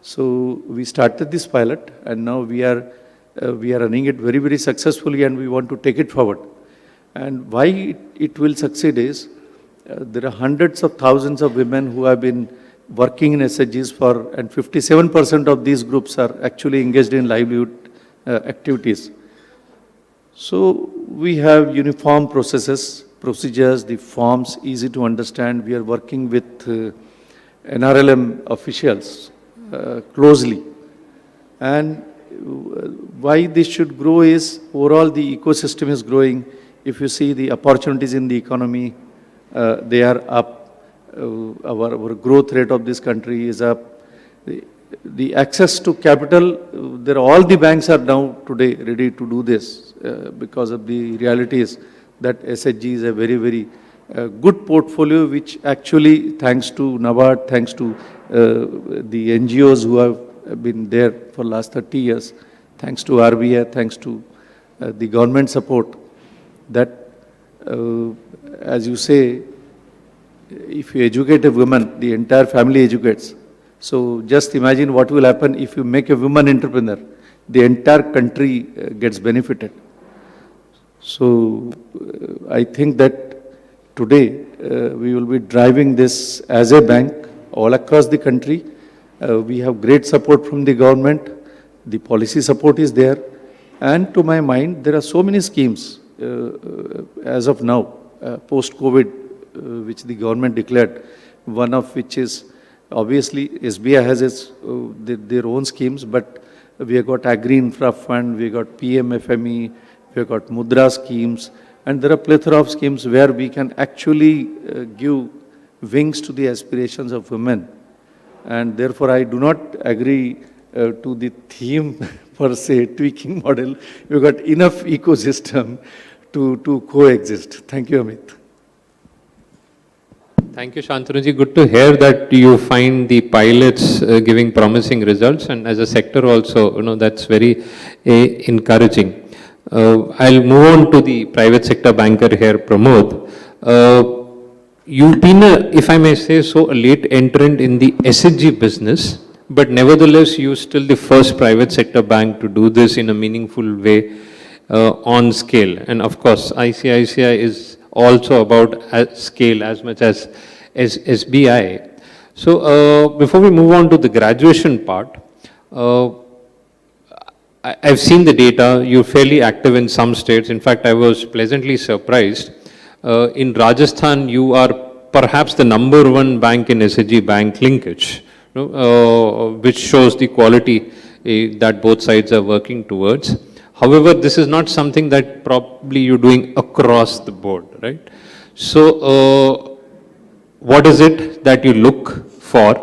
So we started this pilot, and now we are running it very, very successfully, and we want to take it forward. And why it will succeed is, there are hundreds of thousands of women who have been working in SHGs and 57% of these groups are actually engaged in livelihood activities. So we have uniform procedures, the forms easy to understand. We are working with NRLM officials closely. And why this should grow is, overall the ecosystem is growing. If you see the opportunities in the economy, they are up. Our growth rate of this country is up. The access to capital, all the banks are now today ready to do this, because of the realities that SHG is a very, very good portfolio, which actually, thanks to NABARD, thanks to the NGOs who have been there for the last 30 years, thanks to RBI, thanks to the government support, that as you say, if you educate a woman, the entire family educates. So just imagine what will happen if you make a woman entrepreneur. the entire country gets benefited. So I think that today we will be driving this as a bank all across the country. We have great support from the government. The policy support is there. And to my mind, there are so many schemes as of now, post-COVID, which the government declared, one of which is obviously SBI has their own schemes, but we have got Agri Infra Fund, we have got PMFME, we have got Mudra schemes, and there are plethora of schemes where we can actually give wings to the aspirations of women. And therefore, I do not agree to the theme per se, tweaking model. We've got enough ecosystem to coexist. Thank you, Amit. Thank you, Shantanu-ji. Good to hear that you find the pilots giving promising results, and as a sector also, that's very encouraging. I'll move on to the private sector banker here, Pramod. You've been, if I may say so, a late entrant in the SHG business, but nevertheless, you're still the first private sector bank to do this in a meaningful way on scale. And of course, ICICI is also about scale as much as SBI. So before we move on to the graduation part, I've seen the data. You're fairly active in some states. In fact, I was pleasantly surprised. In Rajasthan, you are perhaps the #1 bank in SHG bank linkage, which shows the quality that both sides are working towards. However, this is not something that probably you're doing across the board, right? So, what is it that you look for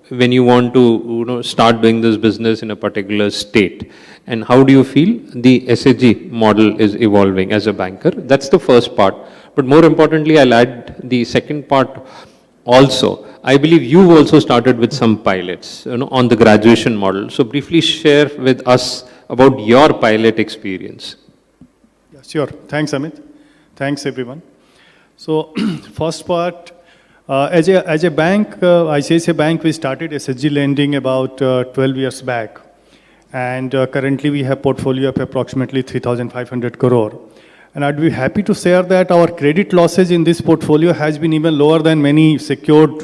when you want to start doing this business in a particular state? And how do you feel the SHG model is evolving as a banker? That's the first part. But more importantly, I'll add the second part also. I believe you've also started with some pilots on the graduation model. So briefly share with us about your pilot experience. Yeah, sure. Thanks, Amit. Thanks, everyone. So first part, as a bank, ICICI Bank, we started SHG lending about 12 years back. And currently we have portfolio of approximately 3,500 crore. And I'd be happy to share that our credit losses in this portfolio has been even lower than many secured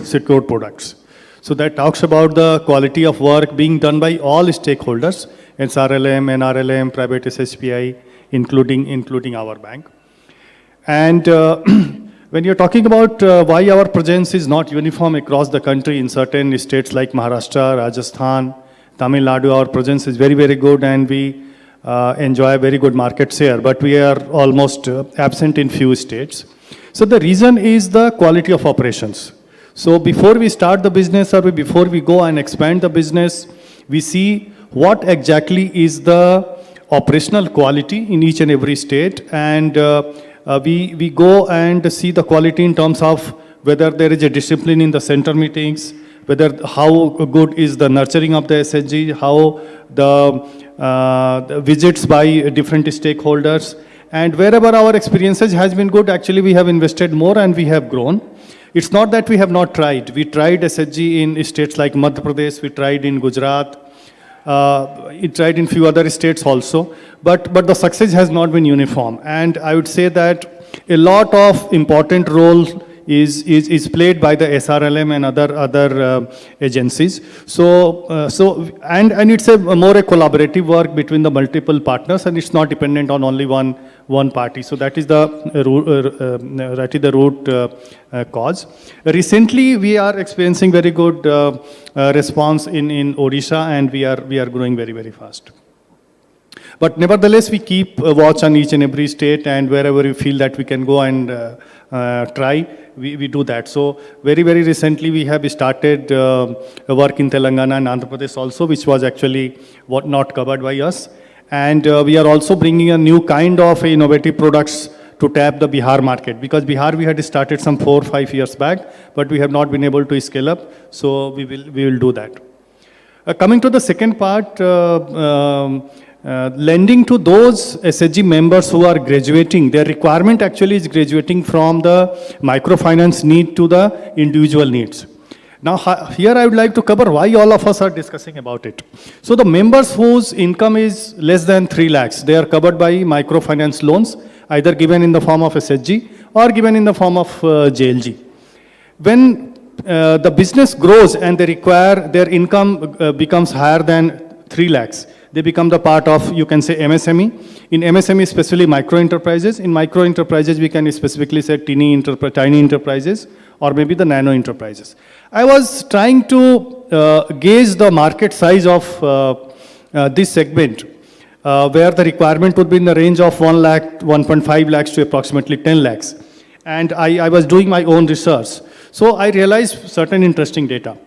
products. So that talks about the quality of work being done by all stakeholders, SRLM, NRLM, private SHPI, including our bank. And when you're talking about why our presence is not uniform across the country, in certain states like Maharashtra, Rajasthan, Tamil Nadu, our presence is very, very good, and we enjoy a very good market share, but we are almost absent in few states. So the reason is the quality of operations. So before we start the business or before we go and expand the business, we see what exactly is the operational quality in each and every state, and we go and see the quality in terms of whether there is a discipline in the center meetings, whether how good is the nurturing of the SHG, how the visits by different stakeholders, and wherever our experiences has been good, actually we have invested more and we have grown. It's not that we have not tried. We tried SHG in states like Madhya Pradesh, we tried in Gujarat, it tried in few other states also, but the success has not been uniform. And I would say that a lot of important role is played by the SRLM and other agencies. So it's a more a collaborative work between the multiple partners, and it's not dependent on only one party. So that is the root cause. Recently, we are experiencing very good response in Odisha, and we are growing very, very fast. But nevertheless, we keep watch on each and every state, and wherever we feel that we can go and try, we do that. So very, very recently, we have started work in Telangana and Andhra Pradesh also, which was actually not covered by us. And we are also bringing a new kind of innovative products to tap the Bihar market, because Bihar we had started some 4 or 5 years back, but we have not been able to scale up. So we will do that. Coming to the second part, lending to those SHG members who are graduating, their requirement actually is graduating from the microfinance need to the individual needs. Now, here I would like to cover why all of us are discussing about it. So the members whose income is less than 3 lakhs, they are covered by microfinance loans, either given in the form of SHG or given in the form of JLG. When the business grows and they require, their income becomes higher than 3 lakhs, they become the part of, you can say, MSME. In MSME, especially micro enterprises. In micro enterprises, we can specifically say tiny enterprises, or maybe the nano enterprises. I was trying to gauge the market size of this segment, where the requirement would be in the range of 1 lakh, 1.5 lakhs to approximately 10 lakhs. And I was doing my own research. So I realized certain interesting data.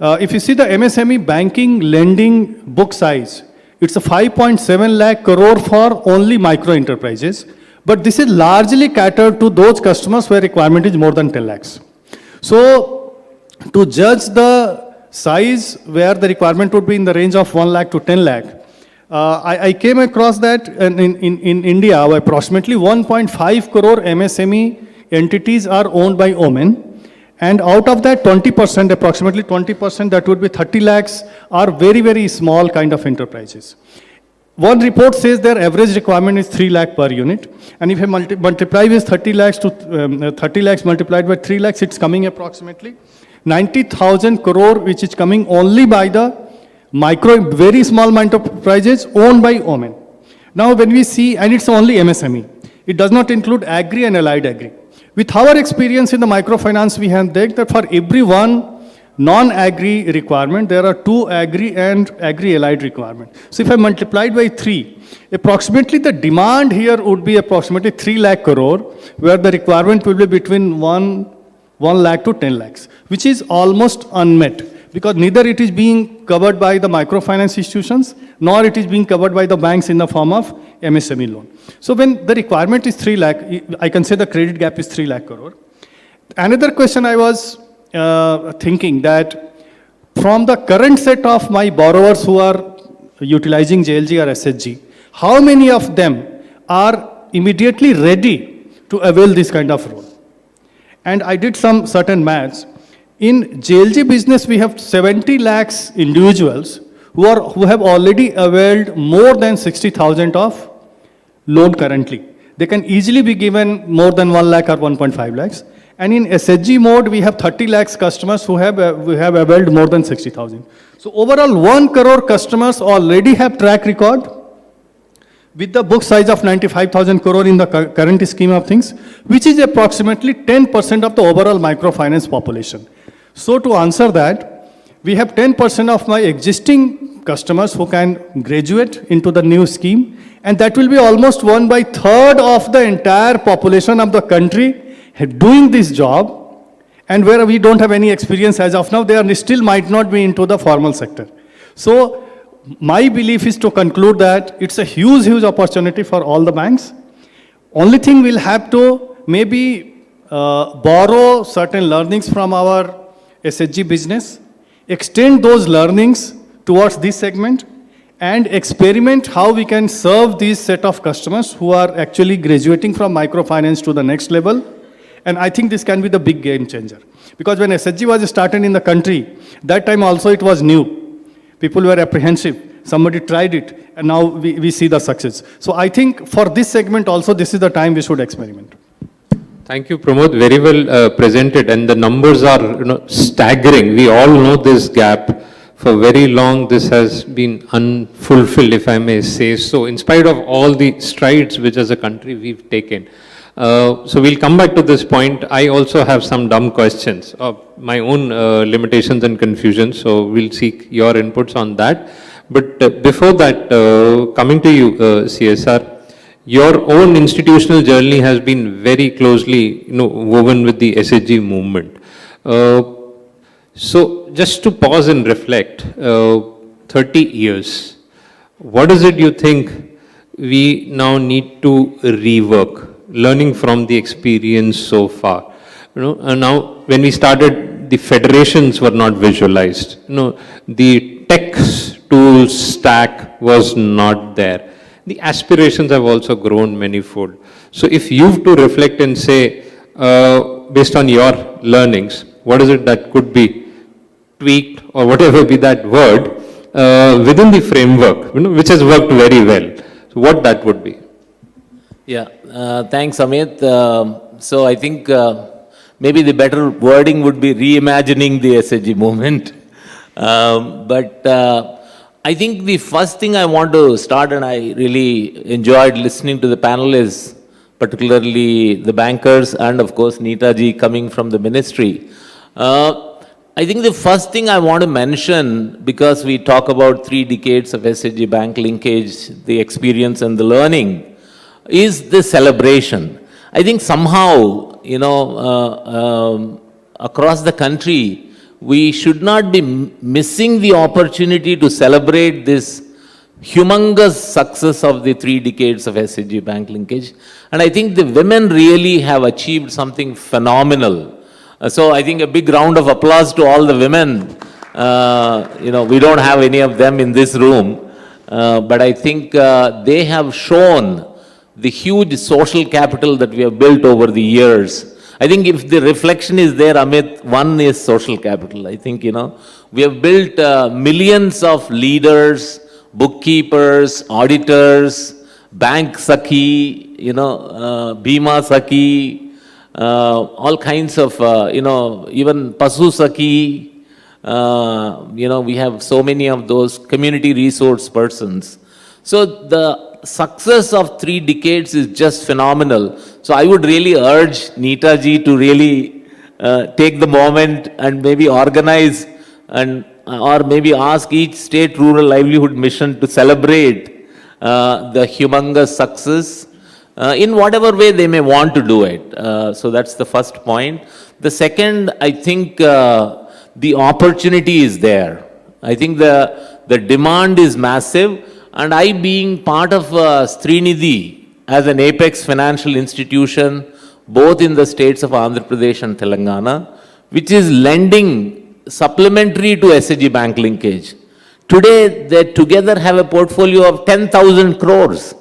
If you see the MSME banking lending book size, it's a 5.7 lakh crore for only micro enterprises. But this is largely catered to those customers where requirement is more than 10 lakhs. So to judge the size where the requirement would be in the range of 1 lakh to 10 lakh, I came across that in India, approximately 1.5 crore MSME entities are owned by women. And out of that, 20%, approximately 20%, that would be 30 lakhs, are very, very small kind of enterprises. One report says their average requirement is 3 lakh per unit. And if I multiply with 30 lakhs to 30 lakhs multiplied by 3 lakhs, it's coming approximately 90,000 crore, which is coming only by the micro, very small enterprises owned by women. Now, when we see, and it's only MSME, it does not include agri and allied agri. With our experience in the microfinance, we have that for every one non-agri requirement, there are 2 agri and agri-allied requirements. So if I multiplied by 3, approximately the demand here would be approximately 3 lakh crore, where the requirement will be between 1 lakh to 10 lakhs, which is almost unmet, because neither it is being covered by the microfinance institutions, nor it is being covered by the banks in the form of MSME loan. So when the requirement is 3 lakh, I can say the credit gap is 3 lakh crore. Another question I was thinking that from the current set of my borrowers who are utilizing JLG or SHG, how many of them are immediately ready to avail this kind of loan? And I did some certain maths. In JLG business, we have 70 lakhs individuals who have already availed more than 60,000 of loan currently. They can easily be given more than 1 lakh or 1.5 lakhs. And in SHG mode, we have 30 lakhs customers who have availed more than 60,000. So overall, 1 crore customers already have track record with the book size of 95,000 crore in the current scheme of things, which is approximately 10% of the overall microfinance population. So to answer that, we have 10% of my existing customers who can graduate into the new scheme, and that will be almost 1/3 of the entire population of the country doing this job, and where we don't have any experience as of now, they are still might not be into the formal sector. So my belief is to conclude that it's a huge, huge opportunity for all the banks. Only thing we'll have to maybe borrow certain learnings from our SHG business, extend those learnings towards this segment, and experiment how we can serve these set of customers who are actually graduating from microfinance to the next level. And I think this can be the big game changer. Because when SHG was started in the country, that time also it was new. People were apprehensive. Somebody tried it, and now we see the success. So I think for this segment also, this is the time we should experiment. Thank you, Pramod. Very well presented, and the numbers are staggering. We all know this gap. For very long, this has been unfulfilled, if I may say so, in spite of all the strides which as a country we've taken. So we'll come back to this point. I also have some dumb questions of my own limitations and confusion, so we'll seek your inputs on that. But before that, coming to you, CSR, your own institutional journey has been very closely woven with the SHG movement. So just to pause and reflect, 30 years, what is it you think we now need to rework, learning from the experience so far? And now when we started, the federations were not visualized. The tech tools stack was not there. The aspirations have also grown manifold. So if you have to reflect and say, based on your learnings, what is it that could be tweaked, or whatever be that word, within the framework, which has worked very well. So what that would be? Yeah, thanks, Amit. So I think maybe the better wording would be reimagining the SHG movement. But I think the first thing I want to start, and I really enjoyed listening to the panel, is particularly the bankers and of course Neeta ji coming from the ministry. I think the first thing I want to mention, because we talk about 3 decades of SHG bank linkage, the experience and the learning, is the celebration. I think somehow, across the country, we should not be missing the opportunity to celebrate this humongous success of the 3 decades of SHG bank linkage. And I think the women really have achieved something phenomenal. So I think a big round of applause to all the women. We don't have any of them in this room, but I think they have shown the huge social capital that we have built over the years. I think if the reflection is there, Amit, one is social capital. I think, we have built millions of leaders, bookkeepers, auditors, bank Sakhi, Bima Sakhi, all kinds of, even Pasu Sakhi, we have so many of those community resource persons. So the success of 3 decades is just phenomenal. So I would really urge Neeta ji to really take the moment and maybe organize or maybe ask each state rural livelihood mission to celebrate the humongous success in whatever way they may want to do it. So that's the first point. The second, I think the opportunity is there. I think the demand is massive. And I, being part of Srinidhi as an apex financial institution, both in the states of Andhra Pradesh and Telangana, which is lending supplementary to SHG bank linkage. Today, they together have a portfolio of 10,000 crores.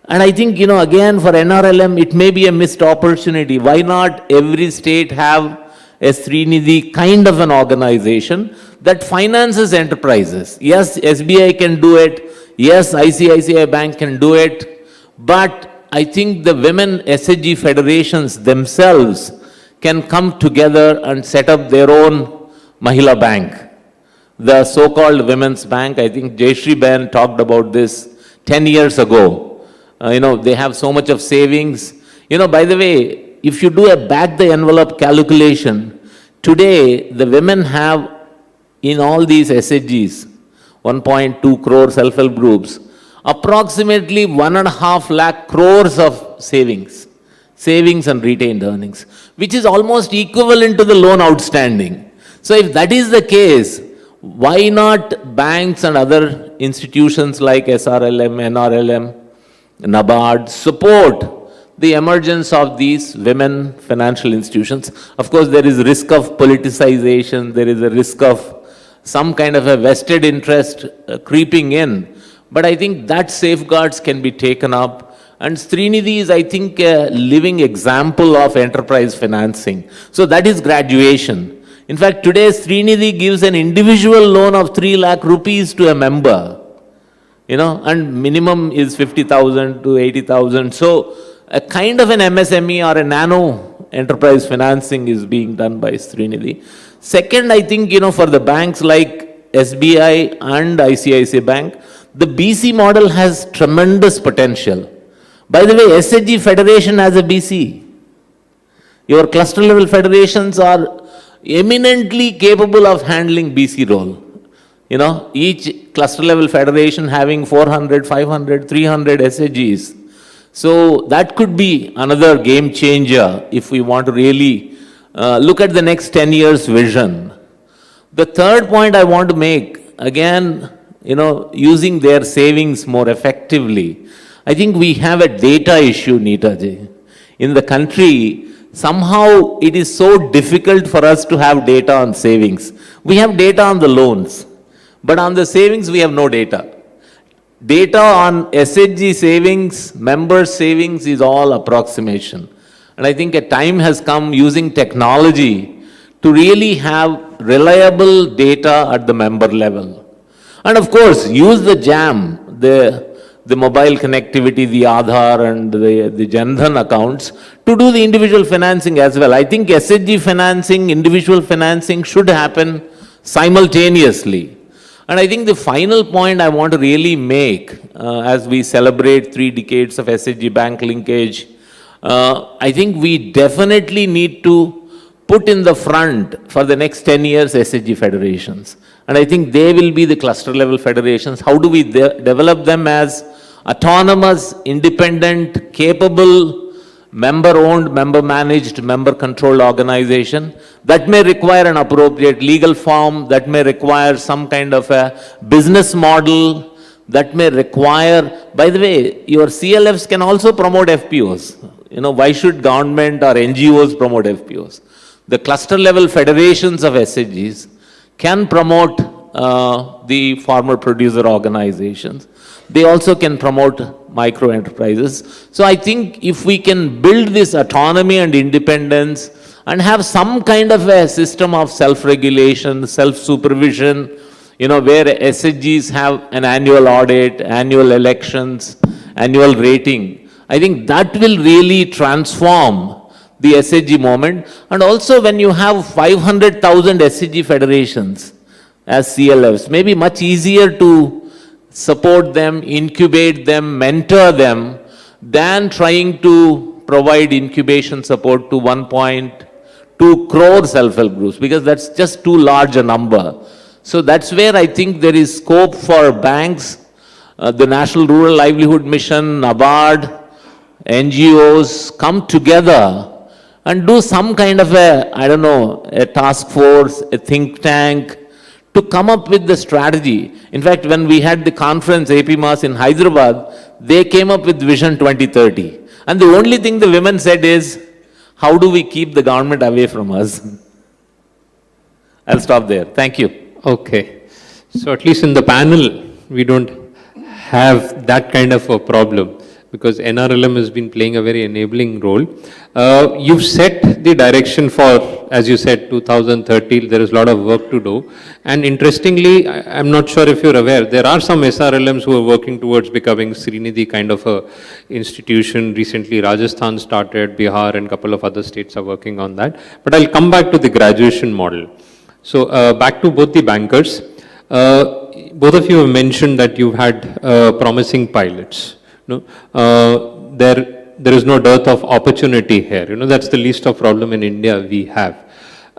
And I think, again, for NRLM, it may be a missed opportunity. Why not every state have a Srinidhi kind of an organization that finances enterprises? Yes, SBI can do it. Yes, ICICI Bank can do it. But I think the women SHG federations themselves can come together and set up their own Mahila Bank. The so-called Women's Bank, I think Jayashree Ben talked about this 10 years ago. They have so much of savings. By the way, if you do a back-the-envelope calculation, today the women have in all these SHGs, 1.2 crore self-help groups, approximately 1.5 lakh crores of savings and retained earnings, which is almost equivalent to the loan outstanding. So if that is the case, why not banks and other institutions like SRLM, NRLM, NABARD support the emergence of these women financial institutions? Of course, there is risk of politicization, there is a risk of some kind of a vested interest creeping in. But I think that safeguards can be taken up. And Srinidhi is, I think, a living example of enterprise financing. So that is graduation. In fact, today Srinidhi gives an individual loan of 3 lakh rupees to a member. And minimum is 50,000 to 80,000. So a kind of an MSME or a nano enterprise financing is being done by Srinidhi. Second, I think, for the banks like SBI and ICICI Bank, the BC model has tremendous potential. By the way, SHG Federation has a BC. Your cluster level federations are eminently capable of handling BC role. Each cluster level federation having 400, 500, 300 SHGs. So that could be another game changer if we want to really look at the next 10 years vision. The third point I want to make, again, using their savings more effectively. I think we have a data issue, Neeta ji. In the country, somehow it is so difficult for us to have data on savings. We have data on the loans. But on the savings, we have no data. Data on SHG savings, members' savings is all approximation. And I think a time has come using technology to really have reliable data at the member level. And of course, use the JAM, the mobile connectivity, the Aadhaar and the Jan Dhan accounts to do the individual financing as well. I think SHG financing, individual financing should happen simultaneously. And I think the final point I want to really make as we celebrate 3 decades of SHG bank linkage, I think we definitely need to put in the front for the next 10 years SHG federations. And I think they will be the cluster level federations. How do we develop them as autonomous, independent, capable, member-owned, member-managed, member-controlled organization that may require an appropriate legal form, that may require some kind of a business model, that may require, by the way, your CLFs can also promote FPOs. You know, why should government or NGOs promote FPOs? The cluster level federations of SHGs can promote the farmer producer organizations. They also can promote micro enterprises. So I think if we can build this autonomy and independence and have some kind of a system of self-regulation, self-supervision, you know, where SHGs have an annual audit, annual elections, annual rating, I think that will really transform the SHG moment. And also when you have 500,000 SHG federations as CLFs, maybe much easier to support them, incubate them, mentor them, than trying to provide incubation support to 1.2 crore self-help groups, because that's just too large a number. So that's where I think there is scope for banks, the National Rural Livelihood Mission, NABARD, NGOs come together and do some kind of a, I don't know, a task force, a think tank, to come up with the strategy. In fact, when we had the conference, AP Mass in Hyderabad, they came up with Vision 2030. And the only thing the women said is, how do we keep the government away from us? I'll stop there. Thank you. Okay. So at least in the panel, we don't have that kind of a problem, because NRLM has been playing a very enabling role. You've set the direction for, as you said, 2030, there is a lot of work to do. And interestingly, I'm not sure if you're aware, there are some SRLMs who are working towards becoming Srinidhi kind of a institution. Recently, Rajasthan started, Bihar and a couple of other states are working on that. But I'll come back to the graduation model. So back to both the bankers. Both of you have mentioned that you've had promising pilots. No, there is no dearth of opportunity here. You know, that's the least of problem in India we have.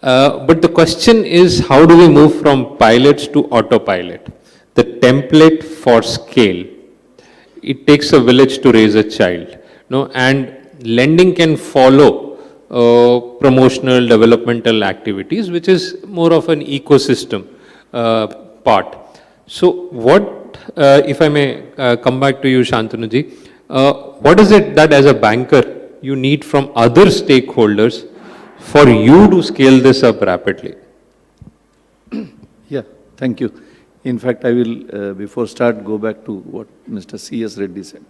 But the question is, how do we move from pilots to autopilot? The template for scale. It takes a village to raise a child. No, and lending can follow promotional developmental activities, which is more of an ecosystem part. So what, if I may come back to you, Shantanu-ji, what is it that as a banker you need from other stakeholders for you to scale this up rapidly? Yeah, thank you. In fact, I will, before start, go back to what Mr. C.S. Reddy said.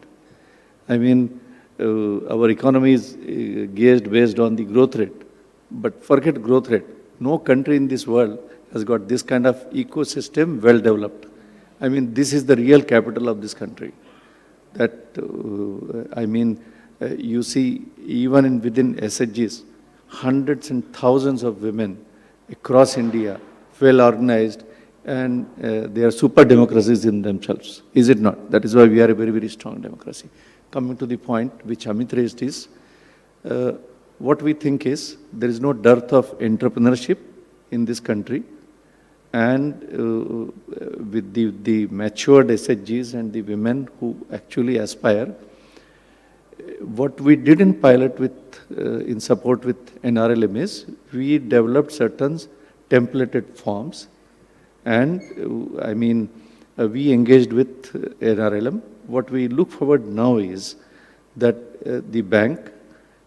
I mean, our economy is gauged based on the growth rate, but forget growth rate. No country in this world has got this kind of ecosystem well developed. I mean, this is the real capital of this country. That, I mean, you see, even within SHGs, hundreds and thousands of women across India, well organized, and they are super democracies in themselves. Is it not? That is why we are a very, very strong democracy. Coming to the point which Amit raised is, what we think is, there is no dearth of entrepreneurship in this country. And with the matured SHGs and the women who actually aspire, what we did in pilot with, in support with NRLM is, we developed certain templated forms. And I mean, we engaged with NRLM. What we look forward now is that the bank,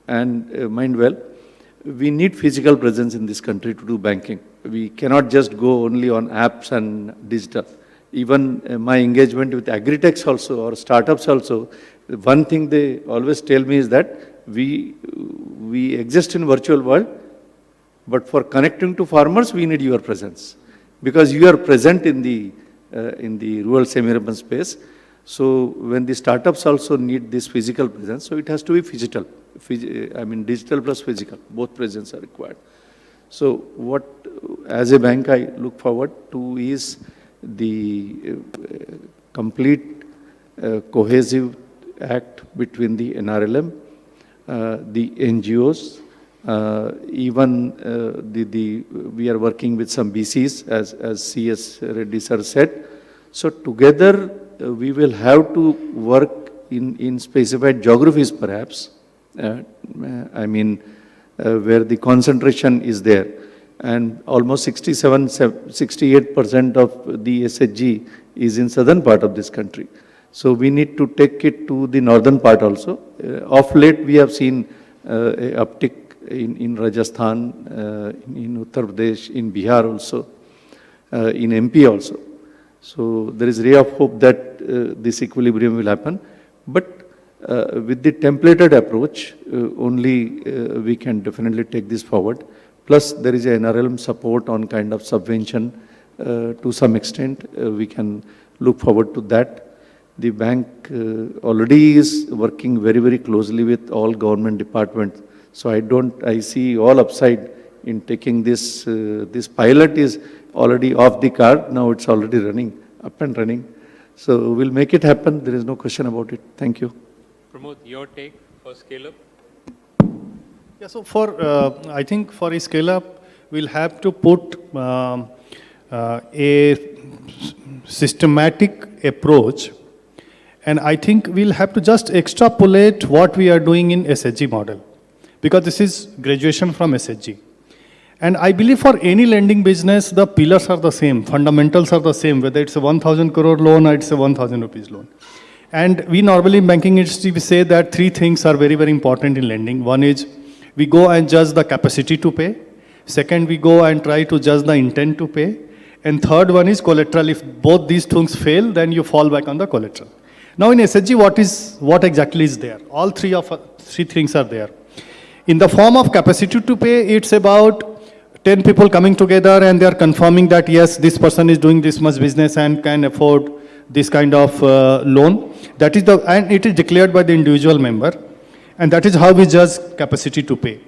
and mind well, we need physical presence in this country to do banking. We cannot just go only on apps and digital. Even my engagement with agri-techs also, or startups also, one thing they always tell me is that we exist in virtual world, But for connecting to farmers, we need your presence, because you are present in the rural semi-urban space. So when the startups also need this physical presence, so it has to be digital. I mean, digital plus physical, both presence are required. So what, as a bank, I look forward to is the complete cohesive act between the NRLM, the NGOs, even we are working with some BCs, as CS Reddy sir said. So together we will have to work in specified geographies perhaps, I mean, where the concentration is there. And almost 68% of the SHG is in southern part of this country. So we need to take it to the northern part also. Of late we have seen a uptick in Rajasthan, in Uttar Pradesh, in Bihar also, in MP also. So there is ray of hope that this equilibrium will happen. But with the templated approach, only we can definitely take this forward. Plus there is a NRLM support on kind of subvention to some extent. We can look forward to that. The bank already is working very, very closely with all government departments. So I see all upside in taking this. This pilot is already off the card. Now it's already running, up and running. So we'll make it happen. There is no question about it. Thank you. Pramod, your take for scale up? Yeah, so I think for a scale up, we'll have to put a systematic approach. And I think we'll have to just extrapolate what we are doing in SHG model, because this is graduation from SHG. And I believe for any lending business, the pillars are the same, fundamentals are the same, whether it's a 1,000 crore loan or it's a 1,000 rupees loan. And we normally in banking industry, we say that three things are very, very important in lending. One is we go and judge the capacity to pay. Second, we go and try to judge the intent to pay. And third one is collateral. If both these things fail, then you fall back on the collateral. Now in SHG, what exactly is there? All three things are there. In the form of capacity to pay, it's about 10 people coming together and they are confirming that yes, this person is doing this much business and can afford this kind of loan. That is and it is declared by the individual member. And that is how we judge capacity to pay.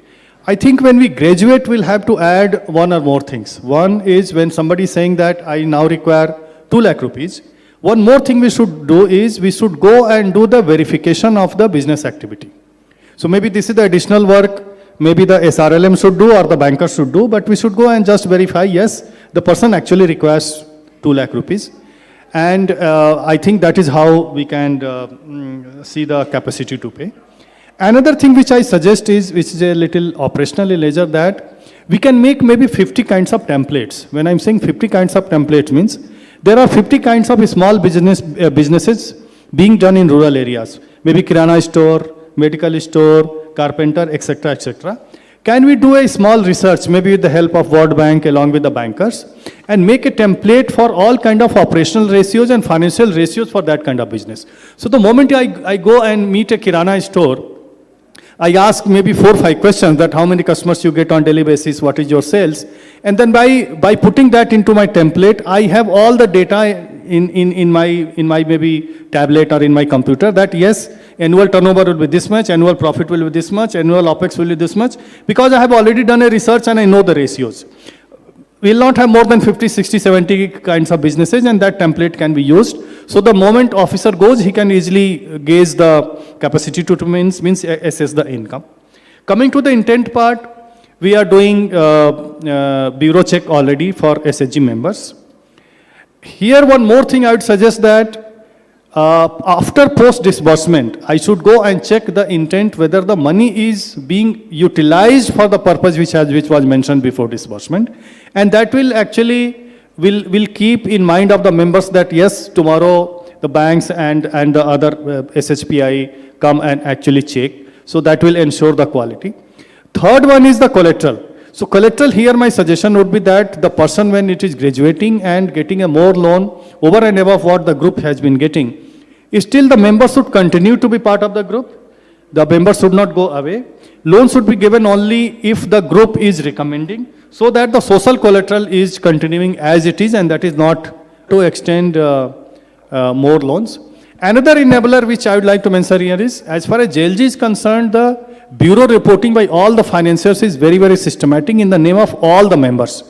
I think when we graduate, we'll have to add one or more things. One is when somebody is saying that I now require 2 lakh rupees. One more thing we should do is we should go and do the verification of the business activity. So maybe this is the additional work maybe the SRLM should do or the banker should do, but we should go and just verify, yes, the person actually requires 2 lakh rupees. And I think that is how we can see the capacity to pay. Another thing which I suggest is, which is a little operational in nature, that we can make maybe 50 kinds of templates. When I'm saying 50 kinds of templates means, there are 50 kinds of small businesses being done in rural areas. Maybe kirana store, medical store, carpenter, etc., etc. Can we do a small research, maybe with the help of World Bank along with the bankers, and make a template for all kind of operational ratios and financial ratios for that kind of business? So the moment I go and meet a kirana store, I ask maybe 4 or 5 questions, that how many customers you get on daily basis, what is your sales, and then by putting that into my template, I have all the data in my maybe tablet or in my computer, that yes, annual turnover will be this much, annual profit will be this much, annual OPEX will be this much, because I have already done a research and I know the ratios. We will not have more than 50, 60, 70 kinds of businesses, and that template can be used. So the moment officer goes, he can easily gauge the capacity to means assess the income. Coming to the intent part, we are doing bureau check already for SHG members. Here one more thing I would suggest, that after post disbursement, I should go and check the intent whether the money is being utilized for the purpose which was mentioned before disbursement, and that will actually will keep in mind of the members that yes, tomorrow the banks and the other SHPI come and actually check. So that will ensure the quality. Third one is the collateral. So collateral here, my suggestion would be that the person, when it is graduating and getting a more loan over and above what the group has been getting, still the members should continue to be part of the group. The members should not go away. loans should be given only if the group is recommending, so that the social collateral is continuing as it is, and that is not to extend more loans. Another enabler which I would like to mention here is, as far as JLG is concerned, the bureau reporting by all the financiers is very, very systematic in the name of all the members.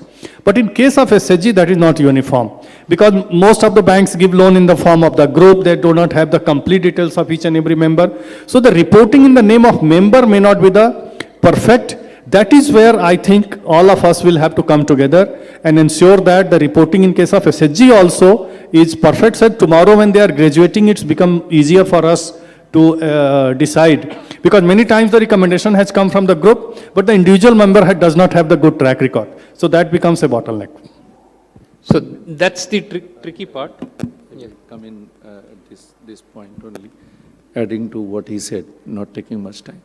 But in case of SHG, that is not uniform, because most of the banks give loan in the form of the group. They do not have the complete details of each and every member. So the reporting in the name of member may not be the perfect. That is where I think all of us will have to come together and ensure that the reporting in case of SHG also is perfect. So tomorrow when they are graduating, it's become easier for us to decide. Because many times the recommendation has come from the group, but the individual member does not have the good track record. So that becomes a bottleneck. So that's the tricky part. Come in at this point only, adding to what he said, not taking much time.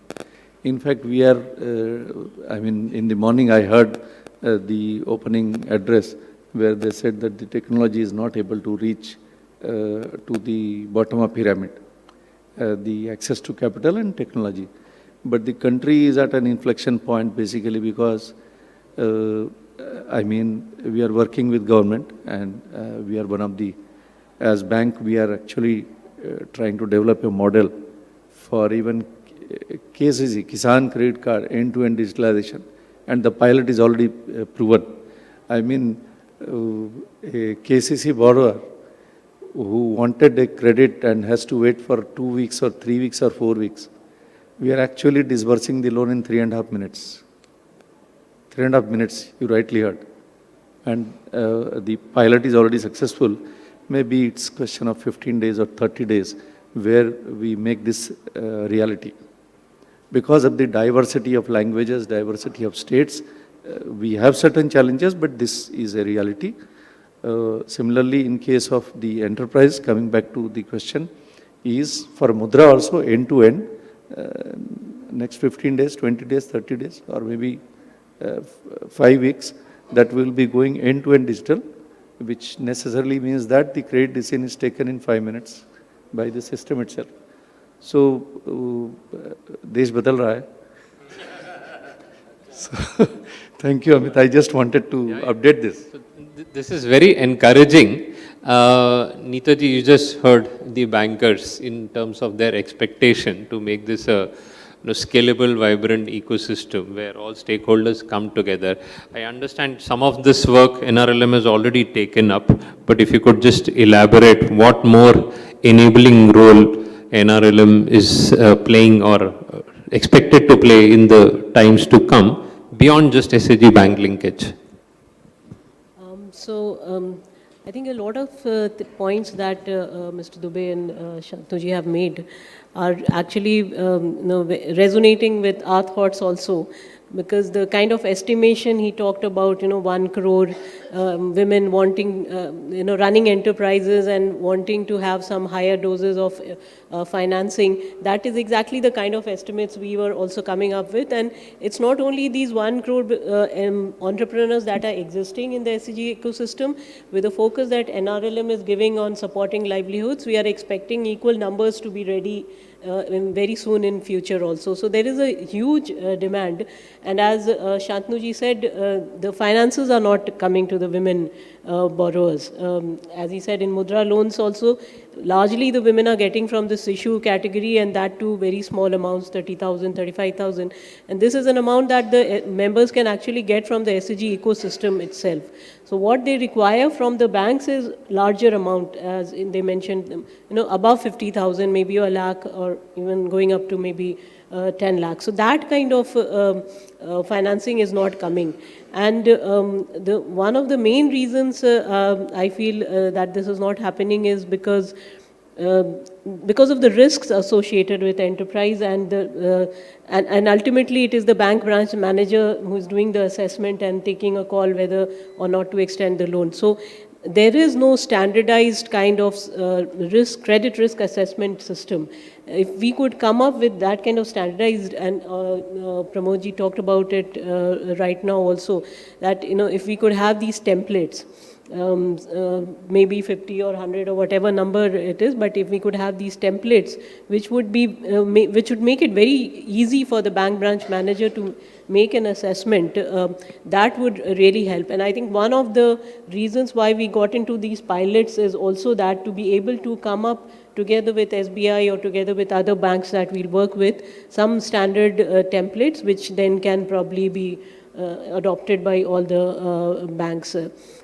In fact, we are, in the morning I heard the opening address where they said that the technology is not able to reach to the bottom of pyramid, the access to capital and technology. But the country is at an inflection point basically because, we are working with government, and we are one of the, as bank, we are actually trying to develop a model for even KCC, Kisan Credit Card, end-to-end digitalization, and the pilot is already proven. A KCC borrower who wanted a credit and has to wait for 2 weeks or 3 weeks or 4 weeks, we are actually disbursing the loan in 3.5 minutes. 3.5 minutes, you rightly heard. And the pilot is already successful. Maybe it's a question of 15 days or 30 days where we make this reality. Because of the diversity of languages, diversity of states, we have certain challenges, but this is a reality. Similarly, in case of the enterprise, coming back to the question, is for Mudra also end-to-end, next 15 days, 20 days, 30 days, or maybe 5 weeks, that will be going end-to-end digital, which necessarily means that the credit decision is taken in 5 minutes by the system itself. So, desh badal raha hai. So, thank you, Amit. I just wanted to update this. So this is very encouraging. Neetaji, you just heard the bankers in terms of their expectation to make this a scalable, vibrant ecosystem where all stakeholders come together. I understand some of this work NRLM has already taken up, but if you could just elaborate what more enabling role NRLM is playing or expected to play in the times to come beyond just SAG bank linkage. I think a lot of the points that Mr. Dubey and Shantuji have made are actually resonating with our thoughts also, because the kind of estimation he talked about, 1 crore women wanting, running enterprises and wanting to have some higher doses of financing, that is exactly the kind of estimates we were also coming up with. And it's not only these 1 crore entrepreneurs that are existing in the SCG ecosystem. With the focus that NRLM is giving on supporting livelihoods, we are expecting equal numbers to be ready very soon in future also. So there is a huge demand, and as Shantnuji said, the finances are not coming to the women borrowers. As he said, in Mudra loans also, largely the women are getting from this issue category, and that too very small amounts, 30,000, 35,000. And this is an amount that the members can actually get from the SCG ecosystem itself. So what they require from the banks is larger amount, as they mentioned, above 50,000, maybe a lakh, or even going up to maybe 10 lakhs. So that kind of financing is not coming. And one of the main reasons I feel that this is not happening is because of the risks associated with enterprise, and ultimately it is the bank branch manager who is doing the assessment and taking a call whether or not to extend the loan. So there is no standardized kind of credit risk assessment system. If we could come up with that kind of standardized, and Pramodji talked about it right now also, that if we could have these templates maybe 50 or 100 or whatever number it is, but if we could have these templates, which would be, which would make it very easy for the bank branch manager to make an assessment, that would really help. And I think one of the reasons why we got into these pilots is also that to be able to come up together with SBI or together with other banks that we'll work with, some standard templates, which then can probably be adopted by all the banks.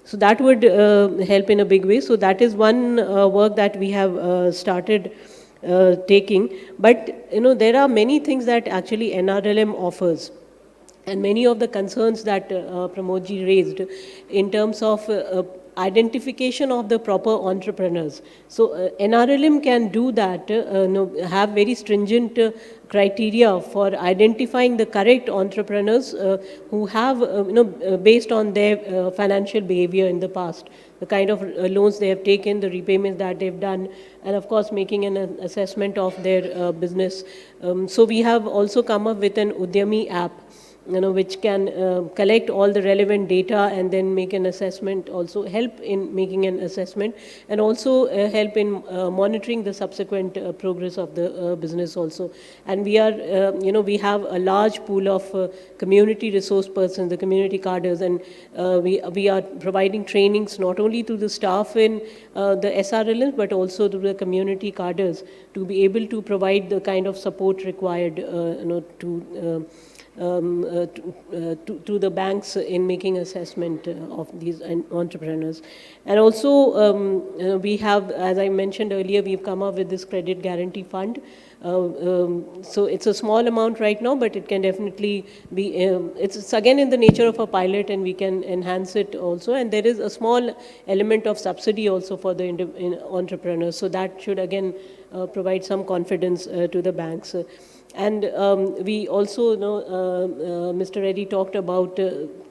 So that would help in a big way. So that is one work that we have started taking. But, there are many things that actually NRLM offers. And many of the concerns that Pramodji raised in terms of identification of the proper entrepreneurs. So NRLM can do that, have very stringent criteria for identifying the correct entrepreneurs who have, based on their financial behavior in the past, the kind of loans they have taken, the repayments that they've done, and of course making an assessment of their business. So we have also come up with an Udyami app, which can collect all the relevant data and then make an assessment, also help in making an assessment, and also help in monitoring the subsequent progress of the business also. And we are, we have a large pool of community resource persons, the community cadres, and we are providing trainings not only to the staff in the SRLs, but also to the community cadres to be able to provide the kind of support required, to the banks in making assessment of these entrepreneurs. And also we have, as I mentioned earlier, we've come up with this credit guarantee fund. So it's a small amount right now, but it can definitely be, it's again in the nature of a pilot, and we can enhance it also. And there is a small element of subsidy also for the entrepreneurs. So that should again provide some confidence to the banks. And we also know, Mr. Reddy talked about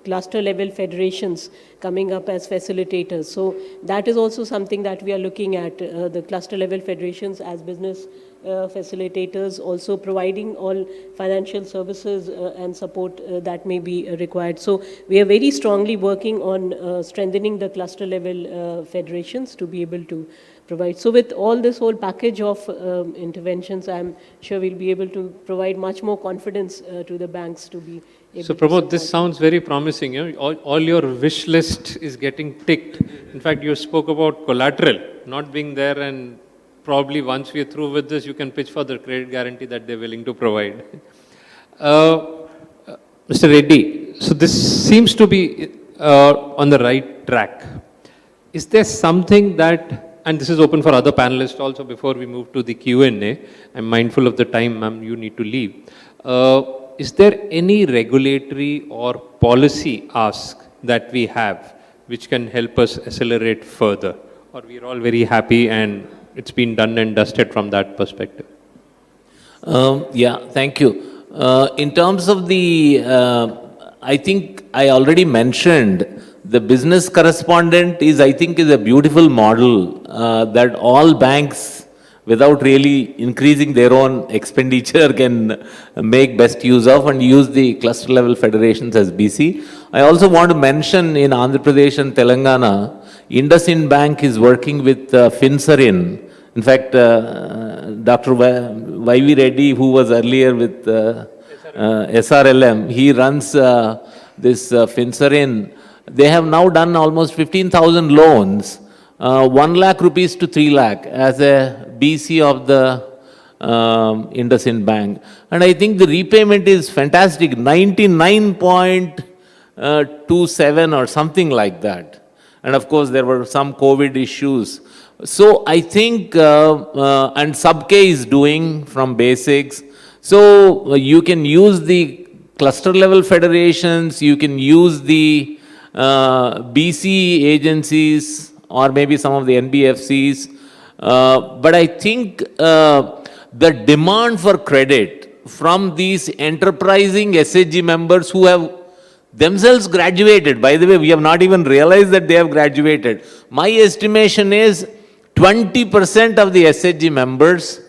cluster level federations coming up as facilitators. So that is also something that we are looking at, the cluster level federations as business facilitators, also providing all financial services and support that may be required. So we are very strongly working on strengthening the cluster level federations to be able to provide. So with all this whole package of interventions, I'm sure we'll be able to provide much more confidence to the banks to be able So to Pramod, this sounds very promising. All your wish list is getting ticked. In fact, you spoke about collateral not being there, and probably once we're through with this, you can pitch for the credit guarantee that they're willing to provide. Mr. Reddy, so this seems to be on the right track. Is there something that, and this is open for other panelists also before we move to the Q&A, I'm mindful of the time, ma'am, you need to leave. Is there any regulatory or policy ask that we have which can help us accelerate further? Or we're all very happy and it's been done and dusted from that perspective? Yeah, thank you. In terms of the, I think I already mentioned, the business correspondent is, I think, is a beautiful model that all banks, without really increasing their own expenditure, can make best use of and use the cluster level federations as BC. I also want to mention in Andhra Pradesh and Telangana, IndusInd Bank is working with FinSerin. In fact, Dr. Y.V. Reddy, who was earlier with SRLM, he runs this FinSerin. They have now done almost 15,000 loans, 1 lakh rupees to 3 lakh as a BC of the IndusInd Bank. And I think the repayment is fantastic, 99.27 or something like that. And of course, there were some COVID issues. So I think, and Sub-K is doing from basics. So you can use the cluster level federations, you can use the BC agencies or maybe some of the NBFCs. But I think the demand for credit from these enterprising SHG members who have themselves graduated, by the way, we have not even realized that they have graduated. My estimation is 20% of the SHG members,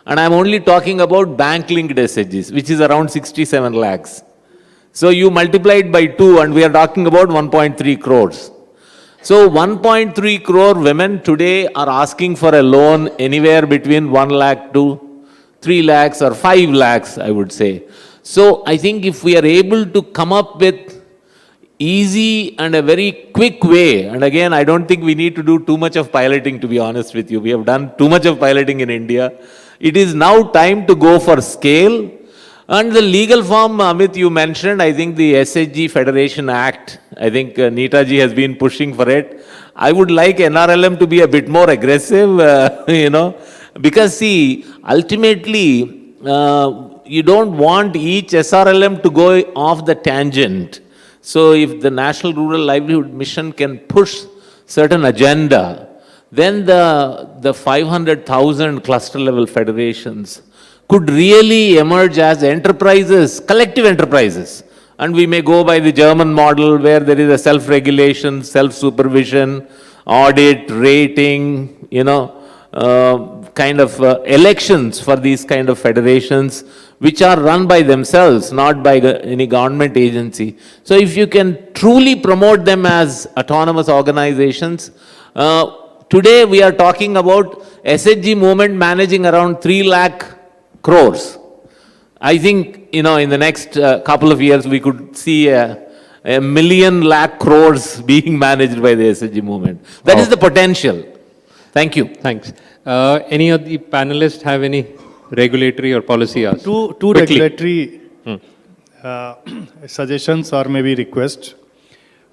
and I'm only talking about bank-linked SHGs, which is around 67 lakhs. So you multiply it by 2 and we are talking about 1.3 crores. So 1.3 crore women today are asking for a loan anywhere between 1 lakh to 3 lakhs or 5 lakhs, I would say. So I think if we are able to come up with easy and a very quick way, and again, I don't think we need to do too much of piloting, to be honest with you. We have done too much of piloting in India. It is now time to go for scale. And the legal form, Amit, you mentioned, I think the SHG Federation Act, I think Neetaji has been pushing for it. I would like NRLM to be a bit more aggressive, because see, ultimately, you don't want each SRLM to go off the tangent. So if the National Rural Livelihood Mission can push certain agenda, then the 500,000 cluster level federations could really emerge as enterprises, collective enterprises. And we may go by the German model where there is a self-regulation, self-supervision, audit, rating, kind of elections for these kind of federations, which are run by themselves, not by any government agency. So if you can truly promote them as autonomous organizations, today we are talking about SHG movement managing around 3 lakh crores. I think, in the next couple of years, we could see a million lakh crores being managed by the SHG movement. That is the potential. Thank you. Thanks. Any of the panelists have any regulatory or policy asks? Two Quickly. regulatory suggestions or maybe requests.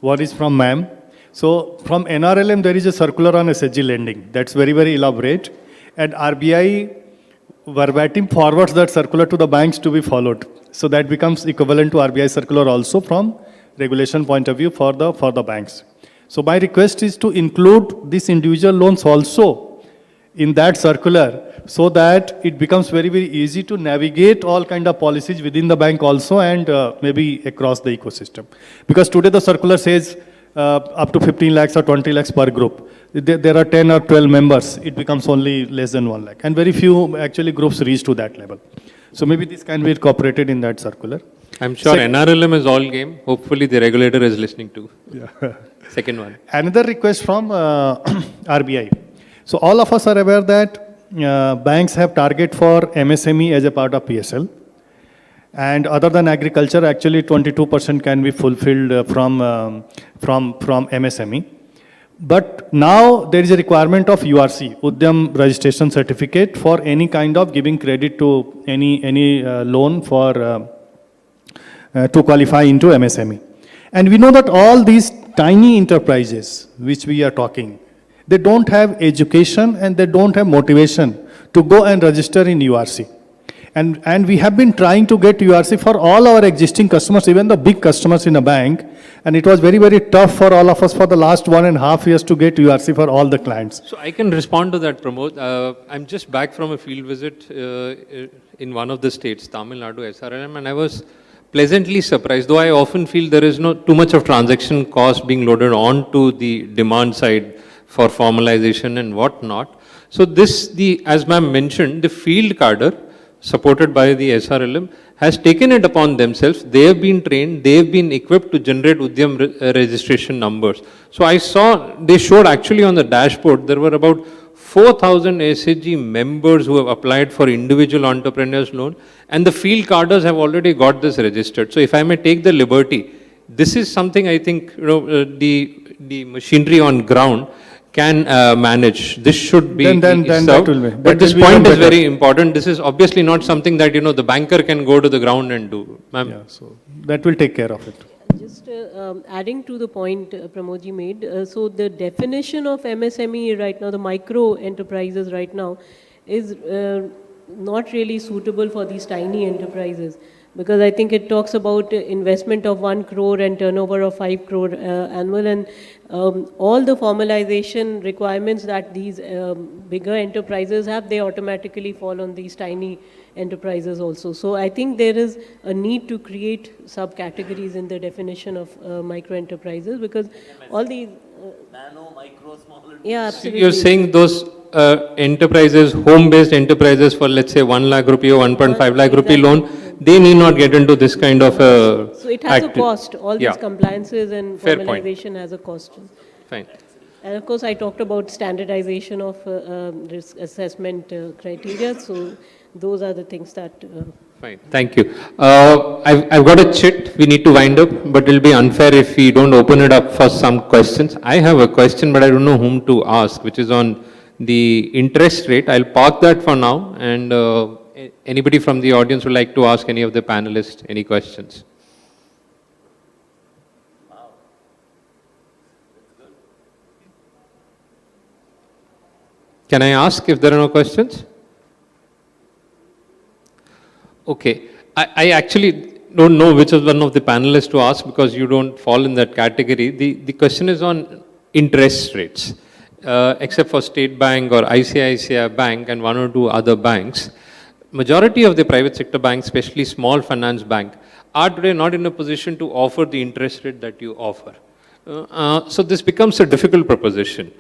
One is from ma'am. So from NRLM, there is a circular on SHG lending. That's very, very elaborate. And RBI verbatim forwards that circular to the banks to be followed. So that becomes equivalent to RBI circular also from regulation point of view for the banks. So my request is to include these individual loans also in that circular so that it becomes very, very easy to navigate all kind of policies within the bank also and maybe across the ecosystem. Because today the circular says up to 15 lakhs or 20 lakhs per group. There are 10 or 12 members, it becomes only less than 1 lakh. And very few actually groups reach to that level. So maybe this can be incorporated in that circular. I'm sure NRLM is all game. Hopefully the regulator is listening too. Yeah. Second one. Another request from RBI. So all of us are aware that banks have target for MSME as a part of PSL. And other than agriculture, actually 22% can be fulfilled from MSME. But now there is a requirement of URC, Udyam Registration Certificate, for any kind of giving credit to any loan for to qualify into MSME. And we know that all these tiny enterprises which we are talking, they don't have education and they don't have motivation to go and register in URC. And we have been trying to get URC for all our existing customers, even the big customers in a bank. And it was very, very tough for all of us for the last 1.5 years to get URC for all the clients. So I can respond to that, Pramod. I'm just back from a field visit in one of the states, Tamil Nadu, SRLM, and I was pleasantly surprised, though I often feel there is not too much of transaction cost being loaded onto the demand side for formalization and whatnot. So this, as ma'am mentioned, the field cadre, supported by the SRLM, has taken it upon themselves. They have been trained, they have been equipped to generate Udyam registration numbers. So I saw, they showed actually on the dashboard, there were about 4,000 SHG members who have applied for individual entrepreneurs loan, and the field cadres have already got this registered. So if I may take the liberty, this is something I think the machinery on ground can manage. This should be served. But this point is very important. This is obviously not something that the banker can go to the ground and do. Yeah, so that will take care of it. Just adding to the point Pramodji made, so the definition of MSME right now, the micro enterprises right now, is not really suitable for these tiny enterprises. Because I think it talks about investment of 1 crore and turnover of 5 crore annual, and all the formalization requirements that these bigger enterprises have, they automatically fall on these tiny enterprises also. So I think there is a need to create subcategories in the definition of micro enterprises, because all these nano, micro, small. Yeah, absolutely. You're saying those enterprises, home-based enterprises for let's say 1 lakh rupee or 1.5 lakh rupee loan, they need not get into this kind of so it has a cost. All these compliances and Fair formalization has a cost. Fine. And of course, I talked about standardization of risk assessment criteria. So those are the things that... Fine, thank you. I've got a chit, we need to wind up, but it'll be unfair if we don't open it up for some questions. I have a question, but I don't know whom to ask, which is on the interest rate. I'll park that for now, and anybody from the audience would like to ask any of the panelists any questions? Can I ask if there are no questions? Okay. I actually don't know which is one of the panelists to ask because you don't fall in that category. The question is on interest rates. Except for State Bank or ICICI Bank and one or two other banks, majority of the private sector banks, especially small finance bank, are today not in a position to offer the interest rate that you offer. So this becomes a difficult proposition.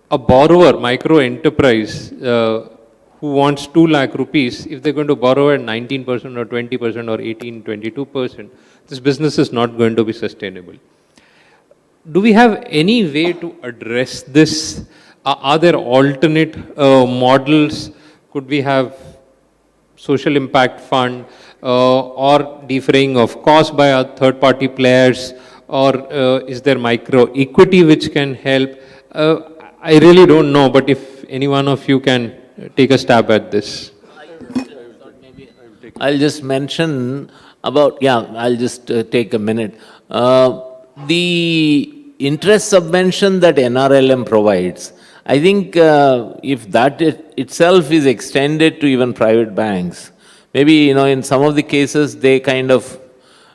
A borrower, micro enterprise, who wants 2 lakh rupees, if they're going to borrow at 19% or 20% or 18, 22%, this business is not going to be sustainable. Do we have any way to address this? Are there alternate models? Could we have social impact fund or defraying of cost by our third-party players, or is there micro equity which can help? I really don't know, but if any one of you can take a stab at this. I'll just mention about, I'll just take a minute. The interest subvention that NRLM provides, I think if that itself is extended to even private banks, maybe, in some of the cases they kind of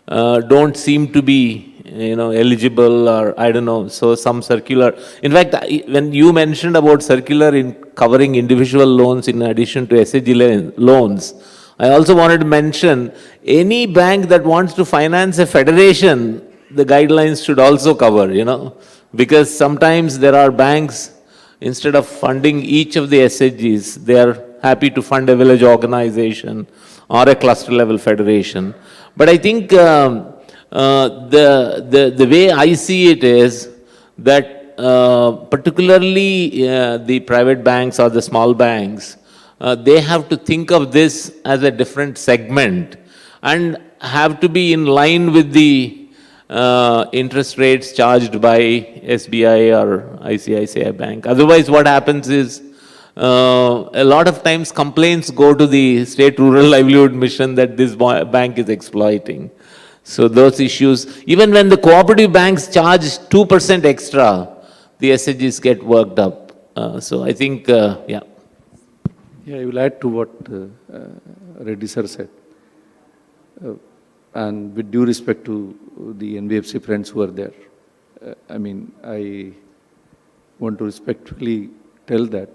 don't seem to be, eligible, or I don't know, so some circular. In fact, when you mentioned about circular in covering individual loans in addition to SHG loans, I also wanted to mention any bank that wants to finance a federation, the guidelines should also cover, because sometimes there are banks, instead of funding each of the SHGs, they are happy to fund a village organization or a cluster level federation. But I think the way I see it is that particularly the private banks or the small banks, they have to think of this as a different segment and have to be in line with the interest rates charged by SBI or ICICI Bank. Otherwise, what happens is a lot of times complaints go to the State Rural Livelihood Mission that this bank is exploiting. So those issues, even when the cooperative banks charge 2% extra, the SHGs get worked up. So I think, Yeah, I will add to what Reddy sir said. And with due respect to the NBFC friends who are there, I want to respectfully tell that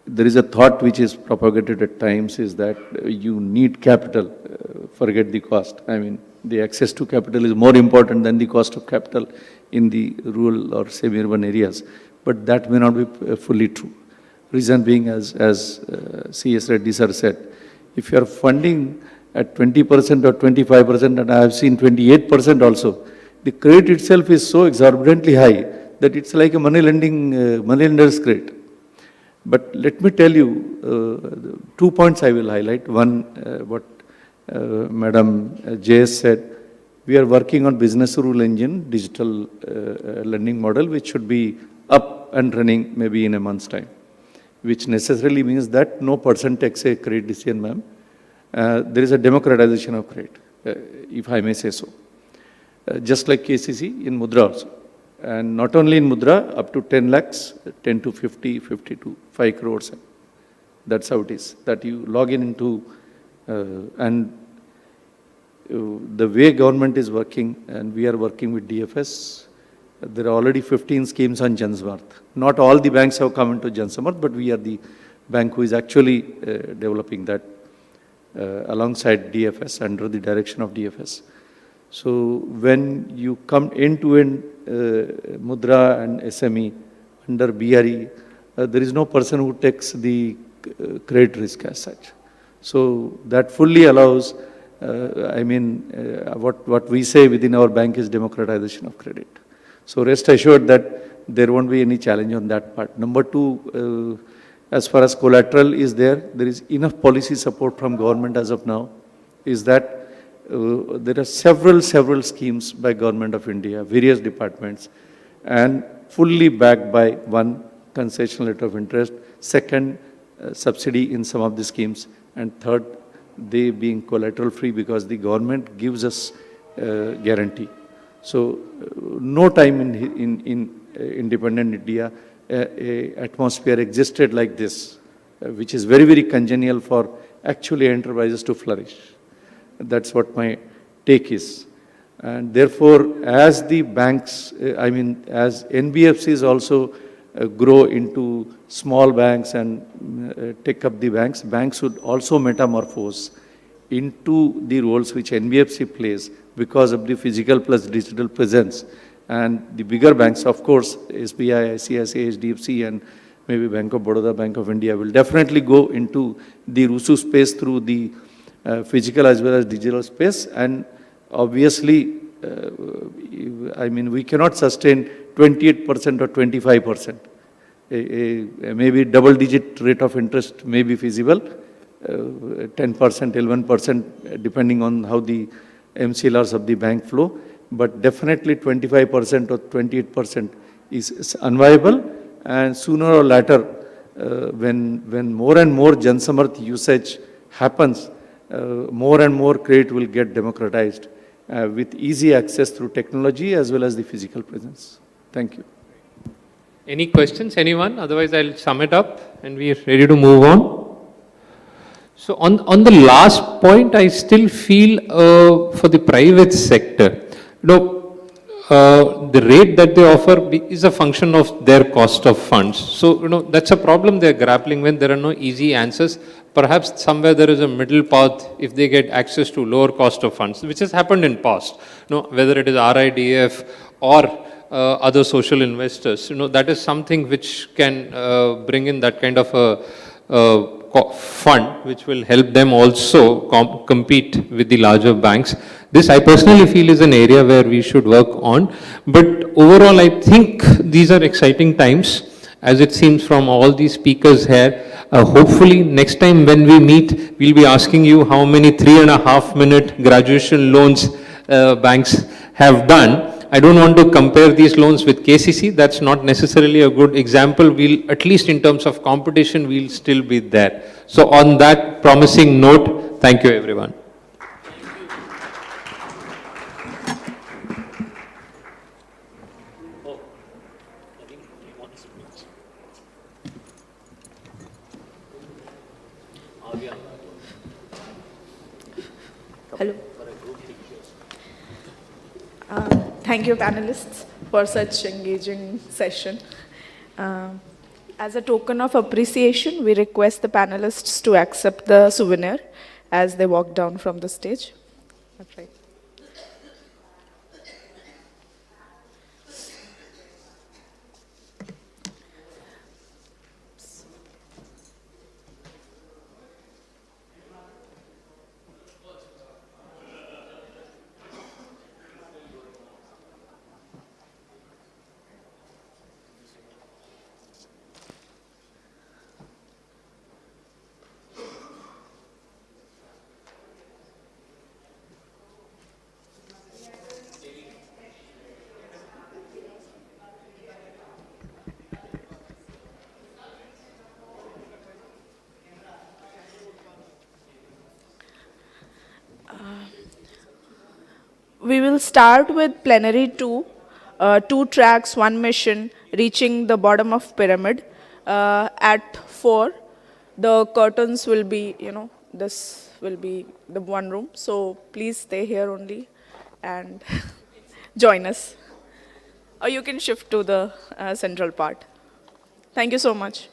there is a thought which is propagated at times is that you need capital, forget the cost. The access to capital is more important than the cost of capital in the rural or semi-urban areas. But that may not be fully true. Reason being, as C.S. Reddy sir said, if you are funding at 20% or 25%, and I have seen 28% also, the credit itself is so exorbitantly high that it's like a money lender's credit. But let me tell you, 2 points I will highlight. One, what Madam JS said, we are working on business rule engine, digital lending model, which should be up and running maybe in a month's time, which necessarily means that no person takes a credit decision, ma'am. There is a democratization of credit, if I may say so. Just like KCC in Mudra also. And not only in Mudra, up to 10 lakhs, 10 to 50, 50 to 5 crores. That's how it is, that you log in into, and the way government is working, and we are working with DFS, there are already 15 schemes on Jan Samarth. Not all the banks have come into Jan Samarth, but we are the bank who is actually developing that alongside DFS, under the direction of DFS. So when you come end-to-end Mudra and SME under BRE, there is no person who takes the credit risk as such. So that fully allows, what we say within our bank is democratization of credit. So rest assured that there won't be any challenge on that part. Number two, as far as collateral is there is enough policy support from government as of now, is that there are several schemes by Government of India, various departments, and fully backed by one, concession letter of interest, second, subsidy in some of the schemes, and third, they being collateral free because the government gives us guarantee. So no time in independent India, a atmosphere existed like this, which is very congenial for actually enterprises to flourish. That's what my take is. And therefore, as the banks, as NBFCs also grow into small banks and take up the banks, banks would also metamorphose into the roles which NBFC plays because of the physical plus digital presence. And the bigger banks, of course, SBI, ICICI, HDFC, and maybe Bank of Baroda, Bank of India will definitely go into the RUSU space through the physical as well as digital space. And obviously, we cannot sustain 28% or 25%. Maybe double-digit rate of interest may be feasible, 10%, 11%, depending on how the MCLRs of the bank flow. But definitely 25% or 28% is unviable. And sooner or later, when more and more Jansamarth usage happens, more and more credit will get democratized with easy access through technology as well as the physical presence. Thank you. Any questions, anyone? Otherwise, I'll sum it up and we're ready to move on. So on the last point, I still feel for the private sector, the rate that they offer is a function of their cost of funds. So, that's a problem they're grappling with. There are no easy answers. Perhaps somewhere there is a middle path if they get access to lower cost of funds, which has happened in past. Whether it is RIDF or other social investors, that is something which can bring in that kind of a fund, which will help them also compete with the larger banks. This I personally feel is an area where we should work on. But overall, I think these are exciting times, as it seems from all these speakers here. Hopefully, next time when we meet, we'll be asking you how many 3.5-minute graduation loans banks have done. I don't want to compare these loans with KCC. That's not necessarily a good example. We'll, at least in terms of competition, we'll still be there. So on that promising note, thank you everyone. Hello. Thank you, panelists, for such engaging session. As a token of appreciation, we request the panelists to accept the souvenir as they walk down from the stage. That's right. We will start with plenary 2, 2 tracks, 1 mission, reaching the bottom of pyramid. At 4, the curtains will be, this will be the one room. So please stay here only and join us. Or you can shift to the central part. Thank you so much.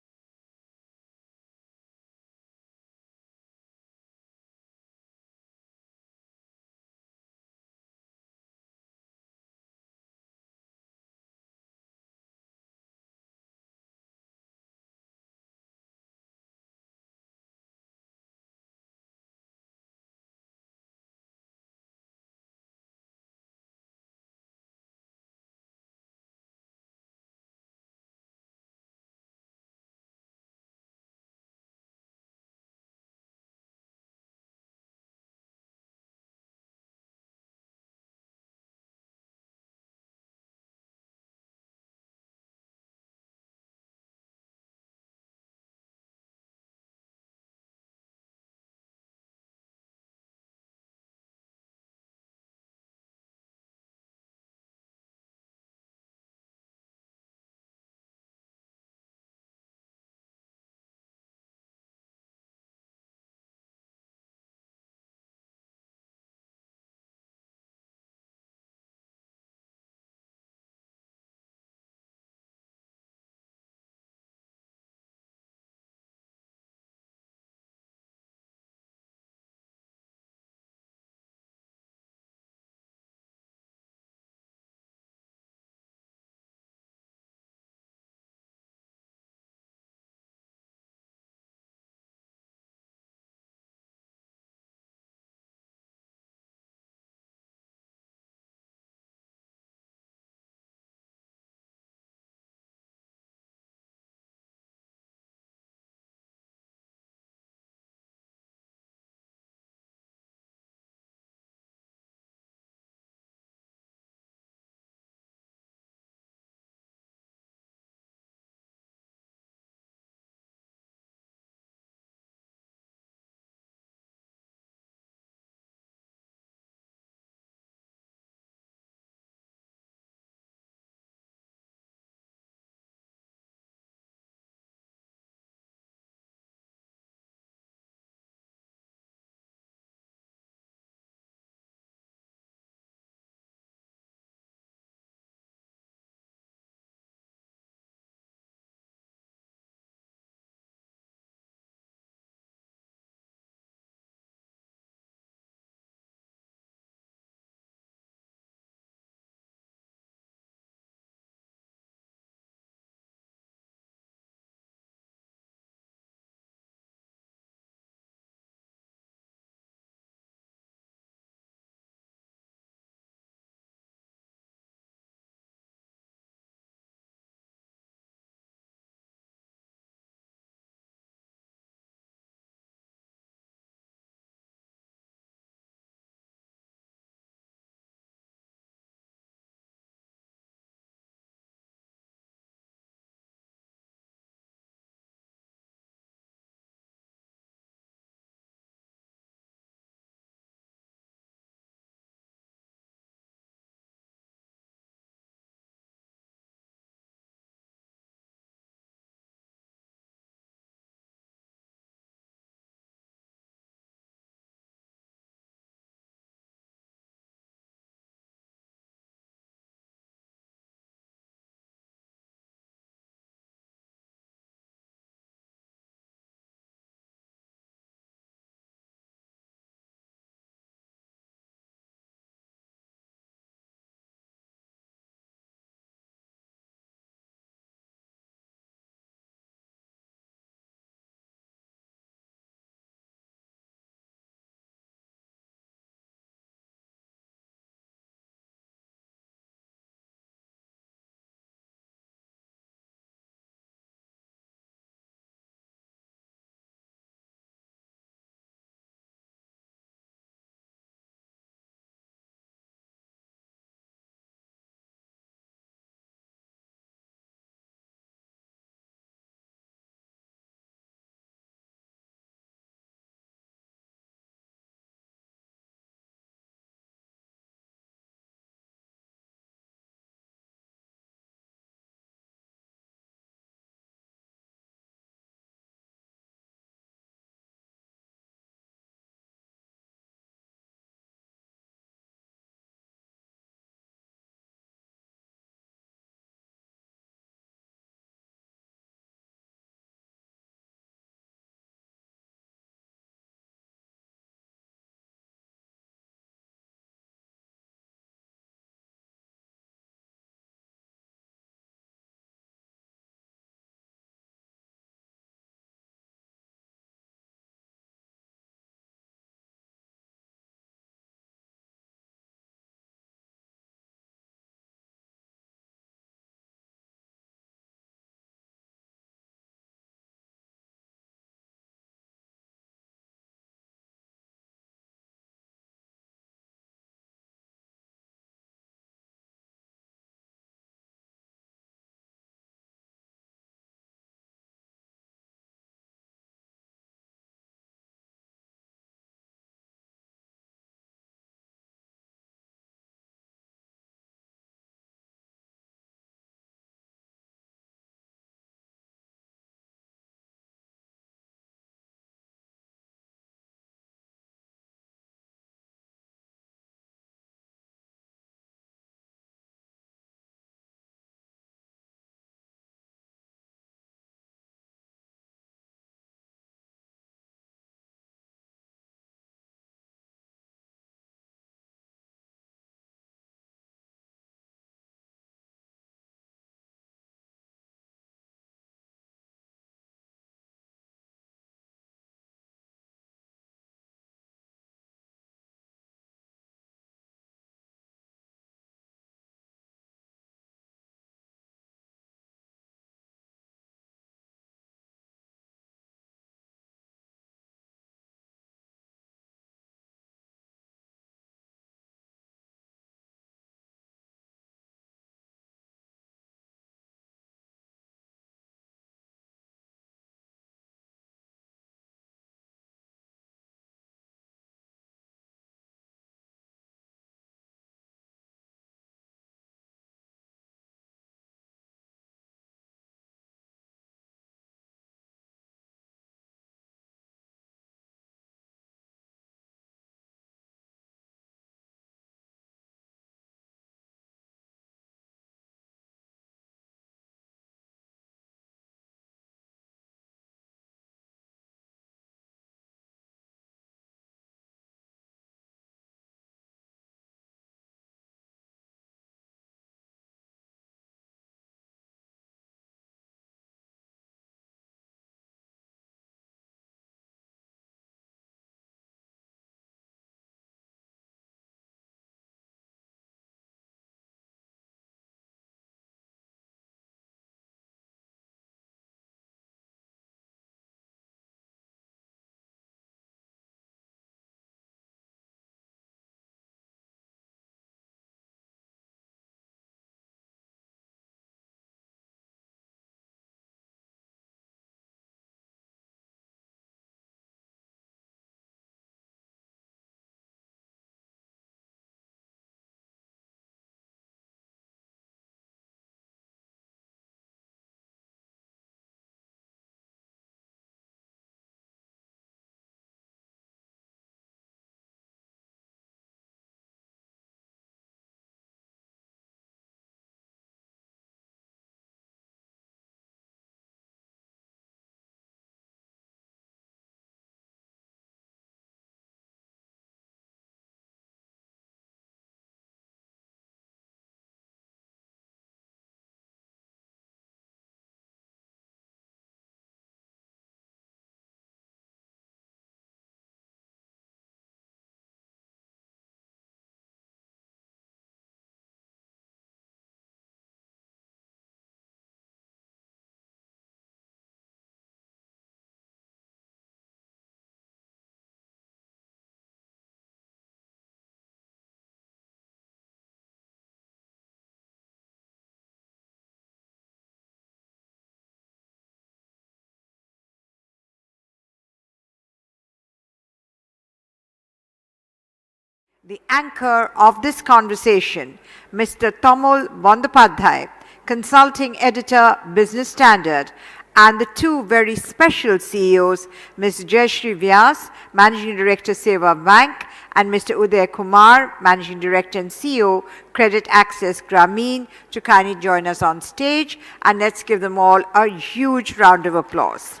The anchor of this conversation, Mr. Tamul Bandopadhyay, Consulting Editor, Business Standard, and the two very special CEOs, Ms. Jayashree Vyas, Managing Director, Seva Bank, and Mr. Uday Kumar, Managing Director and CEO, Credit Access Grameen, to kindly join us on stage. And let's give them all a huge round of applause.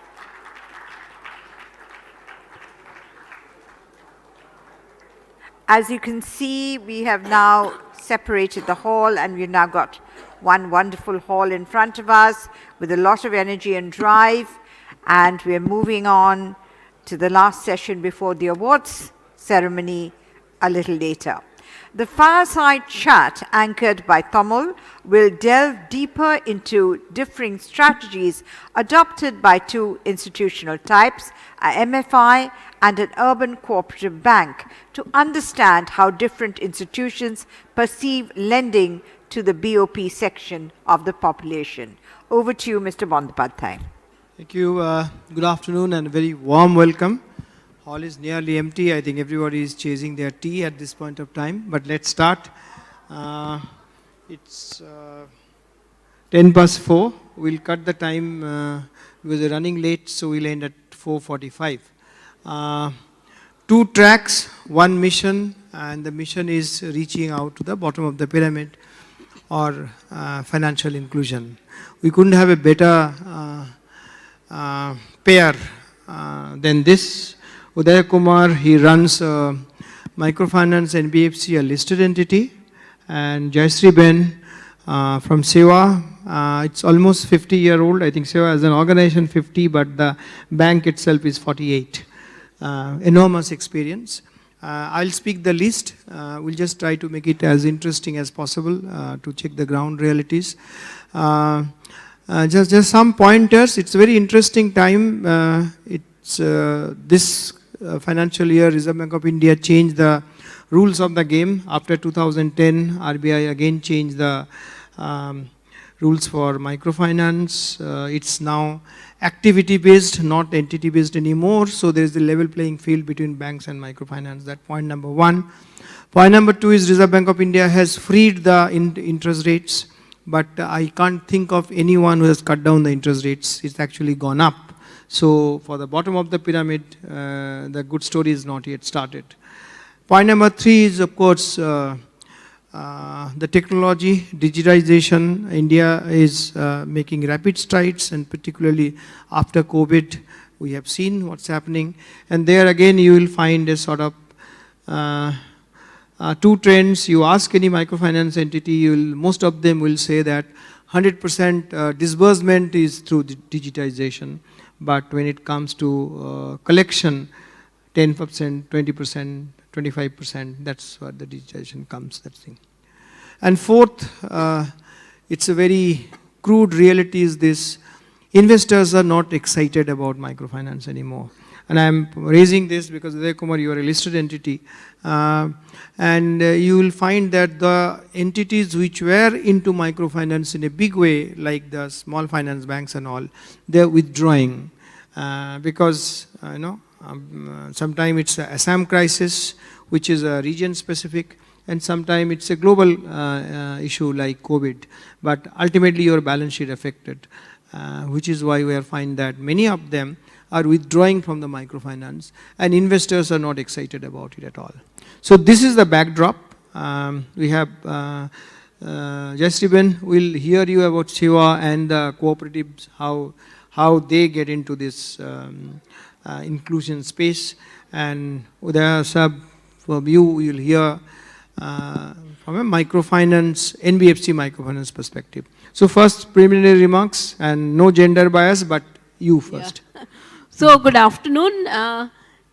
As you can see, we have now separated the hall, and we've now got one wonderful hall in front of us with a lot of energy and drive. And we're moving on to the last session before the awards ceremony a little later. The fireside chat, anchored by Tamul, will delve deeper into differing strategies adopted by two institutional types, a MFI and an urban cooperative bank, to understand how different institutions perceive lending to the BOP section of the population. Over to you, Mr. Bandopadhyay. Thank you. Good afternoon and a very warm welcome. Hall is nearly empty. I think everybody is chasing their tea at this point of time. But let's start. It's 4:10. We'll cut the time because we're running late, so we'll end at 4:45. Two tracks, one mission, and the mission is reaching out to the bottom of the pyramid, or financial inclusion. We couldn't have a better pair than this. Uday Kumar, he runs Microfinance NBFC, a listed entity, and Jayashree Ben from Seva. It's almost 50-year-old. I think Seva as an organization 50, but the bank itself is 48. Enormous experience. I'll speak the least. We'll just try to make it as interesting as possible to check the ground realities. Just some pointers. It's a very interesting time. It's this financial year, Reserve Bank of India changed the rules of the game. After 2010, RBI again changed the rules for microfinance. It's now activity-based, not entity-based anymore. So there is the level playing field between banks and microfinance. That's point number one. Point number two is Reserve Bank of India has freed the interest rates, but I can't think of anyone who has cut down the interest rates. It's actually gone up. So for the bottom of the pyramid, the good story is not yet started. Point number three is, of course, the technology, digitization. India is making rapid strides, and particularly after COVID, we have seen what's happening. And there again, you will find a sort of two trends. You ask any microfinance entity, most of them will say that 100% disbursement is through digitization. But when it comes to collection, 10%, 20%, 25%, that's what the digitization comes, that thing. And fourth, it's a very crude reality is this: investors are not excited about microfinance anymore. And I'm raising this because, Uday Kumar, you are a listed entity. And you will find that the entities which were into microfinance in a big way, like the small finance banks and all, they're withdrawing. Because, sometimes it's a Assam crisis, which is a region specific, and sometimes it's a global issue like COVID. But ultimately, your balance sheet affected, which is why we find that many of them are withdrawing from the microfinance, and investors are not excited about it at all. So this is the backdrop. We have Jayashree Ben will hear you about Seva and the cooperatives, how they get into this inclusion space. And Uday Sab, from you will hear from a microfinance, NBFC microfinance perspective. So first, preliminary remarks, and no gender bias, but you first. Yeah. So good afternoon.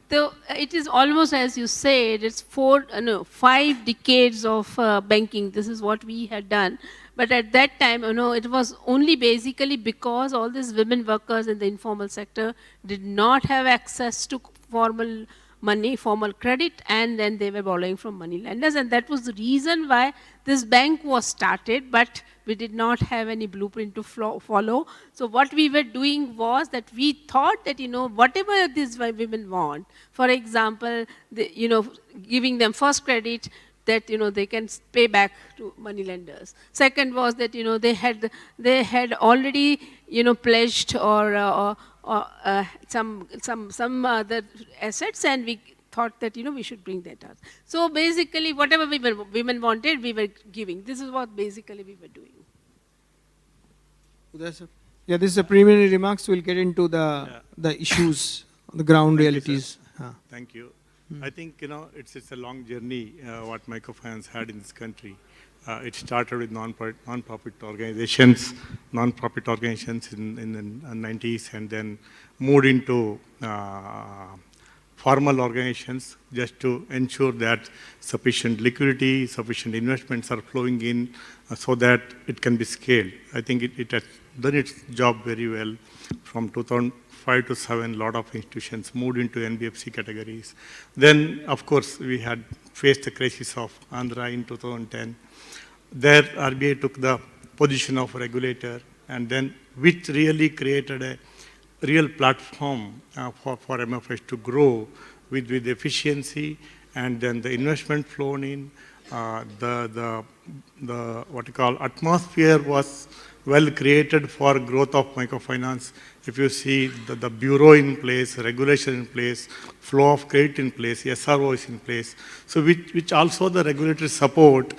So it is almost, as you said, it's 5 decades of banking. This is what we had done. But at that time, it was only basically because all these women workers in the informal sector did not have access to formal money, formal credit, and then they were borrowing from money lenders. And that was the reason why this bank was started, but we did not have any blueprint to follow. So what we were doing was that we thought that, whatever these women want, for example, giving them first credit, that they can pay back to money lenders. Second was that they had already pledged or some other assets, and we thought that we should bring that out. So basically, whatever women wanted, we were giving. This is what basically we were doing. Yeah, this is a preliminary remarks. We'll get into the issues, the ground realities. Thank you. I think, it's a long journey, what microfinance had in this country. It started with non-profit organizations in the 90s, and then moved into formal organizations just to ensure that sufficient liquidity, sufficient investments are flowing in so that it can be scaled. I think it has done its job very well. From 2005 to 7, a lot of institutions moved into NBFC categories. Then, of course, we had faced the crisis of Andhra in 2010. There, RBI took the position of regulator, and then which really created a real platform for MFIs to grow with efficiency, and then the investment flown in, the what you call atmosphere was well created for growth of microfinance. If you see the bureau in place, regulation in place, flow of credit in place, SRO is in place, so which also the regulatory support.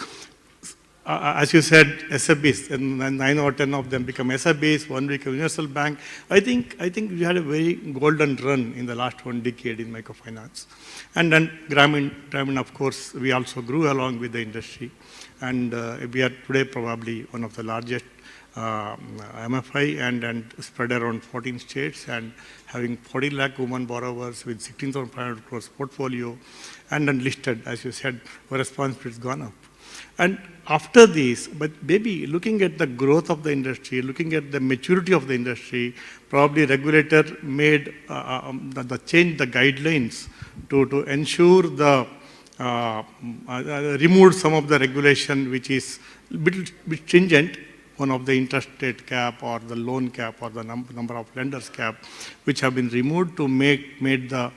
As you said, SFBs, and 9 or 10 of them become SFBs, one became universal bank. I think we had a very golden run in the last 1 decade in microfinance. And then Grameen, of course, we also grew along with the industry. And we are today probably one of the largest MFI and spread around 14 states, and having 40 lakh women borrowers with 16,500 crores portfolio, and then listed, as you said, our responsibility has gone up. And after this, but maybe looking at the growth of the industry, looking at the maturity of the industry, probably regulator made the change the guidelines to ensure the removed some of the regulation which is a bit stringent, one of the interest rate cap or the loan cap or the number of lenders cap, which have been removed to made the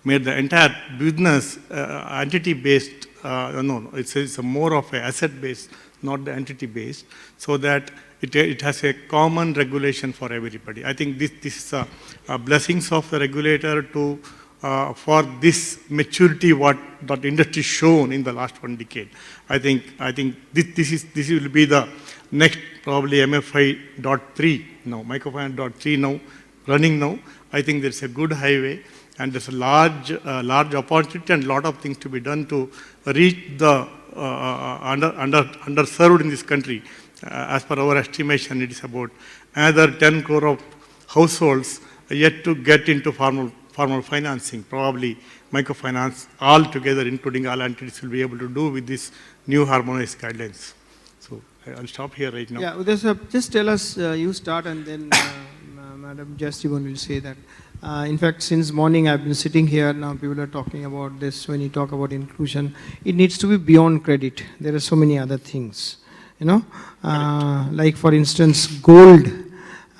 entire business entity-based. No, it's a more of an asset-based, not the entity-based, so that it has a common regulation for everybody. I think this is a blessings of the regulator to for this maturity what that industry shown in the last 1 decade. I think this will be the next probably MFI.3 now, microfinance.3 now, running now. I think there's a good highway, and there's a large opportunity and a lot of things to be done to reach the underserved in this country. As per our estimation, it is about another 10 crore of households yet to get into formal financing. Probably microfinance all together, including all entities, will be able to do with this new harmonized guidelines. So I'll stop here right now. Yeah, just tell us, you start, and then Madam Jastiban will say that. In fact, since morning I've been sitting here, now people are talking about this. When you talk about inclusion, it needs to be beyond credit. There are so many other things, like for instance, gold,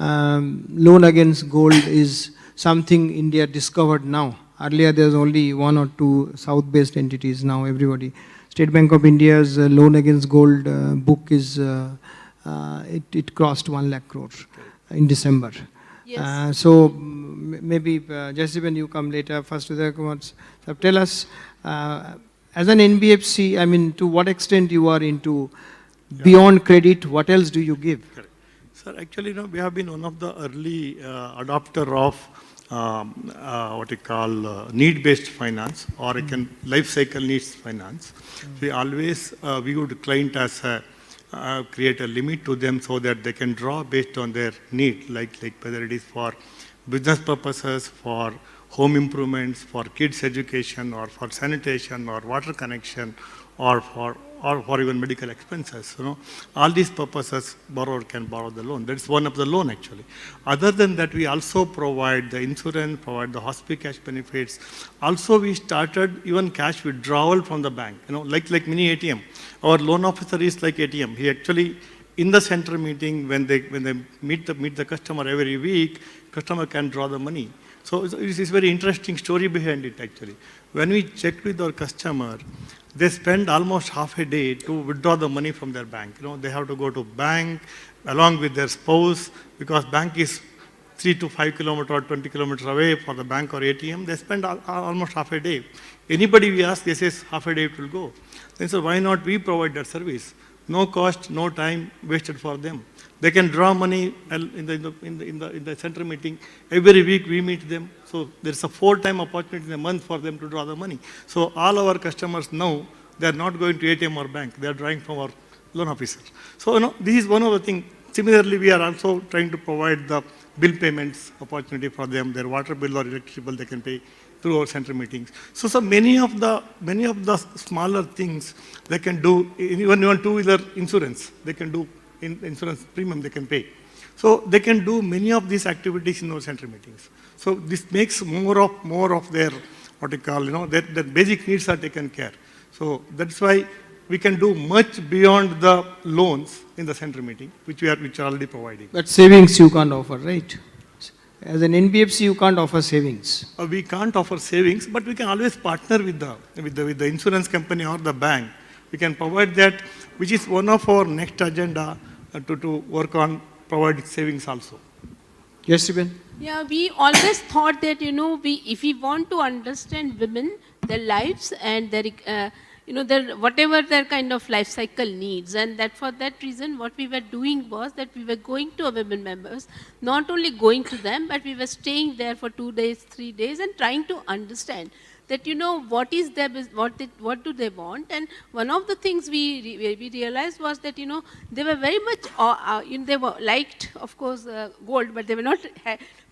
loan against gold is something India discovered now. Earlier there was only 1 or 2 south-based entities, now everybody. State Bank of India's loan against gold book is, it crossed 1 lakh crore in December. Yes. So maybe Jasiban, you come later. First, Udaya Kumar, so tell us, as an NBFC, I mean, to what extent you are into beyond credit? What else do you give? Correct. Sir, actually, we have been one of the early adopter of what you call need-based finance, or life cycle needs finance. We always viewed client as create a limit to them so that they can draw based on their need, like whether it is for business purposes, for home improvements, for kids education, or for sanitation or water connection, or for even medical expenses. All these purposes, borrower can borrow the loan. That's one of the loan actually. Other than that, we also provide the insurance, provide the hospital cash benefits. Also, we started even cash withdrawal from the bank. Like mini ATM. Our loan officer is like ATM. He actually, in the center meeting, when they meet the customer every week, customer can draw the money. So it's a very interesting story behind it actually. When we checked with our customer, they spend almost half a day to withdraw the money from their bank. They have to go to bank along with their spouse because bank is 3 to 5 kilometers or 20 kilometers away for the bank or ATM. They spend almost half a day. Anybody we ask, they say half a day it will go. Then so why not we provide that service? No cost, no time wasted for them. They can draw money in the center meeting. Every week we meet them. So there's a 4-time opportunity in a month for them to draw the money. So all our customers know they're not going to ATM or bank. They're drawing from our loan officer. So this is one of the things. Similarly, we are also trying to provide the bill payments opportunity for them. Their water bill or electricity bill they can pay through our center meetings. So many of the smaller things they can do. Even two-wheeler insurance, they can do insurance premium they can pay. So they can do many of these activities in our center meetings. So this makes more of their, what you call, their basic needs are taken care. So that's why we can do much beyond the loans in the center meeting, which we are already providing. But savings you can't offer, right? As an NBFC, you can't offer savings. We can't offer savings, but we can always partner with the insurance company or the bank. We can provide that, which is one of our next agenda to work on providing savings also. Yes, Ruben? Yeah, we always thought that, if we want to understand women, their lives and their, whatever their kind of life cycle needs, and that for that reason, what we were doing was that we were going to our women members, not only going to them, but we were staying there for 2 days, 3 days, and trying to understand that what is their what do they want. And one of the things we realized was that they were very much they were liked, of course, gold, but they were not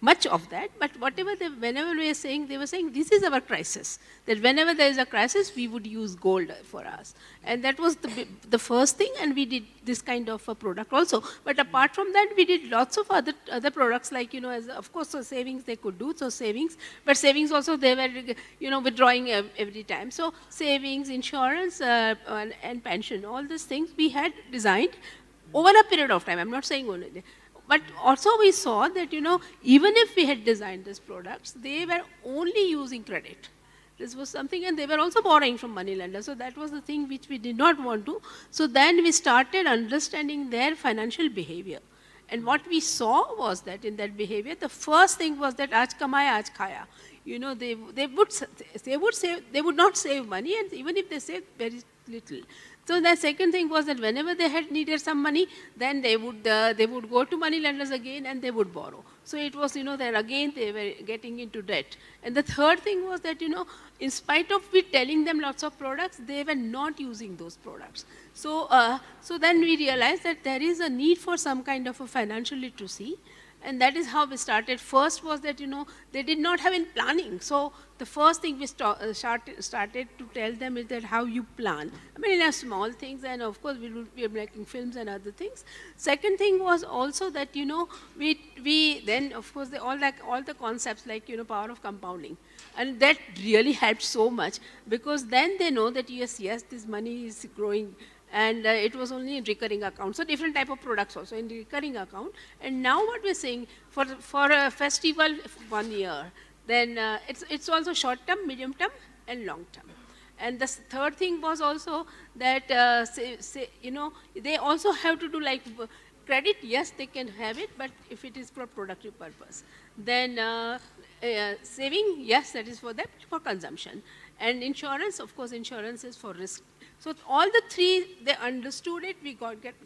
much of that. But whenever we were saying, they were saying this is our crisis, that whenever there is a crisis we would use gold for us. And that was the first thing, and we did this kind of a product also. But apart from that, we did lots of other products, like as of course, so savings they could do, so savings, but savings also they were withdrawing every time. So savings, insurance, and pension, all these things we had designed over a period of time. I'm not saying only, but also we saw that even if we had designed these products, they were only using credit. This was something, and they were also borrowing from money lenders. So that was the thing which we did not want to. So then we started understanding their financial behavior. And what we saw was that in that behavior, the first thing was that aaj kamaya, aaj khaya. They would not save money, and even if they saved very little. So the second thing was that whenever they had needed some money, then they would go to money lenders again and they would borrow. So it was, that again they were getting into debt. And the third thing was that, in spite of we telling them lots of products, they were not using those products. So, so then we realized that there is a need for some kind of a financial literacy. And that is how we started. First was that, they did not have any planning. So the first thing we started to tell them is that how you plan. I mean, in small things, and of course we are making films and other things. Second thing was also that, we then, of course, all the concepts like, power of compounding. And that really helped so much, because then they know that yes, this money is growing. And it was only in recurring account. So different type of products also in recurring account. And now what we're saying, for a festival 1 year, then it's also short term, medium term, and long term. And the third thing was also that, they also have to do like credit, yes, they can have it, but if it is for productive purpose. Then saving, yes, that is for them, for consumption. And insurance, of course, insurance is for risk. So all the three, they understood it. We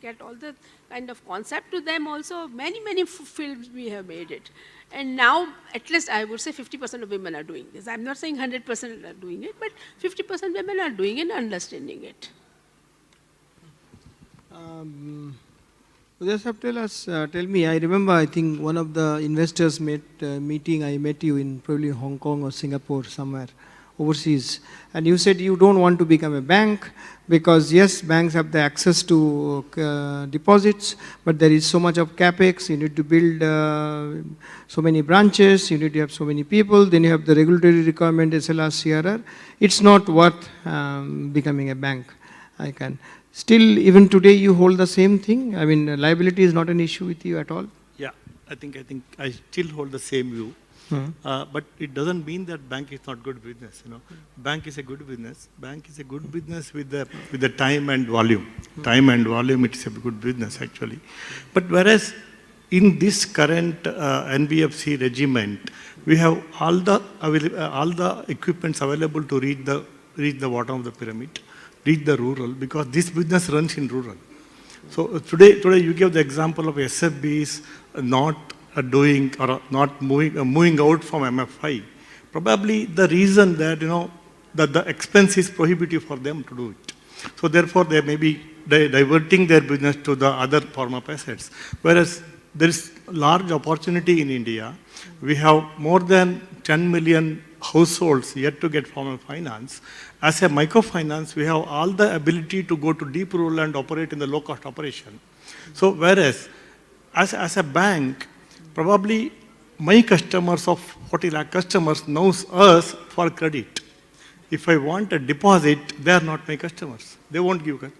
get all the kind of concept to them also. Many films we have made it. And now, at least I would say 50% of women are doing this. I'm not saying 100% are doing it, but 50% women are doing it and understanding it. Udai, tell me, I remember, I think one of the investors meeting, I met you in probably Hong Kong or Singapore somewhere. overseas. And you said you don't want to become a bank because yes, banks have the access to deposits, but there is so much of capex, you need to build so many branches, you need to have so many people, then you have the regulatory requirement, SLR, CRR. It's not worth becoming a bank. I can. Still, even today, you hold the same thing? I mean, liability is not an issue with you at all? Yeah, I think I still hold the same view. But it doesn't mean that bank is not good business. Bank is a good business. Bank is a good business with the time and volume. Time and volume, it is a good business actually. But whereas in this current NBFC regiment, we have all the equipments available to reach the bottom of the pyramid, reach the rural, because this business runs in rural. So today you give the example of SFBs not doing or not moving out from MFI. Probably the reason that that the expense is prohibitive for them to do it. So therefore they may be diverting their business to the other form of assets. Whereas there is large opportunity in India. We have more than 10 million households yet to get formal finance. As a microfinance, we have all the ability to go to deep rural and operate in the low-cost operation. So whereas as a bank, probably my customers of 40 lakh customers knows us for credit. If I want a deposit, they are not my customers. They won't give it.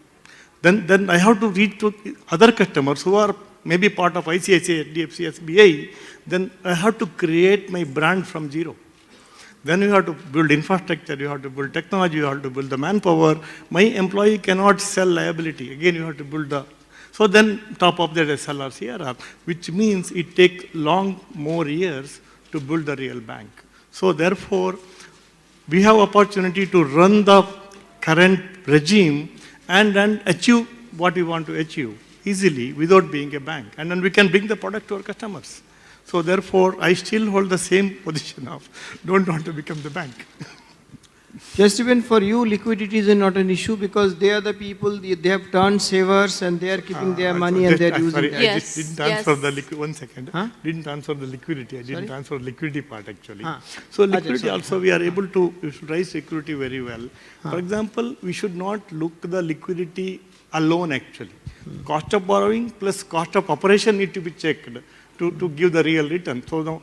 Then I have to reach to other customers who are maybe part of ICICI, HDFC, SBI. Then I have to create my brand from zero. Then you have to build infrastructure, you have to build technology, you have to build the manpower. My employee cannot sell liability. Again, you have to build the... So then top of that SLR, CRR, which means it takes more years to build the real bank. So therefore, we have opportunity to run the current regime and then achieve what we want to achieve easily without being a bank. And then we can bring the product to our customers. So therefore, I still hold the same position of don't want to become the bank. Just even for you, liquidity is not an issue because they are the people, they have turned savers and they are keeping their money and they are using sorry, that. I just didn't answer the liquidity. 1 second. Didn't answer the liquidity. I didn't answer the liquidity part actually. So liquidity also we are able to raise liquidity very well. For example, we should not look at the liquidity alone actually. Cost of borrowing plus cost of operation need to be checked to give the real return. So now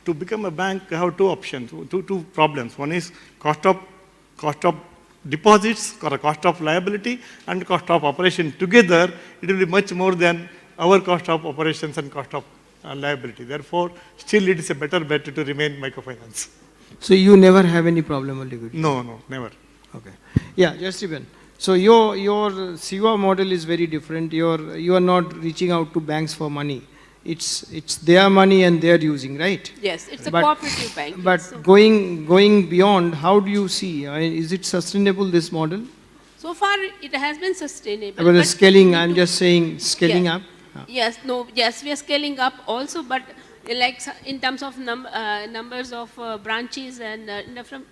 to become a bank, you have two options, two problems. One is cost of deposits, or cost of liability, and cost of operation. Together, it will be much more than our cost of operations and cost of liability. Therefore, still it is a better bet to remain microfinance. So you never have any problem with liquidity? No, never. Okay. Yeah, just even. So your CUA model is very different. You are not reaching out to banks for money. It's their money and they are using, right? Yes, it's a cooperative bank. But so going beyond, how do you see? Is it sustainable, this model? So far, it has been sustainable. But the scaling, I'm just saying scaling up. Yes, we are scaling up also, but like in terms of numbers of branches and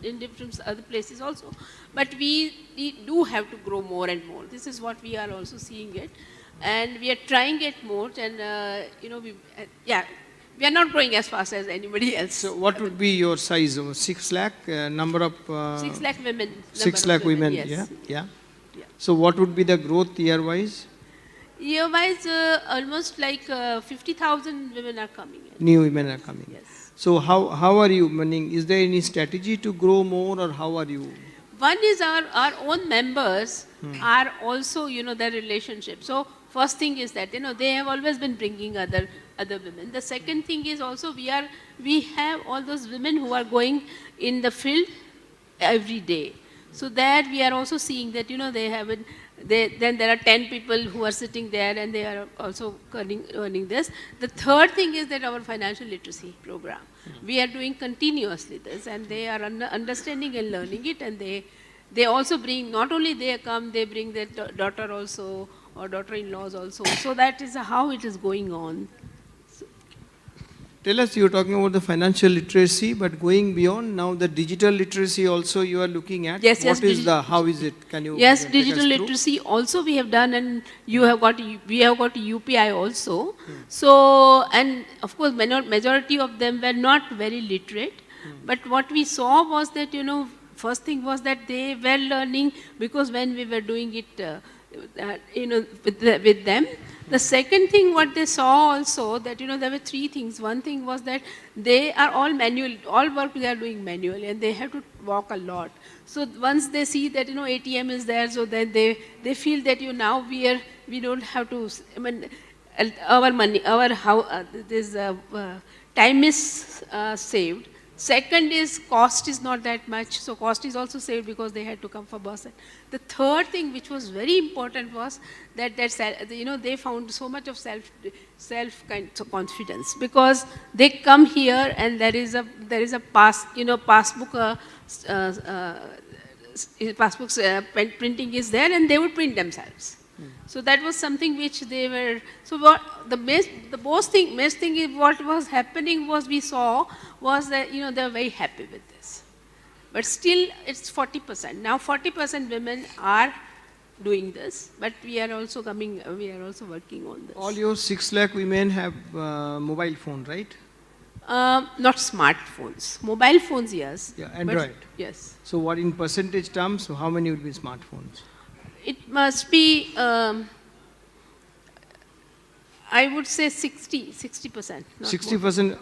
in different other places also. But we do have to grow more and more. This is what we are also seeing it. And we are trying it more, and we are not growing as fast as anybody else. So what would be your size? 6 lakh number of 6 lakh women. 6 lakh women. Yes. Yeah. So what would be the growth year-wise? Year-wise, almost like 50,000 women are coming in. New women are coming. Yes. So how are you? Meaning, is there any strategy to grow more, or how are you? One is our own members are also, their relationship. So first thing is that, they have always been bringing other women. The second thing is also we have all those women who are going in the field every day. So that we are also seeing that, then there are 10 people who are sitting there and they are also earning this. The third thing is that our financial literacy program. We are doing continuously this, and they are understanding and learning it, and they also bring, not only they come, they bring their daughter also, or daughter-in-laws also. So that is how it is going on. Tell us, you're talking about the financial literacy, but going beyond now, the digital literacy also you are looking at. Yes, how is it? Can you? Yes, digital literacy also we have done, and we have got UPI also. So, and of course, majority of them were not very literate. But what we saw was that, first thing was that they were learning because when we were doing it, with them. The second thing what they saw also that, there were three things. One thing was that they are all manual, all work they are doing manually and they have to walk a lot. So once they see that, ATM is there, so then they feel that, now we don't have to, our money, this time is saved. Second is cost is not that much, so cost is also saved because they had to come for bus. The third thing which was very important was that they found so much of self confidence because they come here and there is a passbook printing is there and they would print themselves. So that was something which they were, so what the most thing is what was happening was we saw was that, they were very happy with this. But still it's 40%. Now 40% women are doing this, but we are also working on this. All your 6 lakh women have mobile phone, right? Not smartphones. Mobile phones, yes. Yeah, Android. Yes. So what in percentage terms, so how many would be smartphones? It must be, I would say 60%. 60%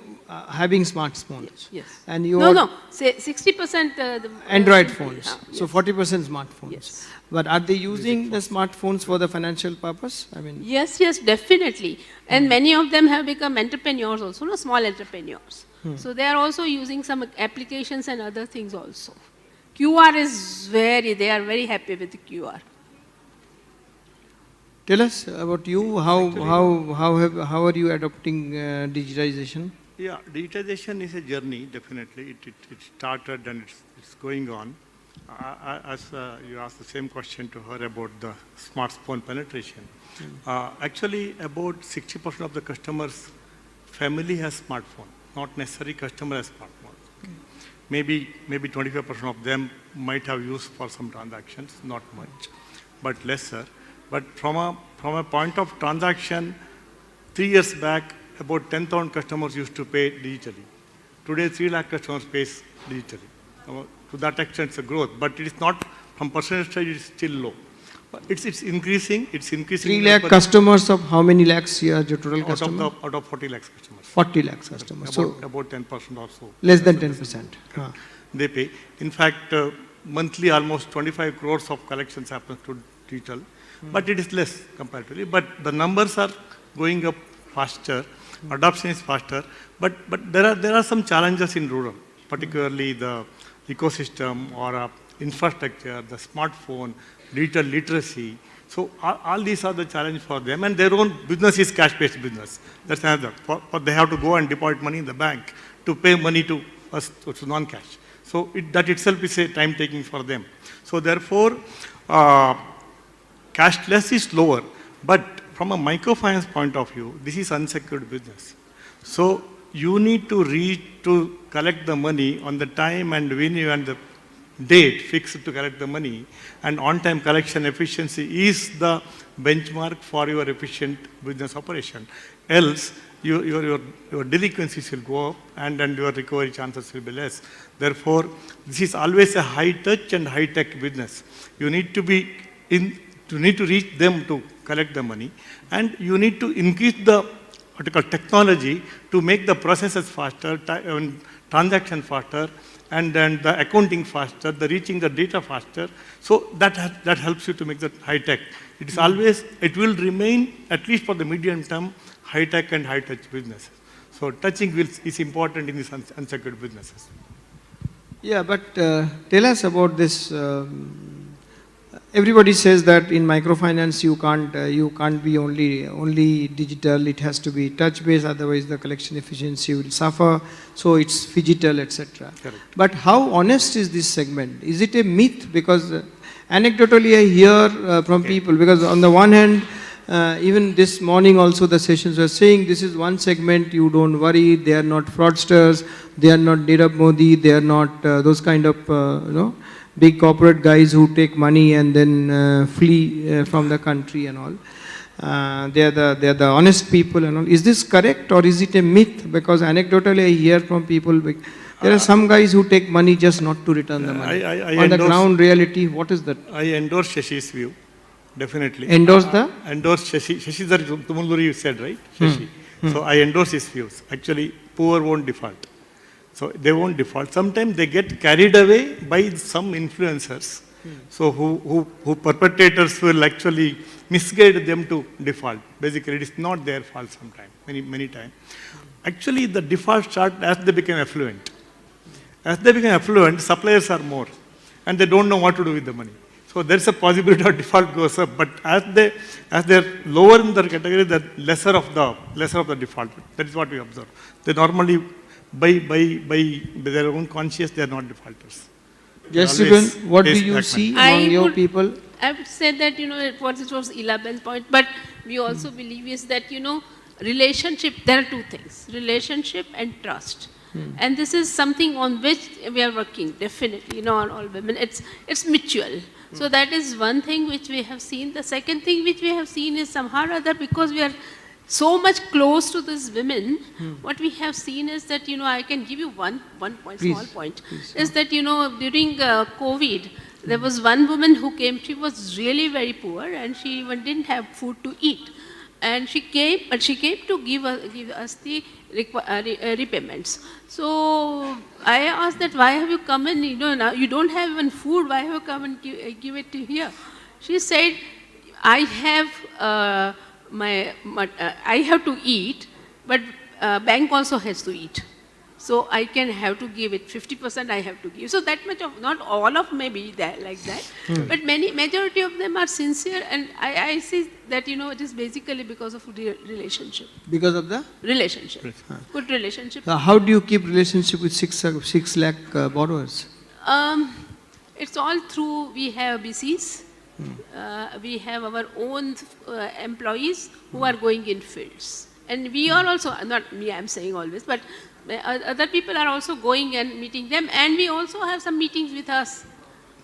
having smartphones. Yes. And you no, say 60% Android phones. So yes. 40% smartphones. Yes. But are they using the smartphones for the financial purpose? I mean. Yes, definitely. And many of them have become entrepreneurs also, small entrepreneurs. So they are also using some applications and other things also. QR is they are very happy with the QR. Tell us about you. How are you adopting digitization? Yeah, digitization is a journey. Definitely, it started and it's going on. As you asked the same question to her about the smartphone penetration. Actually, about 60% of the customers' family has smartphone. Not necessarily customer has smartphone. Maybe 25% of them might have used for some transactions. Not much, but lesser. But from a point of transaction, 3 years back, about 10,000 customers used to pay digitally. Today, 3 lakh customers pay digitally. To that extent, it's a growth, but it is not, from percentage side, it is still low. But it's increasing. 3 lakh customers of how many lakhs your total customer? Out of 40 lakhs customers. 40 lakhs customers. About 10% or so. Less than 10%. They pay. In fact, monthly almost 25 crores of collections happens to digital. But it is less comparatively. But the numbers are going up faster, adoption is faster. But there are some challenges in rural, particularly the ecosystem or infrastructure, the smartphone, digital literacy. So all these are the challenge for them, and their own business is cash-based business. That's another. But they have to go and deposit money in the bank to pay money to us to non-cash. So that itself is a time taking for them. So therefore, cashless is lower, but from a microfinance point of view, this is unsecured business. So you need to reach to collect the money on the time and venue and the date fixed to collect the money, and on-time collection efficiency is the benchmark for your efficient business operation. Else, your delinquencies will go up and your recovery chances will be less. Therefore, this is always a high-touch and high-tech business. You need to be you need to reach them to collect the money, and you need to increase the technology to make the processes faster, transaction faster, and then the accounting faster, the reaching the data faster. So that helps you to make that high tech. It is always, it will remain, at least for the medium term, high tech and high touch businesses. So touching is important in these unsecured businesses. Yeah, but tell us about this. Everybody says that in microfinance you can't be only digital. It has to be touch based. Otherwise, the collection efficiency will suffer. So it's phygital, etc. But how honest is this segment? Is it a myth? Because anecdotally, I hear from people. Because on the one hand, even this morning also the sessions were saying this is one segment. You don't worry. They are not fraudsters. They are not Nirav Modi. They are not those kind of big corporate guys who take money and then flee from the country and all. They are the honest people and all. Is this correct or is it a myth? Because anecdotally I hear from people There are some guys who take money just not to return the money. On the ground reality, what is that? I endorse Shashi's view, definitely. Endorse the? Endorse Shashi Tumuluri, you said, right? Shashi. So I endorse his views. Actually, poor won't default. So they won't default. Sometimes they get carried away by some influencers. So who perpetrators will actually misguide them to default. Basically, it is not their fault sometimes, many times. Actually, the default start as they become affluent. As they become affluent, suppliers are more, and they don't know what to do with the money. So there's a possibility of default goes up, but as they're lower in the category, the lesser of the default. That is what we observe. They normally, by their own conscience, they are not defaulters. Jessica, what do you see among your people? I would say that, it was Ilaben's point, but we also believe is that, relationship, there are two things, relationship and trust. And this is something on which we are working, definitely, on all women. It's mutual. So that is one thing which we have seen. The second thing which we have seen is somehow or other, because we are so much close to these women, what we have seen is that, I can give you one point, Please, small point, please. is that, during COVID, there was one woman who came, she was really very poor and she even didn't have food to eat. And she came to give us the repayments. So I asked that, why have you come and, now you don't have even food, why have you come and give it to here? She said, I have I have to eat, but bank also has to eat. So I can have to give it, 50% I have to give. So that much of, not all of maybe that like that, but majority of them are sincere, and I see that, it is basically because of relationship. Because of the? Relationship. Good relationship. How do you keep relationship with 6 lakh borrowers? It's all through, we have BCs, we have our own employees who are going in fields. And we are also, not me, I'm saying always, but other people are also going and meeting them, and we also have some meetings with us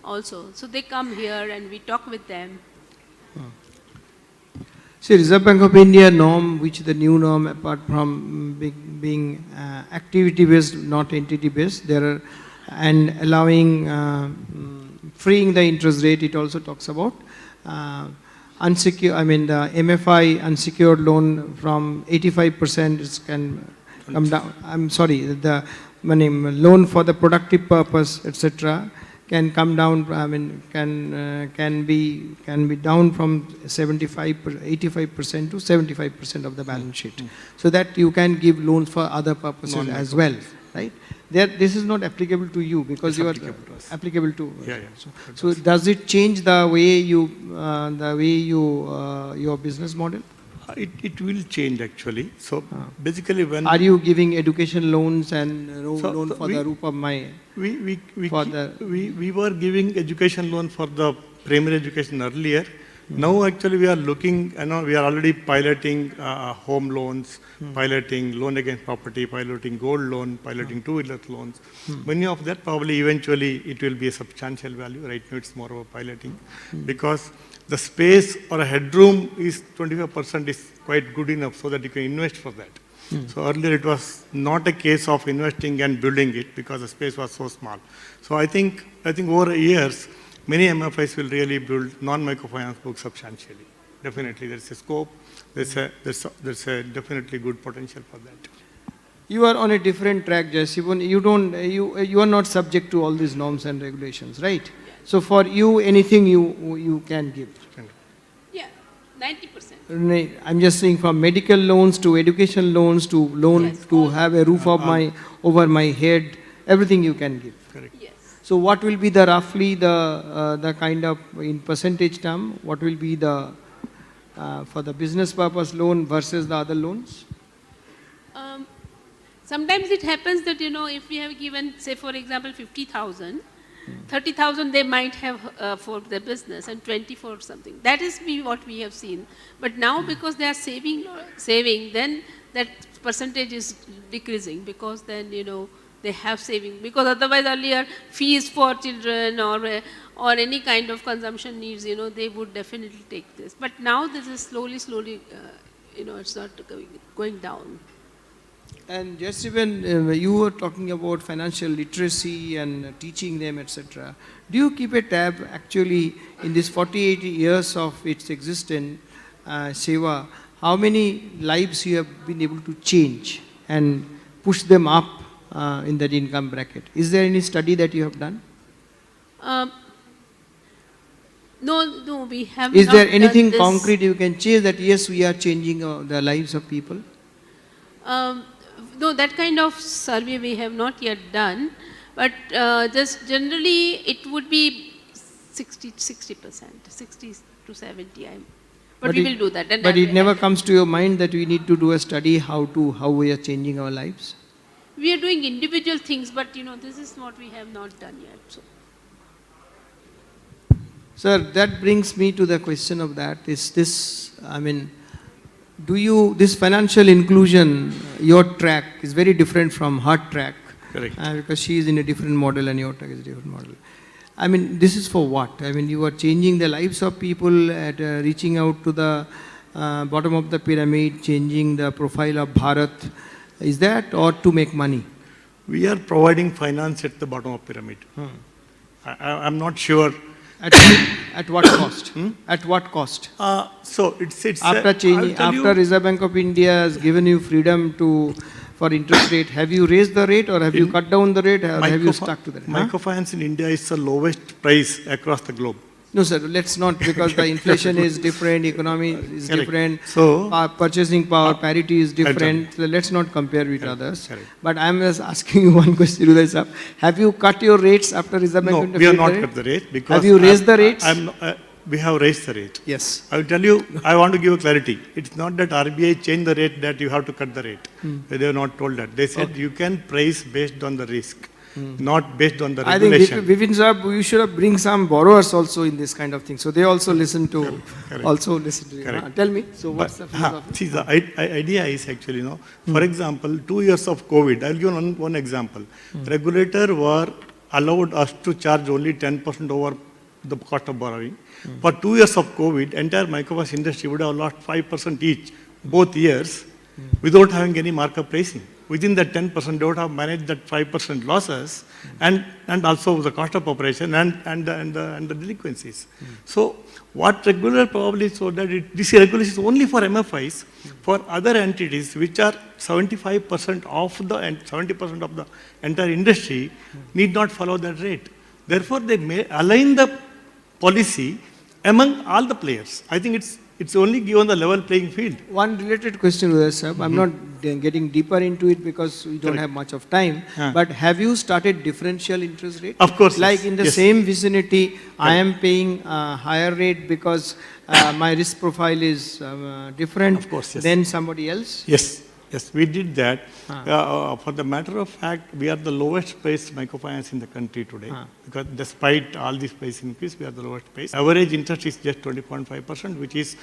also. So they come here and we talk with them. See, Reserve Bank of India norm, which is the new norm, apart from being activity-based, not entity-based, there are, and allowing, freeing the interest rate, it also talks about unsecured, the MFI unsecured loan from 85% can come down. I'm sorry, the loan for the productive purpose, etc., can come down. Can be down from 85% to 75% of the balance sheet, so that you can give loans for other purposes as well, right? This is not applicable to you because you are applicable to. So does it change the way you your business model? It will change actually. So basically, when are you giving education loans and loan for the Rupa Mai? We were giving education loan for the primary education earlier. Now actually we are looking, we are already piloting home loans, piloting loan against property, piloting gold loan, piloting two-wheeler loans. Many of that probably eventually it will be a substantial value. Right now it's more of a piloting because the space or a headroom is 25% is quite good enough so that you can invest for that. So earlier it was not a case of investing and building it because the space was so small. So I think over years, many MFIs will really build non-microfinance books substantially. Definitely, there's a scope. There's a definitely good potential for that. You are on a different track, Jesse. You are not subject to all these norms and regulations, right? Yeah. So for you, anything you can give. Yeah, 90%. I'm just saying, from medical loans to education loans to loan to have a roof over my head, everything you can give. Correct. Yes. So what will be roughly the kind of, in percentage term, what will be the for the business purpose loan versus the other loans? Sometimes it happens that, if we have given, say for example, 50,000, 30,000 they might have for their business and 20 for something. That is what we have seen. But now because they are saving, then that percentage is decreasing because then, they have saving. Because otherwise earlier fees for children or any kind of consumption needs, they would definitely take this. But now this is slowly, it's not going down. And just even you were talking about financial literacy and teaching them, etc. Do you keep a tab actually in this 48 years of its existence, Seva, how many lives you have been able to change and push them up in that income bracket? Is there any study that you have done? No, we have Is not there anything done this. concrete you can change that yes, we are changing the lives of people? No, that kind of survey we have not yet done, but just generally it would be 60%, 60 to 70. But we will do that. And But it never comes to your mind that we need to do a study how we are changing our lives? We are doing individual things, but this is what we have not done yet. So. Sir, that brings me to the question of that. Is this, I mean, this financial inclusion, your track is very different from her track. Correct. Because she is in a different model and your track is a different model. I mean, this is for what? I mean, you are changing the lives of people at reaching out to the bottom of the pyramid, changing the profile of Bharat. Is that or to make money? We are providing finance at the bottom of pyramid. I'm not sure. At what cost? At what cost? So it's after Reserve Bank of India has given you freedom for interest rate, have you raised the rate or have you cut down the rate or have you stuck to the rate? Microfinance in India is the lowest price across the globe. No, sir, let's not, because the inflation is different, economy is different, so purchasing power parity is different. So let's not compare with others. But I'm just asking you one question, Uday sir. Have you cut your rates after Reserve Bank? No, we have not cut the rate because have you raised the rates? We have raised the rate. Yes. I will tell you, I want to give you clarity. It's not that RBI changed the rate that you have to cut the rate. They have not told that. They said you can price based on the risk. Not based on the regulation. I think, Vipin sir, you should bring some borrowers also in this kind of thing. So they also listen to, you. Tell me, so what's the philosophy? See, the idea is actually, for example, 2 years of COVID, I'll give one example. Regulator were allowed us to charge only 10% over the cost of borrowing. For 2 years of COVID, entire microfinance industry would have lost 5% each, both years, without having any markup pricing. Within that 10%, they would have managed that 5% losses and also the cost of operation and the delinquencies. So what regulator probably so that this regulation is only for MFIs. For other entities which are 75% of the 70% of the entire industry need not follow that rate. Therefore, they may align the policy among all the players. I think it's only given the level playing field. One related question, Uday sir. I'm not getting deeper into it because we don't have much of time. But have you started differential interest rate? Of course. Like in the same vicinity, I am paying a higher rate because my risk profile is different than somebody else? Yes, we did that. For the matter of fact, we are the lowest priced microfinance in the country today. Because despite all this price increase, we are the lowest priced. Average interest is just 20.5%, which is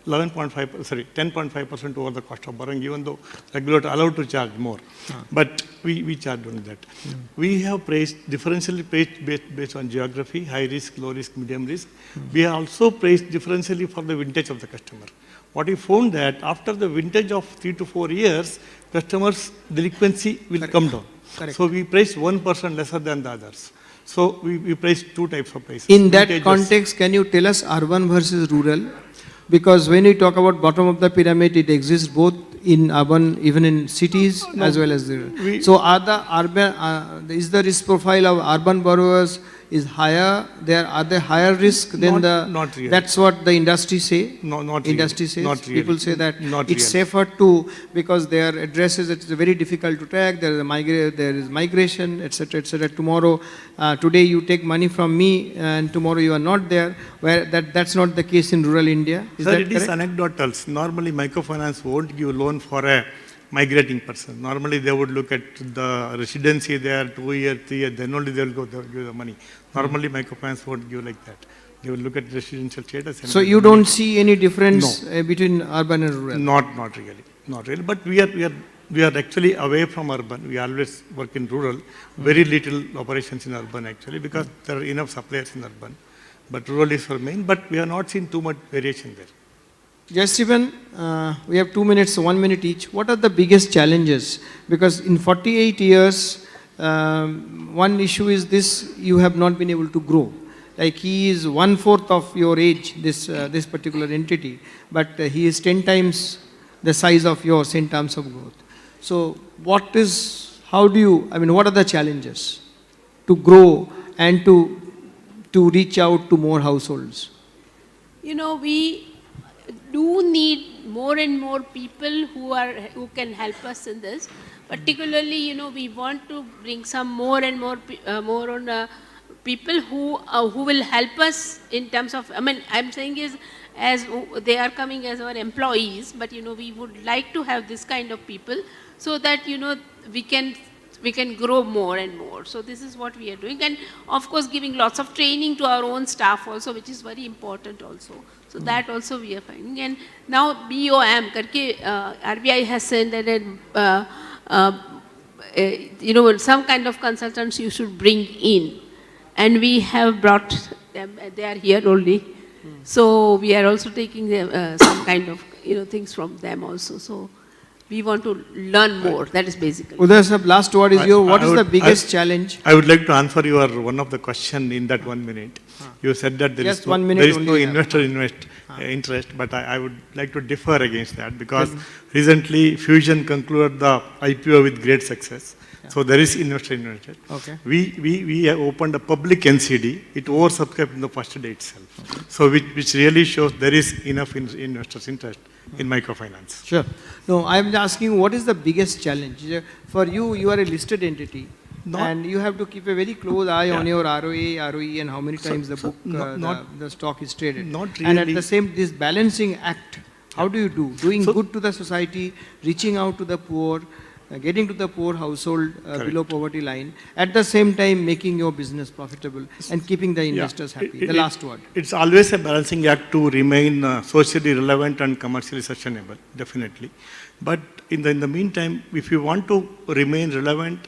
10.5% over the cost of borrowing, even though regulator allowed to charge more. But we charge only that. We have priced, differentially priced based on geography, high risk, low risk, medium risk. We have also priced differentially for the vintage of the customer. What we found that after the vintage of 3 to 4 years, customers' delinquency will come down. So we price 1% lesser than the others. So we price two types of prices. In that context, can you tell us urban versus rural? Because when we talk about bottom of the pyramid, it exists both in urban, even in cities, as well as rural. So are the urban, is the risk profile of urban borrowers is higher? Are they higher risk than Not really. That's what the industry say? Not industry really. says? Not really. People say that Not it's really. safer to, because their addresses, it's very difficult to track, there is migration, etc., etc. Tomorrow, today you take money from me and tomorrow you are not there, where that's not the case in rural India. Is that it is correct? anecdotal. Normally, microfinance won't give loan for a migrating person. Normally, they would look at the residency there, 2 years, 3 years, then only they will give the money. Normally, microfinance won't give like that. They will look at residential status. So you don't see any difference between urban and rural? Not really. But we are actually away from urban. We always work in rural. Very little operations in urban actually, because there are enough suppliers in urban. But rural is our main. But we have not seen too much variation there. Jessiben, we have 2 minutes, 1 minute each. What are the biggest challenges? Because in 48 years, one issue is this, you have not been able to grow. Like he is 1/4 of your age, this particular entity, but he is 10 times the size of yours in terms of growth. So what are the challenges to grow and to reach out to more households? You know, we do need more and more people who can help us in this. Particularly, you know, we want to bring some more and more people who will help us in terms of, I mean, I'm saying is, as they are coming as our employees, but you know, we would like to have this kind of people so that, you know, we can grow more and more. So this is what we are doing, and of course giving lots of training to our own staff also, which is very important also. So that also we are finding. And now BOM karke RBI has sent that you know, some kind of consultants you should bring in, and we have brought them. They are here only. So we are also taking some kind of, you know, things from them also. So we want to learn more. That is basically. Uday sir, last word is what is the biggest challenge? I would like to answer one of the question in that 1 minute. You said that there is no investor interest, but I would like to differ against that, because recently Fusion concluded the IPO with great success. So there is investor interest. Okay. We have opened a public NCD. It oversubscribed in the first day itself. So which really shows there is enough investors interest in microfinance. Sure. No, I'm asking what is the biggest challenge? For you, you are a listed entity. And you have to keep a very close eye on your ROA, ROE, and how many times the book, the stock is traded. Not really. And at the same, this balancing act, how do you do? Doing good to the society, reaching out to the poor, getting to the poor household below poverty line, at the same time making your business profitable and keeping the investors happy. The last word. It's always a balancing act to remain socially relevant and commercially sustainable, definitely. But in the meantime, if you want to remain relevant,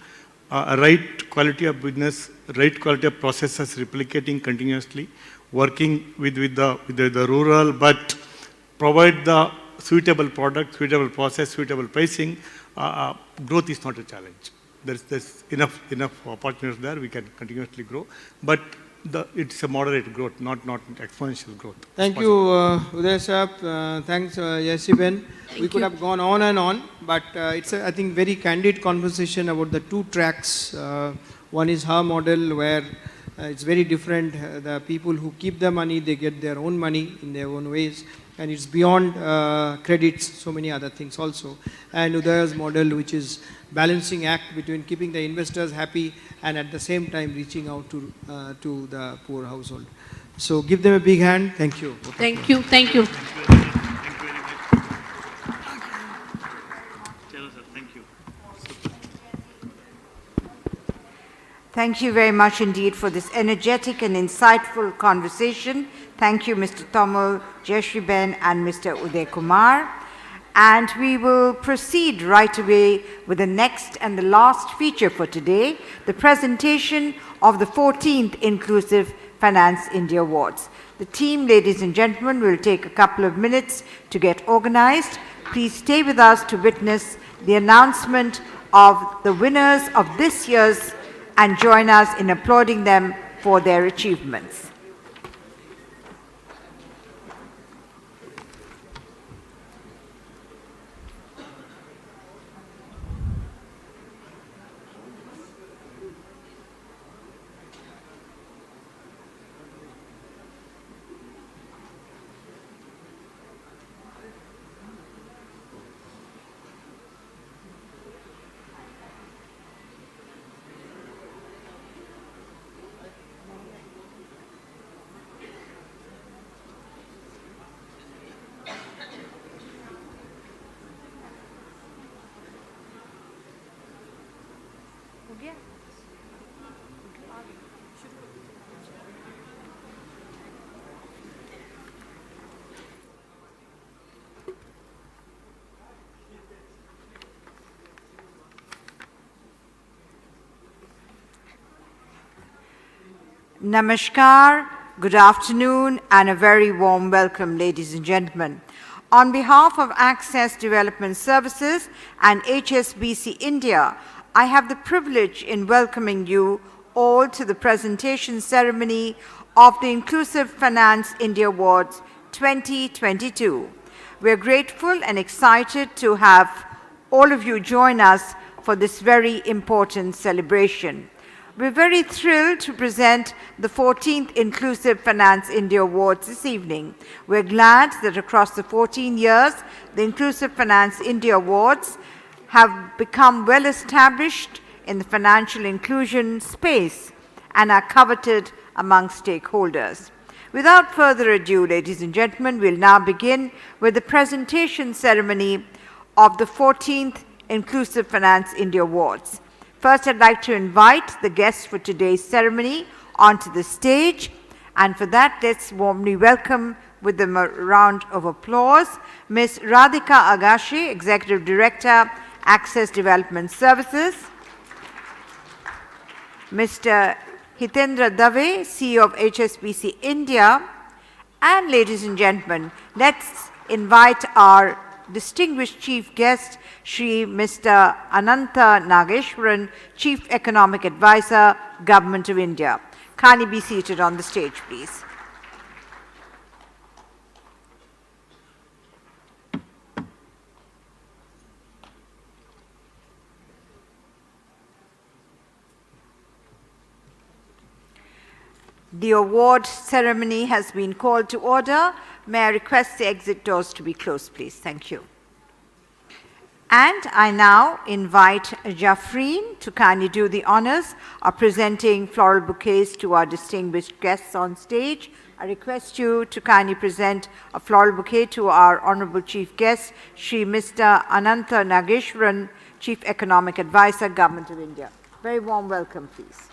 right quality of business, right quality of processes replicating continuously, working with the rural, but provide the suitable product, suitable process, suitable pricing, growth is not a challenge. There's enough opportunities there, we can continuously grow, but it's a moderate growth, not exponential growth. Thank you, Uday Saab. Thanks, Yasiben. We could have gone on and on, but it's I think very candid conversation about the two tracks. One is her model, where it's very different. The people who keep the money, they get their own money in their own ways. And it's beyond credits, so many other things also. And Uday's model, which is balancing act between keeping the investors happy and at the same time reaching out to the poor household. So give them a big hand. Thank you. Thank you. Thank you. Thank you very much indeed for this energetic and insightful conversation. Thank you, Mr. Tomal, Jeshriben, and Mr. Uday Kumar. And we will proceed right away with the next and the last feature for today, the presentation of the 14th Inclusive Finance India Awards. The team, ladies and gentlemen, will take a couple of minutes to get organized. Please stay with us to witness the announcement of the winners of this year's and join us in applauding them for their achievements. Namaskar, good afternoon, and a very warm welcome, ladies and gentlemen. On behalf of Access Development Services and HSBC India, I have the privilege in welcoming you all to the presentation ceremony of the Inclusive Finance India Awards 2022. We're grateful and excited to have all of you join us for this very important celebration. We're very thrilled to present the 14th Inclusive Finance India Awards this evening. We're glad that across the 14 years, the Inclusive Finance India Awards have become well established in the financial inclusion space and are coveted among stakeholders. Without further ado, ladies and gentlemen, we'll now begin with the presentation ceremony of the 14th Inclusive Finance India Awards. First, I'd like to invite the guests for today's ceremony onto the stage. And for that, let's warmly welcome with a round of applause, Ms. Radhika Agashe, Executive Director, Access Development Services, Mr. Hitendra Dave, CEO of HSBC India, and ladies and gentlemen, let's invite our distinguished chief guest, Shri Mr. Anantha Nageshwaran, Chief Economic Advisor, Government of India. Kindly be seated on the stage, please. The award ceremony has been called to order. May I request the exit doors to be closed, please? Thank you. And I now invite Jafreen to kindly do the honors of presenting floral bouquets to our distinguished guests on stage. I request you to kindly present a floral bouquet to our Honorable Chief Guest, Shri Mr. Anantha Nageshwaran, Chief Economic Advisor, Government of India. Very warm welcome, please.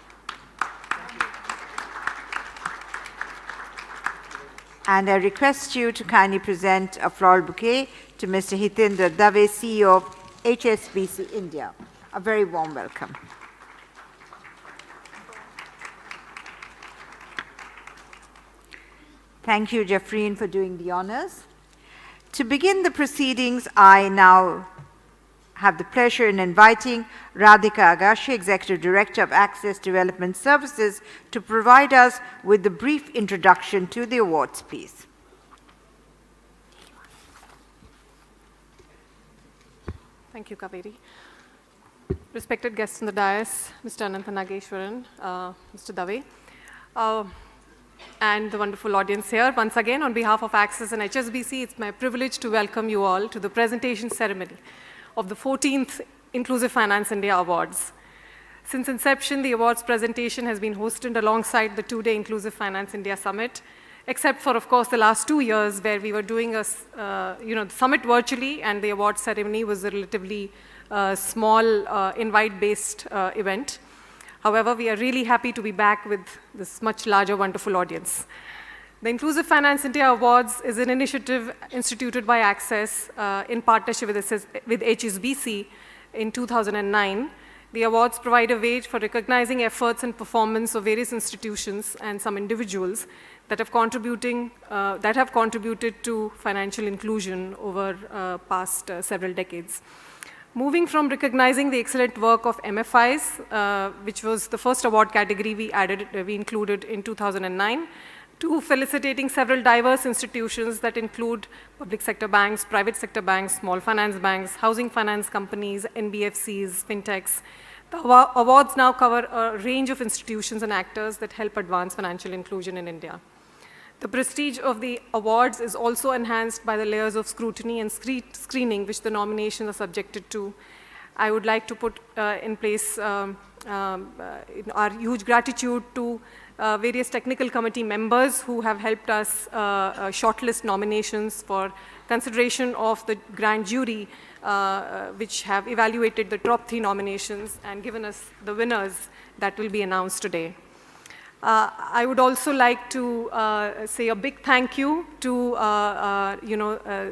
And I request you to kindly present a floral bouquet to Mr. Hitendra Dave, CEO of HSBC India. A very warm welcome. Thank you, Jafreen, for doing the honors. To begin the proceedings, I now have the pleasure in inviting Radhika Agashe, Executive Director of Access Development Services, to provide us with the brief introduction to the awards, please. Thank you, Kaveri. Respected guests on the dais, Mr. Anantha Nageshwaran, Mr. Dave, and the wonderful audience here. Once again, on behalf of Access and HSBC, it's my privilege to welcome you all to the presentation ceremony of the 14th Inclusive Finance India Awards. Since inception, the awards presentation has been hosted alongside the two-day Inclusive Finance India Summit, except for, of course, the last 2 years where we were doing the summit virtually, and the award ceremony was a relatively small invite-based event. However, we are really happy to be back with this much larger, wonderful audience. The Inclusive Finance India Awards is an initiative instituted by Access in partnership with HSBC in 2009. The awards provide a way for recognizing efforts and performance of various institutions and some individuals that have contributed to financial inclusion over past several decades. Moving from recognizing the excellent work of MFIs, which was the first award category we included in 2009, to felicitating several diverse institutions that include public sector banks, private sector banks, small finance banks, housing finance companies, NBFCs, fintechs. The awards now cover a range of institutions and actors that help advance financial inclusion in India. The prestige of the awards is also enhanced by the layers of scrutiny and screening which the nominations are subjected to. I would like to put in place our huge gratitude to various technical committee members who have helped us shortlist nominations for consideration of the grand jury, which have evaluated the top 3 nominations and given us the winners that will be announced today. I would also like to say a big thank you to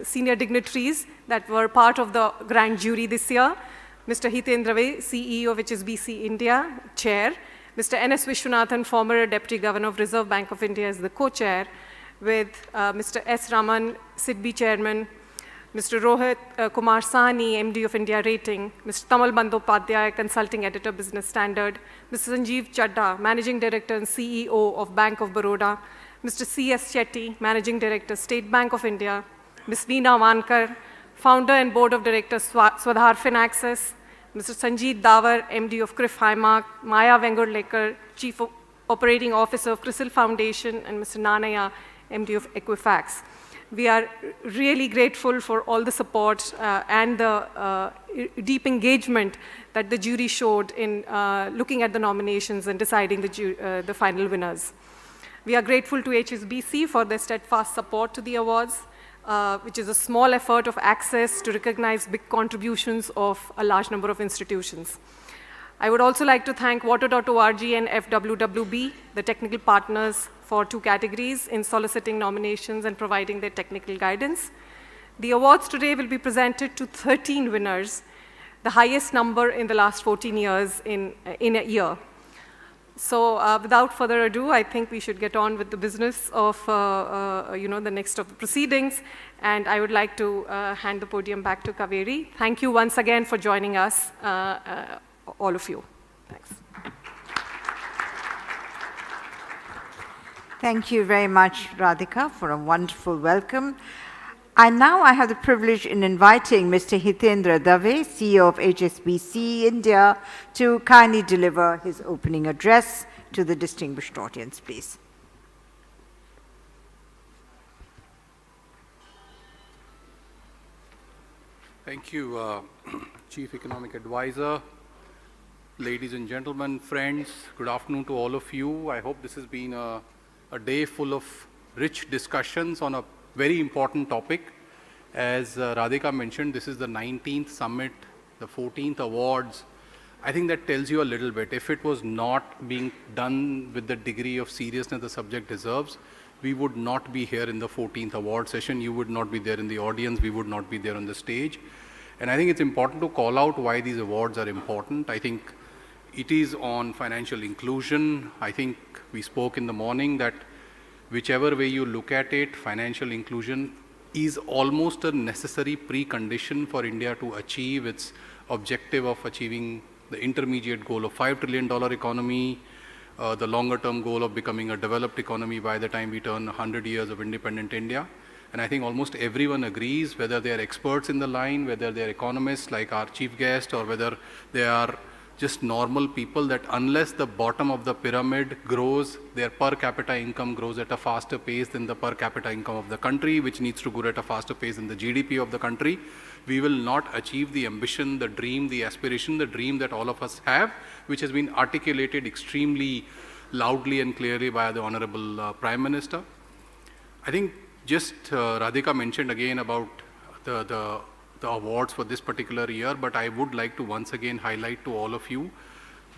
senior dignitaries that were part of the grand jury this year. Mr. Hitendra Dave, CEO of HSBC India, Chair. Mr. N.S. Vishwanathan, former Deputy Governor of Reserve Bank of India, is the co-chair, with Mr. S. Raman, SIDBI Chairman, Mr. Rohit Kumar Sahni, MD of India Rating, Mr. Tamal Bandyopadhyay, Consulting Editor, Business Standard, Mr. Sanjeev Chadda, Managing Director and CEO of Bank of Baroda, Mr. C.S. Shetty, Managing Director, State Bank of India, Ms. Veena Wankar, Founder and Board of Directors, Swadhar Finaxis, Mr. Sanjeet Dawar, MD of CRIF Highmark, Maya Vengurlekar, Chief Operating Officer of CRISIL Foundation, and Mr. Nanaya, MD of Equifax. We are really grateful for all the support and the deep engagement that the jury showed in looking at the nominations and deciding the final winners. We are grateful to HSBC for their steadfast support to the awards, which is a small effort of access to recognize big contributions of a large number of institutions. I would also like to thank Water.org and FWWB, the technical partners for 2 categories in soliciting nominations and providing their technical guidance. The awards today will be presented to 13 winners, the highest number in the last 14 years in a year. So without further ado, I think we should get on with the business of the next of the proceedings. And I would like to hand the podium back to Kaveri. Thank you once again for joining us, all of you. Thanks. Thank you very much, Radhika, for a wonderful welcome. And now I have the privilege in inviting Mr. Hitendra Dave, CEO of HSBC India, to kindly deliver his opening address to the distinguished audience, please. Thank you, Chief Economic Advisor. Ladies and gentlemen, friends, good afternoon to all of you. I hope this has been a day full of rich discussions on a very important topic. As Radhika mentioned, this is the 19th summit, the 14th awards. I think that tells you a little bit. If it was not being done with the degree of seriousness the subject deserves, we would not be here in the 14th award session. You would not be there in the audience. We would not be there on the stage. And I think it's important to call out why these awards are important. I think it is on financial inclusion. I think we spoke in the morning that whichever way you look at it, financial inclusion is almost a necessary precondition for India to achieve its objective of achieving the intermediate goal of $5 trillion economy, the longer term goal of becoming a developed economy by the time we turn 100 years of independent India. And I think almost everyone agrees, whether they are experts in the line, whether they are economists like our chief guest, or whether they are just normal people, that unless the bottom of the pyramid grows, their per capita income grows at a faster pace than the per capita income of the country, which needs to grow at a faster pace than the GDP of the country, we will not achieve the ambition, the dream, the aspiration, the dream that all of us have, which has been articulated extremely loudly and clearly by the Honorable Prime Minister. I think just Radhika mentioned again about the awards for this particular year, but I would like to once again highlight to all of you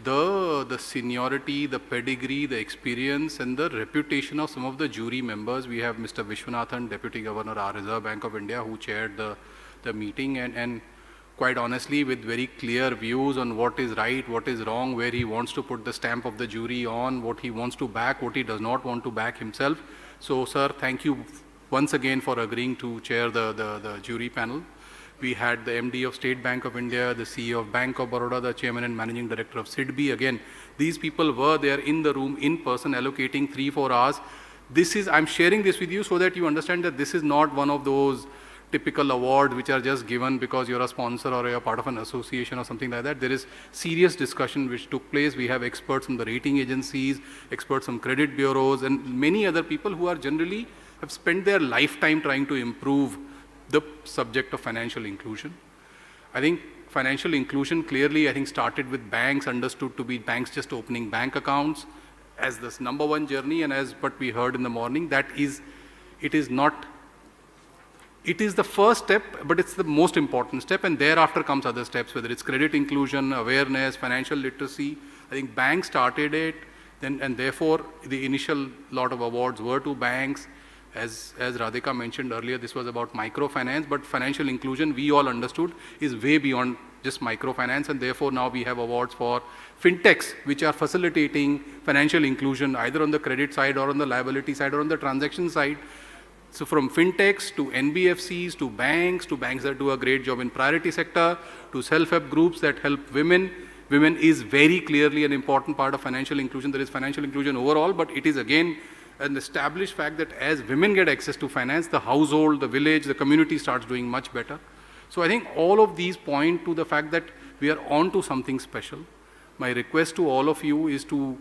the seniority, the pedigree, the experience, and the reputation of some of the jury members. We have Mr. Vishwanathan, Deputy Governor, our Reserve Bank of India, who chaired the meeting, and quite honestly, with very clear views on what is right, what is wrong, where he wants to put the stamp of the jury on, what he wants to back, what he does not want to back himself. So, sir, thank you once again for agreeing to chair the jury panel. We had the MD of State Bank of India, the CEO of Bank of Baroda, the Chairman and Managing Director of SIDBI. Again, these people were there in the room, in person, allocating 3-4 hours. I'm sharing this with you so that you understand that this is not one of those typical awards which are just given because you're a sponsor or you're part of an association or something like that. There is serious discussion which took place. We have experts from the rating agencies, experts from credit bureaus, and many other people who are generally have spent their lifetime trying to improve the subject of financial inclusion. I think financial inclusion clearly, I think, started with banks, understood to be banks just opening bank accounts as this number one journey, and as what we heard in the morning, it is the first step, but it's the most important step, and thereafter comes other steps, whether it's credit inclusion, awareness, financial literacy. I think banks started it, and therefore the initial lot of awards were to banks. As Radhika mentioned earlier, this was about microfinance, but financial inclusion, we all understood, is way beyond just microfinance, and therefore now we have awards for fintechs, which are facilitating financial inclusion, either on the credit side or on the liability side or on the transaction side. So from fintechs to NBFCs to banks that do a great job in priority sector, to self-help groups that help women. Women is very clearly an important part of financial inclusion. There is financial inclusion overall, but it is again an established fact that as women get access to finance, the household, the village, the community starts doing much better. So I think all of these point to the fact that we are on to something special. My request to all of you is to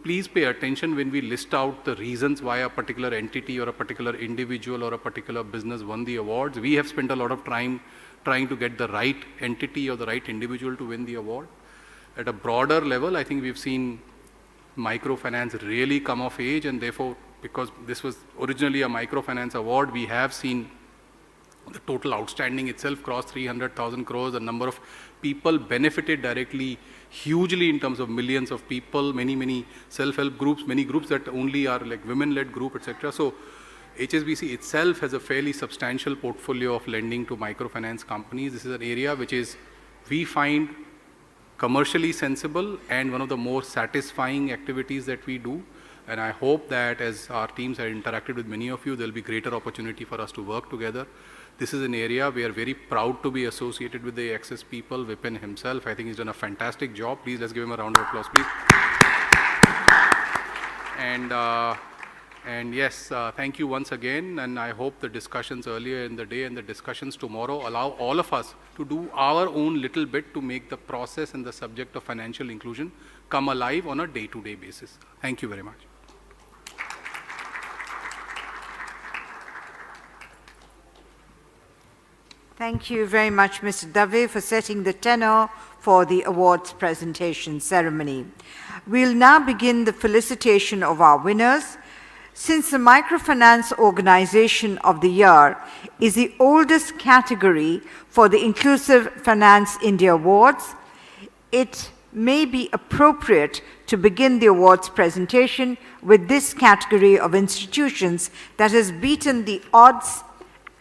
please pay attention when we list out the reasons why a particular entity or a particular individual or a particular business won the awards. We have spent a lot of time trying to get the right entity or the right individual to win the award. At a broader level, I think we've seen microfinance really come of age, and therefore, because this was originally a microfinance award, we have seen the total outstanding itself cross 300,000 crores. The number of people benefited directly hugely in terms of millions of people, many self-help groups, many groups that only are like women-led group, etc. So HSBC itself has a fairly substantial portfolio of lending to microfinance companies. This is an area which is, we find, commercially sensible and one of the more satisfying activities that we do. And I hope that as our teams have interacted with many of you, there will be greater opportunity for us to work together. This is an area we are very proud to be associated with the Access people. Vipin himself, I think he's done a fantastic job. Please, let's give him a round of applause, please. And yes, thank you once again. And I hope the discussions earlier in the day and the discussions tomorrow allow all of us to do our own little bit to make the process and the subject of financial inclusion come alive on a day-to-day basis. Thank you very much. Thank you very much, Mr. Dave, for setting the tenor for the awards presentation ceremony. We'll now begin the felicitation of our winners. Since the Microfinance Organization of the Year is the oldest category for the Inclusive Finance India Awards, it may be appropriate to begin the awards presentation with this category of institutions that has beaten the odds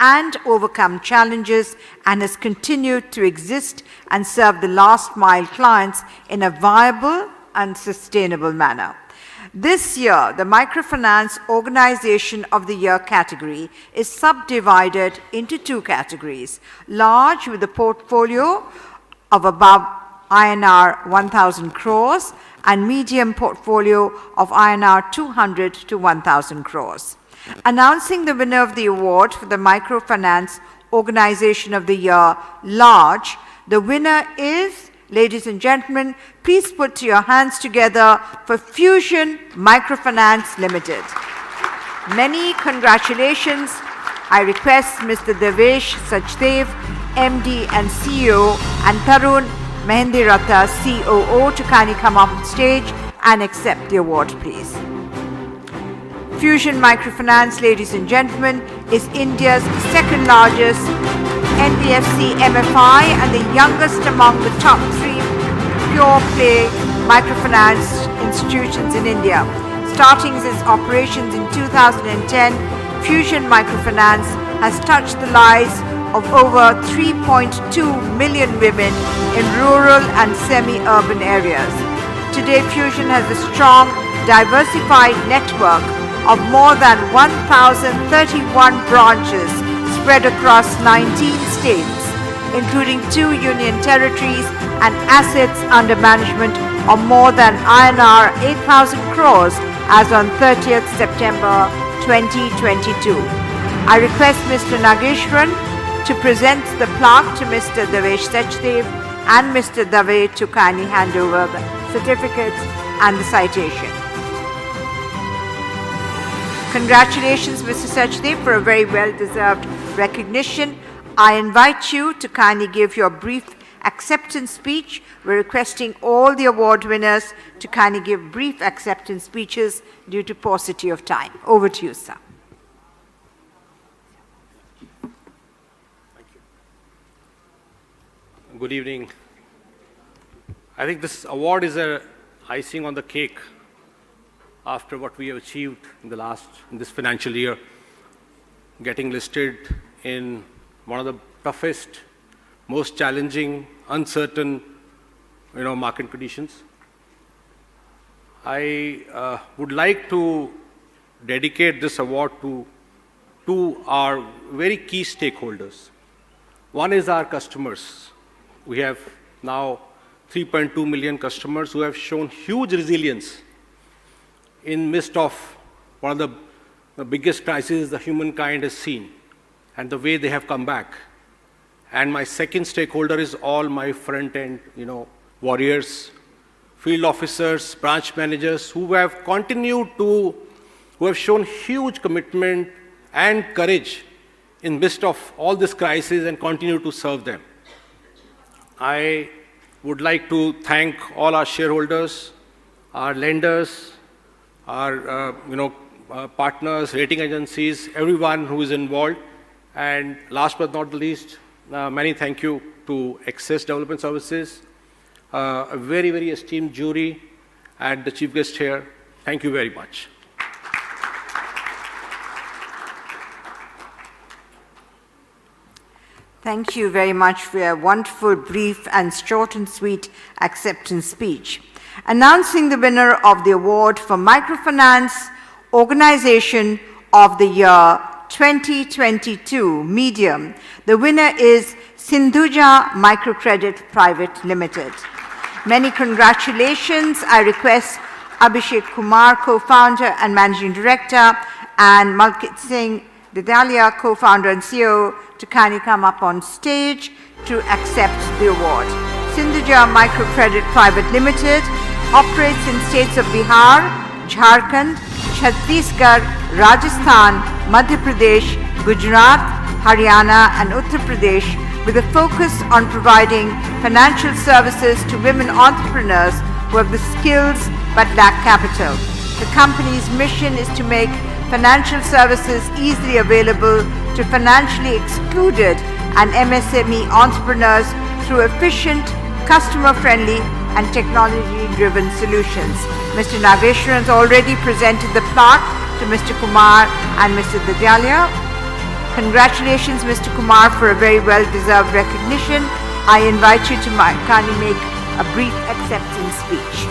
and overcome challenges and has continued to exist and serve the last mile clients in a viable and sustainable manner. This year, the Microfinance Organization of the Year category is subdivided into two categories: large with a portfolio of above INR 1,000 crores and medium portfolio of INR 200 to 1,000 crores. Announcing the winner of the award for the Microfinance Organization of the Year, Large, the winner is, ladies and gentlemen, please put your hands together for Fusion Microfinance Limited. Many congratulations. I request Mr. Devesh Sachdev, MD and CEO, and Tarun Mehendiratta, COO, to kindly come up on stage and accept the award, please. Fusion Microfinance, ladies and gentlemen, is India's second largest NBFC MFI and the youngest among the top 3 pure-play microfinance institutions in India. Starting its operations in 2010, Fusion Microfinance has touched the lives of over 3.2 million women in rural and semi-urban areas. Today, Fusion has a strong, diversified network of more than 1,031 branches spread across 19 states, including 2 union territories, and assets under management of more than INR 8,000 crores as on 30th September 2022. I request Mr. Nageshwaran to present the plaque to Mr. Devesh Sachdev and Mr. Dave to kindly hand over the certificates and the citation. Congratulations, Mr. Sachdev, for a very well-deserved recognition. I invite you to kindly give your brief acceptance speech. We're requesting all the award winners to kindly give brief acceptance speeches due to paucity of time. Over to you, sir. Thank you. Good evening. I think this award is an icing on the cake after what we have achieved in this financial year, getting listed in one of the toughest, most challenging, uncertain, market conditions. I would like to dedicate this award to to our very key stakeholders. One is our customers. We have now 3.2 million customers who have shown huge resilience in midst of one of the biggest crises the humankind has seen, and the way they have come back. And my second stakeholder is all my front-end, warriors, field officers, branch managers who have who have shown huge commitment and courage in midst of all this crisis and continue to serve them. I would like to thank all our shareholders, our lenders, our partners, rating agencies, everyone who is involved. And last but not the least, many thank you to Access Development Services, a very, very esteemed jury, and the chief guest here. Thank you very much. Thank you very much for your wonderful, brief, and short and sweet acceptance speech. Announcing the winner of the award for Microfinance Organization of the Year 2022, Medium. The winner is Sindhuja Microcredit Private Limited. Many congratulations. I request Abhishek Kumar, co-founder and managing director, and Malkit Singh Didalia, co-founder and CEO, to kindly come up on stage to accept the award. Sindhuja Microcredit Private Limited operates in states of Bihar, Jharkhand, Chhattisgarh, Rajasthan, Madhya Pradesh, Gujarat, Haryana, and Uttar Pradesh, with a focus on providing financial services to women entrepreneurs who have the skills but lack capital. The company's mission is to make financial services easily available to financially excluded and MSME entrepreneurs through efficient, customer-friendly, and technology-driven solutions. Mr. Nageshwaran has already presented the plaque to Mr. Kumar and Mr. Didalia. Congratulations, Mr. Kumar, for a very well-deserved recognition. I invite you to kindly make a brief acceptance speech.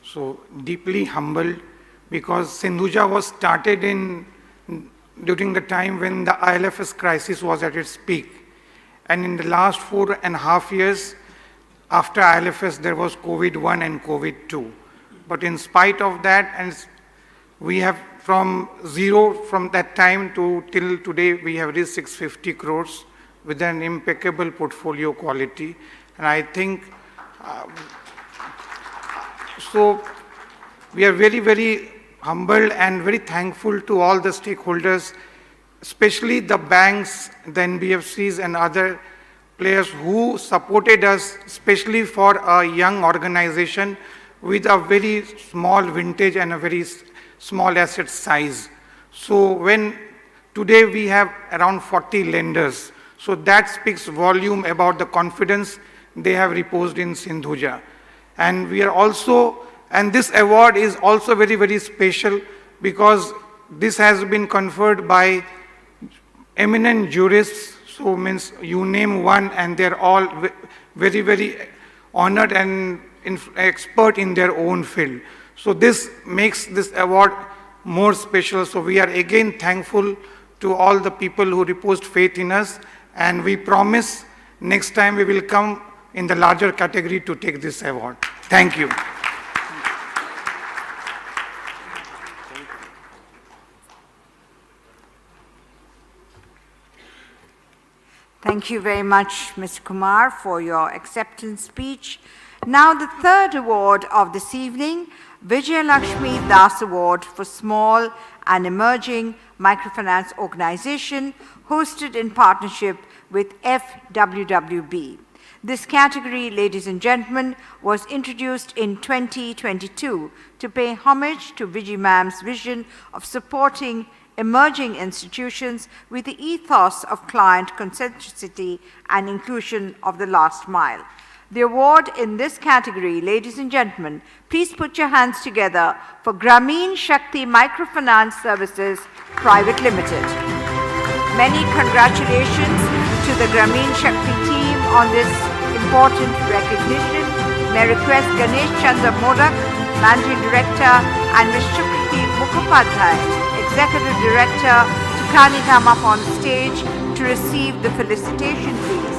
So deeply humbled, because Sindhuja was started during the time when the ILFS crisis was at its peak. And in the last 4.5 years, after ILFS, there was COVID-1 and COVID-2. But in spite of that, and we have from zero from that time to till today, we have reached 650 crores with an impeccable portfolio quality. And I think, so we are very, very humbled and very thankful to all the stakeholders, especially the banks, the NBFCs and other players who supported us, especially for a young organization with a very small vintage and a very small asset size. So when today we have around 40 lenders, so that speaks volume about the confidence they have reposed in Sindhuja. And we are also, and this award is also very, very special because this has been conferred by eminent jurists. So means you name one and they're all very, very honored and expert in their own field. So this makes this award more special. So we are again thankful to all the people who reposed faith in us, and we promise next time we will come in the larger category to take this award. Thank you. Thank you very much, Mr. Kumar, for your acceptance speech. Now the third award of this evening, Vijay Lakshmi Das Award for Small and Emerging Microfinance Organization, hosted in partnership with FWWB. This category, ladies and gentlemen, was introduced in 2022 to pay homage to Vijay Ma'am's vision of supporting emerging institutions with the ethos of client centricity and inclusion of the last mile. The award in this category, ladies and gentlemen, please put your hands together for Grameen Shakti Microfinance Services Private Limited. Many congratulations to the Grameen Shakti team on this important recognition. May I request Ganesh Chandra Modak, Managing Director, and Ms. Shukriti Mukhopadhyay, Executive Director, to kindly come up on stage to receive the felicitation, please.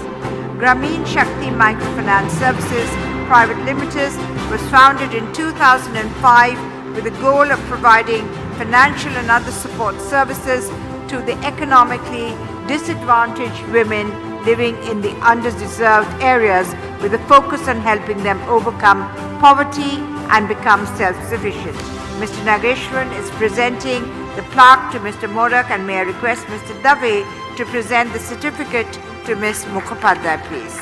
Grameen Shakti Microfinance Services Private Limited was founded in 2005 with the goal of providing financial and other support services to the economically disadvantaged women living in the underdeserved areas with a focus on helping them overcome poverty and become self-sufficient. Mr. Nageshwaran is presenting the plaque to Mr. Modak, and may I request Mr. Dave to present the certificate to Ms. Mukhopadhyay, please.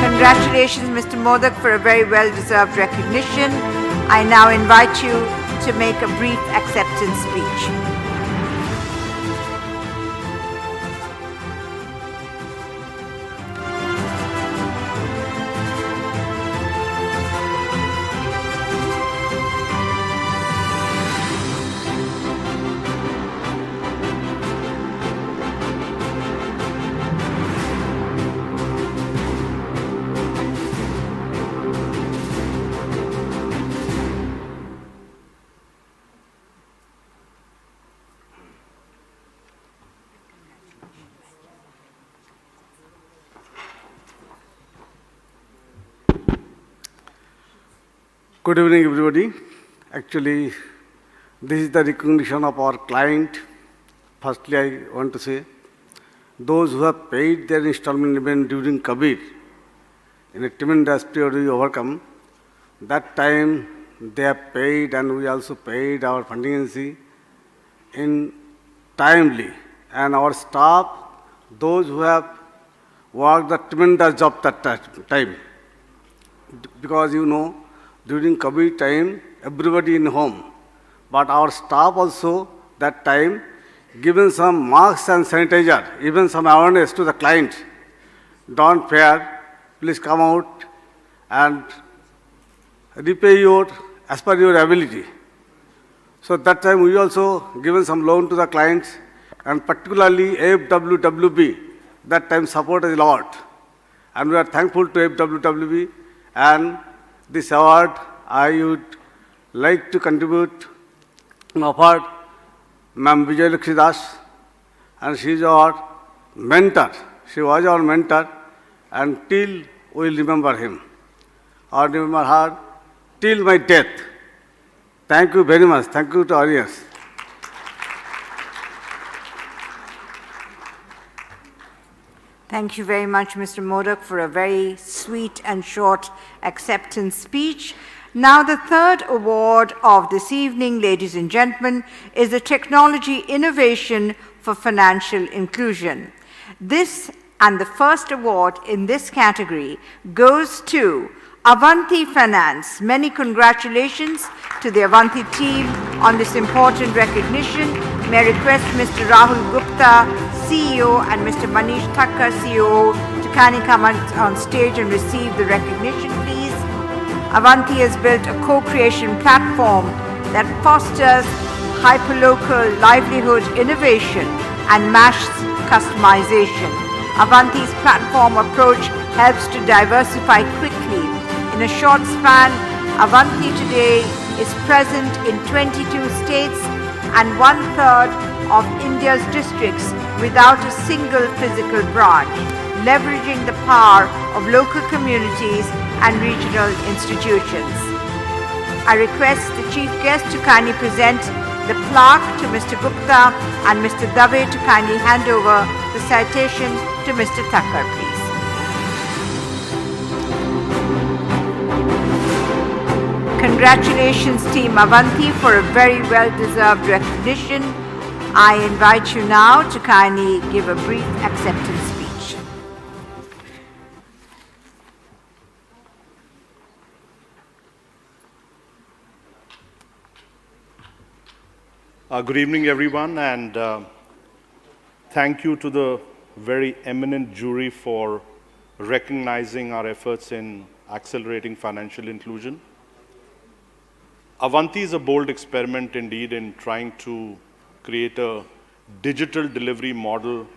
Congratulations, Mr. Modak, for a very well-deserved recognition. I now invite you to make a brief acceptance speech. Good evening, everybody. Actually, this is the recognition of our client. Firstly, I want to say, those who have paid their installment payment during COVID, in a tremendous period we overcome, that time they have paid and we also paid our funding agency in timely. And our staff, those who have worked the tremendous job that time. Because you know, during COVID time, everybody in home. But our staff also, that time, given some masks and sanitizer, even some awareness to the client. Don't fear, please come out and repay as per your ability. So that time we also given some loan to the clients, and particularly FWWB, that time supported a lot. And we are thankful to FWWB, and this award I would like to contribute and offer Ma'am Vijay Lakshmi Das, and she is our mentor. She was our mentor, and till we will remember him, or remember her till my death. Thank you very much. Thank you to audience. Thank you very much, Mr. Modak, for a very sweet and short acceptance speech. Now, the third award of this evening, ladies and gentlemen, is the Technology Innovation for Financial Inclusion. This and the first award in this category goes to Avanti Finance. Many congratulations to the Avanti team on this important recognition. May I request Mr. Rahul Gupta, CEO, and Mr. Manish Thakkar, COO, to kindly come on stage and receive the recognition, please. Avanti has built a co-creation platform that fosters hyperlocal livelihood innovation and mass customization. Avanti's platform approach helps to diversify quickly. In a short span, Avanti today is present in 22 states and 1/3 of India's districts without a single physical branch, leveraging the power of local communities and regional institutions. I request the chief guest to kindly present the plaque to Mr. Gupta and Mr. Dave to kindly hand over the citation to Mr. Thakkar, please. Congratulations, Team Avanti, for a very well-deserved recognition. I invite you now to kindly give a brief acceptance speech. Good evening, everyone, and thank you to the very eminent jury for recognizing our efforts in accelerating financial inclusion. Avanti is a bold experiment indeed in trying to create a digital delivery model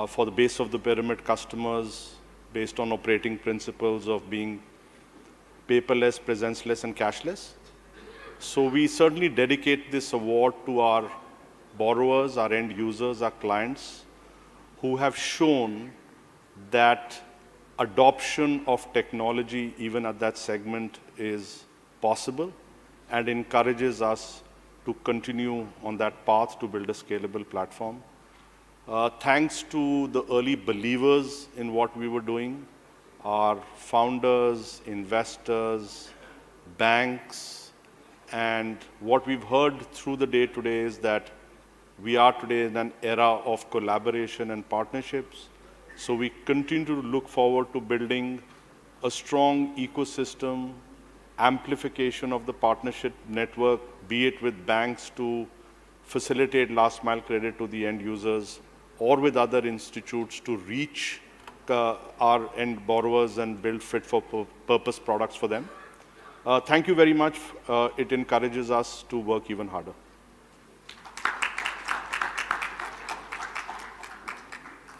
for the base of the pyramid customers based on operating principles of being paperless, presence-less, and cashless. So we certainly dedicate this award to our borrowers, our end users, our clients, who have shown that adoption of technology, even at that segment, is possible and encourages us to continue on that path to build a scalable platform. Thanks to the early believers in what we were doing, our founders, investors, banks, and what we've heard through the day today is that we are today in an era of collaboration and partnerships. So we continue to look forward to building a strong ecosystem, amplification of the partnership network, be it with banks to facilitate last mile credit to the end users, or with other institutes to reach our end borrowers and build fit for purpose products for them. Thank you very much. It encourages us to work even harder.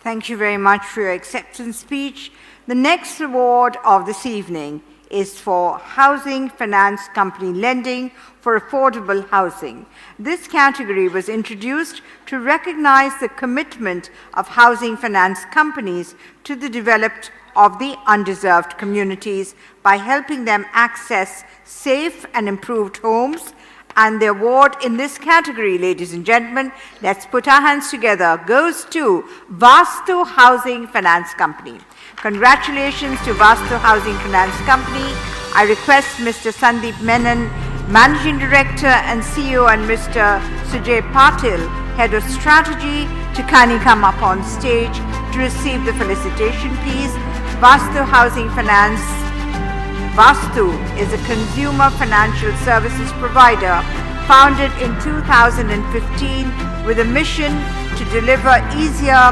Thank you very much for your acceptance speech. The next award of this evening is for Housing Finance Company Lending for Affordable Housing. This category was introduced to recognize the commitment of housing finance companies to the development of the underserved communities by helping them access safe and improved homes. And the award in this category, ladies and gentlemen, let's put our hands together, goes to Vastu Housing Finance Company. Congratulations to Vastu Housing Finance Company. I request Mr. Sandeep Menon, Managing Director and CEO, and Mr. Sujay Patil, Head of Strategy, to kindly come up on stage to receive the felicitation, please. Vastu Housing Finance. Vastu is a consumer financial services provider founded in 2015 with a mission to deliver easier,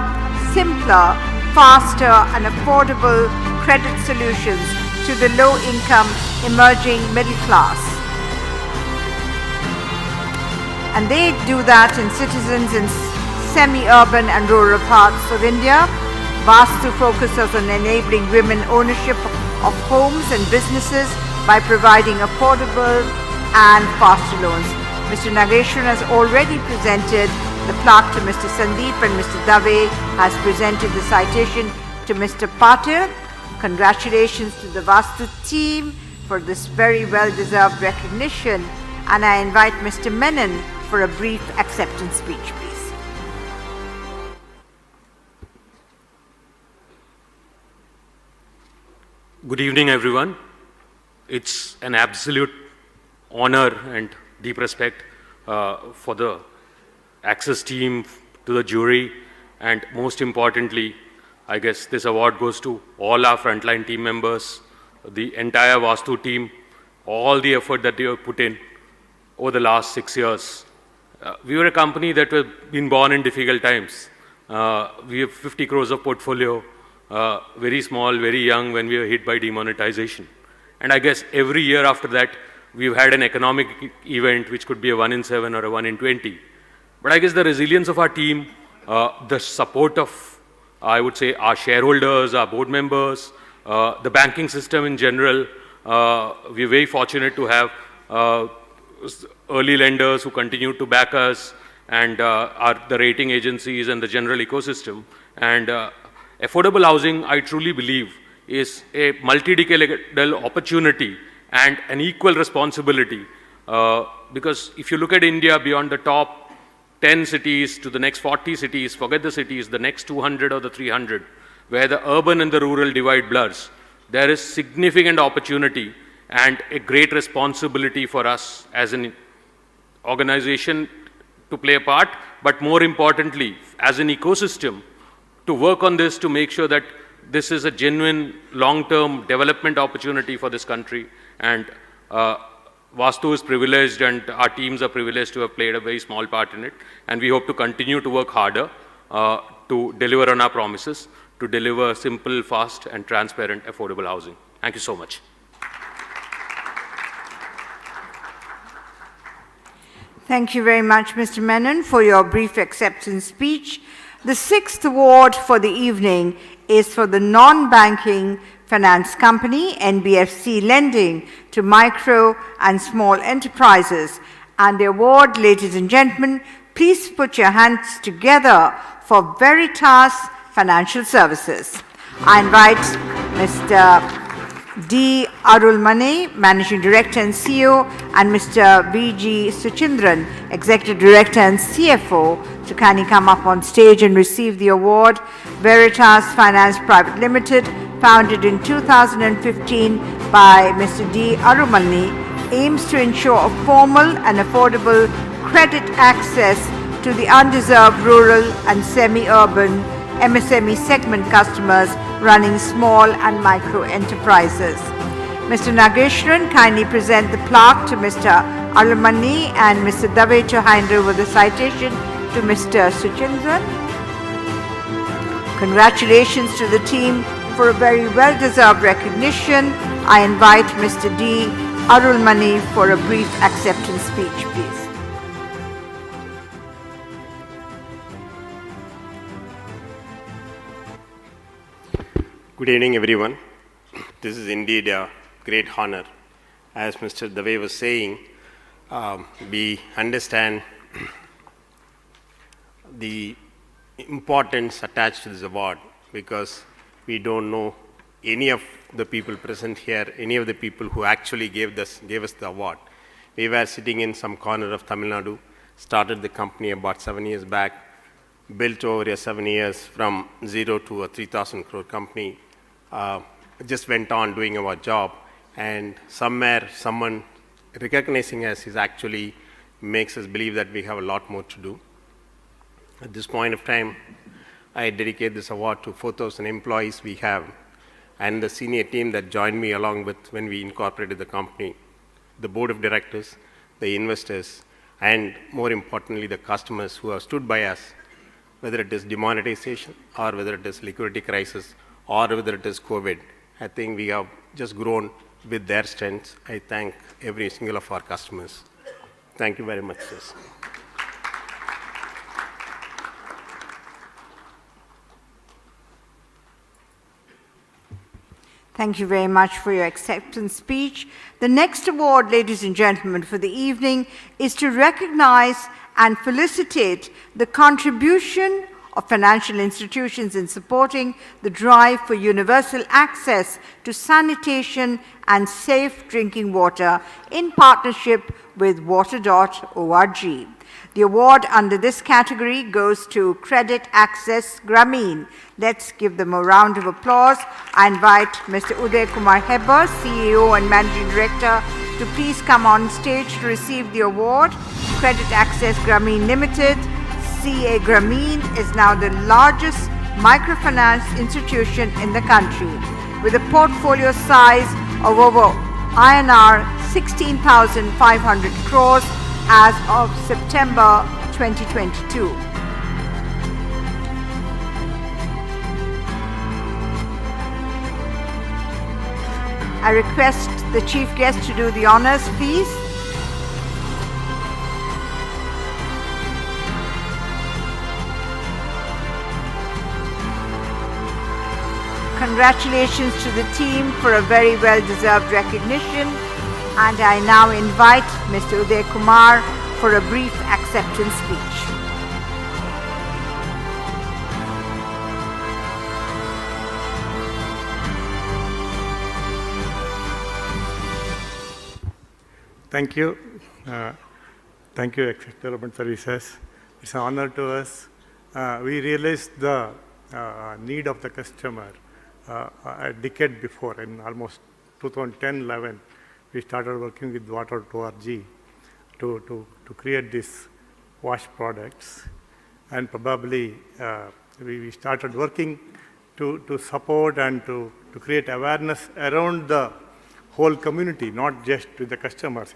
simpler, faster and affordable credit solutions to the low-income emerging middle class. And they do that in citizens in semi-urban and rural parts of India. Vastu focuses on enabling women ownership of homes and businesses by providing affordable and faster loans. Mr. Nageshwaran has already presented the plaque to Mr. Sandeep, and Mr. Dave has presented the citation to Mr. Patil. Congratulations to the Vastu team for this very well-deserved recognition, and I invite Mr. Menon for a brief acceptance speech, please. Good evening, everyone. It's an absolute honor and deep respect for the Access team, to the jury, and most importantly, I guess this award goes to all our frontline team members, the entire Vastu team, all the effort that they have put in over the last 6 years. We were a company that was been born in difficult times. We have 50 crores of portfolio, very small, very young when we were hit by demonetization. And I guess every year after that, we've had an economic event which could be a 1 in 7 or a 1 in 20. But I guess the resilience of our team, the support of, I would say, our shareholders, our board members, the banking system in general, we're very fortunate to have early lenders who continue to back us, and the rating agencies and the general ecosystem. And affordable housing, I truly believe, is a multi-decadal opportunity and an equal responsibility. Because if you look at India beyond the top 10 cities to the next 40 cities, forget the cities, the next 200 or the 300, where the urban and the rural divide blurs, there is significant opportunity and a great responsibility for us as an organization to play a part, but more importantly, as an ecosystem, to work on this to make sure that this is a genuine long-term development opportunity for this country. And Vastu is privileged and our teams are privileged to have played a very small part in it. And we hope to continue to work harder to deliver on our promises, to deliver simple, fast, and transparent, affordable housing. Thank you so much. Thank you very much, Mr. Menon, for your brief acceptance speech. The sixth award for the evening is for the non-banking finance company, NBFC Lending to Micro and Small Enterprises. And the award, ladies and gentlemen, please put your hands together for Veritas Financial Services. I invite Mr. D. Arulmane, Managing Director and CEO, and Mr. V.G. Suchindran, Executive Director and CFO, to kindly come up on stage and receive the award. Veritas Finance Private Limited, founded in 2015 by Mr. D. Arulmane, aims to ensure a formal and affordable credit access to the undeserved rural and semi-urban MSME segment customers running small and micro enterprises. Mr. Nageshwaran, kindly present the plaque to Mr. Arulmane and Mr. Dave to hand over the citation to Mr. Suchindran. Congratulations to the team for a very well-deserved recognition. I invite Mr. D. Arulmane for a brief acceptance speech, please. Good evening, everyone. This is indeed a great honor. As Mr. Dave was saying, we understand the importance attached to this award because we don't know any of the people present here, any of the people who actually gave us the award. We were sitting in some corner of Tamil Nadu, started the company about 7 years back, built over 7 years from zero to a 3,000 crore company. Just went on doing our job, and somewhere someone recognizing us is actually makes us believe that we have a lot more to do. At this point of time, I dedicate this award to 4,000 employees we have and the senior team that joined me along with when we incorporated the company, the board of directors, the investors, and more importantly, the customers who have stood by us, whether it is demonetization or whether it is liquidity crisis or whether it is COVID. I think we have just grown with their strengths. I thank every single of our customers. Thank you very much, sir. Thank you very much for your acceptance speech. The next award, ladies and gentlemen, for the evening is to recognize and felicitate the contribution of financial institutions in supporting the drive for universal access to sanitation and safe drinking water in partnership with water.org. The award under this category goes to Credit Access Grameen. Let's give them a round of applause. I invite Mr. Uday Kumar Hebbar, CEO and Managing Director, to please come on stage to receive the award. Credit Access Grameen Limited, CA Grameen, is now the largest microfinance institution in the country, with a portfolio size of over INR 16,500 crores as of September 2022. I request the chief guest to do the honors, please. Congratulations to the team for a very well-deserved recognition. And I now invite Mr. Uday Kumar for a brief acceptance speech. Thank you. Thank you, Executive Development Services. It's an honor to us. We realized the need of the customer a decade before, in almost 2010-11. We started working with water.org to create these wash products, and probably we started working to support and to create awareness around the whole community, not just to the customers,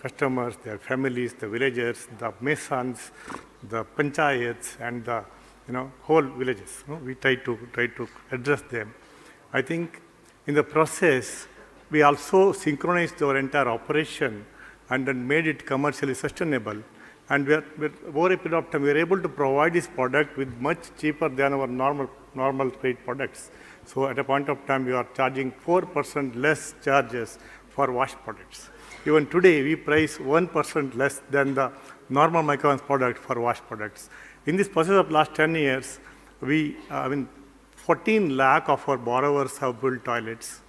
customers, their families, the villagers, the masons, the panchayats, and the whole villages. We try to address them. I think in the process, we also synchronized our entire operation and then made it commercially sustainable. And over a period of time, we were able to provide this product with much cheaper than our normal trade products. So at a point of time, we are charging 4% less charges for wash products. Even today, we price 1% less than the normal microfinance product for wash products. In this process of last 10 years, 14 lakh of our borrowers have built toilets,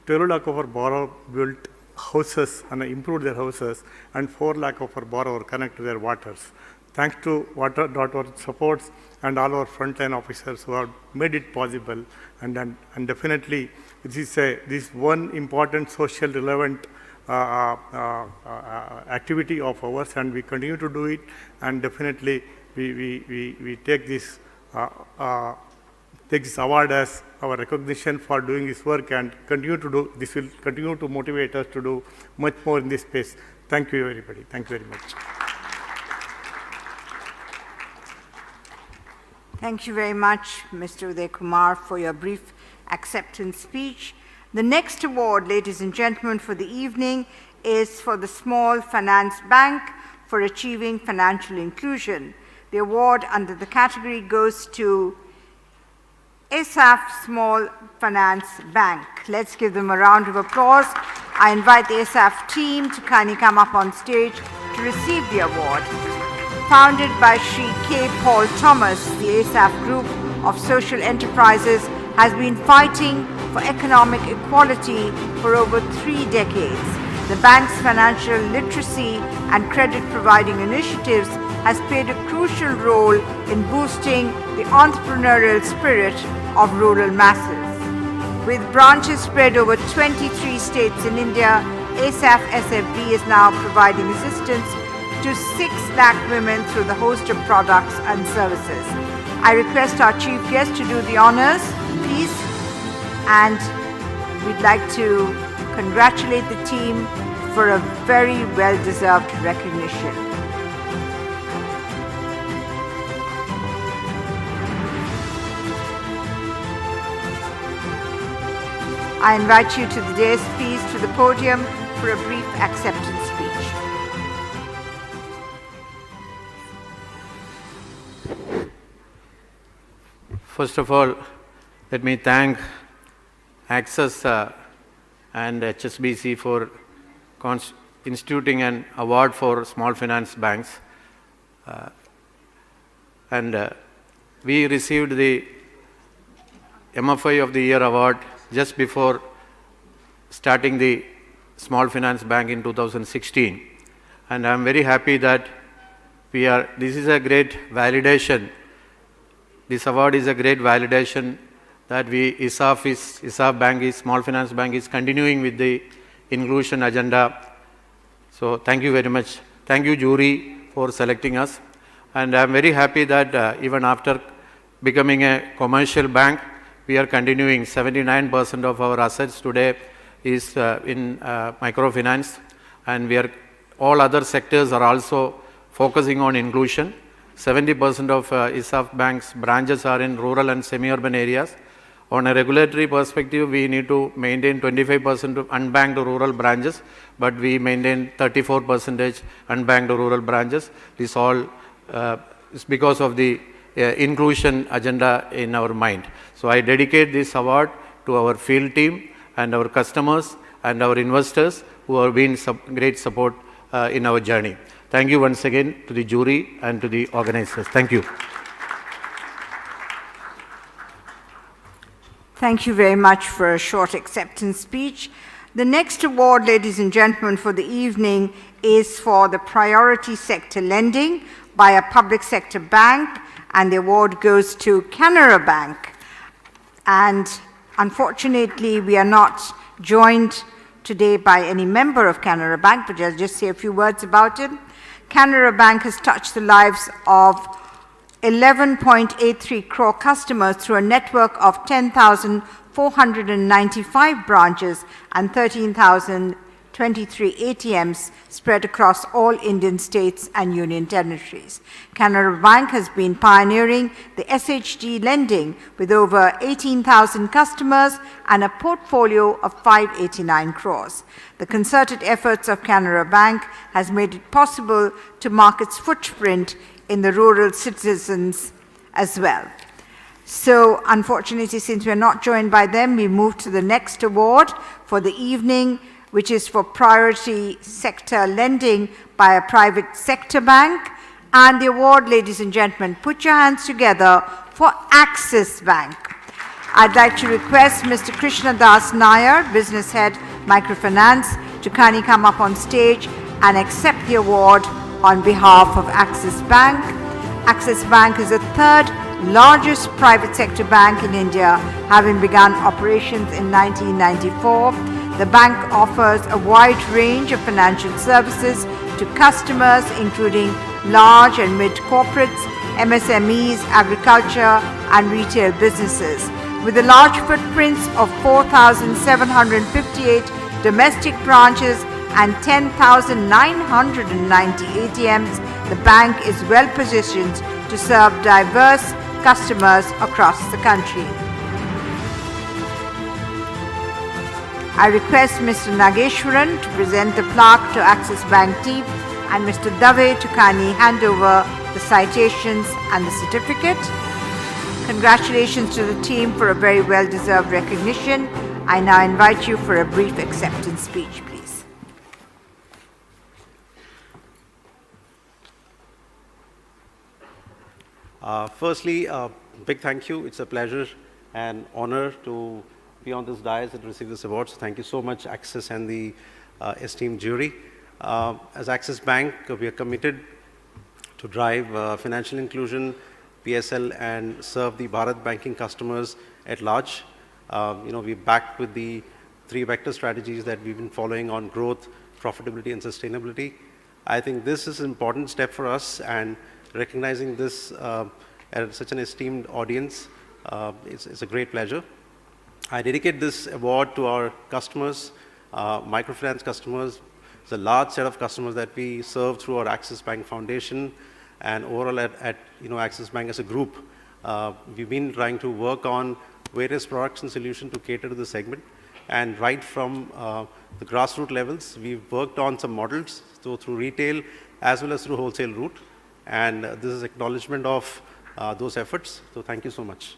12 lakh of our borrowers built houses and improved their houses, and 4 lakh of our borrowers connect to their waters. Thanks to Water.org supports and all our frontline officers who have made it possible. And definitely, this one important social relevant activity of ours, and we continue to do it. And definitely, we take this award as our recognition for doing this work, and continue to do this. Will continue to motivate us to do much more in this space. Thank you, everybody. Thank you very much. Thank you very much, Mr. Uday Kumar, for your brief acceptance speech. The next award, ladies and gentlemen, for the evening is for the Small Finance Bank for achieving financial inclusion. The award under the category goes to ISAF Small Finance Bank. Let's give them a round of applause. I invite the ISAF team to kindly come up on stage to receive the award. Founded by Sri K. Paul Thomas, the ISAF Group of Social Enterprises has been fighting for economic equality for over 3 decades. The bank's financial literacy and credit providing initiatives has played a crucial role in boosting the entrepreneurial spirit of rural masses. With branches spread over 23 states in India, ISAF SFB is now providing assistance to 6 lakh women through the host of products and services. I request our chief guest to do the honors, please. And we'd like to congratulate the team for a very well-deserved recognition. I invite you to the dais, please, to the podium for a brief acceptance speech. First of all, let me thank Access and HSBC for instituting an award for small finance banks. We received the MFI of the Year award just before starting the small finance bank in 2016. And I'm very happy that this is a great validation. This award is a great validation that ISAF Bank is, Small Finance Bank is continuing with the inclusion agenda. So thank you very much. Thank you, jury, for selecting us. And I'm very happy that even after becoming a commercial bank, we are continuing. 79% of our assets today is in microfinance, and all other sectors are also focusing on inclusion. 70% of ISAF Bank's branches are in rural and semi-urban areas. On a regulatory perspective, we need to maintain 25% of unbanked rural branches, but we maintain 34% unbanked rural branches. This all is because of the inclusion agenda in our mind. So I dedicate this award to our field team and our customers and our investors who have been great support in our journey. Thank you once again to the jury and to the organizers. Thank you. Thank you very much for a short acceptance speech. The next award, ladies and gentlemen, for the evening is for the priority sector lending by a public sector bank, and the award goes to Canara Bank. And unfortunately, we are not joined today by any member of Canara Bank, but I'll just say a few words about it. Canara Bank has touched the lives of 11.83 crore customers through a network of 10,000 495 branches and 13,023 ATMs spread across all Indian states and union territories. Canara Bank has been pioneering the SHG lending with over 18,000 customers and a portfolio of 589 crores. The concerted efforts of Canara Bank has made it possible to mark its footprint in the rural citizens as well. So, unfortunately, since we are not joined by them, we move to the next award for the evening, which is for priority sector lending by a private sector bank. And the award, ladies and gentlemen, put your hands together for Axis Bank. I'd like to request Mr. Krishna Das Nair, Business Head, Microfinance, to kindly come up on stage and accept the award on behalf of Axis Bank. Axis Bank is the third largest private sector bank in India, having begun operations in 1994. The bank offers a wide range of financial services to customers, including large and mid corporates, MSMEs, agriculture, and retail businesses. With a large footprint of 4,758 domestic branches and 10,990 ATMs, the bank is well positioned to serve diverse customers across the country. I request Mr. Nageshwaran to present the plaque to Axis Bank team and Mr. Dave to kindly hand over the citations and the certificate. Congratulations to the team for a very well-deserved recognition. I now invite you for a brief acceptance speech, please. Firstly, big thank you. It's a pleasure and honor to be on this dais and receive this award. So thank you so much, Axis and the esteemed jury. As Axis Bank, we are committed to drive financial inclusion, PSL, and serve the Bharat banking customers at large. We're backed with the 3 vector strategies that we've been following on growth, profitability, and sustainability. I think this is an important step for us, and recognizing this at such an esteemed audience, it's a great pleasure. I dedicate this award to our customers, microfinance customers. It's a large set of customers that we serve through our Axis Bank Foundation, and overall at Axis Bank as a group, we've been trying to work on various products and solutions to cater to the segment. And right from the grassroots levels, we've worked on some models, so through retail as well as through wholesale route. And this is acknowledgement of those efforts. So thank you so much.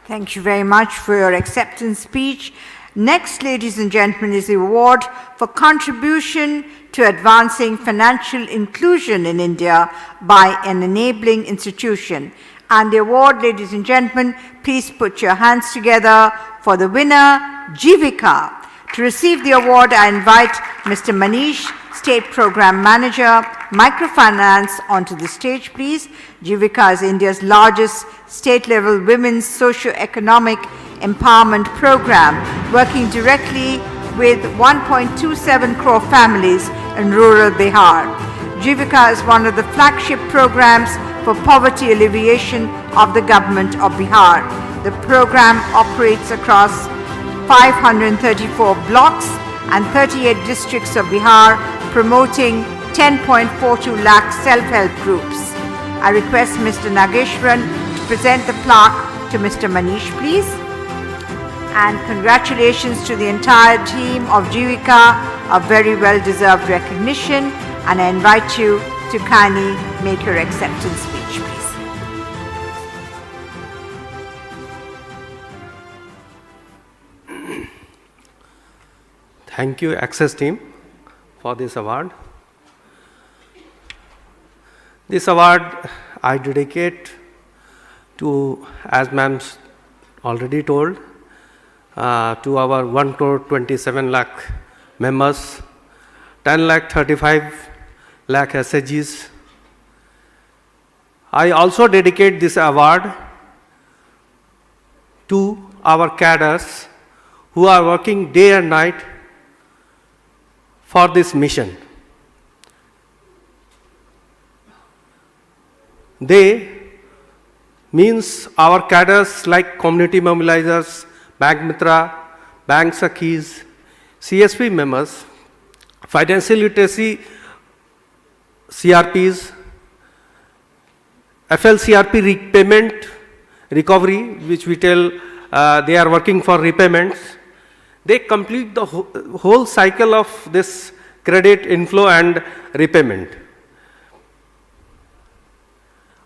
Thank you very much for your acceptance speech. Next, ladies and gentlemen, is the award for contribution to advancing financial inclusion in India by an enabling institution. And the award, ladies and gentlemen, please put your hands together for the winner, Jivika. To receive the award, I invite Mr. Manish, State Program Manager, Microfinance, onto the stage, please. Jivika is India's largest state-level women's socio-economic empowerment program, working directly with 1.27 crore families in rural Bihar. Jivika is one of the flagship programs for poverty alleviation of the government of Bihar. The program operates across 534 blocks and 38 districts of Bihar, promoting 10.42 lakh self-help groups. I request Mr. Nageshwaran to present the plaque to Mr. Manish, please. And congratulations to the entire team of Jivika, a very well-deserved recognition. And I invite you to kindly make your acceptance speech, please. Thank you, Access team, for this award. This award I dedicate to, as ma'am's already told, to our 1 crore 27 lakh members, 10 lakh 35 lakh SHGs. I also dedicate this award to our cadres who are working day and night for this mission. They means our cadres like community mobilizers, Bank Mitra, Bank Sakhis, CSP members, financial literacy CRPs, FLCRP repayment recovery, which we tell they are working for repayments. They complete the whole cycle of this credit inflow and repayment.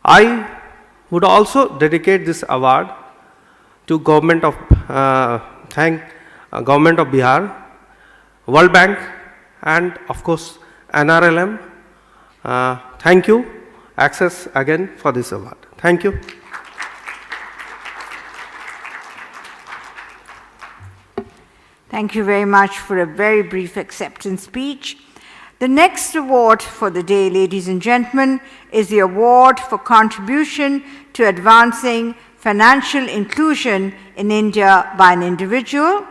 I would also dedicate this award to government of government of Bihar, World Bank, and of course NRLM. Thank you, Access, again for this award. Thank you. Thank you very much for a very brief acceptance speech. The next award for the day, ladies and gentlemen, is the Award for Contribution to Advancing Financial Inclusion in India by an Individual.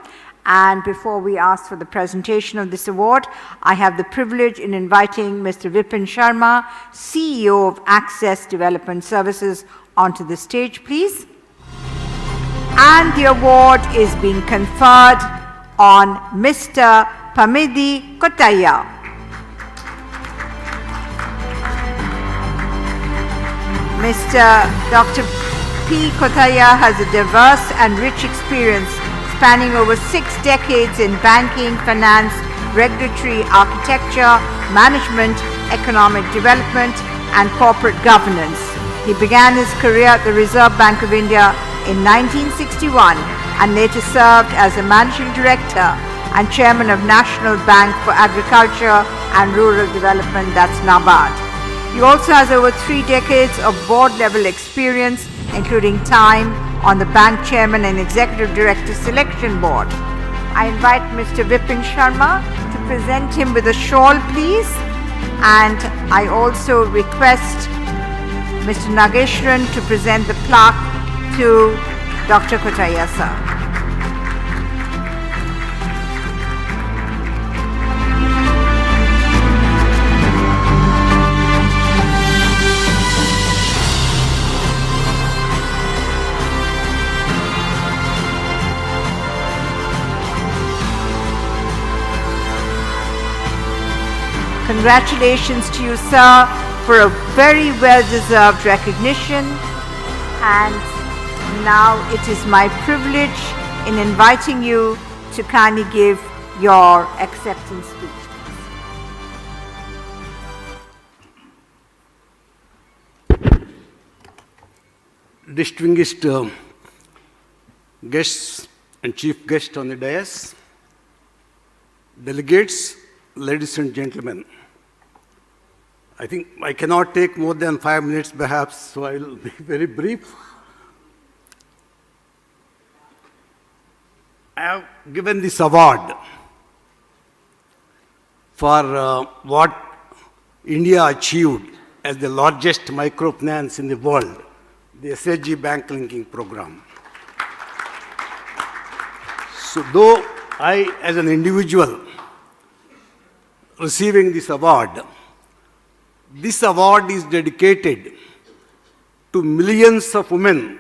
And before we ask for the presentation of this award, I have the privilege in inviting Mr. Vipin Sharma, CEO of Access Development Services, onto the stage, please. And the award is being conferred on Mr. Pamidi Kotaya. Mr. Dr. P. Kotaya has a diverse and rich experience spanning over 6 decades in banking, finance, regulatory architecture, management, economic development, and corporate governance. He began his career at the Reserve Bank of India in 1961 and later served as a managing director and chairman of National Bank for Agriculture and Rural Development, that's NABARD. He also has over 3 decades of board-level experience, including time on the Bank Chairman and Executive Director Selection Board. I invite Mr. Vipin Sharma to present him with a shawl, please. And I also request Mr. Nageshwaran to present the plaque to Dr. Kotaya, sir. Congratulations to you, sir, for a very well-deserved recognition. And now it is my privilege in inviting you to kindly give your acceptance speech. Distinguished guests and chief guests on the dais, delegates, ladies and gentlemen. I think I cannot take more than 5 minutes perhaps, so I will be very brief. I have given this award for what India achieved as the largest microfinance in the world, the SHG bank linking program. So though I, as an individual, receiving this award is dedicated to millions of women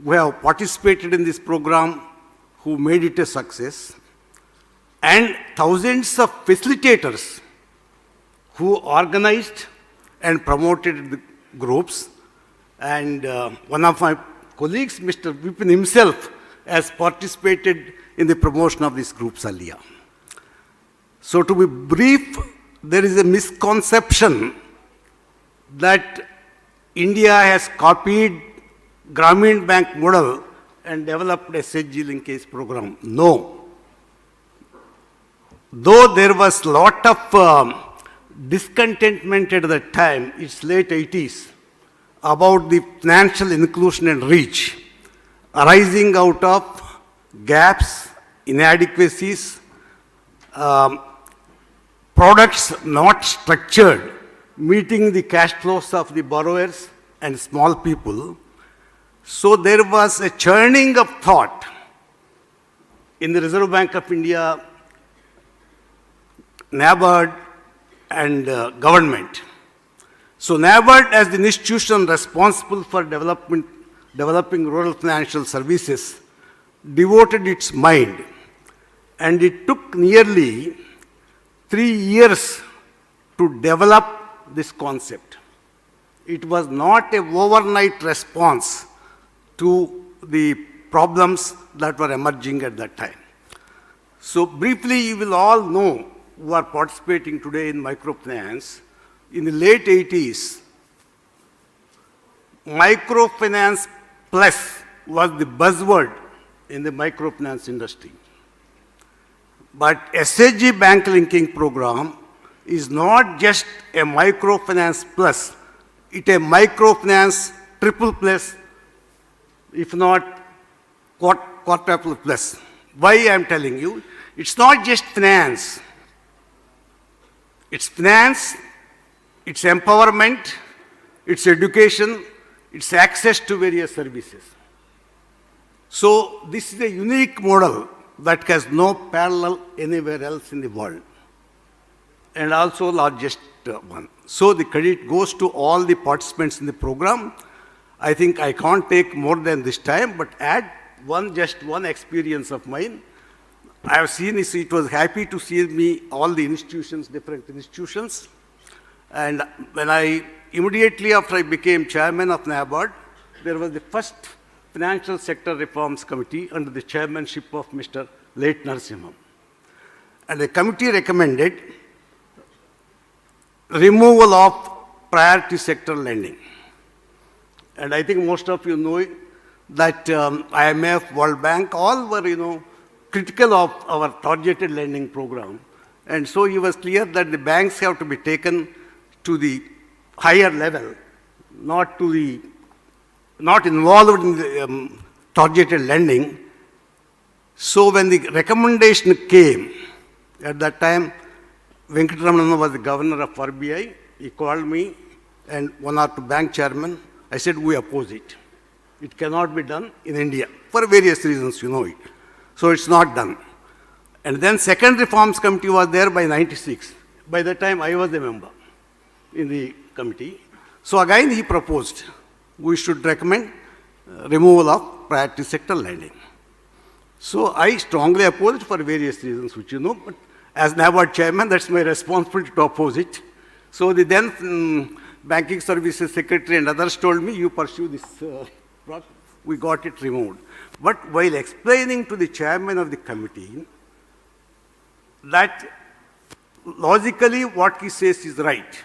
who have participated in this program, who made it a success, and thousands of facilitators who organized and promoted the groups. And one of my colleagues, Mr. Vipin himself, has participated in the promotion of these groups earlier. So to be brief, there is a misconception that India has copied Grameen Bank model and developed a SHG linkage program. No. Though there was a lot of discontentment at the time, it's late 80s, about the financial inclusion and reach, arising out of gaps, inadequacies, products not structured, meeting the cash flows of the borrowers and small people. So there was a churning of thought in the Reserve Bank of India, NABARD, and government. So NABARD, as the institution responsible for development developing rural financial services, devoted its mind, and it took nearly 3 years to develop this concept. It was not an overnight response to the problems that were emerging at that time. So briefly, you will all know who are participating today in microfinance. In the late 80s, microfinance plus was the buzzword in the microfinance industry. But SHG bank linking program is not just a microfinance plus, it is a microfinance triple plus, if not quadruple plus. Why I am telling you? It's not just finance. It's finance, it's empowerment, it's education, it's access to various services. So this is a unique model that has no parallel anywhere else in the world, and also largest one. So the credit goes to all the participants in the program. I think I can't take more than this time, but add just one experience of mine. I have seen this, it was happy to see me, all the institutions, different institutions. And when immediately after I became chairman of NABARD, there was the first Financial Sector Reforms Committee under the chairmanship of Mr. Late Narasimham. And the committee recommended removal of priority sector lending. And I think most of you know that IMF, World Bank, all were, critical of our targeted lending program. And so it was clear that the banks have to be taken to the higher level, not involved in the targeted lending. So when the recommendation came, at that time, Venkatramanana was the governor of RBI. He called me and one or two bank chairmen. I said, we oppose it. It cannot be done in India for various reasons, you know it. So it's not done. And then second reforms committee was there by 96. By that time, I was a member in the committee. So again, he proposed we should recommend removal of priority sector lending. So I strongly oppose it for various reasons, which you know, but as NABARD chairman, that's my responsibility to oppose it. So the then banking services secretary and others told me, you pursue this process. We got it removed. But while explaining to the chairman of the committee that logically what he says is right,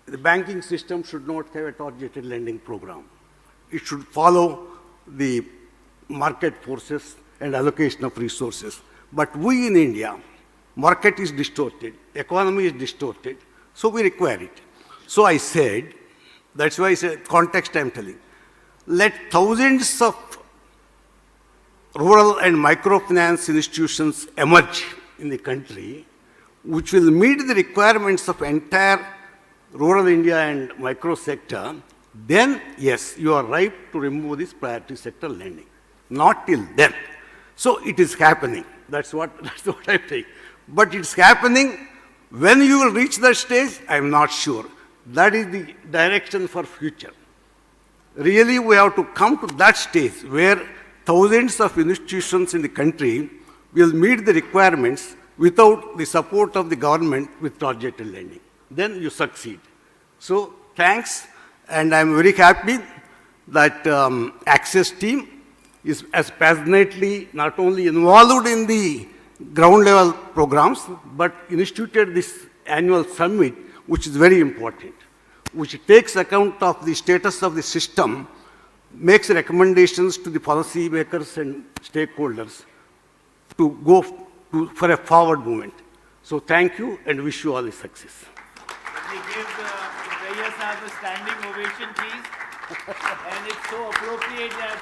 the banking system should not have a targeted lending program. It should follow the market forces and allocation of resources. But we in India, market is distorted, economy is distorted, so we require it. So I said, that's why I said, context I'm telling, let thousands of rural and microfinance institutions emerge in the country, which will meet the requirements of entire rural India and micro sector, then yes, you are right to remove this priority sector lending. Not till then. So it is happening. That's what I'm saying. But it's happening. When you will reach that stage, I'm not sure. That is the direction for future. Really, we have to come to that stage where thousands of institutions in the country will meet the requirements without the support of the government with targeted lending. Then you succeed. So thanks, and I'm very happy that Access team is as passionately not only involved in the ground level programs, but instituted this annual summit, which is very important, which takes account of the status of the system, makes recommendations to the policy makers and stakeholders to go for a forward movement. So thank you and wish you all the success. Can we give the players have a standing ovation, please? And it's so appropriate that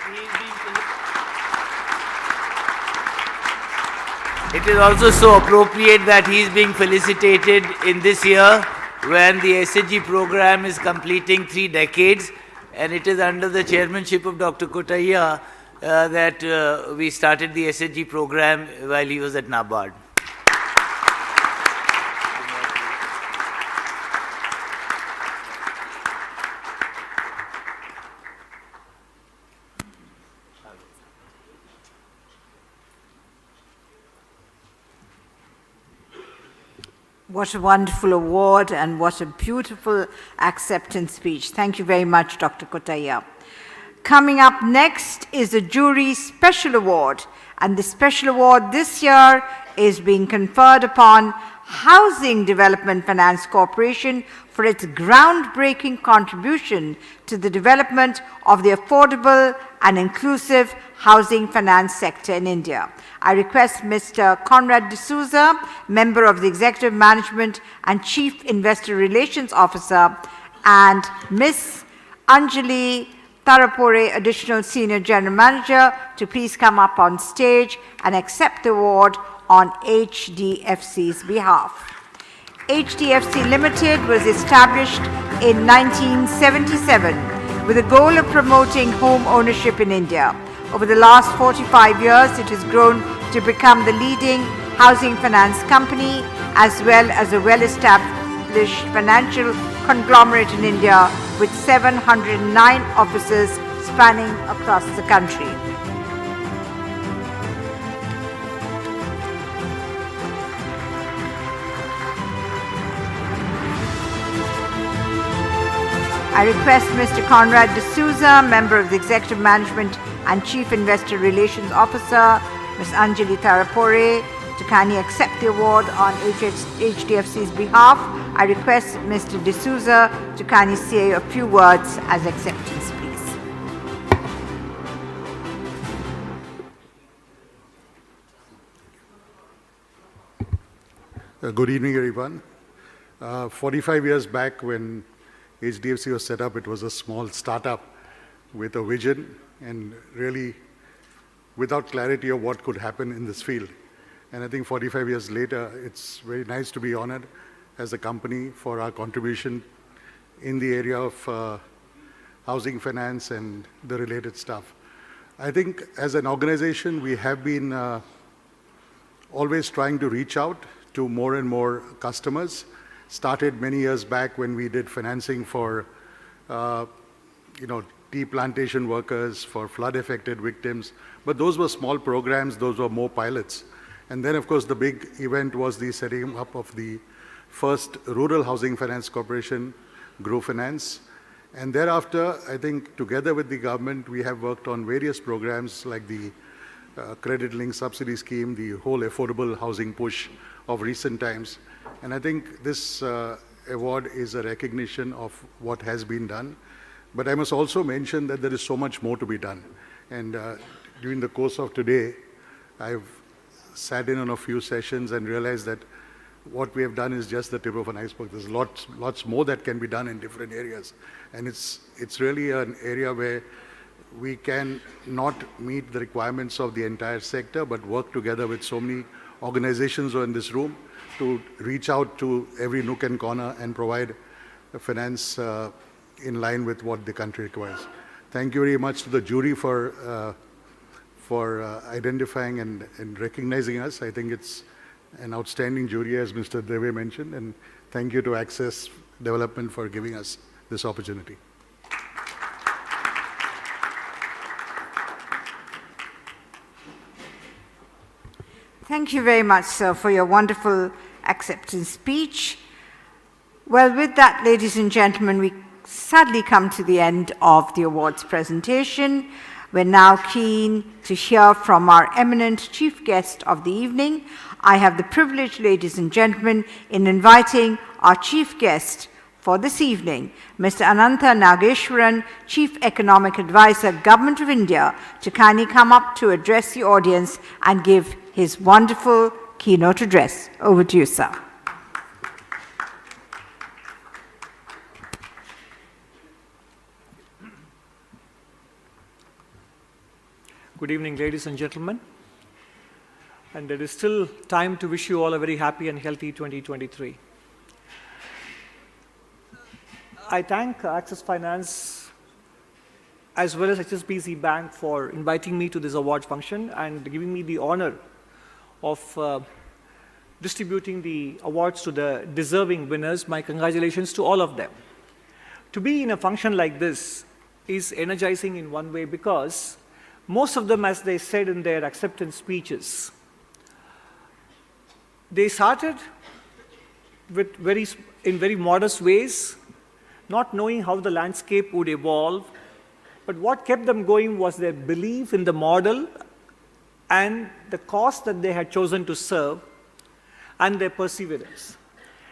It is also so appropriate that he is being felicitated in this year when the SHG program is completing 3 decades, and it is under the chairmanship of Dr. Kotaiya that we started the SHG program while he was at NABARD. What a wonderful award and what a beautiful acceptance speech. Thank you very much, Dr. Kotaiya. Coming up next is the jury special award, and the special award this year is being conferred upon Housing Development Finance Corporation for its groundbreaking contribution to the development of the affordable and inclusive housing finance sector in India. I request Mr. Conrad D'Souza, Member of the Executive Management and Chief Investor Relations Officer, and Ms. Anjali Tarapore, Additional Senior General Manager, to please come up on stage and accept the award on HDFC's behalf. HDFC Limited was established in 1977 with the goal of promoting home ownership in India. Over the last 45 years, it has grown to become the leading housing finance company as well as a well-established financial conglomerate in India with 709 offices spanning across the country. I request Mr. Conrad D'Souza, Member of the Executive Management and Chief Investor Relations Officer, Ms. Anjali Tarapore, to kindly accept the award on HDFC's behalf. I request Mr. D'Souza to kindly say a few words as acceptance, please. Good evening, everyone. 45 years back when HDFC was set up, it was a small startup with a vision and really without clarity of what could happen in this field. And I think 45 years later, it's very nice to be honored as a company for our contribution in the area of housing finance and the related stuff. I think as an organization, we have been always trying to reach out to more and more customers. Started many years back when we did financing for, tea plantation workers, for flood-affected victims. But those were small programs, those were more pilots. And then, of course, the big event was the setting up of the first Rural Housing Finance Corporation, Grow Finance. And thereafter, I think together with the government, we have worked on various programs like the Credit Link Subsidy Scheme, the whole affordable housing push of recent times. And I think this award is a recognition of what has been done. But I must also mention that there is so much more to be done. And during the course of today, I've sat in on a few sessions and realized that what we have done is just the tip of an iceberg. There's lots more that can be done in different areas. And it's really an area where we can not meet the requirements of the entire sector, but work together with so many organizations who are in this room to reach out to every nook and corner and provide finance in line with what the country requires. Thank you very much to the jury for identifying and recognizing us. I think it's an outstanding jury, as Mr. Deve mentioned, and thank you to Access Development for giving us this opportunity. Thank you very much, sir, for your wonderful acceptance speech. Well, with that, ladies and gentlemen, we sadly come to the end of the awards presentation. We're now keen to hear from our eminent chief guest of the evening. I have the privilege, ladies and gentlemen, in inviting our chief guest for this evening, Mr. Anantha Nageshwaran, Chief Economic Advisor, Government of India, to kindly come up to address the audience and give his wonderful keynote address. Over to you, sir. Good evening, ladies and gentlemen. And there is still time to wish you all a very happy and healthy 2023. I thank Access Finance as well as HSBC Bank for inviting me to this award function and giving me the honor of distributing the awards to the deserving winners. My congratulations to all of them. To be in a function like this is energizing in one way because most of them, as they said in their acceptance speeches, they started in very modest ways, not knowing how the landscape would evolve. But what kept them going was their belief in the model and the cause that they had chosen to serve, and their perseverance.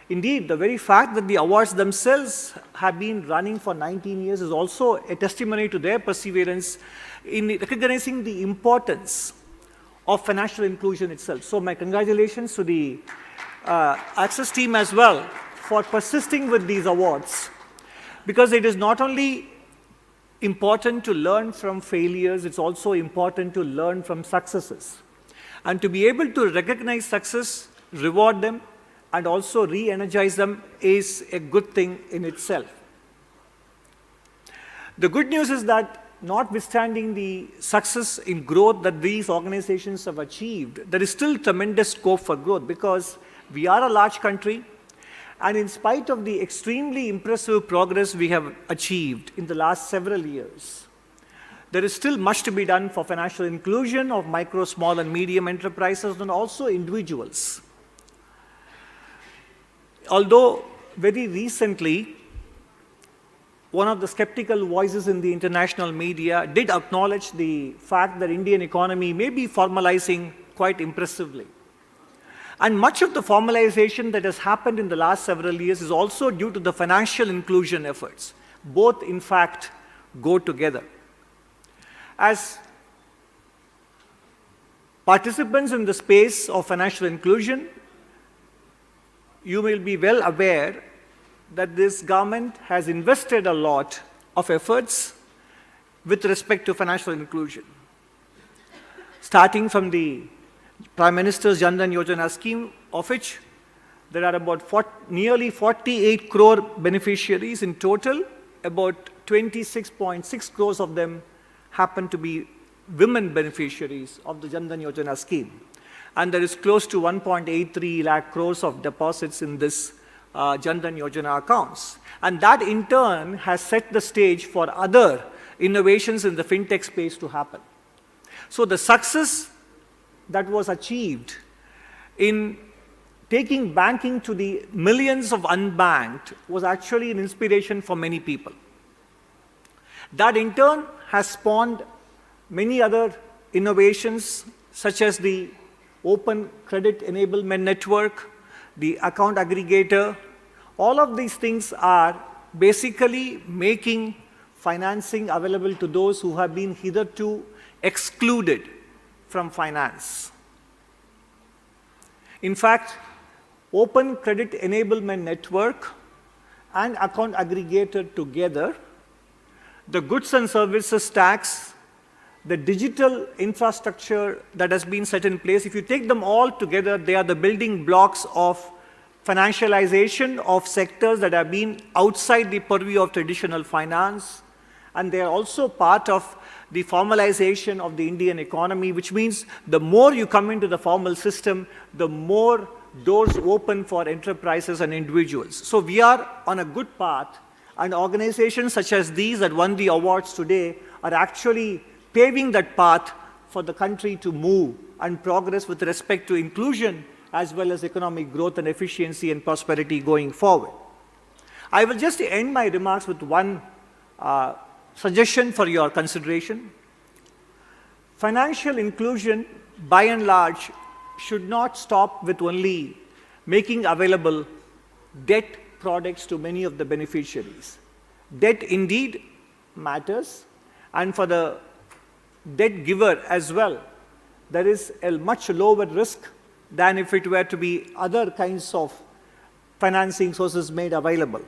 Indeed, the very fact that the awards themselves have been running for 19 years is also a testimony to their perseverance in recognizing the importance of financial inclusion itself. So my congratulations to the Access team as well for persisting with these awards, because it is not only important to learn from failures, it's also important to learn from successes. And to be able to recognize success, reward them, and also re-energize them is a good thing in itself. The good news is that notwithstanding the success in growth that these organizations have achieved, there is still tremendous scope for growth, because we are a large country, and in spite of the extremely impressive progress we have achieved in the last several years, there is still much to be done for financial inclusion of micro, small, and medium enterprises, and also individuals. Although very recently, one of the skeptical voices in the international media did acknowledge the fact that Indian economy may be formalizing quite impressively. And much of the formalization that has happened in the last several years is also due to the financial inclusion efforts. Both, in fact, go together. As participants in the space of financial inclusion, you will be well aware that this government has invested a lot of efforts with respect to financial inclusion. Starting from the Prime Minister's Jan Dhan Yojana scheme, of which there are about nearly 48 crore beneficiaries in total. About 26.6 crores of them happen to be women beneficiaries of the Jan Dhan Yojana scheme. And there is close to 1.83 lakh crores of deposits in this Jan Dhan Yojana accounts. And that in turn has set the stage for other innovations in the fintech space to happen. So the success that was achieved in taking banking to the millions of unbanked was actually an inspiration for many people. That in turn has spawned many other innovations, such as the Open Credit Enablement Network, the account aggregator. All of these things are basically making financing available to those who have been hitherto excluded from finance. In fact, Open Credit Enablement Network and account aggregator together, the goods and services tax, the digital infrastructure that has been set in place, if you take them all together, they are the building blocks of financialization of sectors that have been outside the purview of traditional finance, and they are also part of the formalization of the Indian economy, which means the more you come into the formal system, the more doors open for enterprises and individuals. So we are on a good path, and organizations such as these that won the awards today are actually paving that path for the country to move and progress with respect to inclusion as well as economic growth and efficiency and prosperity going forward. I will just end my remarks with one suggestion for your consideration. Financial inclusion, by and large, should not stop with only making available debt products to many of the beneficiaries. Debt indeed matters, and for the debt giver as well, there is a much lower risk than if it were to be other kinds of financing sources made available.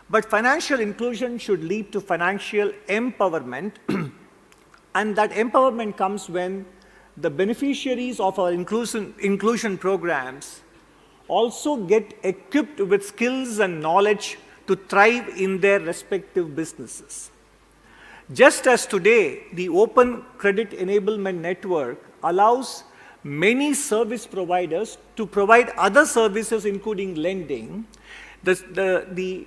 But financial inclusion should lead to financial empowerment, and that empowerment comes when the beneficiaries of our inclusion programs also get equipped with skills and knowledge to thrive in their respective businesses. Just as today, the Open Credit Enablement Network allows many service providers to provide other services, including lending, the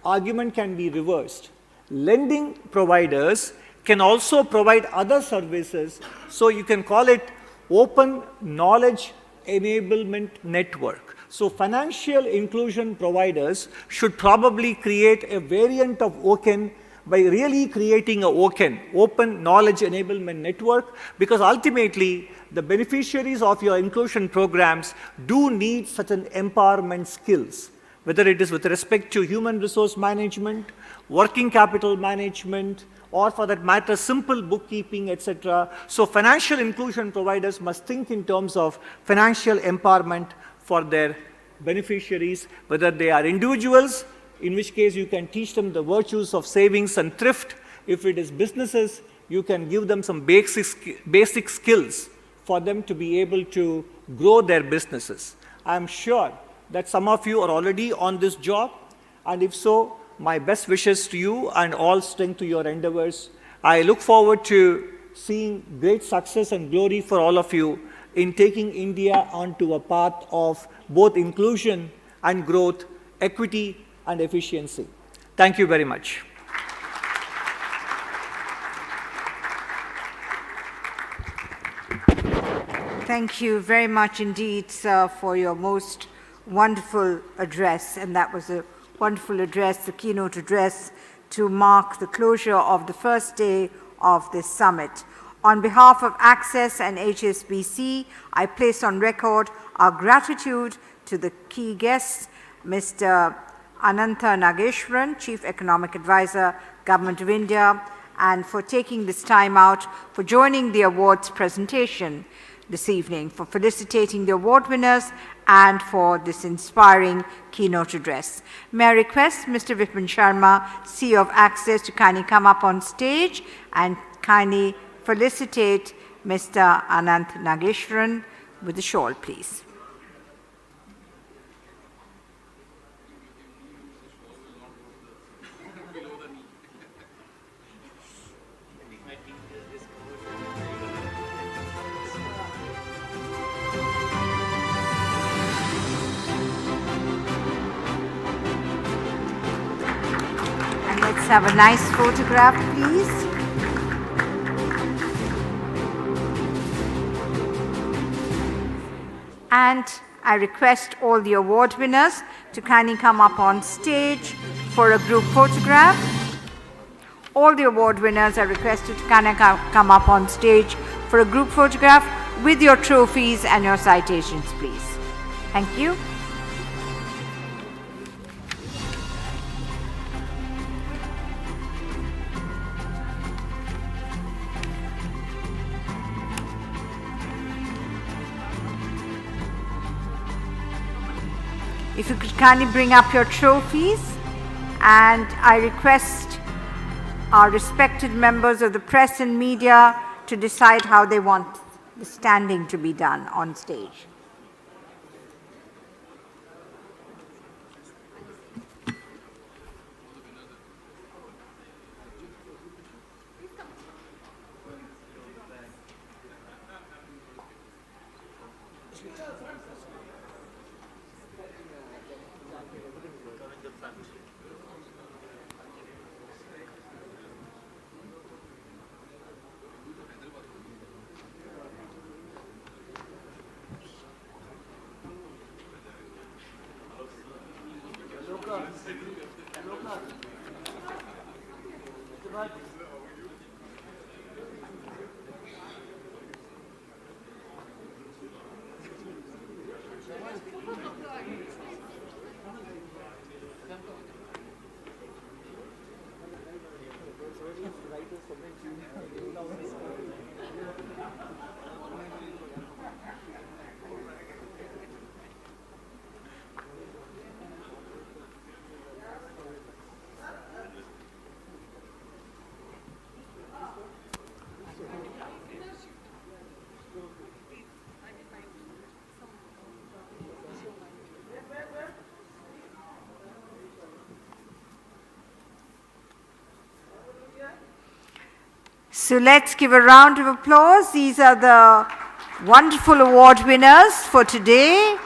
argument can be reversed. Lending providers can also provide other services, so you can call it Open Knowledge Enablement Network. So financial inclusion providers should probably create a variant of OKEN by really creating a OKEN, Open Knowledge Enablement Network, because ultimately the beneficiaries of your inclusion programs do need certain empowerment skills, whether it is with respect to human resource management, working capital management, or for that matter, simple bookkeeping, etc. So financial inclusion providers must think in terms of financial empowerment for their beneficiaries, whether they are individuals, in which case you can teach them the virtues of savings and thrift. If it is businesses, you can give them some basic skills for them to be able to grow their businesses. I'm sure that some of you are already on this job, and if so, my best wishes to you and all strength to your endeavors. I look forward to seeing great success and glory for all of you in taking India onto a path of both inclusion and growth, equity and efficiency. Thank you very much. Thank you very much indeed, sir, for your most wonderful address. And that was a wonderful address, the keynote address, to mark the closure of the first day of this summit. On behalf of Access and HSBC, I place on record our gratitude to the key guests, Mr. Anantha Nageshwaran, Chief Economic Advisor, Government of India, and for taking this time out for joining the awards presentation this evening, for felicitating the award winners, and for this inspiring keynote address. May I request Mr. Vipin Sharma, CEO of Access, to kindly come up on stage and kindly felicitate Mr. Anant Nageshwaran with the shawl, please. And let's have a nice photograph, please. And I request all the award winners to kindly come up on stage for a group photograph. All the award winners are requested to kindly come up on stage for a group photograph with your trophies and your citations, please. Thank you. If you could kindly bring up your trophies, and I request our respected members of the press and media to decide how they want the standing to be done on stage. So let's give a round of applause. These are the wonderful award winners for today.